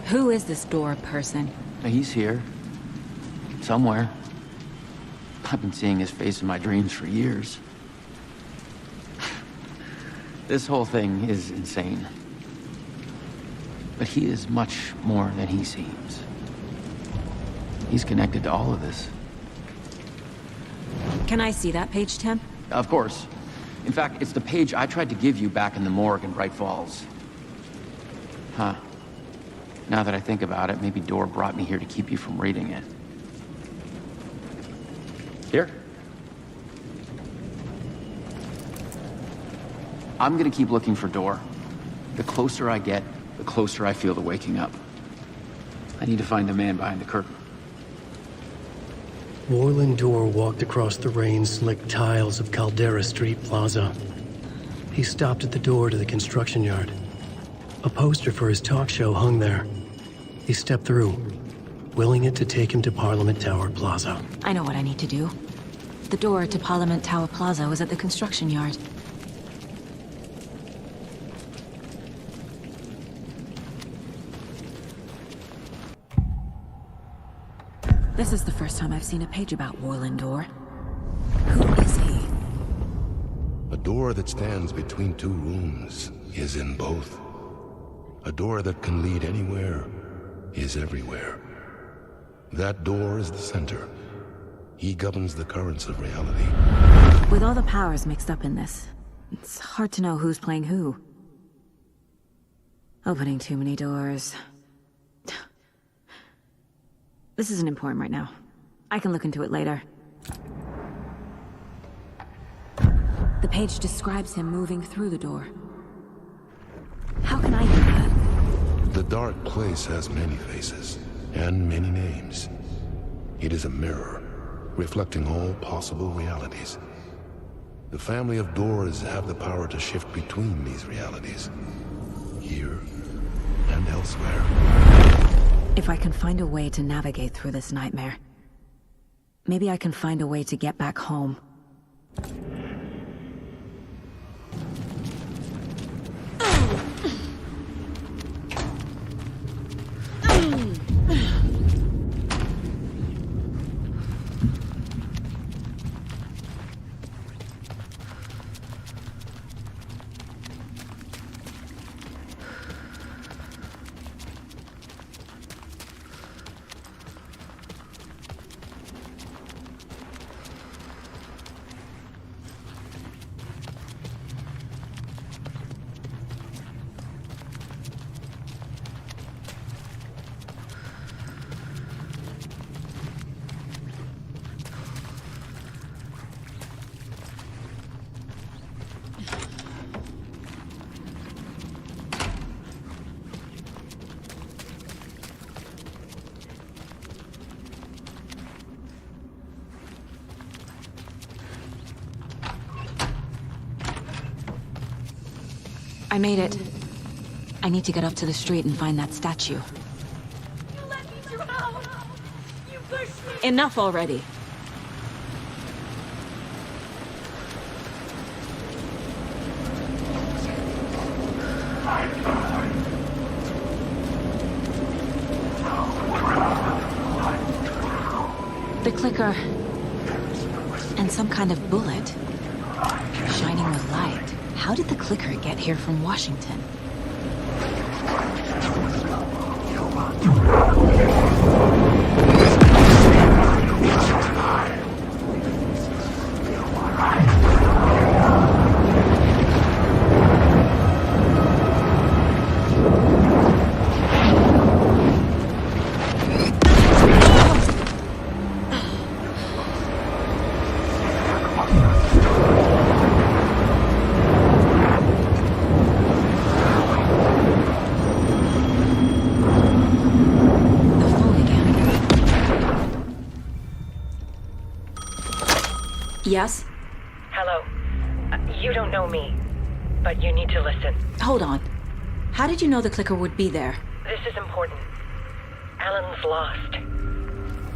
Who is this Dorr person? He's here. Somewhere. I've been seeing his face in my dreams for years. This whole thing is insane. But he is much more than he seems. He's connected to all of this. Can I see that page, Tim? Of course. In fact, it's the page I tried to give you back in the morgue in Bright Falls. Huh. Now that I think about it, maybe Dorr brought me here to keep you from reading it. Here. I'm gonna keep looking for Dorr. The closer I get, the closer I feel to waking up. I need to find the man behind the curtain. Orland Dorr walked across the rain-slicked tiles of Caldera Street Plaza. He stopped at the door to the construction yard. A poster for his talk show hung there. He stepped through, willing it to take him to Parliament Tower Plaza. I know what I need to do. The door to Parliament Tower Plaza was at the construction yard. This is the first time I've seen a page about Orland Dorr. Who is he? A door that stands between two rooms is in both. A door that can lead anywhere is everywhere. That door is the center. He governs the currents of reality. With all the powers mixed up in this, it's hard to know who's playing who. Opening too many doors. This isn't important right now. I can look into it later. The page describes him moving through the door. How can I do that? The dark place has many faces and many names. It is a mirror, reflecting all possible realities. The family of Doors have the power to shift between these realities, here and elsewhere. If I can find a way to navigate through this nightmare, maybe I can find a way to get back home. I made it. I need to get up to the street and find that statue. You let me drown! You pushed me! Enough already. The clicker. And some kind of bullet. Shining with light. How did the clicker get here from Washington? Yes? Hello. You don't know me, but you need to listen. Hold on. How did you know the clicker would be there? This is important. Alan's lost.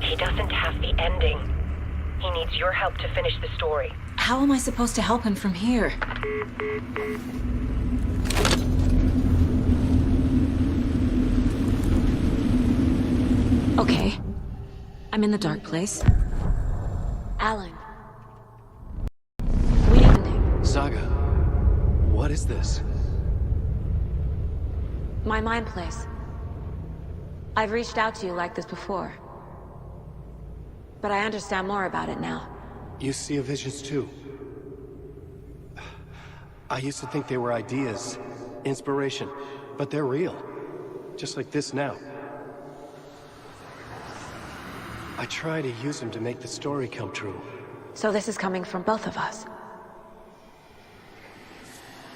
He doesn't have the ending. He needs your help to finish the story. How am I supposed to help him from here? Okay. I'm in the dark place. Alan. Saga, what is this? My mind place. I've reached out to you like this before. But I understand more about it now. You see visions too. I used to think they were ideas, inspiration, but they're real. Just like this now. I try to use them to make the story come true. So this is coming from both of us.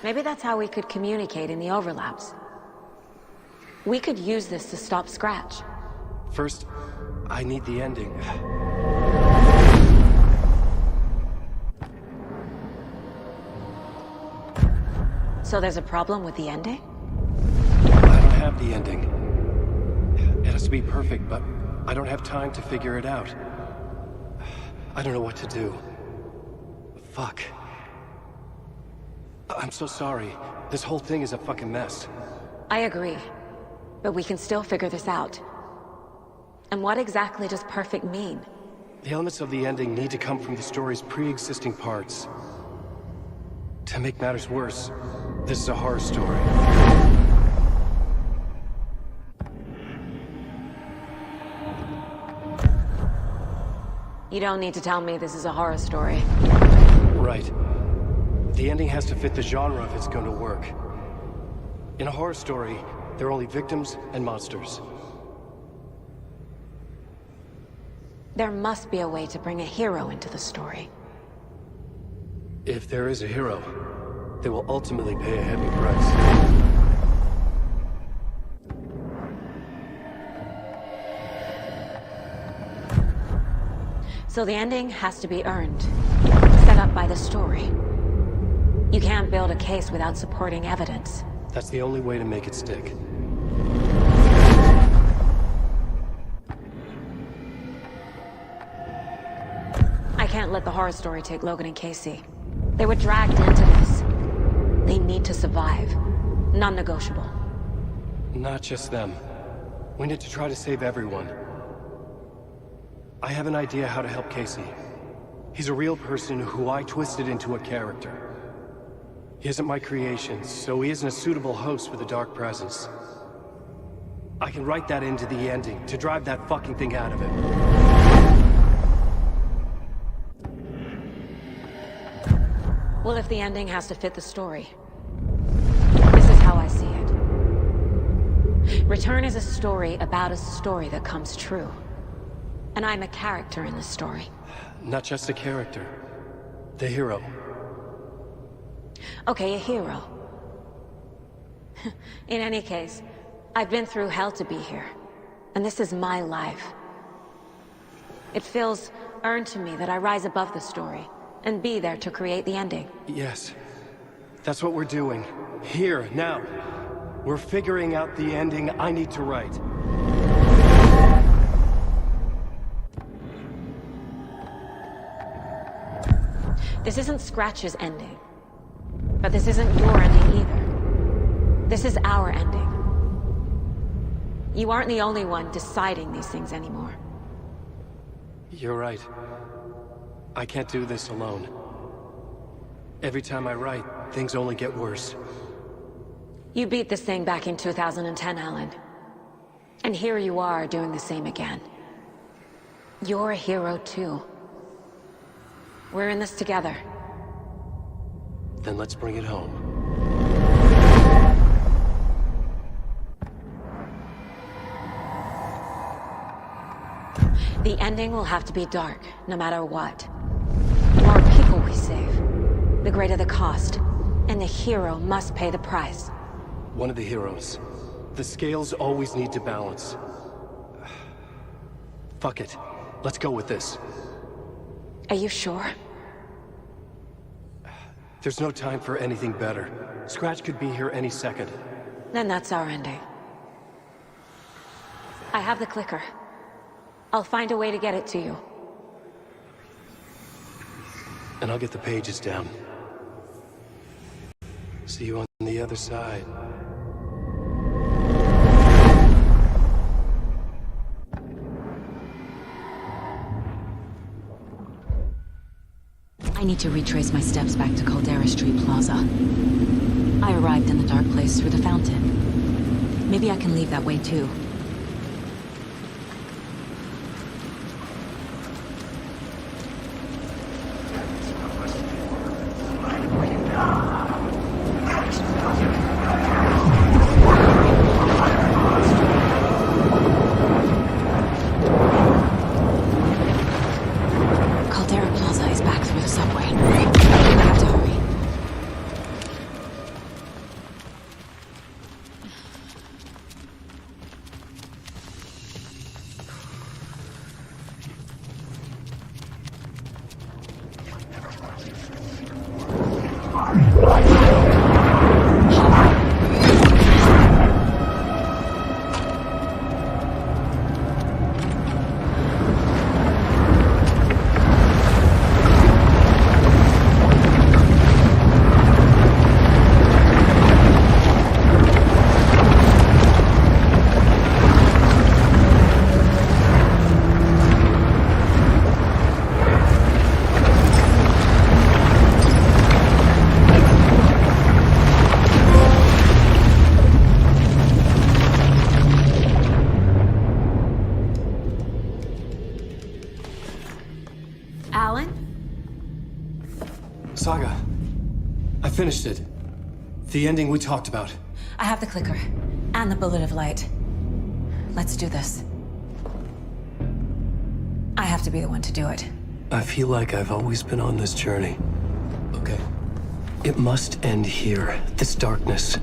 Maybe that's how we could communicate in the overlaps. We could use this to stop Scratch. First, I need the ending. So there's a problem with the ending? I don't have the ending. It has to be perfect, but I don't have time to figure it out. I don't know what to do. Fuck. I'm so sorry. This whole thing is a fucking mess. I agree. But we can still figure this out. And what exactly does perfect mean? The elements of the ending need to come from the story's pre-existing parts. To make matters worse, this is a horror story. You don't need to tell me this is a horror story. Right. The ending has to fit the genre if it's going to work. In a horror story, there are only victims and monsters. There must be a way to bring a hero into the story. If there is a hero, they will ultimately pay a heavy price. So the ending has to be earned, set up by the story. You can't build a case without supporting evidence. That's the only way to make it stick. I can't let the horror story take Logan and Casey. They were dragged into this. They need to survive. Non-negotiable. Not just them. We need to try to save everyone. I have an idea how to help Casey. He's a real person who I twisted into a character. He isn't my creation, so he isn't a suitable host with a dark presence. I can write that into the ending to drive that fucking thing out of it. Well, if the ending has to fit the story, this is how I see it. Return is a story about a story that comes true. And I'm a character in the story. Not just a character. The hero. Okay, a hero. In any case, I've been through hell to be here. And this is my life. It feels earned to me that I rise above the story and be there to create the ending. Yes. That's what we're doing. Here, now. We're figuring out the ending I need to write. This isn't Scratch's ending. But this isn't your ending either. This is our ending. You aren't the only one deciding these things anymore. You're right. I can't do this alone. Every time I write, things only get worse. You beat this thing back in 2010, Alan. And here you are doing the same again. You're a hero too. We're in this together. Then let's bring it home. The ending will have to be dark, no matter what. The more people we save, the greater the cost. And the hero must pay the price. One of the heroes. The scales always need to balance. Fuck it. Let's go with this. Are you sure? There's no time for anything better. Scratch could be here any second. Then that's our ending. I have the clicker. I'll find a way to get it to you. And I'll get the pages down. See you on the other side. I need to retrace my steps back to Caldera Street Plaza. I arrived in the dark place through the fountain. Maybe I can leave that way too. Saga, I finished it. The ending we talked about. I have the clicker. And the bullet of light. Let's do this. I have to be the one to do it. I feel like I've always been on this journey. Okay. It must end here, this darkness.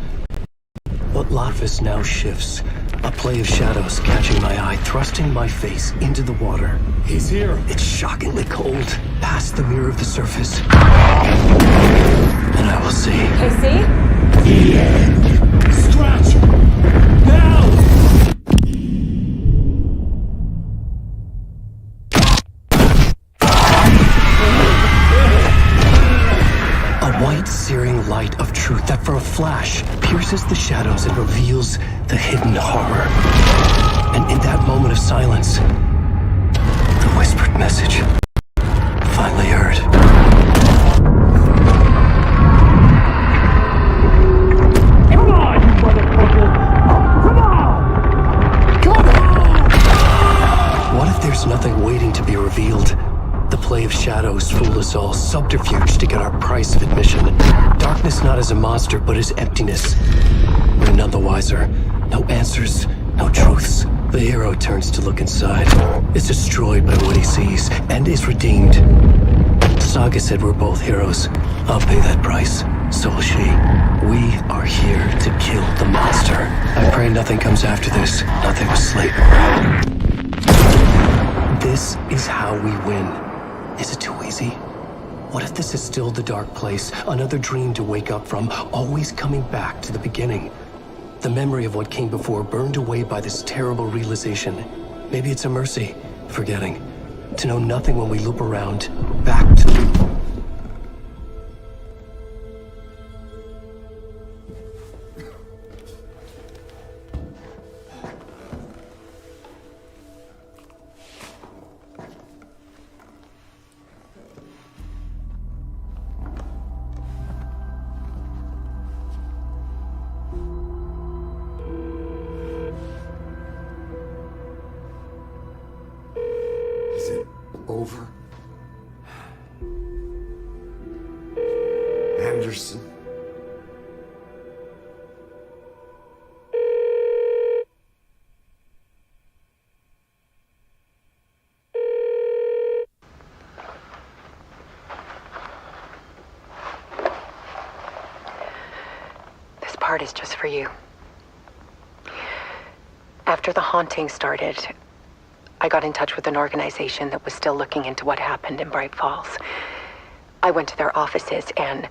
But Latvus now shifts. A play of shadows catching my eye, thrusting my face into the water. He's here. It's shockingly cold, past the mirror of the surface. And I will see. KC? The end. Scratch! Now! A white, searing light of truth that for a flash pierces the shadows and reveals the hidden horror. And in that moment of silence, the whispered message finally heard. Come on, you motherfucker! Come on! Come on! What if there's nothing waiting to be revealed? The play of shadows fool us all, subterfuge to get our price of admission. Darkness not as a monster, but as emptiness. We're none the wiser. No answers, no truths. The hero turns to look inside, is destroyed by what he sees, and is redeemed. Saga said we're both heroes. I'll pay that price. So will she. We are here to kill the monster. I pray nothing comes after this. Nothing will sleep. This is how we win. Is it too easy? What if this is still the dark place? Another dream to wake up from, always coming back to the beginning. The memory of what came before burned away by this terrible realization. Maybe it's a mercy, forgetting. To know nothing when we loop around, back to... Over. Anderson. This part is just for you. After the haunting started, I got in touch with an organization that was still looking into what happened in Bright Falls. I went to their offices and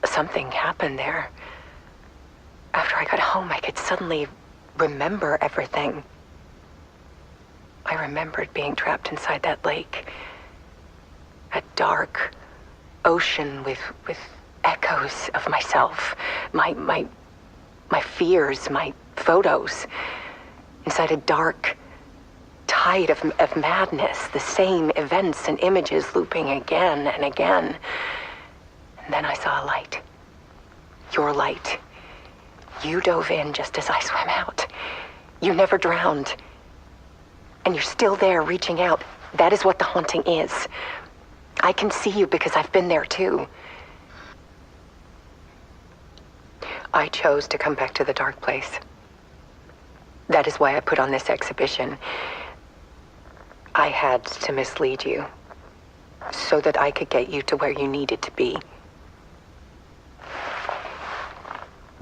something happened there. After I got home, I could suddenly remember everything. I remembered being trapped inside that lake. A dark ocean with echoes of myself, my fears, my photos. Inside a dark tide of madness, the same events and images looping again and again. And then I saw a light. Your light. You dove in just as I swam out. You never drowned. And you're still there reaching out. That is what the haunting is. I can see you because I've been there too. I chose to come back to the dark place. That is why I put on this exhibition. I had to mislead you, so that I could get you to where you needed to be.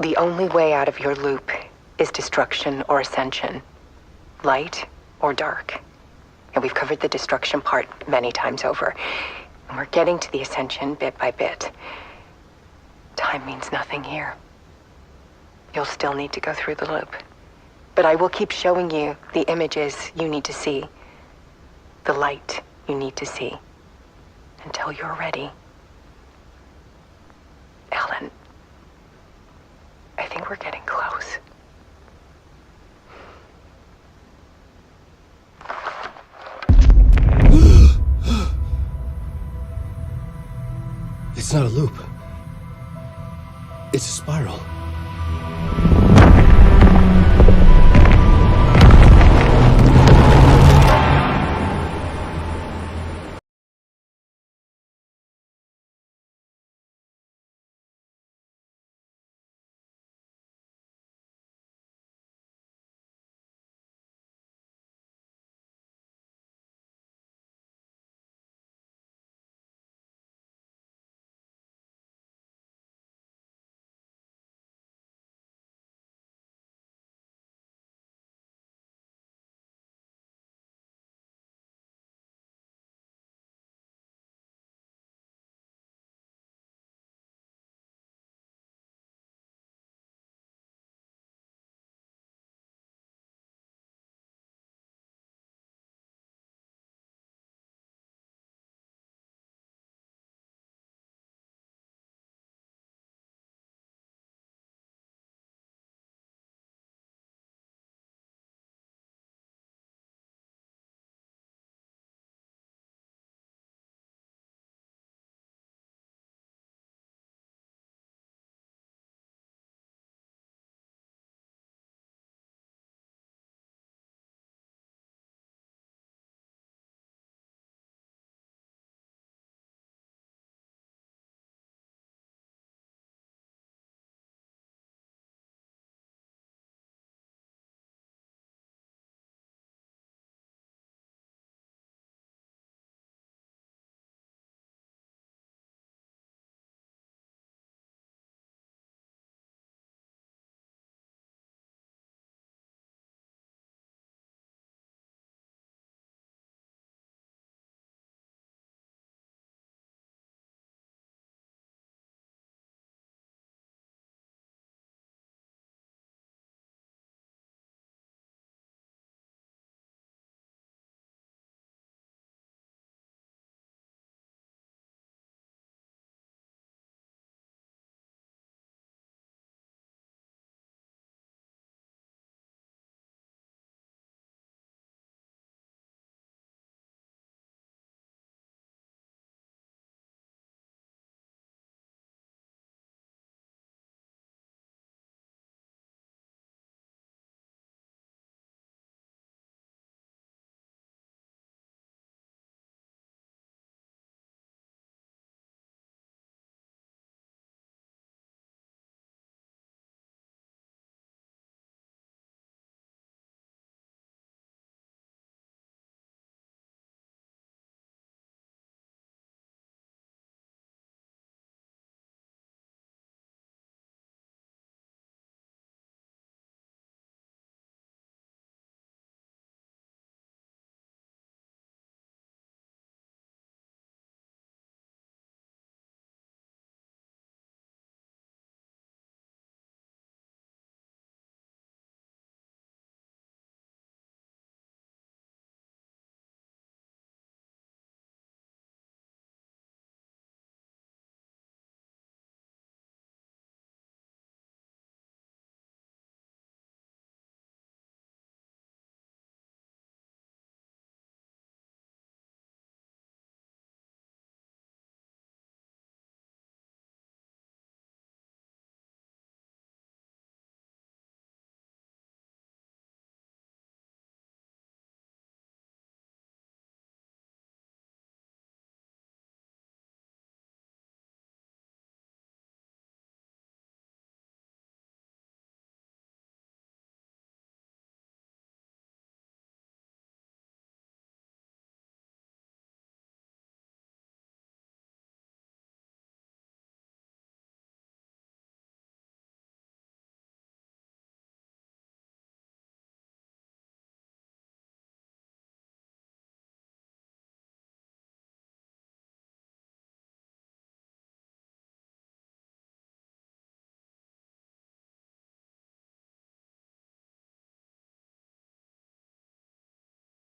The only way out of your loop is destruction or ascension, light or dark. And we've covered the destruction part many times over. And we're getting to the ascension bit by bit. Time means nothing here. You'll still need to go through the loop. But I will keep showing you the images you need to see, the light you need to see, until you're ready. Alan, I think we're getting close. It's not a loop. It's a spiral.